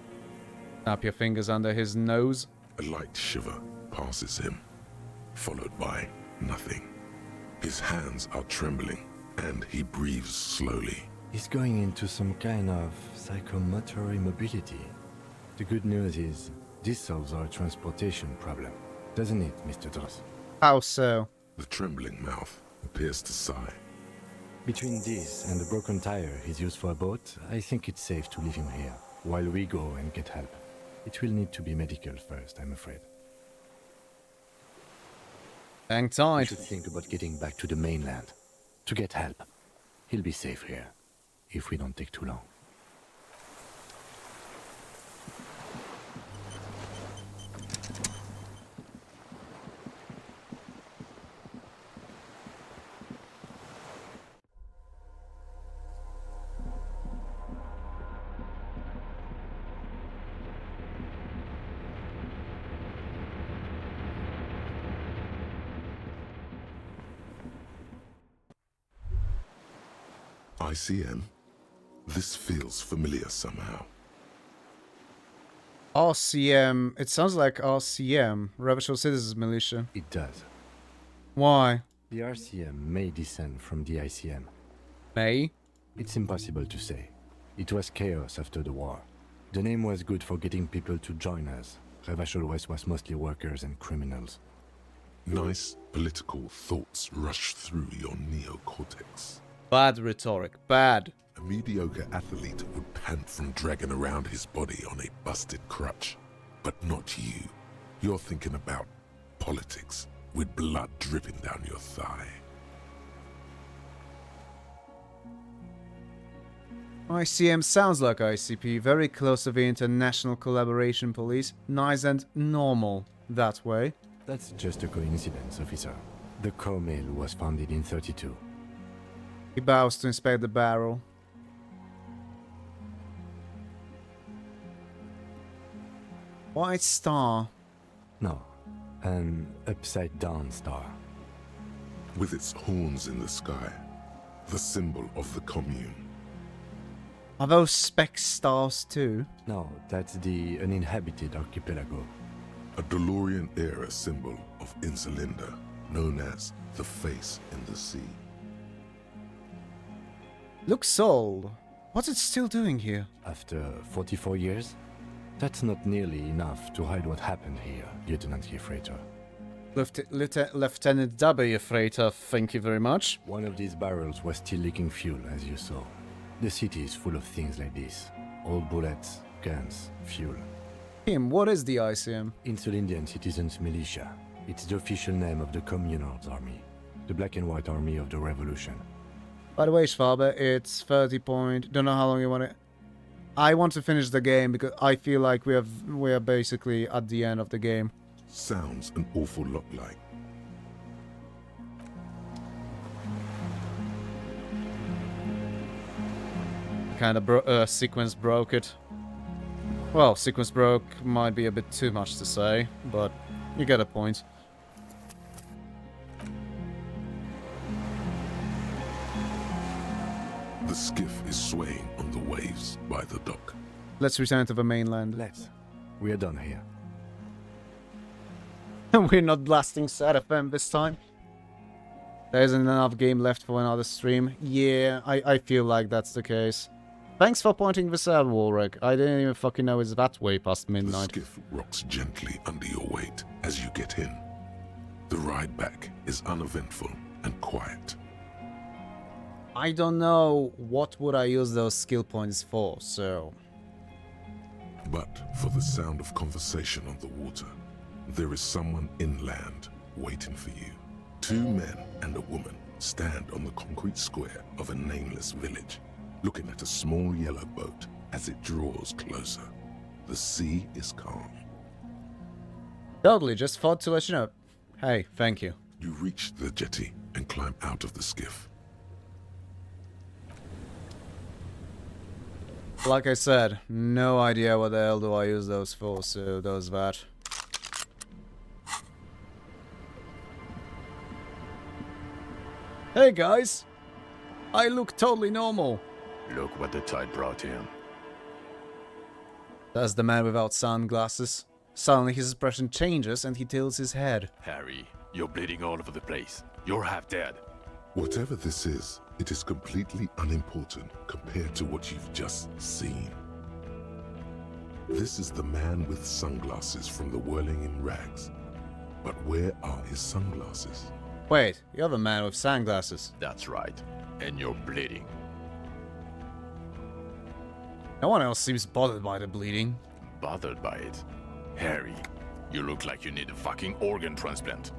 Snap your fingers under his nose.
A light shiver passes him, followed by nothing. His hands are trembling, and he breathes slowly.
He's going into some kind of psychomotor immobility. The good news is, this solves our transportation problem, doesn't it, Mr. Dross?
How so?
The trembling mouth appears to sigh.
Between this and the broken tire he's used for a boat, I think it's safe to leave him here, while we go and get help. It will need to be medical first, I'm afraid.
Hang tight.
We should think about getting back to the mainland, to get help. He'll be safe here, if we don't take too long.
ICM? This feels familiar somehow.
RCM. It sounds like RCM, Ravishable Citizens Militia.
It does.
Why?
The RCM may descend from the ICM.
May?
It's impossible to say. It was chaos after the war. The name was good for getting people to join us. Revachol West was mostly workers and criminals.
Nice political thoughts rush through your neocortex.
Bad rhetoric. Bad.
A mediocre athlete would pant from dragging around his body on a busted crutch. But not you. You're thinking about politics, with blood dripping down your thigh.
ICM sounds like ICP, very close to the International Collaboration Police. Nice and normal that way.
That's just a coincidence, officer. The core mill was founded in 32.
He bows to inspect the barrel. White star.
No, an upside-down star.
With its horns in the sky, the symbol of the commune.
Are those speck stars too?
No, that's the uninhabited archipelago.
A DeLorean-era symbol of Insulinda, known as the face in the sea.
Looks old. What's it still doing here?
After 44 years? That's not nearly enough to hide what happened here, Lieutenant Gefreiter.
Lieutenant W. Freighter, thank you very much.
One of these barrels was still leaking fuel, as you saw. The city is full of things like this. Old bullets, guns, fuel.
Kim, what is the ICM?
Insulindian Citizens Militia. It's the official name of the Communards Army. The black and white army of the revolution.
By the way, Schwabe, it's 30 point... Don't know how long you want it. I want to finish the game because I feel like we are basically at the end of the game.
Sounds an awful lot like.
Kind of sequence broke it. Well, sequence broke might be a bit too much to say, but you get a point.
The skiff is swaying on the waves by the dock.
Let's return to the mainland.
Let's. We are done here.
We're not blasting Sad FM this time. There isn't enough game left for another stream. Yeah, I feel like that's the case. Thanks for pointing this out, Warwick. I didn't even fucking know it's that way past midnight.
The skiff rocks gently under your weight as you get in. The ride back is uneventful and quiet.
I don't know what would I use those skill points for, so...
But for the sound of conversation on the water, there is someone inland waiting for you. 2 men and a woman stand on the concrete square of a nameless village, looking at a small yellow boat as it draws closer. The sea is calm.
Totally, just thought to let you know. Hey, thank you.
You reach the jetty and climb out of the skiff.
Like I said, no idea what the hell do I use those for, so there's that. Hey guys! I look totally normal.
Look what the tide brought him.
That's the man without sunglasses. Suddenly his expression changes and he tilts his head.
Harry, you're bleeding all over the place. You're half dead.
Whatever this is, it is completely unimportant compared to what you've just seen. This is the man with sunglasses from the Whirling in Rags. But where are his sunglasses?
Wait, you're the man with sunglasses.
That's right. And you're bleeding.
No one else seems bothered by the bleeding.
Bothered by it? Harry, you look like you need a fucking organ transplant.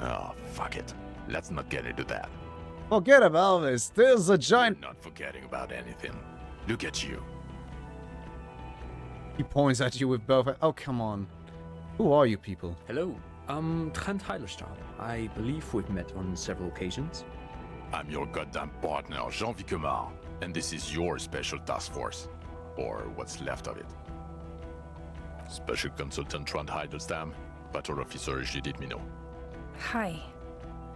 Oh, fuck it. Let's not get into that.
Forget about this. There's a giant...
You're not forgetting about anything. Look at you.
He points at you with both... Oh, come on. Who are you people?
Hello, I'm Trent Heilerstadt. I believe we've met on several occasions.
I'm your goddamn partner, Jean Vicomar, and this is your special task force. Or what's left of it. Special Consultant Trent Heilerstam, Battle Officer Judith Minot.
Hi.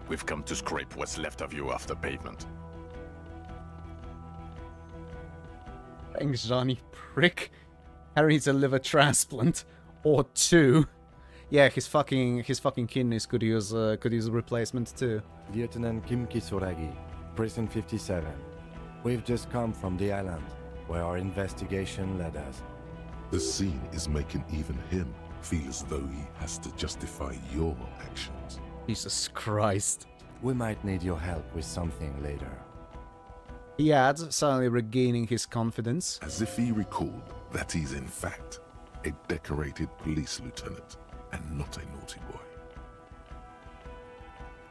We've come to scrape what's left of you off the pavement.
Thanks, Johnny prick. Harry needs a liver transplant. Or 2. Yeah, his fucking kidneys could use a replacement too.
Lieutenant Kim Kisuragi, Prison 57. We've just come from the island, where our investigation led us.
The scene is making even him feel as though he has to justify your actions.
Jesus Christ.
We might need your help with something later.
He adds, suddenly regaining his confidence.
As if he recalled that he's in fact a decorated police lieutenant and not a naughty boy.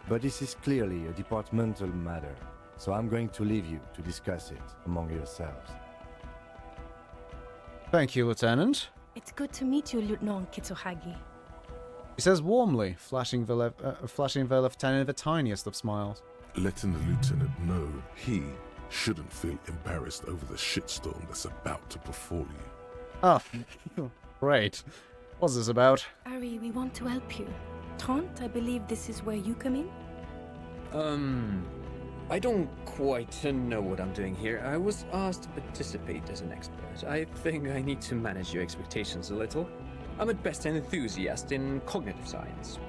But this is clearly a departmental matter, so I'm going to leave you to discuss it among yourselves.
Thank you, Lieutenant.
It's good to meet you, Lieutenant Kitsuhagi.
He says warmly, flashing the lieutenant the tiniest of smiles.
Letting the lieutenant know he shouldn't feel embarrassed over the shitstorm that's about to befall you.
Oh, great. What's this about?
Ari, we want to help you. Trant, I believe this is where you come in?
I don't quite know what I'm doing here. I was asked to participate as an expert. I think I need to manage your expectations a little. I'm at best an enthusiast in cognitive science.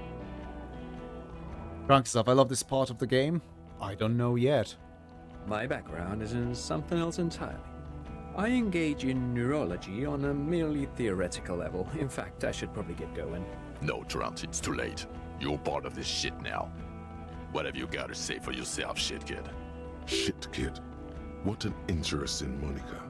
Drunk stuff, I love this part of the game. I don't know yet.
My background is in something else entirely. I engage in neurology on a merely theoretical level. In fact, I should probably get going.
No, Trant, it's too late. You're part of this shit now. What have you got to say for yourself, shit kid?
Shit kid. What an interesting moniker.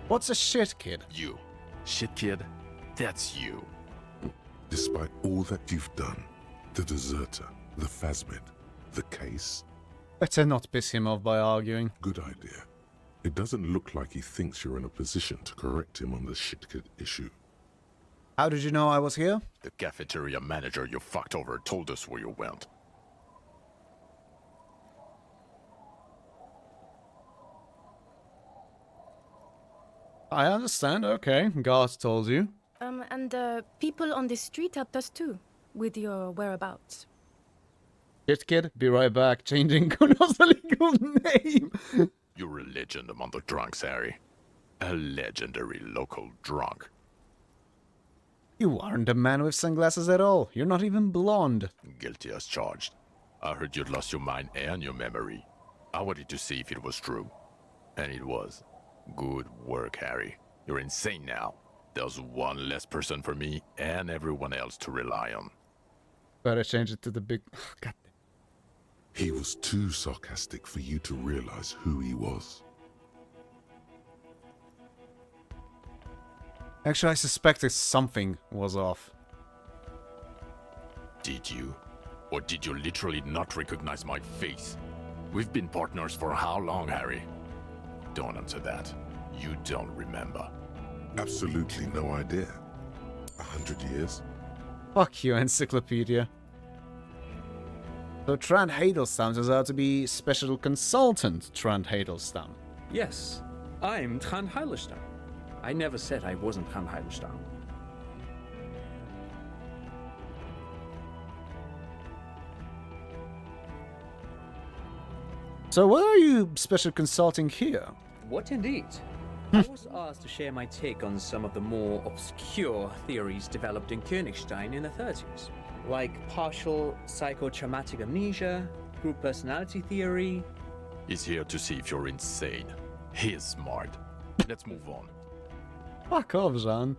What's a shit kid?
You. Shit kid, that's you.
Despite all that you've done, the deserter, the phasmid, the case.
Better not piss him off by arguing.
Good idea. It doesn't look like he thinks you're in a position to correct him on the shit kid issue.
How did you know I was here?
The cafeteria manager you fucked over told us where you went.
I understand, okay. God told you.
And people on the street helped us too, with your whereabouts.
Shit kid, be right back. Changing Kuno's legal name.
You're a legend among the drunks, Harry. A legendary local drunk.
You aren't a man with sunglasses at all. You're not even blonde.
Guilty as charged. I heard you'd lost your mind and your memory. I wanted to see if it was true. And it was. Good work, Harry. You're insane now. There's one less person for me and everyone else to rely on.
Better change it to the big... God.
He was too sarcastic for you to realize who he was.
Actually, I suspected something was off.
Did you? Or did you literally not recognize my face? We've been partners for how long, Harry? Don't answer that. You don't remember.
Absolutely no idea. 100 years?
Fuck you, encyclopedia. So Trant Hadelstam turns out to be Special Consultant Trant Hadelstam.
Yes, I'm Trant Heilestam. I never said I wasn't Trant Heilestam.
So why are you special consulting here?
What indeed? I was asked to share my take on some of the more obscure theories developed in Königstein in the 30s, like partial psychotraumatic amnesia, group personality theory.
He's here to see if you're insane. He is smart. Let's move on.
Fuck off, Jean.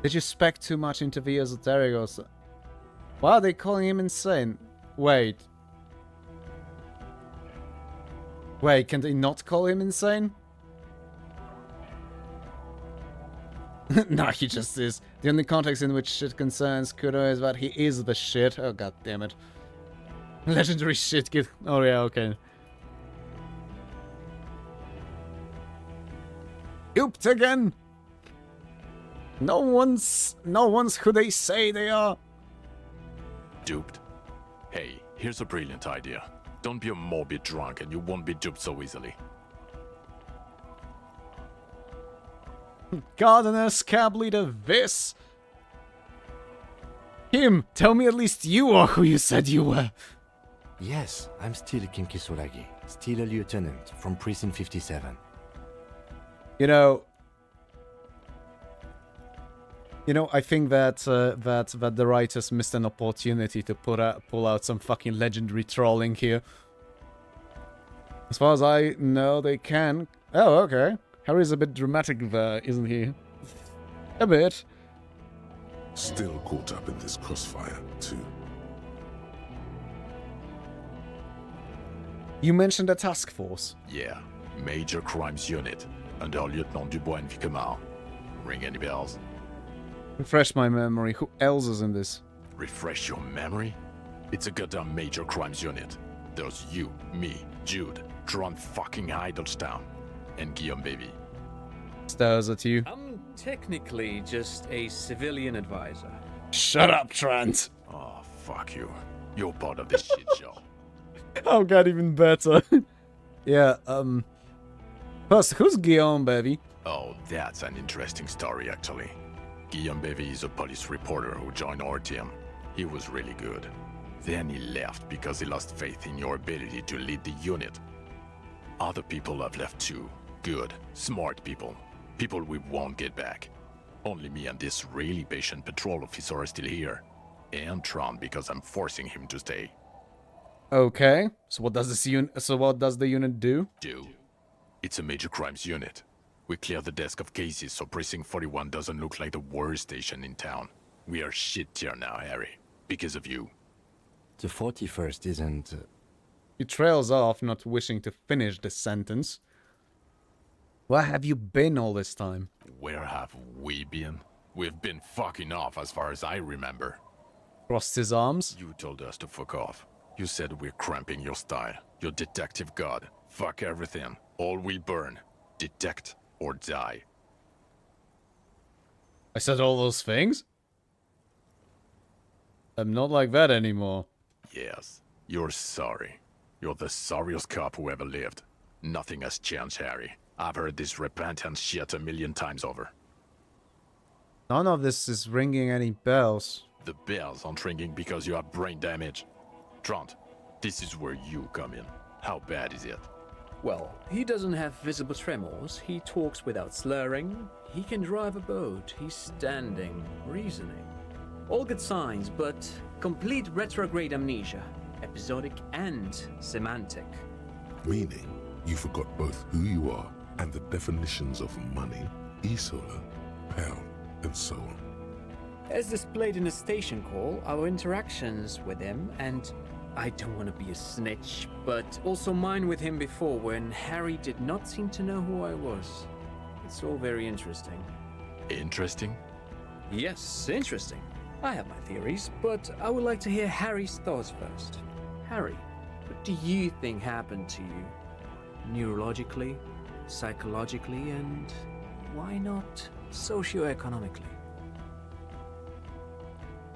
Did you spec too much into the esoteric or so? Why are they calling him insane? Wait, can they not call him insane? No, he just is. The only context in which shit concerns Kudo is that he is the shit. Oh, god damn it. Legendary shit kid. Oh, yeah, okay. Duped again! No one's who they say they are.
Duped? Hey, here's a brilliant idea. Don't be a morbid drunk and you won't be duped so easily.
Gardener, scab leader, this. Him, tell me at least you are who you said you were.
Yes, I'm still King Kisuragi, still a lieutenant from Precinct 57.
You know, I think that that the writers missed an opportunity to pull out some fucking legendary trolling here. As far as I know, they can. Oh, okay. Harry's a bit dramatic there, isn't he? A bit.
Still caught up in this crossfire, too.
You mentioned a task force.
Yeah, Major Crimes Unit, under Lieutenant Dubois and Vicomar. Ring any bells?
Refresh my memory. Who else is in this?
Refresh your memory? It's a goddamn Major Crimes Unit. There's you, me, Jude, Tron fucking Heidelstown, and Guillaume Baby.
Stares at you.
I'm technically just a civilian advisor.
Shut up, Trent.
Oh, fuck you. You're part of this shit show.
Oh god, even better. Yeah, First, who's Guillaume, baby?
Oh, that's an interesting story, actually. Guillaume Bevy is a police reporter who joined our team. He was really good. Then he left because he lost faith in your ability to lead the unit. Other people have left too. Good, smart people. People we won't get back. Only me and this really patient patrol officer are still here. And Tron because I'm forcing him to stay.
Okay, so what does the unit do?
It's a major crimes unit. We clear the desk of cases so Precinct 41 doesn't look like the worst station in town. We are shit tier now, Harry. Because of you.
The 41st isn't...
He trails off, not wishing to finish the sentence. Where have you been all this time?
Where have we been? We've been fucking off as far as I remember.
Crossed his arms?
You told us to fuck off. You said we're cramping your style. Your detective god. Fuck everything. All will burn. Detect or die.
I said all those things? I'm not like that anymore.
Yes, you're sorry. You're the sorriest cop who ever lived. Nothing has changed, Harry. I've heard this repentance shit a million times over.
None of this is ringing any bells.
The bells aren't ringing because you have brain damage. Trant, this is where you come in. How bad is it?
Well, he doesn't have visible tremors, he talks without slurring, he can drive a boat, he's standing, reasoning. All good signs, but complete retrograde amnesia, episodic and semantic.
Meaning, you forgot both who you are and the definitions of money, e-solar, pound, and so on.
As displayed in the station call, our interactions with him, and I don't want to be a snitch, but also mine with him before when Harry did not seem to know who I was. It's all very interesting.
Interesting?
Yes, interesting. I have my theories, but I would like to hear Harry's thoughts first. Harry, what do you think happened to you? Neurologically, psychologically, and why not socioeconomically?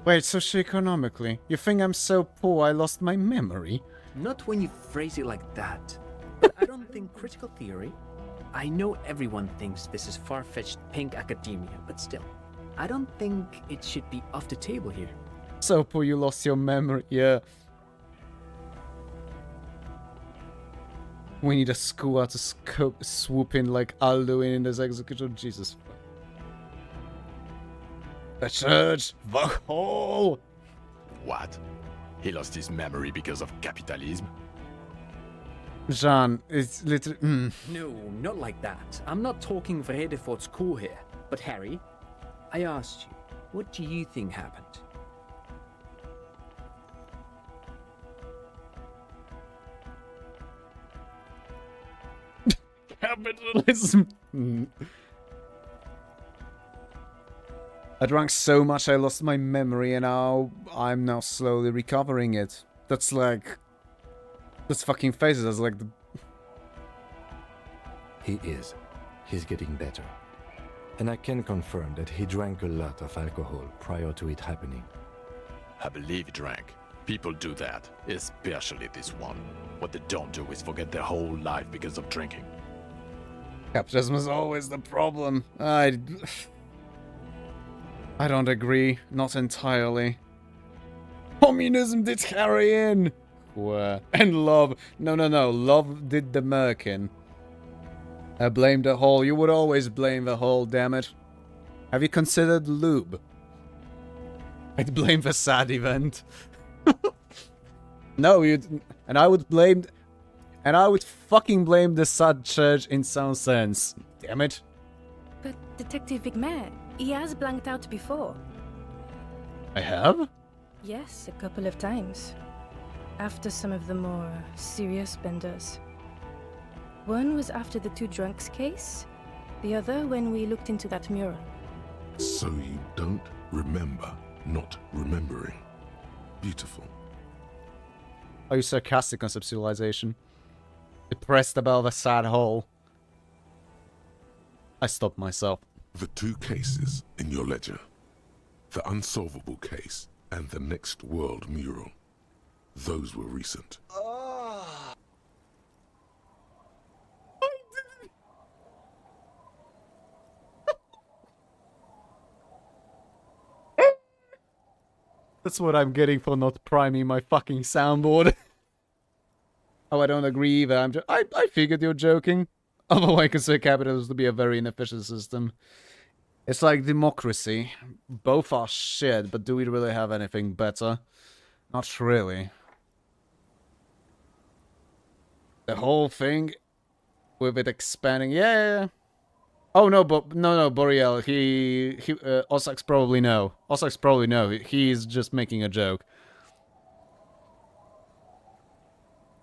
Wait, socioeconomically? You think I'm so poor I lost my memory?
Not when you phrase it like that. But I don't think critical theory... I know everyone thinks this is far-fetched pink academia, but still, I don't think it should be off the table here.
So poor you lost your memory, yeah. We need a squad to swoop in like Alduin in this execution. Jesus. The church! The hole!
What? He lost his memory because of capitalism?
Jean, it's literally...
No, not like that. I'm not talking Vrede for school here. But Harry, I asked you, what do you think happened?
Capitalism! I drank so much I lost my memory and now I'm now slowly recovering it. That's like... This fucking faces us like the...
He is. He's getting better. And I can confirm that he drank a lot of alcohol prior to it happening.
I believe he drank. People do that, especially this one. What they don't do is forget their whole life because of drinking.
Capitalism is always the problem. I don't agree. Not entirely. Communism did carry in. And love. No. Love did the murking. I blame the whole. You would always blame the whole, damn it. Have you considered lube? I'd blame the sad event. No, you'd... And I would blame... And I would fucking blame the sad church in some sense. Damn it.
But Detective Vigmer, he has blanked out before.
I have?
Yes, a couple of times. After some of the more serious benders. One was after the two drunks case, the other when we looked into that mural.
So you don't remember not remembering. Beautiful.
Are you sarcastic on subcivilization? Depressed about the sad hole? I stopped myself.
The two cases in your ledger. The unsolvable case and the next world mural. Those were recent.
That's what I'm getting for not priming my fucking soundboard. Oh, I don't agree either. I figured you're joking. Although I consider capitalism to be a very inefficient system. It's like democracy. Both are shit, but do we really have anything better? Not really. The whole thing with it expanding. Yeah. Oh no, but no, Boreal. Osak's probably no. Osak's probably no. He's just making a joke.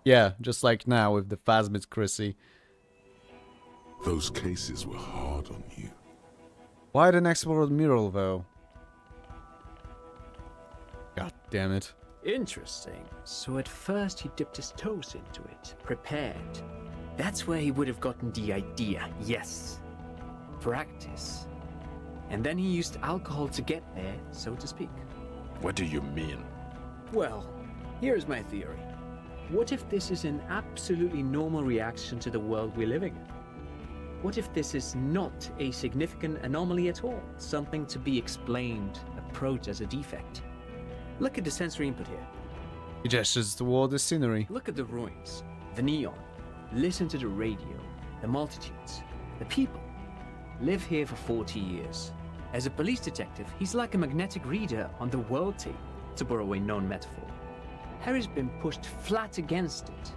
Yeah, just like now with the Phasmid Chrissy.
Those cases were hard on you.
Why the next world mural though? God damn it.
Interesting. So at first he dipped his toes into it, prepared. That's where he would have gotten the idea, yes. Practice. And then he used alcohol to get there, so to speak.
What do you mean?
Well, here's my theory. What if this is an absolutely normal reaction to the world we're living in? What if this is not a significant anomaly at all? Something to be explained, approached as a defect? Look at the sensory input here.
He gestures toward the scenery.
Look at the ruins, the neon. Listen to the radio, the multitudes, the people. Live here for 40 years. As a police detective, he's like a magnetic reader on the world tape, to borrow a known metaphor. Harry's been pushed flat against it.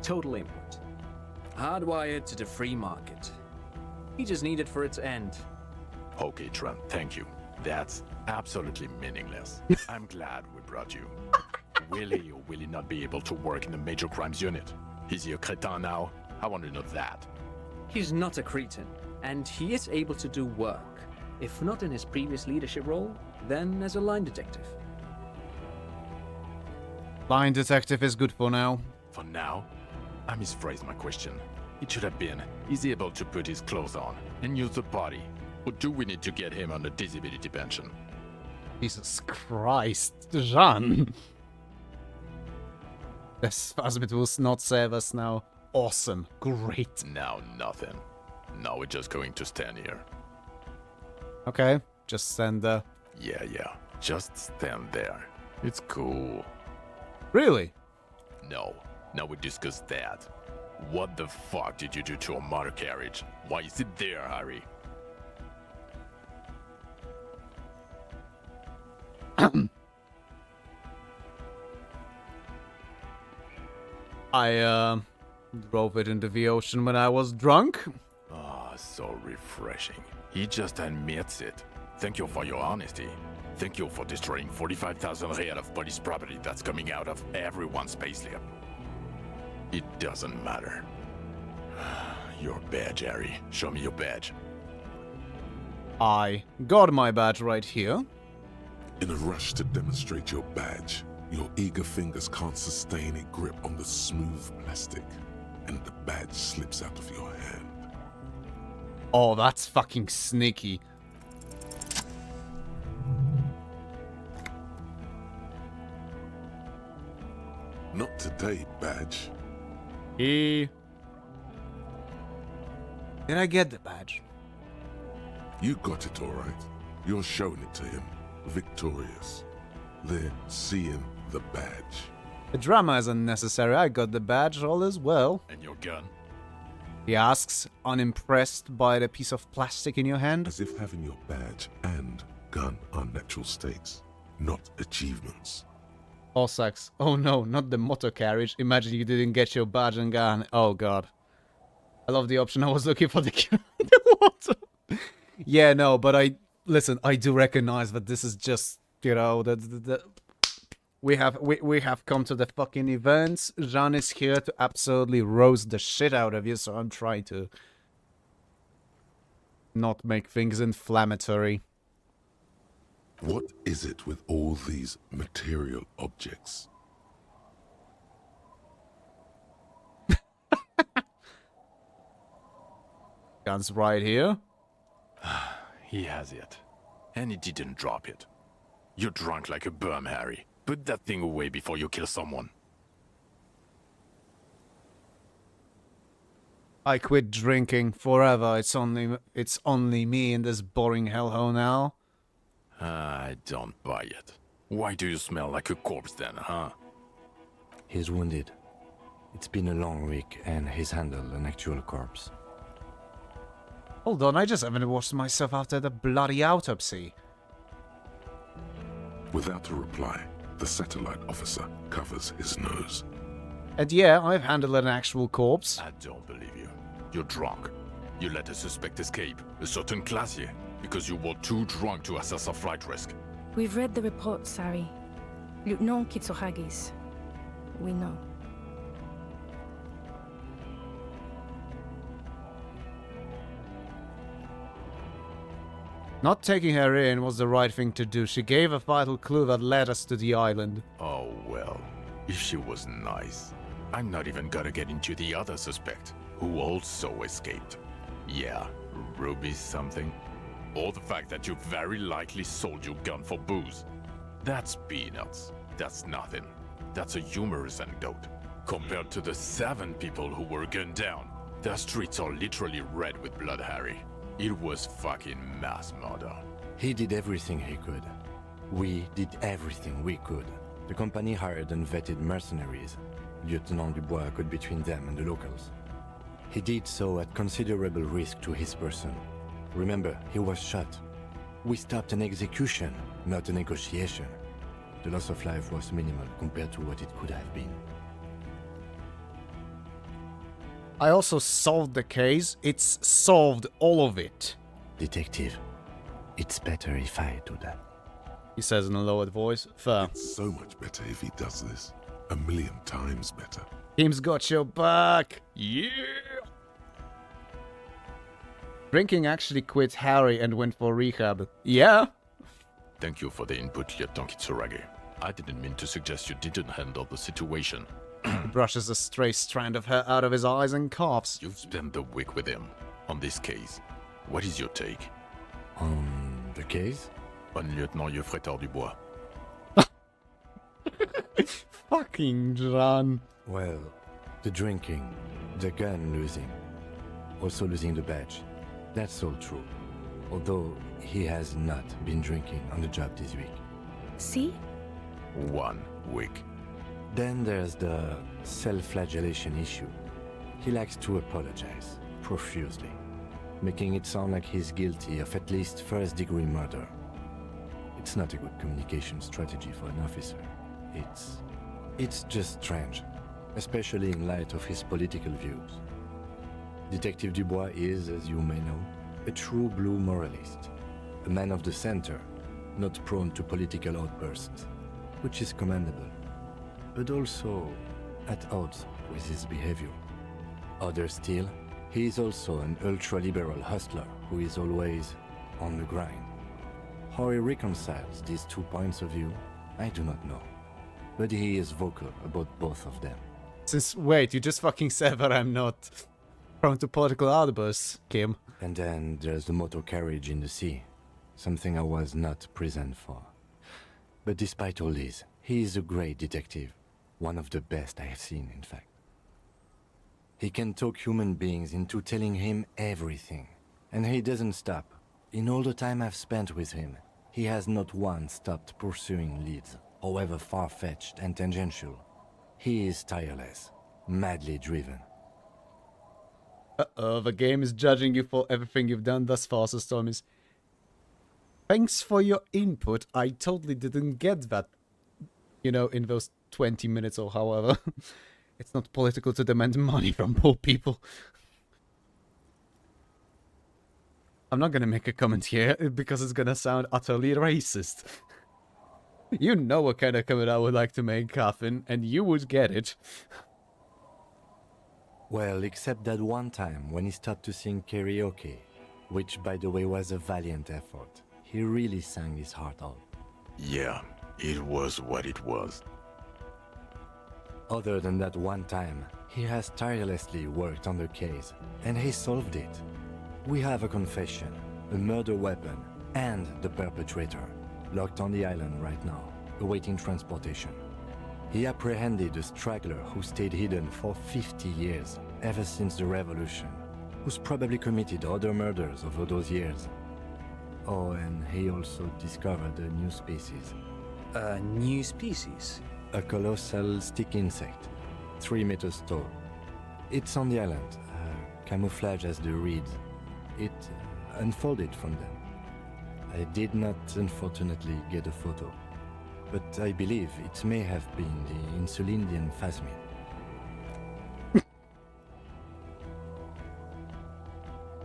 Total input. Hardwired to the free market. He just needed for it to end.
Okay, Trent, thank you. That's absolutely meaningless. I'm glad we brought you. Will he or will he not be able to work in the major crimes unit? Is he a cretin now? I want to know that.
He's not a cretin, and he is able to do work. If not in his previous leadership role, then as a line detective.
Line detective is good for now.
For now? I misphrased my question. It should have been, is he able to put his clothes on and use the body? Or do we need to get him on a disability pension?
Jesus Christ, Jean. This Phasmid will not save us now. Awesome. Great.
Now nothing. Now we're just going to stand here.
Okay, just stand there.
Yeah. Just stand there. It's cool.
Really?
No. Now we discuss that. What the fuck did you do to a motor carriage? Why is it there, Harry?
I drove it into the ocean when I was drunk.
Ah, so refreshing. He just admits it. Thank you for your honesty. Thank you for destroying 45,000 real of police property that's coming out of everyone's payslip. It doesn't matter. Your badge, Harry. Show me your badge.
I got my badge right here.
In a rush to demonstrate your badge, your eager fingers can't sustain a grip on the smooth plastic, and the badge slips out of your hand.
Oh, that's fucking sneaky.
Not today, badge.
Did I get the badge?
You got it all right. You're showing it to him. Victorious. They're seeing the badge.
The drama is unnecessary. I got the badge, all is well.
And your gun?
He asks, unimpressed by the piece of plastic in your hand.
As if having your badge and gun are natural stakes, not achievements.
Cossacks. Oh no, not the motor carriage. Imagine you didn't get your badge and gun. Oh god. I love the option. I was looking for the water. Yeah, no, but listen, I do recognize that this is just, you know, we have come to the fucking events. Jean is here to absolutely roast the shit out of you, so I'm trying to not make things inflammatory.
What is it with all these material objects?
Gun's right here.
He has it. And he didn't drop it. You're drunk like a bum, Harry. Put that thing away before you kill someone.
I quit drinking forever. It's only me in this boring hellhole now.
I don't buy it. Why do you smell like a corpse then, huh?
He's wounded. It's been a long week and he's handled an actual corpse.
Hold on, I just haven't washed myself after the bloody autopsy.
Without a reply, the satellite officer covers his nose.
And yeah, I've handled an actual corpse.
I don't believe you. You're drunk. You let a suspect escape, a certain classier, because you were too drunk to assess a flight risk.
We've read the report, Sari. Lieutenant Kitsuragis. We know.
Not taking her in was the right thing to do. She gave a vital clue that led us to the island.
Oh well, if she was nice. I'm not even gonna get into the other suspect, who also escaped. Yeah, Ruby something. Or the fact that you very likely sold your gun for booze. That's peanuts. That's nothing. That's a humorous anecdote. Compared to the 7 people who were gunned down, the streets are literally red with blood, Harry. It was fucking mass murder.
He did everything he could. We did everything we could. The company hired and vetted mercenaries. Lieutenant Dubois got between them and the locals. He did so at considerable risk to his person. Remember, he was shot. We stopped an execution, not a negotiation. The loss of life was minimal compared to what it could have been.
I also solved the case. It's solved, all of it.
Detective, it's better if I do that.
He says in a lowered voice. Fair.
It's so much better if he does this. 1,000,000 times better.
Team's got your back. Yeah. Drinking actually quit Harry and went for rehab. Yeah.
Thank you for the input, Lieutenant Kitsuragi. I didn't mean to suggest you didn't handle the situation.
He brushes a stray strand of hair out of his eyes and coughs.
You've spent the week with him on this case. What is your take?
On the case?
On Lieutenant Geoffrey Dubois.
Fucking Jean.
Well, the drinking, the gun losing, also losing the badge. That's all true. Although he has not been drinking on the job this week.
See?
1 week.
Then there's the self-flagellation issue. He likes to apologize, profusely, making it sound like he's guilty of at least first-degree murder. It's not a good communication strategy for an officer. It's just strange, especially in light of his political views. Detective Dubois is, as you may know, a true blue moralist, a man of the center, not prone to political outbursts, which is commendable, but also at odds with his behavior. Other still, he is also an ultra-liberal hustler who is always on the grind. How he reconciles these 2 points of view, I do not know, but he is vocal about both of them.
Wait, you just fucking said that I'm not prone to political outbursts, Kim.
And then there's the motor carriage in the sea, something I was not present for. But despite all this, he is a great detective, one of the best I have seen, in fact. He can talk human beings into telling him everything. And he doesn't stop. In all the time I've spent with him, he has not once stopped pursuing leads, however far-fetched and tangential. He is tireless, madly driven.
Uh-oh, the game is judging you for everything you've done thus far, says Thomas. Thanks for your input. I totally didn't get that, you know, in those 20 minutes or however. It's not political to demand money from poor people. I'm not gonna make a comment here because it's gonna sound utterly racist. You know what kind of comment I would like to make, Catherine, and you would get it.
Well, except that one time when he stopped to sing karaoke, which by the way was a valiant effort. He really sang his heart out.
Yeah, it was what it was.
Other than that one time, he has tirelessly worked on the case, and he solved it. We have a confession, a murder weapon, and the perpetrator, locked on the island right now, awaiting transportation. He apprehended a straggler who stayed hidden for 50 years, ever since the revolution, who's probably committed other murders over those years. Oh, and he also discovered a new species.
A new species?
A colossal stick insect, 3 meters tall. It's on the island, camouflage as the reeds. It unfolded from them. I did not, unfortunately, get a photo, but I believe it may have been the Insulindian phasmid.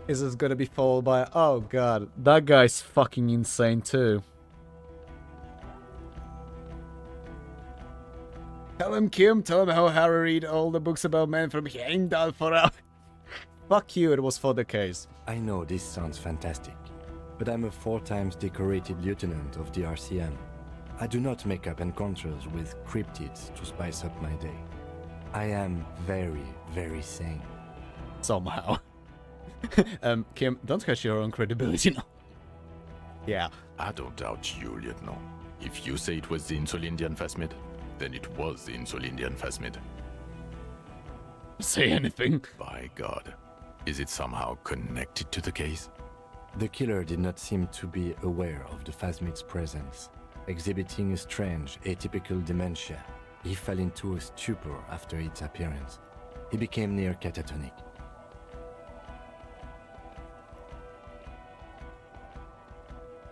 Is this gonna be followed by, oh god, that guy's fucking insane too. Tell him, Kim, tell him how Harry read all the books about men from Heimdall for hours. Fuck you, it was for the case.
I know this sounds fantastic, but I'm a 4 times decorated lieutenant of the RCM. I do not make up encounters with cryptids to spice up my day. I am very, very sane.
Somehow. Kim, don't catch your own credibility now. Yeah.
I don't doubt you, Lieutenant. If you say it was the Insulindian phasmid, then it was the Insulindian phasmid.
Say anything.
By God. Is it somehow connected to the case?
The killer did not seem to be aware of the phasmid's presence. Exhibiting a strange, atypical dementia, he fell into a stupor after its appearance. He became near catatonic.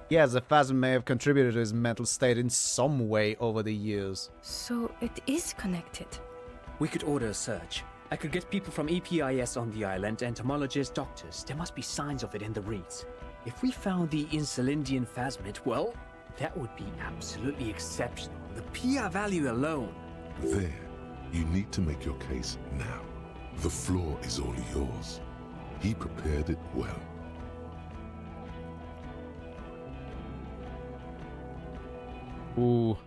Yes, the phasm may have contributed to his mental state in some way over the years.
So it is connected.
We could order a search. I could get people from EPIS on the island, entomologists, doctors. There must be signs of it in the reeds. If we found the Insulindian phasmid, well, that would be absolutely exceptional. The PR value alone.
There, you need to make your case now. The floor is all yours. He prepared it well.
Ooh.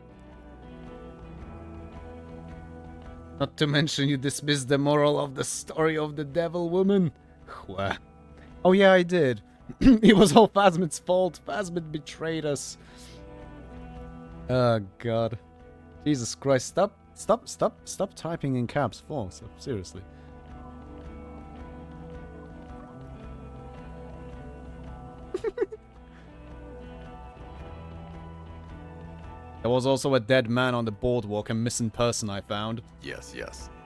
Not to mention you dismissed the moral of the story of the devil woman. Wah. Oh yeah, I did. It was all Phasmid's fault. Phasmid betrayed us. Oh god. Jesus Christ, stop typing in caps for. Seriously. There was also a dead man on the boardwalk, a missing person I found.
Yes.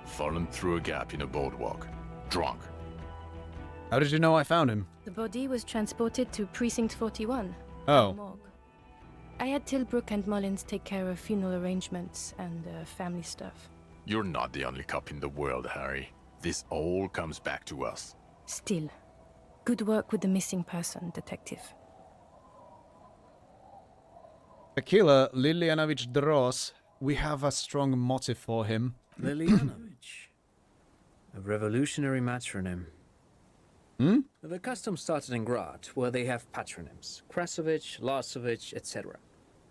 Fallen through a gap in a boardwalk. Drunk.
How did you know I found him?
The body was transported to Precinct 41.
Oh.
Morgue. I had Tilbrook and Mullins take care of funeral arrangements and family stuff.
You're not the only cop in the world, Harry. This all comes back to us.
Still, good work with the missing person, Detective.
The killer, Lilianovich Dros, we have a strong motive for him.
Lilianovich. A revolutionary matronym.
Hmm?
The custom started in Grad, where they have patronyms. Krasovich, Lasovich, etc.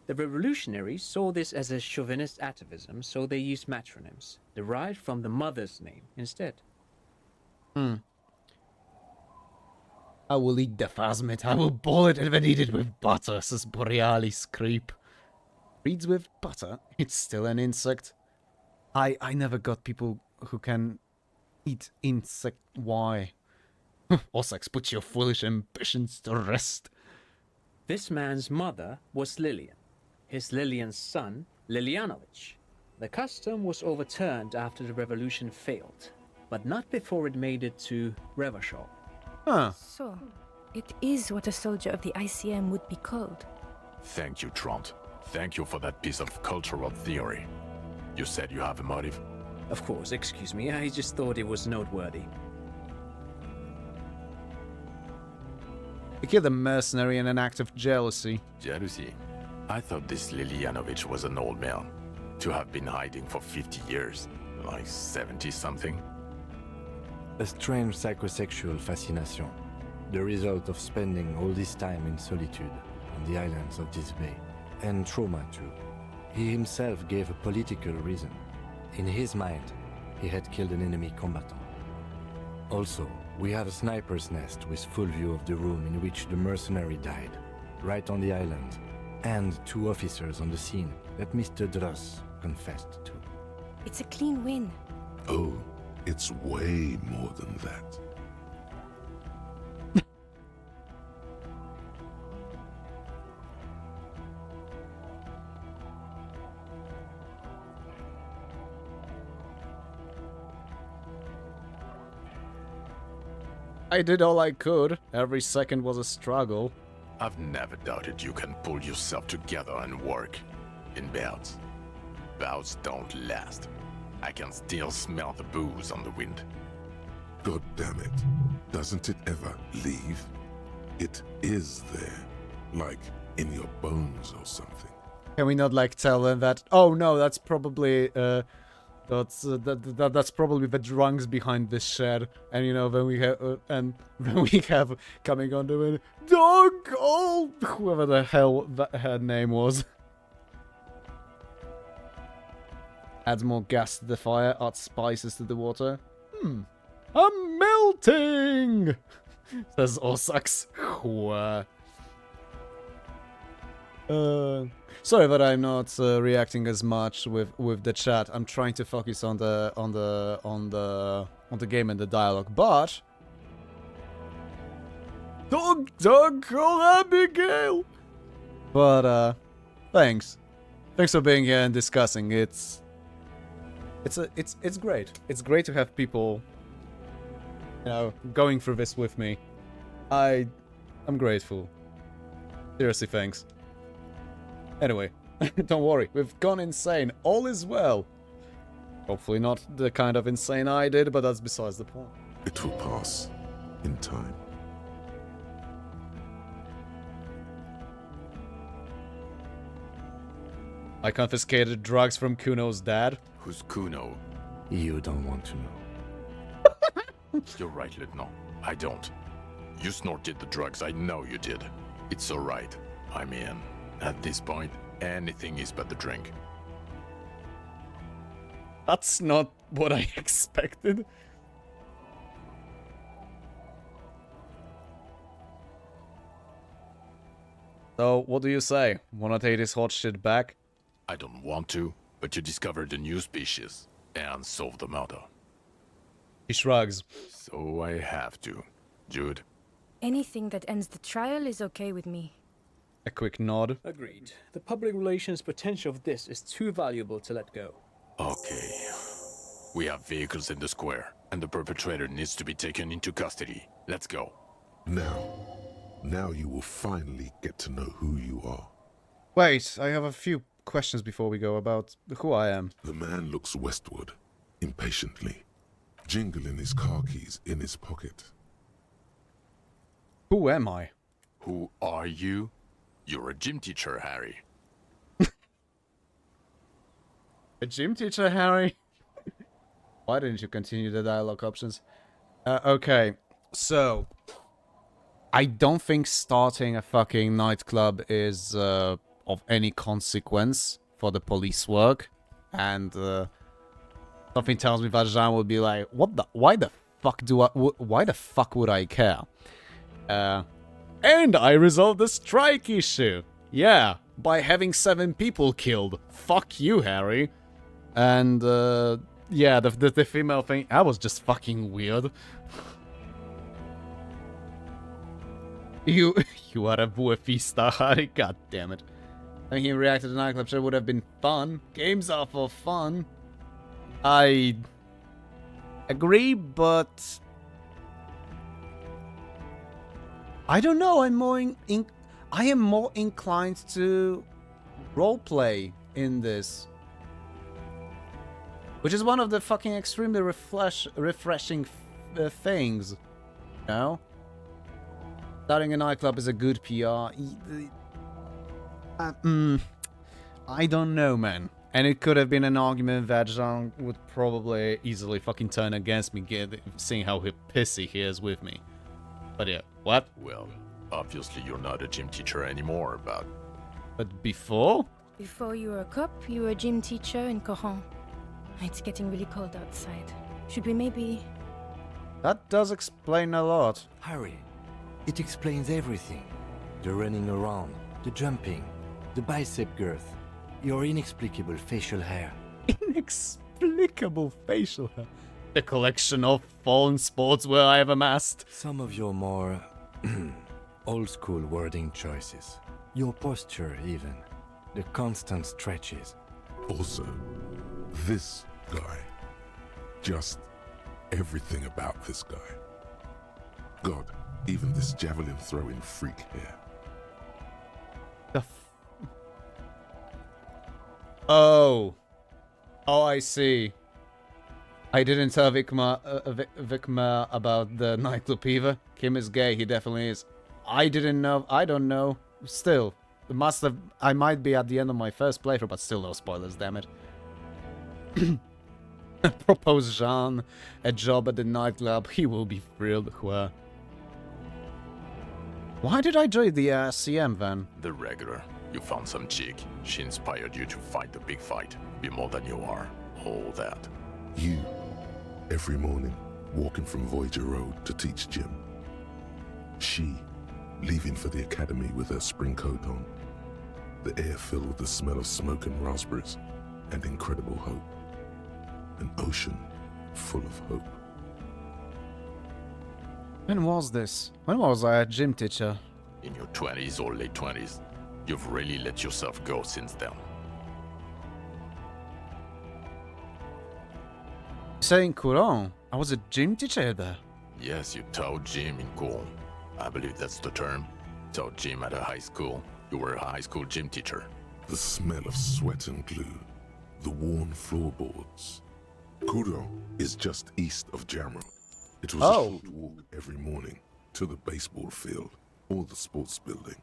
The revolutionaries saw this as a chauvinist atavism, so they used matronyms, derived from the mother's name instead.
I will eat the phasmid. I will boil it and then eat it with butter, says Borealis creep. Reads with butter? It's still an insect. I never got people who can Eat insect. Why? Ossex, put your foolish ambitions to rest.
This man's mother was Lillian, his Lillian's son, Lilianovich. The custom was overturned after the revolution failed, but not before it made it to Revachol.
Huh.
So, it is what a soldier of the ICM would be called.
Thank you, Trant. Thank you for that piece of cultural theory. You said you have a motive?
Of course, excuse me, I just thought it was noteworthy.
You killed a mercenary in an act of jealousy.
Jealousy? I thought this Lilianovich was an old man. To have been hiding for 50 years. Like 70-something.
A strange psychosexual fascination. The result of spending all this time in solitude on the islands of this bay. And trauma too. He himself gave a political reason. In his mind, he had killed an enemy combatant. Also, we have a sniper's nest with full view of the room in which the mercenary died, right on the island, and 2 officers on the scene that Mr. Dross confessed to.
It's a clean win.
Oh, it's way more than that.
I did all I could. Every second was a struggle.
I've never doubted you can pull yourself together and work. In bouts. Bouts don't last. I can still smell the booze on the wind.
God damn it. Doesn't it ever leave? It is there. Like in your bones or something.
Can we not like tell them that? Oh no, that's probably that's probably the drunks behind this shed. And you know, then we have and then we have coming on the wind, dog, oh, whoever the hell that her name was. Adds more gas to the fire, adds spices to the water. I'm melting! Says Ossax. Sorry that I'm not reacting as much with the chat. I'm trying to focus on the game and the dialogue, but don't call Abigail. But thanks for being here and discussing. It's great. It's great to have people, you know, going through this with me. I'm grateful. Seriously, thanks. Anyway, don't worry, we've gone insane. All is well. Hopefully not the kind of insane I did, but that's besides the point.
It will pass in time.
I confiscated drugs from Kuno's dad.
Who's Kuno?
You don't want to know.
You're right, Lieutenant. I don't. You snorted the drugs, I know you did. It's alright. I'm in. At this point, anything is but the drink.
That's not what I expected. So, what do you say? Wanna take this hot shit back?
I don't want to, but you discovered a new species and solved the murder.
He shrugs.
So I have to. Jude?
Anything that ends the trial is okay with me.
A quick nod.
Agreed. The public relations potential of this is too valuable to let go.
Okay. We have vehicles in the square, and the perpetrator needs to be taken into custody. Let's go.
Now you will finally get to know who you are.
Wait, I have a few questions before we go about who I am.
The man looks westward, impatiently, jingling his car keys in his pocket.
Who am I?
Who are you? You're a gym teacher, Harry.
A gym teacher, Harry? Why didn't you continue the dialogue options? Okay, so I don't think starting a fucking nightclub is of any consequence for the police work, and something tells me that Jean would be like, why the fuck would I care? And I resolved the strike issue. Yeah, by having 7 people killed. Fuck you, Harry. And Yeah, the female thing, that was just fucking weird. You are a buefista, Harry. God damn it. I think he reacted to the nightclub show would have been fun. Games are for fun. I agree, but I don't know. I am more inclined to roleplay in this, which is one of the fucking extremely refreshing things. You know, starting a nightclub is a good PR. I don't know, man. And it could have been an argument that Jean would probably easily fucking turn against me, seeing how pissy he is with me. But yeah, what?
Well, obviously you're not a gym teacher anymore, but...
But before?
Before you were a cop, you were a gym teacher in Coron. It's getting really cold outside. Should we maybe...
That does explain a lot.
Harry, it explains everything. The running around, the jumping, the bicep girth, your inexplicable facial hair.
Inexplicable facial hair? The collection of fallen sportswear I have amassed.
Some of your more old-school wording choices. Your posture, even. The constant stretches.
Also, this guy. Just everything about this guy. God, even this javelin-throwing freak here.
Oh, I see. I didn't tell Vikma about the nightclub either. Kim is gay, he definitely is. I didn't know, I don't know. Still, I might be at the end of my first playthrough, but still no spoilers, damn it. Propose Jean a job at the nightclub, he will be thrilled. Why did I join the CM then?
The regular. You found some chick. She inspired you to fight the big fight. Be more than you are. All that.
You, every morning, walking from Voyager Road to teach gym. She, leaving for the academy with her spring coat on. The air filled with the smell of smoke and raspberries, and incredible hope. An ocean full of hope.
When was this? When was I a gym teacher?
In your 20s or late 20s. You've really let yourself go since then.
Saying Courant? I was a gym teacher there.
Yes, you taught gym in Courant. I believe that's the term. Taught gym at a high school. You were a high school gym teacher.
The smell of sweat and glue. The worn floorboards. Courant is just east of Jamrock. It was a short walk every morning to the baseball field or the sports building.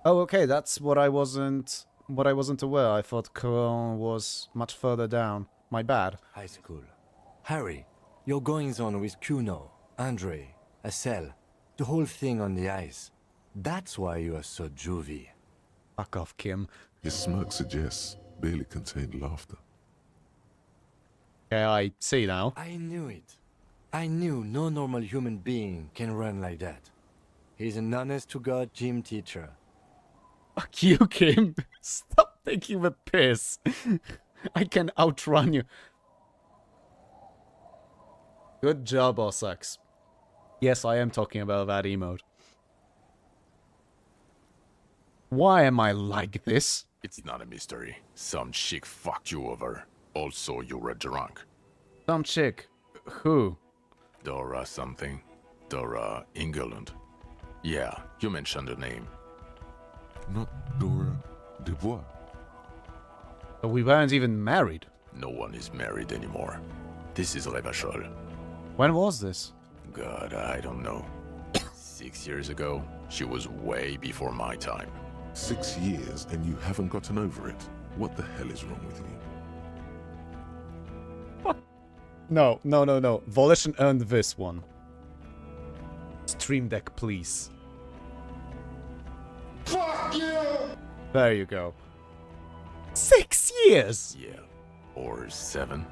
Oh, okay, that's what I wasn't aware. I thought Coron was much further down. My bad.
High school. Harry, your goings-on with Kuno, Andre, Assel, the whole thing on the ice. That's why you are so juvie.
Fuck off, Kim.
His smirk suggests barely contained laughter.
Okay, I see now.
I knew it. I knew no normal human being can run like that. He's an honest-to-God gym teacher.
Fuck you, Kim. Stop taking the piss. I can outrun you. Good job, Ossax. Yes, I am talking about that emote. Why am I like this?
It's not a mystery. Some chick fucked you over. Also, you were drunk.
Some chick? Who?
Dora something. Dora England. Yeah, you mentioned her name.
Not Dora Dubois.
But we weren't even married.
No one is married anymore. This is Revachol.
When was this?
God, I don't know. 6 years ago. She was way before my time.
6 years and you haven't gotten over it? What the hell is wrong with you?
What? No. Volition earned this one. Stream Deck, please.
Fuck you!
There you go. 6 years!
Yeah. Or 7.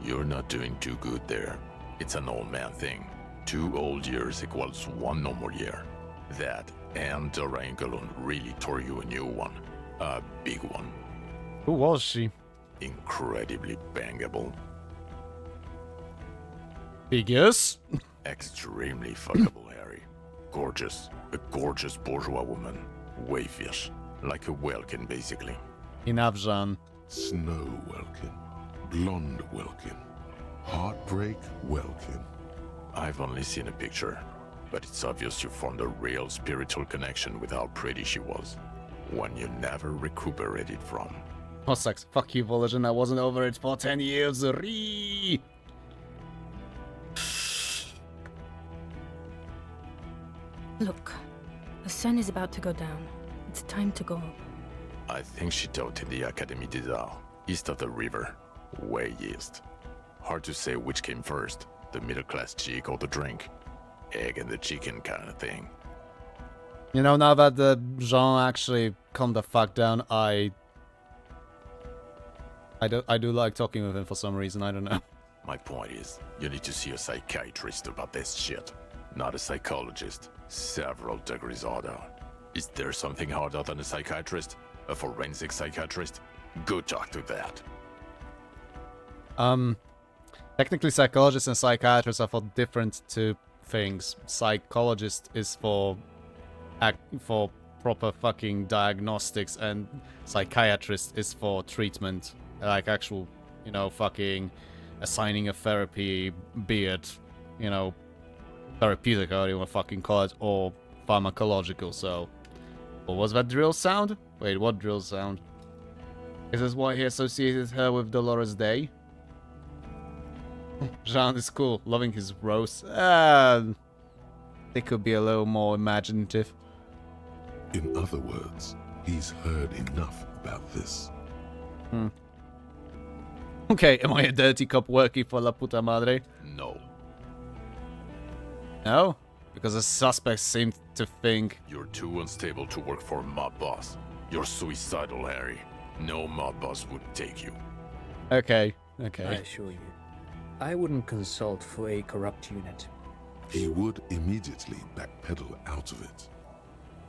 You're not doing too good there. It's an old man thing. 2 old years equals 1 normal year. That and Dora Engelund really tore you a new one. A big one.
Who was she?
Incredibly bangable.
Figures.
Extremely fuckable, Harry. Gorgeous. A gorgeous bourgeois woman. Wayfish. Like a Welkin, basically.
Enough, Jean.
Snow Welkin. Blonde Welkin. Heartbreak Welkin.
I've only seen a picture, but it's obvious you formed a real spiritual connection with how pretty she was. One you never recuperated from.
Oh, sucks. Fuck you, Volition. I wasn't over it for 10 years. Ree!
Look, the sun is about to go down. It's time to go.
I think she taught in the Académie des Arts, east of the river. Way east. Hard to say which came first, the middle-class chick or the drink. Egg and the chicken kind of thing.
You know, now that the Jean actually calmed the fuck down, I do like talking with him for some reason, I don't know.
My point is, you need to see a psychiatrist about this shit. Not a psychologist. Several degrees harder. Is there something harder than a psychiatrist? A forensic psychiatrist? Go talk to that.
Technically psychologists and psychiatrists are for different two things. Psychologist is for proper fucking diagnostics, and psychiatrist is for treatment. Like actual, you know, fucking assigning a therapy, be it, you know, therapeutic, or you want to fucking call it, or pharmacological. So, what was that drill sound? Wait, what drill sound? Is this why he associated her with Dolores Day? Jean is cool, loving his rose. They could be a little more imaginative.
In other words, he's heard enough about this.
Okay, am I a dirty cop working for La Puta Madre?
No.
No? Because the suspects seem to think...
You're too unstable to work for a mob boss. You're suicidal, Harry. No mob boss would take you.
Okay.
I assure you, I wouldn't consult for a corrupt unit.
He would immediately backpedal out of it.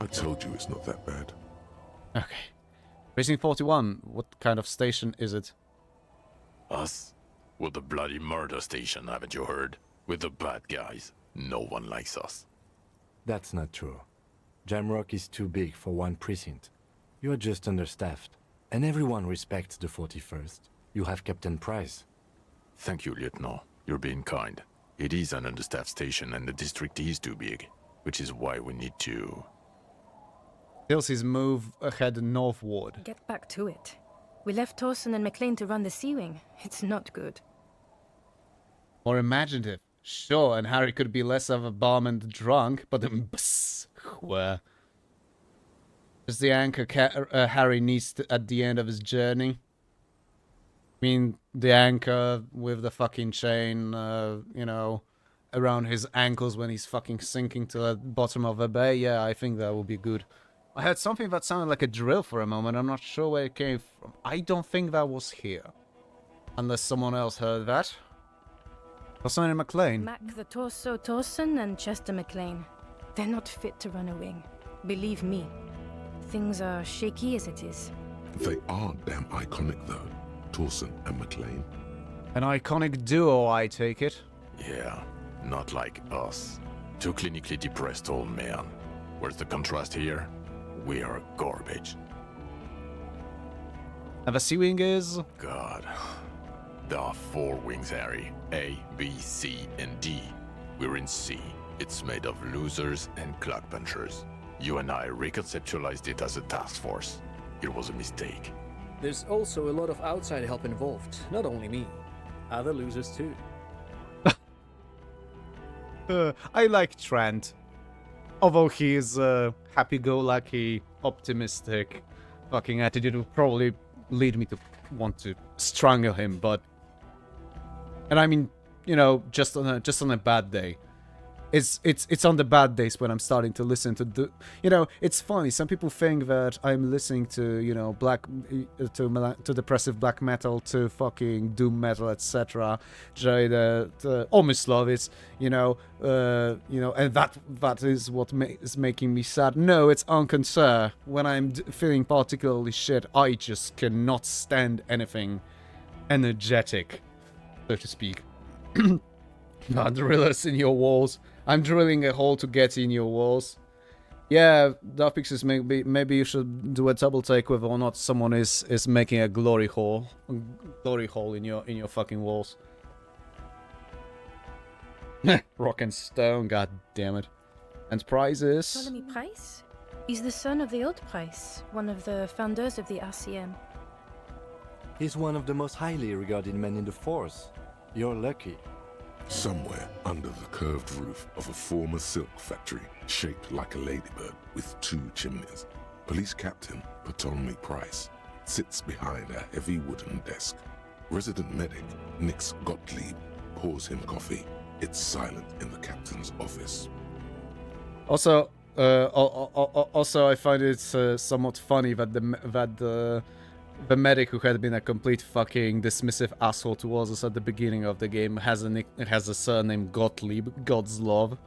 I told you it's not that bad.
Okay. Precinct 41, what kind of station is it?
Us? We're the bloody murder station, haven't you heard? We're the bad guys. No one likes us.
That's not true. Jamrock is too big for one precinct. You are just understaffed. And everyone respects the 41st. You have Captain Price.
Thank you, Lieutenant. You're being kind. It is an understaffed station and the district is too big, which is why we need to...
Tilsy's move ahead northward.
Get back to it. We left Torson and McLean to run the Sea Wing. It's not good.
More imaginative. Sure, and Harry could be less of a bomb and drunk, but where? Is the anchor Harry needs at the end of his journey? I mean, the anchor with the fucking chain, you know, around his ankles when he's fucking sinking to the bottom of a bay. Yeah, I think that would be good. I heard something that sounded like a drill for a moment. I'm not sure where it came from. I don't think that was here. Unless someone else heard that. Torson and McLean.
Mac the Torso Torson and Chester McLean. They're not fit to run a wing. Believe me. Things are shaky as it is.
They are damn iconic though, Torson and McLean.
An iconic duo, I take it.
Yeah, not like us. Two clinically depressed old men. Where's the contrast here? We are garbage.
And the Sea Wing is?
God. There are 4 wings, Harry. A, B, C, and D. We're in C. It's made of losers and clock punchers. You and I reconceptualized it as a task force. It was a mistake.
There's also a lot of outside help involved, not only me. Other losers too.
I like Trent. Although his happy-go-lucky, optimistic fucking attitude would probably lead me to want to strangle him, but... And I mean, you know, just on a bad day. It's on the bad days when I'm starting to listen to the... You know, it's funny, some people think that I'm listening to, you know, to depressive black metal, to fucking doom metal, etc. Omyslovitz, you know, and that is what is making me sad. No, it's unconcern. When I'm feeling particularly shit, I just cannot stand anything energetic, so to speak. Drillers in your walls. I'm drilling a hole to get in your walls. Yeah, Dark Pixels, maybe you should do a double take whether or not someone is making a glory hole in your fucking walls. Rock and stone, god damn it. And prizes.
Ptolemy Price? He's the son of the old Price, one of the founders of the RCM.
He's one of the most highly regarded men in the force. You're lucky.
Somewhere under the curved roof of a former silk factory, shaped like a ladybird with 2 chimneys, Police Captain Ptolemy Price sits behind a heavy wooden desk. Resident medic Nix Gottlieb pours him coffee. It's silent in the captain's office.
Also, I find it somewhat funny that the medic, who had been a complete fucking dismissive asshole towards us at the beginning of the game, has a surname Gottlieb, God's love.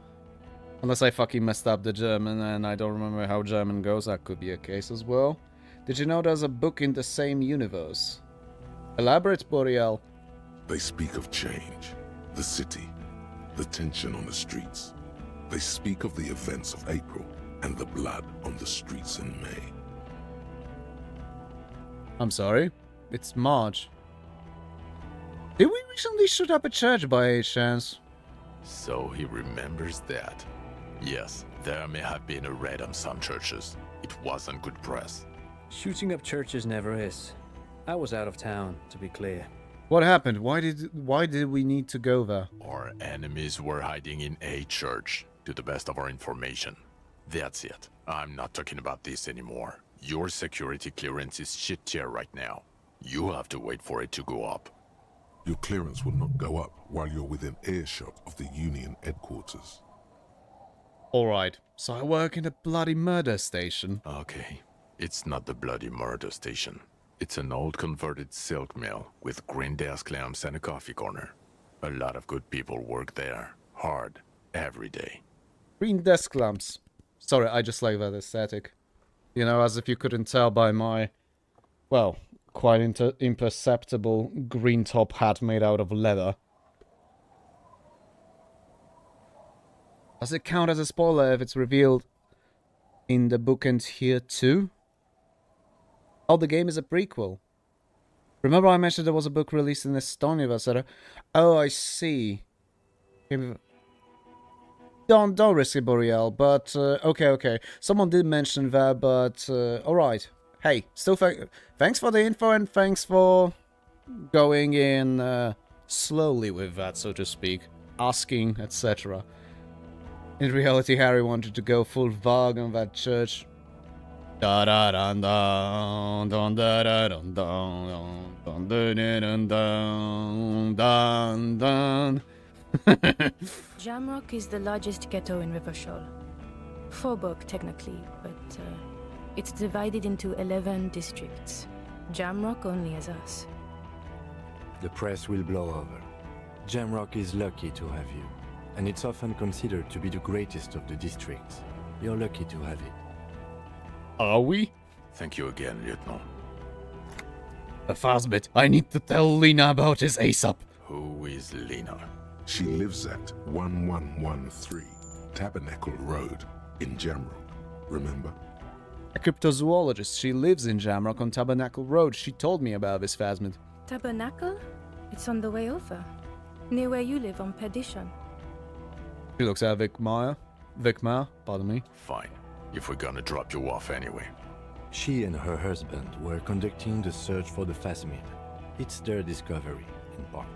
Unless I fucking messed up the German and I don't remember how German goes, that could be a case as well. Did you know there's a book in the same universe? Elaborate, Boreal.
They speak of change, the city, the tension on the streets. They speak of the events of April and the blood on the streets in May.
I'm sorry, it's March. Did we recently shoot up a church by any chance?
So he remembers that. Yes, there may have been a raid on some churches. It wasn't good press.
Shooting up churches never is. I was out of town, to be clear.
What happened? Why did we need to go there?
Our enemies were hiding in a church, to the best of our information. That's it. I'm not talking about this anymore. Your security clearance is shit tier right now. You have to wait for it to go up.
Your clearance will not go up while you're within earshot of the Union headquarters.
Alright, so I work in a bloody murder station.
Okay, it's not the bloody murder station. It's an old converted silk mill with green desk lamps and a coffee corner. A lot of good people work there, hard, every day.
Green desk lamps. Sorry, I just like that aesthetic. You know, as if you couldn't tell by my, well, quite imperceptible green top hat made out of leather. Does it count as a spoiler if it's revealed in the bookend here too? Oh, the game is a prequel. Remember I mentioned there was a book released in Estonia, etc. Oh, I see. Don't risk it, Boreal, but okay. Someone did mention that, but alright. Hey, still thanks for the info and thanks for going in slowly with that, so to speak. Asking, etc. In reality, Harry wanted to go full Varg on that church. Da da da da da da da da da da da da.
Jamrock is the largest ghetto in Rivershoal. Faubourg, technically, but it's divided into 11 districts. Jamrock only has us.
The press will blow over. Jamrock is lucky to have you, and it's often considered to be the greatest of the districts. You're lucky to have it.
Are we?
Thank you again, Lieutenant.
Fazbit, I need to tell Lena about his ASAP.
Who is Lena?
She lives at 1113 Tabernacle Road in Jamrock, remember?
A cryptozoologist. She lives in Jamrock on Tabernacle Road. She told me about this, Phasmid.
Tabernacle? It's on the way over. Near where you live on Perdition.
She looks at Vikmar, pardon me.
Fine, if we're gonna drop you off anyway.
She and her husband were conducting the search for the Phasmid. It's their discovery, in part.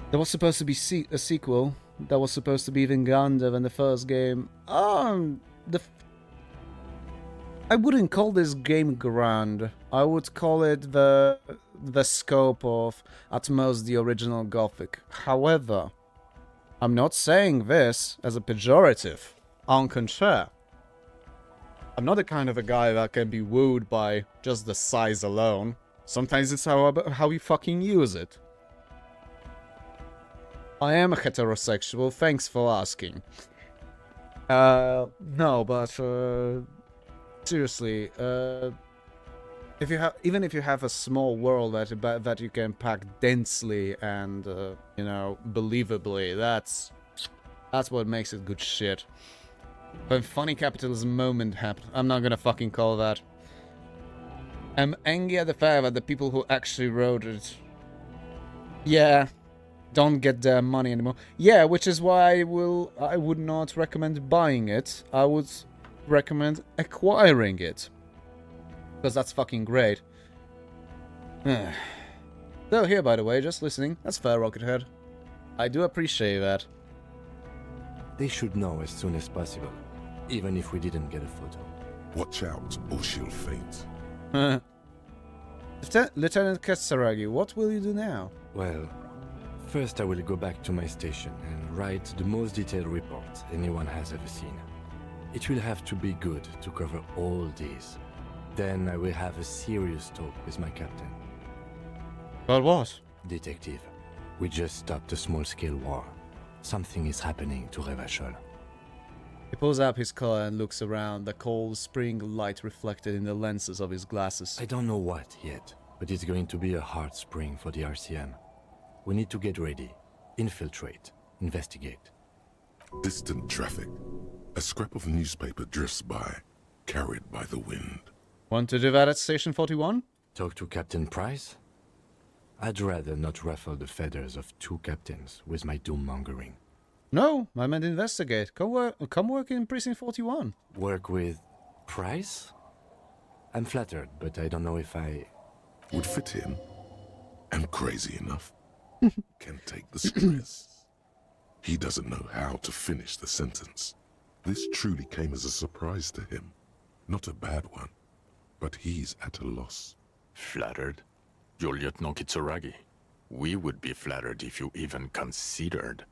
There was supposed to be a sequel. That was supposed to be even grander than the first game. I wouldn't call this game grand. I would call it the scope of, at most, the original Gothic. However, I'm not saying this as a pejorative. En contraire. I'm not the kind of a guy that can be wooed by just the size alone. Sometimes it's how you fucking use it. I am a heterosexual, thanks for asking. No, but seriously, if you have, even if you have a small world that you can pack densely and you know, believably, that's what makes it good shit. When funny capitalism moment happened, I'm not gonna fucking call that. I'm angry at the fact that the people who actually wrote it, yeah, don't get their money anymore. Yeah, which is why I would not recommend buying it. I would recommend acquiring it. Because that's fucking great. Still here, by the way, just listening. That's fair, Rockethead. I do appreciate that.
They should know as soon as possible, even if we didn't get a photo.
Watch out, or she'll faint.
Lieutenant Katsuragi, what will you do now?
Well, first I will go back to my station and write the most detailed report anyone has ever seen. It will have to be good to cover all these. Then I will have a serious talk with my captain.
About what?
Detective, we just stopped a small-scale war. Something is happening to Revachol.
He pulls up his collar and looks around, the cold spring light reflected in the lenses of his glasses.
I don't know what yet, but it's going to be a hard spring for the RCM. We need to get ready, infiltrate, investigate.
Distant traffic. A scrap of newspaper drifts by, carried by the wind.
Want to do that at Station 41?
Talk to Captain Price? I'd rather not ruffle the feathers of two captains with my doom-mongering.
No, I meant investigate. Come work in Precinct 41.
Work with Price? I'm flattered, but I don't know if I...
Would fit in. And crazy enough. Can take the stress. He doesn't know how to finish the sentence. This truly came as a surprise to him. Not a bad one. But he's at a loss.
Flattered? You're Lieutenant Kitsuragi. We would be flattered if you even considered.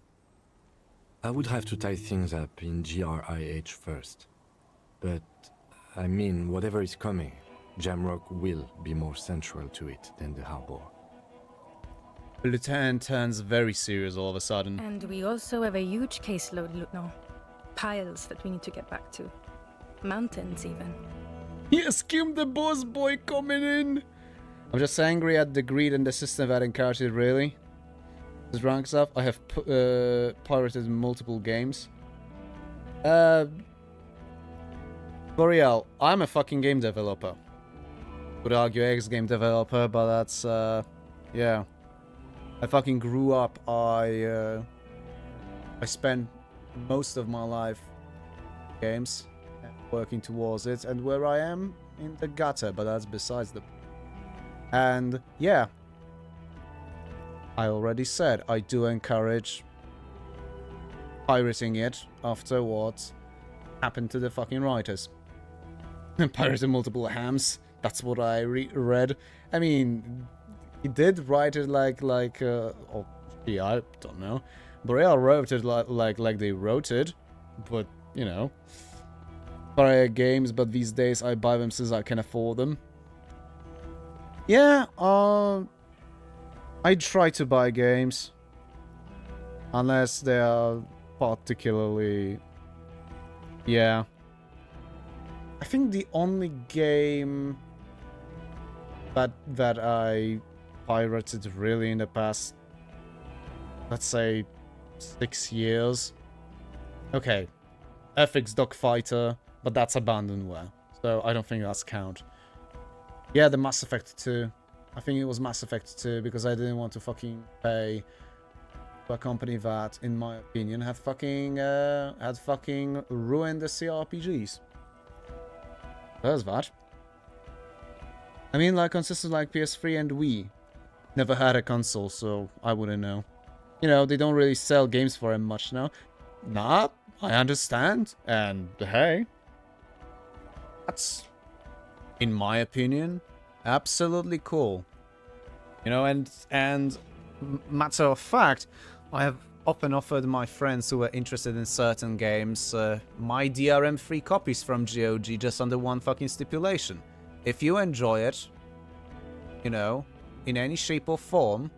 I would have to tie things up in GRIH first. But, I mean, whatever is coming, Jamrock will be more central to it than the harbor.
The lieutenant turns very serious all of a sudden.
And we also have a huge caseload, Lieutenant. Piles that we need to get back to. Mountains, even.
Yes, Kim the boss boy coming in! I'm just angry at the greed and the system that encouraged it, really. This ranks up. I have pirated multiple games. L'Oreal, I'm a fucking game developer. Would argue ex-game developer, but that's, yeah. I fucking grew up. I spent most of my life games, working towards it, and where I am in the gutter, but that's besides the... And, yeah. I already said, I do encourage pirating it after what happened to the fucking writers. Pirated multiple hams, that's what I read. I mean, he did write it oh, yeah, I don't know. Boreal wrote it like they wrote it, but, you know. Pirate games, but these days I buy them since I can afford them. Yeah, I try to buy games. Unless they are particularly... Yeah. I think the only game that I pirated really in the past, let's say, 6 years. Okay. FX Dogfighter, but that's abandonware. So I don't think that's count. Yeah, the Mass Effect 2. I think it was Mass Effect 2 because I didn't want to fucking pay to a company that, in my opinion, had fucking ruined the CRPGs. There's that. I mean, like, on systems like PS3 and Wii. Never had a console, so I wouldn't know. You know, they don't really sell games for them much now. Nah, I understand. And, hey. That's, in my opinion, absolutely cool. You know, and matter of fact, I have often offered my friends who are interested in certain games my DRM-free copies from GOG just under one fucking stipulation. If you enjoy it, you know, in any shape or form,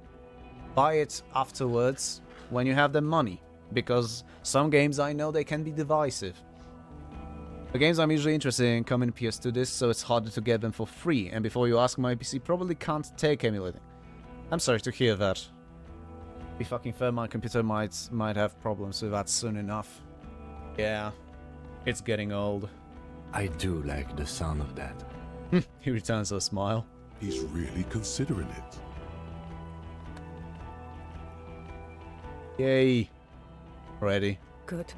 buy it afterwards when you have the money. Because some games, I know they can be divisive. The games I'm usually interested in come in PS2 discs, so it's harder to get them for free. And before you ask, my PC probably can't take emulating. I'm sorry to hear that. Be fucking fair, my computer might have problems with that soon enough. Yeah, it's getting old.
I do like the sound of that.
He returns a smile.
He's really considering it.
Yay. Ready.
Good.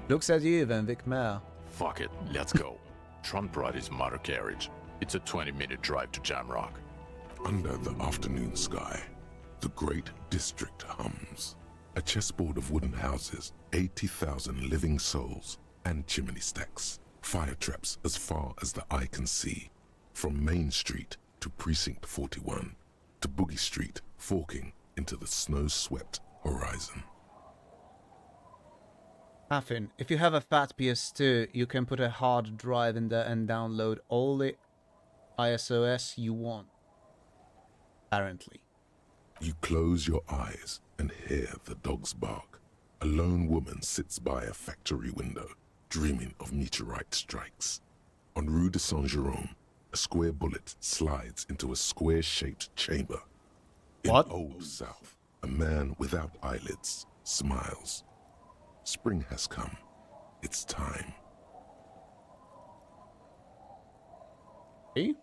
Looks at you then, Vic Mayor.
Fuck it, let's go. Tron brought his motor carriage. It's a 20-minute drive to Jamrock.
Under the afternoon sky, the great district hums. A chessboard of wooden houses, 80,000 living souls, and chimney stacks. Fire traps as far as the eye can see. From Main Street to Precinct 41, to Boogie Street, forking into the snow-swept horizon.
Haffin, if you have a fat PS2, you can put a hard drive in there and download all the ISOs you want. Apparently.
You close your eyes and hear the dogs bark. A lone woman sits by a factory window, dreaming of meteorite strikes. On Rue de Saint-Jérôme, a square bullet slides into a square-shaped chamber.
What?
In Old South, a man without eyelids smiles. Spring has come. It's time.
Hey?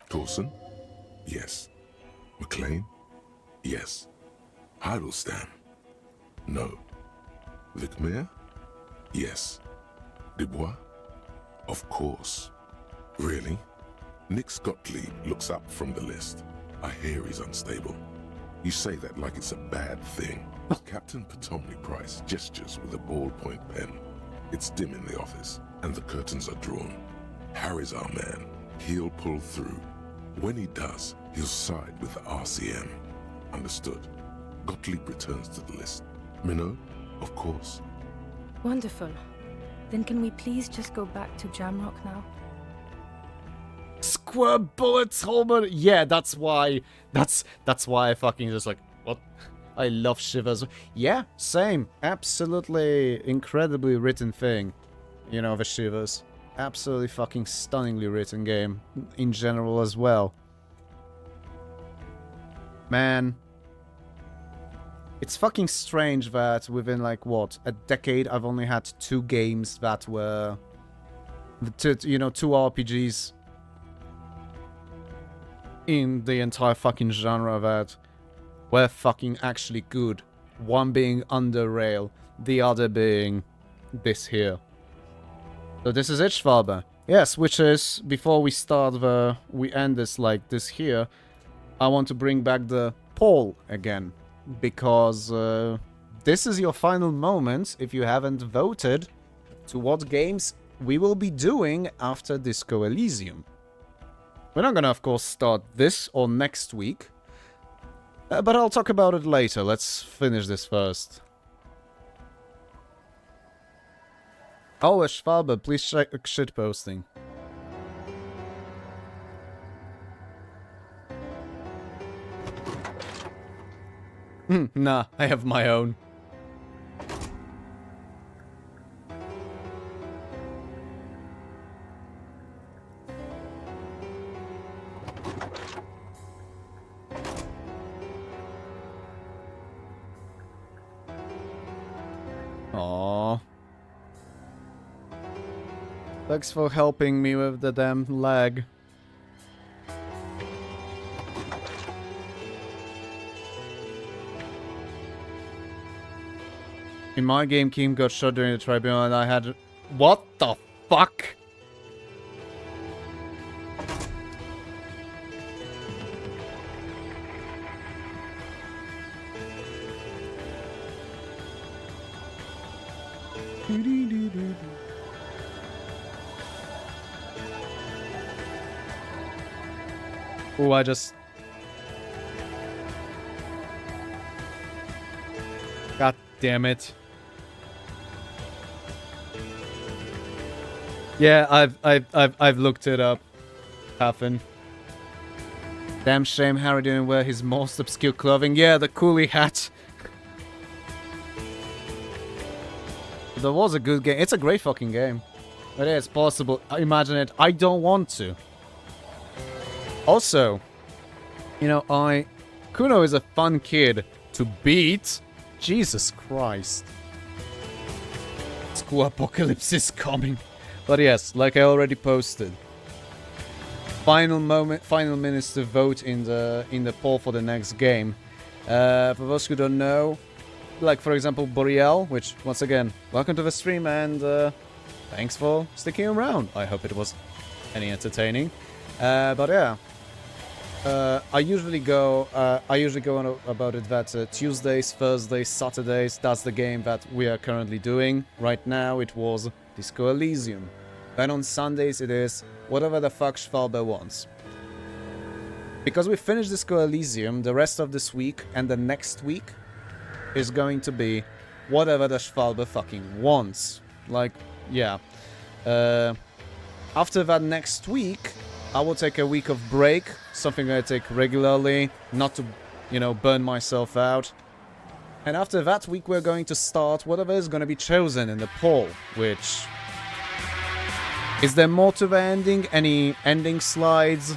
Coulson? Yes. McLean? Yes. Heidelstein? No. Vicmair? Yes. Dubois? Of course. Really? Nick Gottlieb looks up from the list. I hear he's unstable. You say that like it's a bad thing. Captain Potomny Price gestures with a ballpoint pen. It's dim in the office, and the curtains are drawn. Harry's our man. He'll pull through. When he does, he'll side with the RCM. Understood. Gottlieb returns to the list. Minnow, of course.
Wonderful. Then can we please just go back to Jamrock now?
Square bullets, Holman. Yeah, that's why I fucking just like, what? I love Shivers. Yeah, same. Absolutely incredibly written thing. You know, the Shivers. Absolutely fucking stunningly written game in general as well. Man. It's fucking strange that within like what, a decade I've only had 2 games that were two RPGs in the entire fucking genre that were fucking actually good. One being Under Rail, the other being this here. So this is Itchfarber. Yes, which is, before we end this like this here, I want to bring back the poll again. Because this is your final moment if you haven't voted to what games we will be doing after Disco Elysium. We're not gonna, of course, start this or next week, but I'll talk about it later. Let's finish this first. Oh, Schwabe, please check shitposting. Nah, I have my own. Aww. Thanks for helping me with the damn lag. In my game, Kim got shot during the tribunal and I had... What the fuck? Oh, I just... God damn it. Yeah, I've looked it up. Happen. Damn shame Harry didn't wear his most obscure clothing. Yeah, the coolie hat. There was a good game. It's a great fucking game. It is possible. Imagine it. I don't want to. Also, you know, Kuno is a fun kid to beat. Jesus Christ. School apocalypse is coming. But yes, like I already posted. Final minutes to vote in the poll for the next game. For those who don't know, like for example Boreal, which once again, welcome to the stream and thanks for sticking around. I hope it was any entertaining. But yeah, I usually go on about it that Tuesdays, Thursdays, Saturdays, that's the game that we are currently doing. Right now it was Disco Elysium. Then on Sundays it is whatever the fuck Schwalbe wants. Because we finished Disco Elysium, the rest of this week and the next week is going to be whatever the Schwalbe fucking wants. Like, yeah. After that next week, I will take a week of break, something I take regularly, not to, you know, burn myself out. And after that week, we're going to start whatever is going to be chosen in the poll, which... Is there more to the ending? Any ending slides?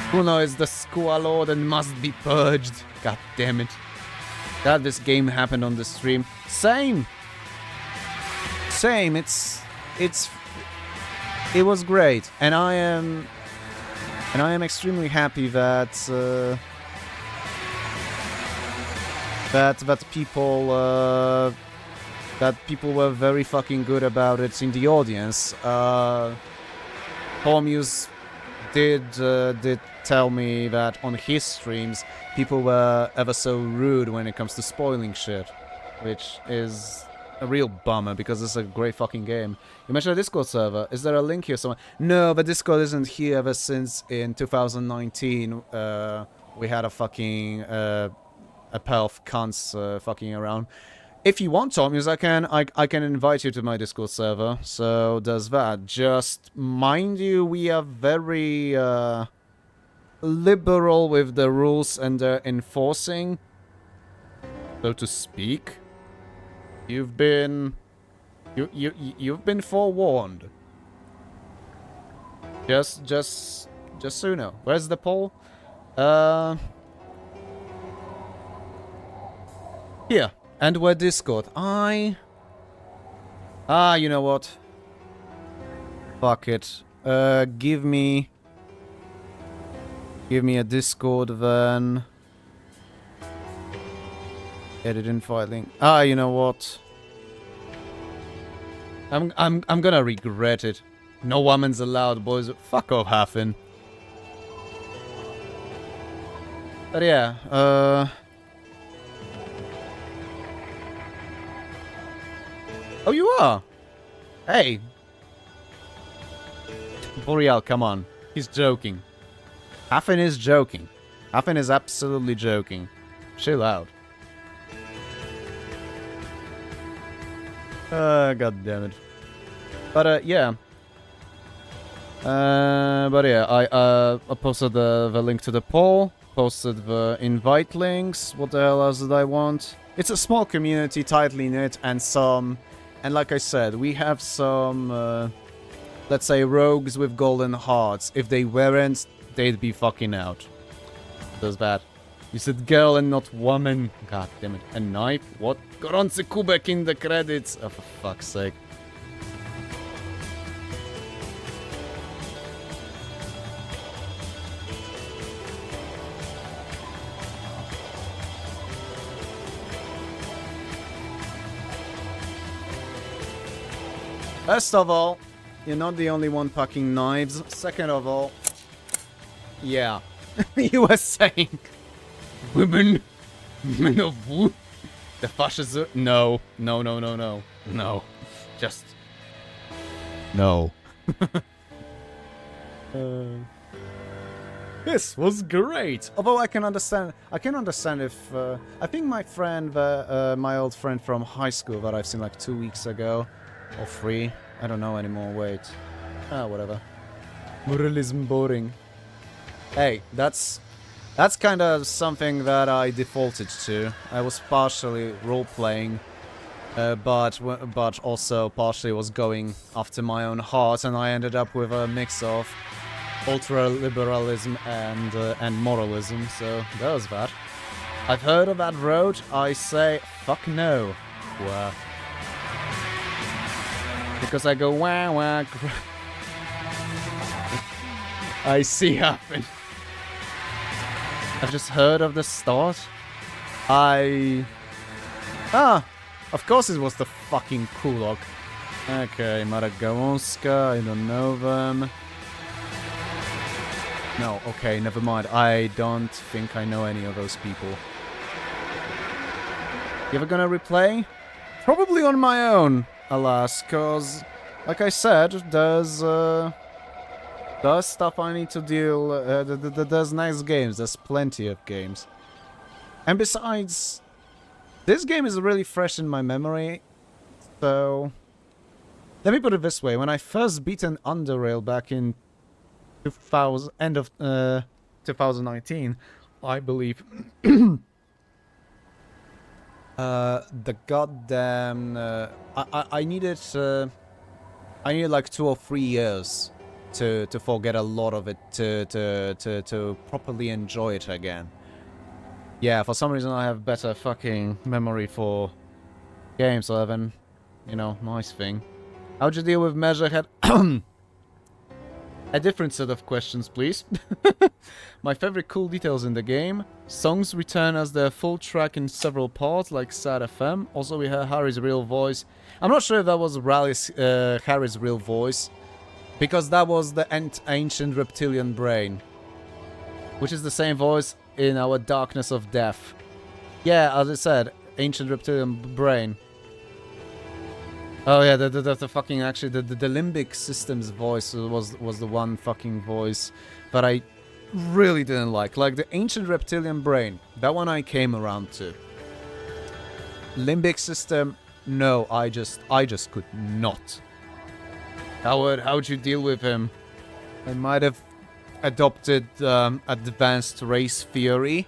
Kuno is the Squalord and must be purged. God damn it. That this game happened on the stream. Same! Same, it was great. And I am extremely happy that that people were very fucking good about it in the audience. Tormuse did tell me that on his streams people were ever so rude when it comes to spoiling shit, which is a real bummer because it's a great fucking game. You mentioned a Discord server. Is there a link here somewhere? No, the Discord isn't here ever since in 2019 we had a fucking a pair of cunts fucking around. If you want, Tommy, I can invite you to my Discord server. So does that. Just mind you, we are very liberal with the rules and their enforcing, so to speak. You've been forewarned. Just so you know. Where's the poll? Here. And where Discord? You know what? Fuck it. Give me a Discord then. Edit invite link. You know what? I'm gonna regret it. No women's allowed, boys. Fuck off, Hafen. But yeah, Oh, you are? Hey. Boreal, come on. He's joking. Hafen is joking. Hafen is absolutely joking. Chill out. God damn it. But, yeah. I posted the link to the poll. Posted the invite links. What the hell else did I want? It's a small community, tightly knit, and like I said, we have some, let's say, rogues with golden hearts. If they weren't, they'd be fucking out. Does that. You said girl and not woman. God damn it. A knife? What? Gorący kubek in the credits. Oh, for fuck's sake. First of all, you're not the only one packing knives. Second of all, yeah, you were saying women of woo. The fascism. No, just no. This was great. Although I can understand if I think my friend, my old friend from high school that I've seen like 2 weeks ago. Or 3. I don't know anymore. Wait. Whatever. Moralism boring. Hey, that's That's kind of something that I defaulted to. I was partially role-playing, but also partially was going after my own heart, and I ended up with a mix of ultra-liberalism and moralism, so that was bad. I've heard of that road, I say fuck no. Wah. Because I go wah wah. I see happen. I've just heard of the start. Of course it was the fucking Kulok. Okay, Madagascar, I don't know them. No, okay, never mind. I don't think I know any of those people. You ever gonna replay? Probably on my own, alas, cause, like I said, there's stuff I need to deal, there's nice games, there's plenty of games. And besides, this game is really fresh in my memory, so... Let me put it this way, when I first beat an Underrail back in end of 2019, I believe, the goddamn, I needed like 2 or 3 years to forget a lot of it, to properly enjoy it again. Yeah, for some reason I have better fucking memory for games, 11. You know, nice thing. How'd you deal with Measurehead? A different set of questions, please. My favorite cool details in the game. Songs return as their full track in several parts, like Sad FM. Also, we heard Harry's real voice. I'm not sure if that was Harry's real voice, because that was the ancient reptilian brain, which is the same voice in our Darkness of Death. Yeah, as I said, ancient reptilian brain. Oh yeah, the fucking, actually, the limbic system's voice was the one fucking voice that I really didn't like. Like, the ancient reptilian brain, that one I came around to. Limbic system, no, I just could not. How'd you deal with him? I might have adopted advanced race theory.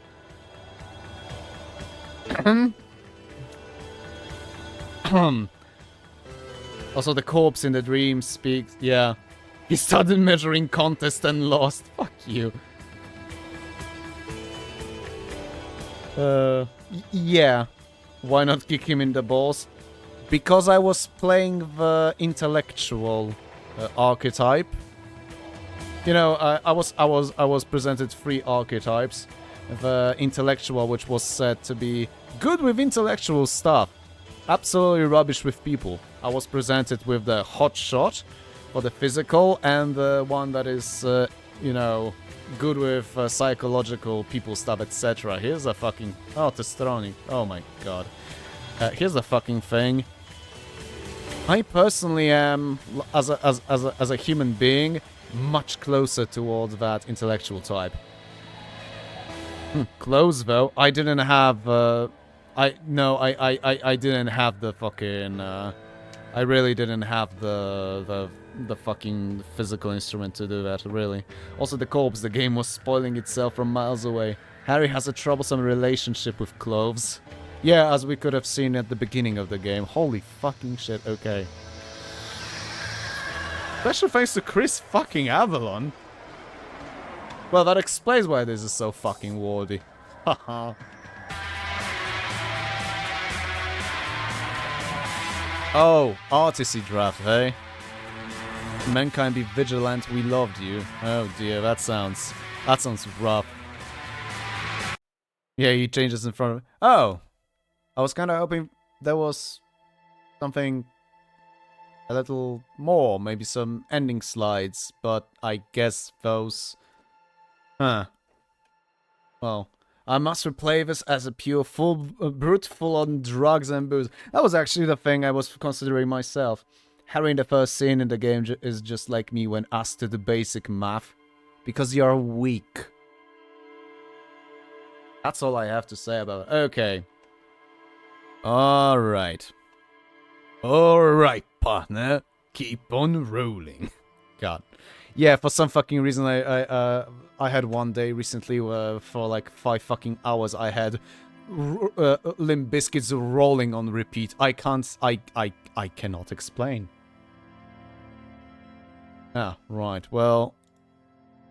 Also, the corpse in the dream speaks. Yeah. He started measuring contest and lost. Fuck you. Yeah. Why not kick him in the balls? Because I was playing the intellectual archetype. You know, I was presented 3 archetypes. The intellectual, which was said to be good with intellectual stuff, absolutely rubbish with people. I was presented with the hot shot for the physical, and the one that is, you know, good with psychological people stuff, etc. Here's a fucking... Oh, testosterone. Oh my god. Here's the fucking thing. I personally am, as a human being, much closer towards that intellectual type. Close though. I didn't have. I didn't have the fucking. I really didn't have the fucking physical instrument to do that. Really. Also, the corpse. The game was spoiling itself from miles away. Harry has a troublesome relationship with cloves. Yeah, as we could have seen at the beginning of the game. Holy fucking shit. Okay. Special thanks to Chris fucking Avalon. Well, that explains why this is so fucking wardy. Haha. Oh, artisy draft, hey? Mankind be vigilant, we loved you. Oh dear, that sounds rough. Yeah, he changes in front of... Oh! I was kinda hoping there was something a little more, maybe some ending slides, but I guess those... Huh. Well, I must replay this as a pure brute full on drugs and booze. That was actually the thing I was considering myself. Harry in the first scene in the game is just like me when asked to do basic math. Because you're weak. That's all I have to say about it. Okay. Alright. Alright, partner. Keep on rolling. God. Yeah, for some fucking reason, I had one day recently where for like 5 fucking hours I had Limp Bizkit's rolling on repeat. I cannot explain. Ah, right. Well,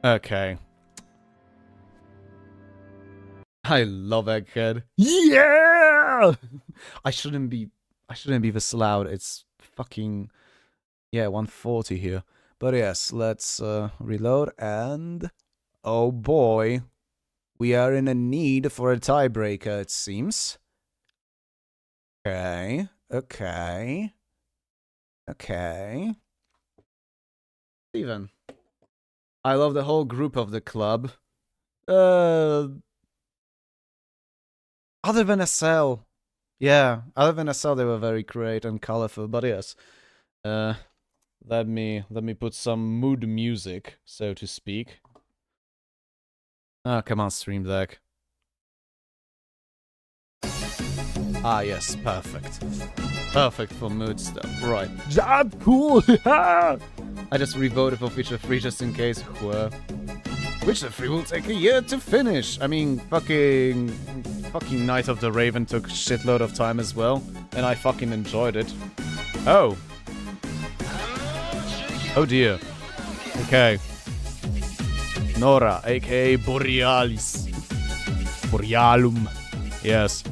okay. I love Egghead. Yeah! I shouldn't be this loud. It's fucking, yeah, 140 here. But yes, let's reload, and oh boy, we are in a need for a tiebreaker, it seems. Okay. Steven. I love the whole group of the club. Other than SL. Yeah, other than SL, they were very great and colorful, but yes. Let me put some mood music, so to speak. Ah, come on, Stream Deck. Ah, yes, perfect. Perfect for mood stuff. Right. Job cool! I just revoted for Witcher 3 just in case. Witcher 3 will take a year to finish. I mean, fucking Night of the Raven took shitload of time as well, and I fucking enjoyed it. Oh. Oh dear. Okay. Nora, aka Borealis. Borealum. Yes.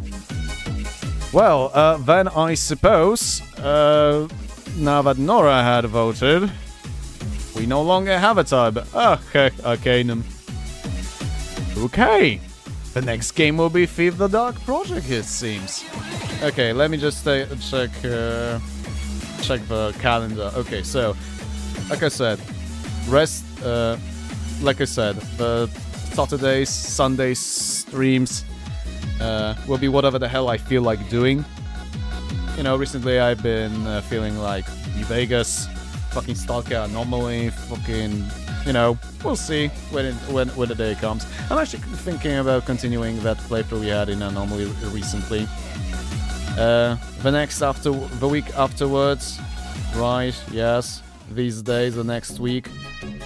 Well, then I suppose, now that Nora had voted, we no longer have a tie, but okay, Arcanum. Okay. The next game will be Thief the Dark Project, it seems. Okay, let me just check the calendar. Okay, so, like I said, the Saturdays, Sundays streams will be whatever the hell I feel like doing. You know, recently I've been feeling like New Vegas, fucking Stalker Anomaly, fucking, you know, we'll see when the day comes. I'm actually thinking about continuing that playthrough we had in Anomaly recently. The week afterwards, right, yes, these days, the next week,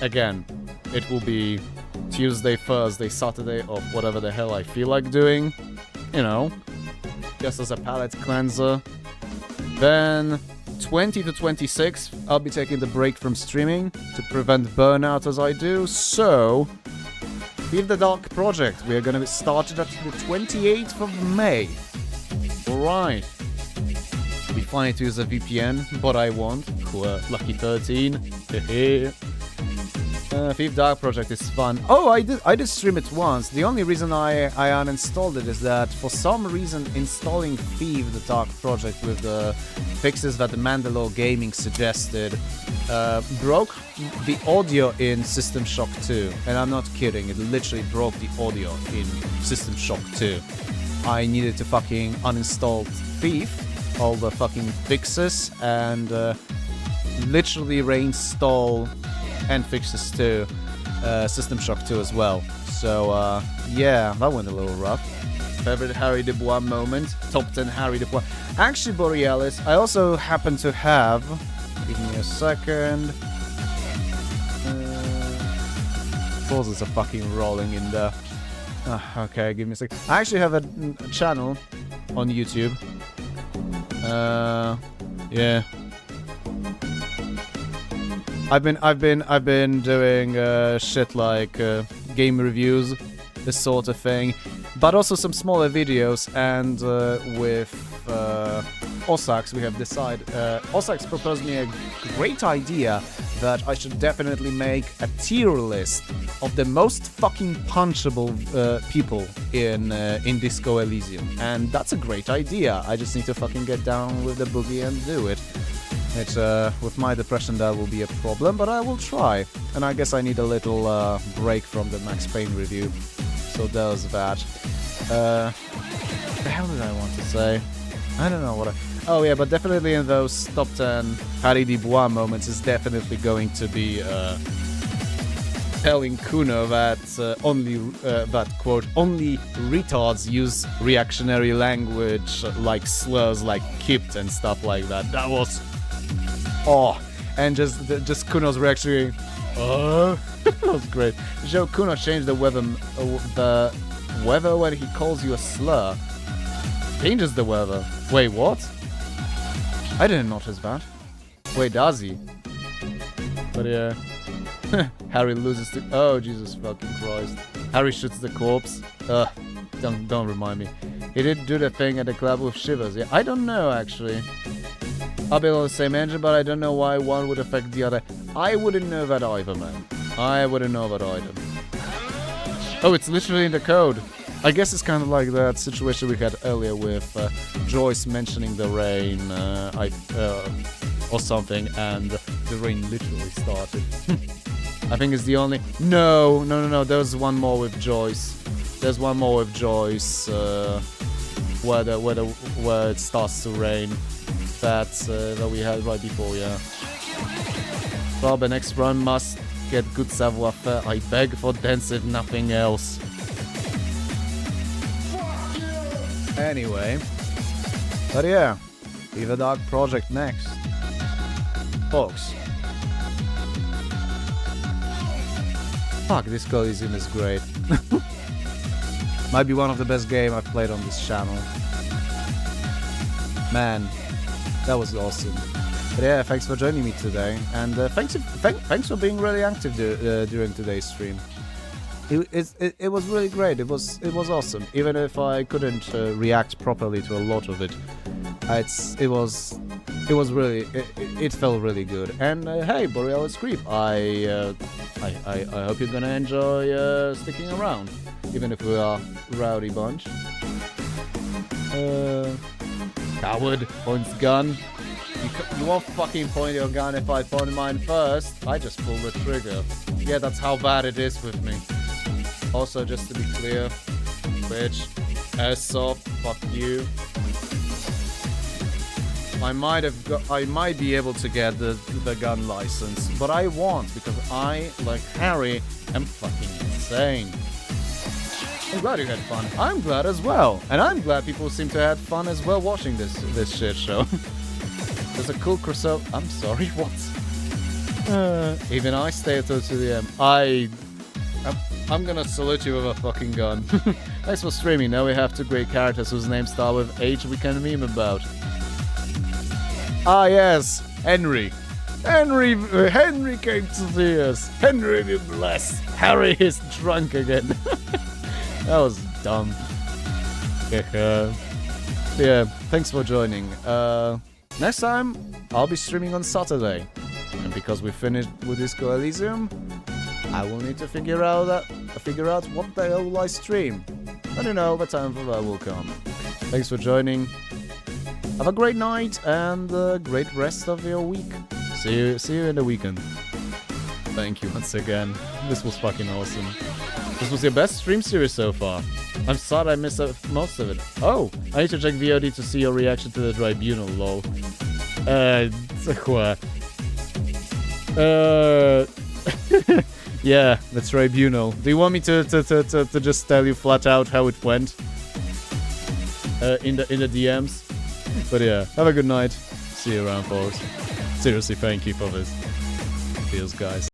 again, it will be Tuesday, Thursday, Saturday, or whatever the hell I feel like doing, you know, just as a palate cleanser. Then 20 to 26, I'll be taking the break from streaming to prevent burnout as I do, so Thief the Dark Project, we are going to start it at the 28th of May. Alright. It'll be funny to use a VPN, but I won't. Lucky 13. Thief Dark Project is fun. Oh, I did stream it once. The only reason I uninstalled it is that for some reason installing Thief the Dark Project with the fixes that the Mandalore Gaming suggested broke the audio in System Shock 2. And I'm not kidding, it literally broke the audio in System Shock 2. I needed to fucking uninstall Thief, all the fucking fixes, and literally reinstall and fixes to System Shock 2 as well. So, yeah, that went a little rough. Favorite Harry Dubois moment? Top 10 Harry Dubois. Actually, Borealis, I also happen to have... Give me a second. Pauses are fucking rolling in there. Okay, give me a second. I actually have a channel on YouTube. Yeah. I've been doing shit like game reviews, this sort of thing, but also some smaller videos. And with Osax, we have decided. Osax proposed me a great idea that I should definitely make a tier list of the most fucking punchable people in Disco Elysium, and that's a great idea. I just need to fucking get down with the boogie and do it. It's, with my depression that will be a problem, but I will try. And I guess I need a little break from the Max Payne review. So there's that. The hell did I want to say? I don't know what I... Oh yeah, but definitely in those top 10 Harry Dubois moments is definitely going to be telling Kuno that that quote, only retards use reactionary language like slurs like kipped and stuff like that. That was... Oh, and just Kuno's reaction, That was great. Joe Kuno changed the weather when he calls you a slur. Changes the weather. Wait, what? I didn't notice that. Wait, does he? But yeah. Harry loses to... Oh, Jesus fucking Christ. Harry shoots the corpse. Don't remind me. He did do the thing at the club with Shivers. Yeah, I don't know, actually. I'll be on the same engine, but I don't know why one would affect the other. I wouldn't know that either, man. I wouldn't know that either. Oh, it's literally in the code. I guess it's kind of like that situation we had earlier with Joyce mentioning the rain or something, and the rain literally started. I think it's the only... No. There's one more with Joyce. There's one more with Joyce where it starts to rain. That we had right before, yeah. Well, the next run must get good savoir-faire. I beg for dance if nothing else. Anyway. But yeah. Leave a Dark Project next. Folks. Fuck, this Coliseum is great. Might be one of the best games I've played on this channel. Man, that was awesome. But yeah, thanks for joining me today, and thanks for being really active during today's stream. It was really great. It was awesome. Even if I couldn't react properly to a lot of it, it felt really good. And hey, Borealis Creep, I hope you're gonna enjoy sticking around, even if we are a rowdy bunch. Coward points gun. You won't fucking point your gun if I point mine first. I just pull the trigger. Yeah, that's how bad it is with me. Also, just to be clear, bitch, airsoft, fuck you. I might be able to get the gun license, but I won't because I, like Harry, am fucking insane. I'm glad you had fun. I'm glad as well, and I'm glad people seem to have fun as well watching this shit show. There's a cool crossover. I'm sorry, what? Even I stay to the end. I'm gonna salute you with a fucking gun. Thanks for streaming. Now we have two great characters whose names start with H we can meme about. Ah yes, Henry. Henry came to see us. Henry be blessed. Harry is drunk again. That was dumb. Yeah, thanks for joining. Next time, I'll be streaming on Saturday. And because we finished with Disco Elysium, I will need to figure out what the hell will I stream. I don't know, the time for that will come. Thanks for joining. Have a great night and a great rest of your week. See you in the weekend. Thank you once again. This was fucking awesome. This was your best stream series so far. I'm sad I missed most of it. Oh, I need to check VOD to see your reaction to the tribunal, lol. Yeah, the tribunal. Do you want me to just tell you flat out how it went? In the DMs? But yeah, have a good night. See you around, folks. Seriously, thank you for this. Cheers, guys.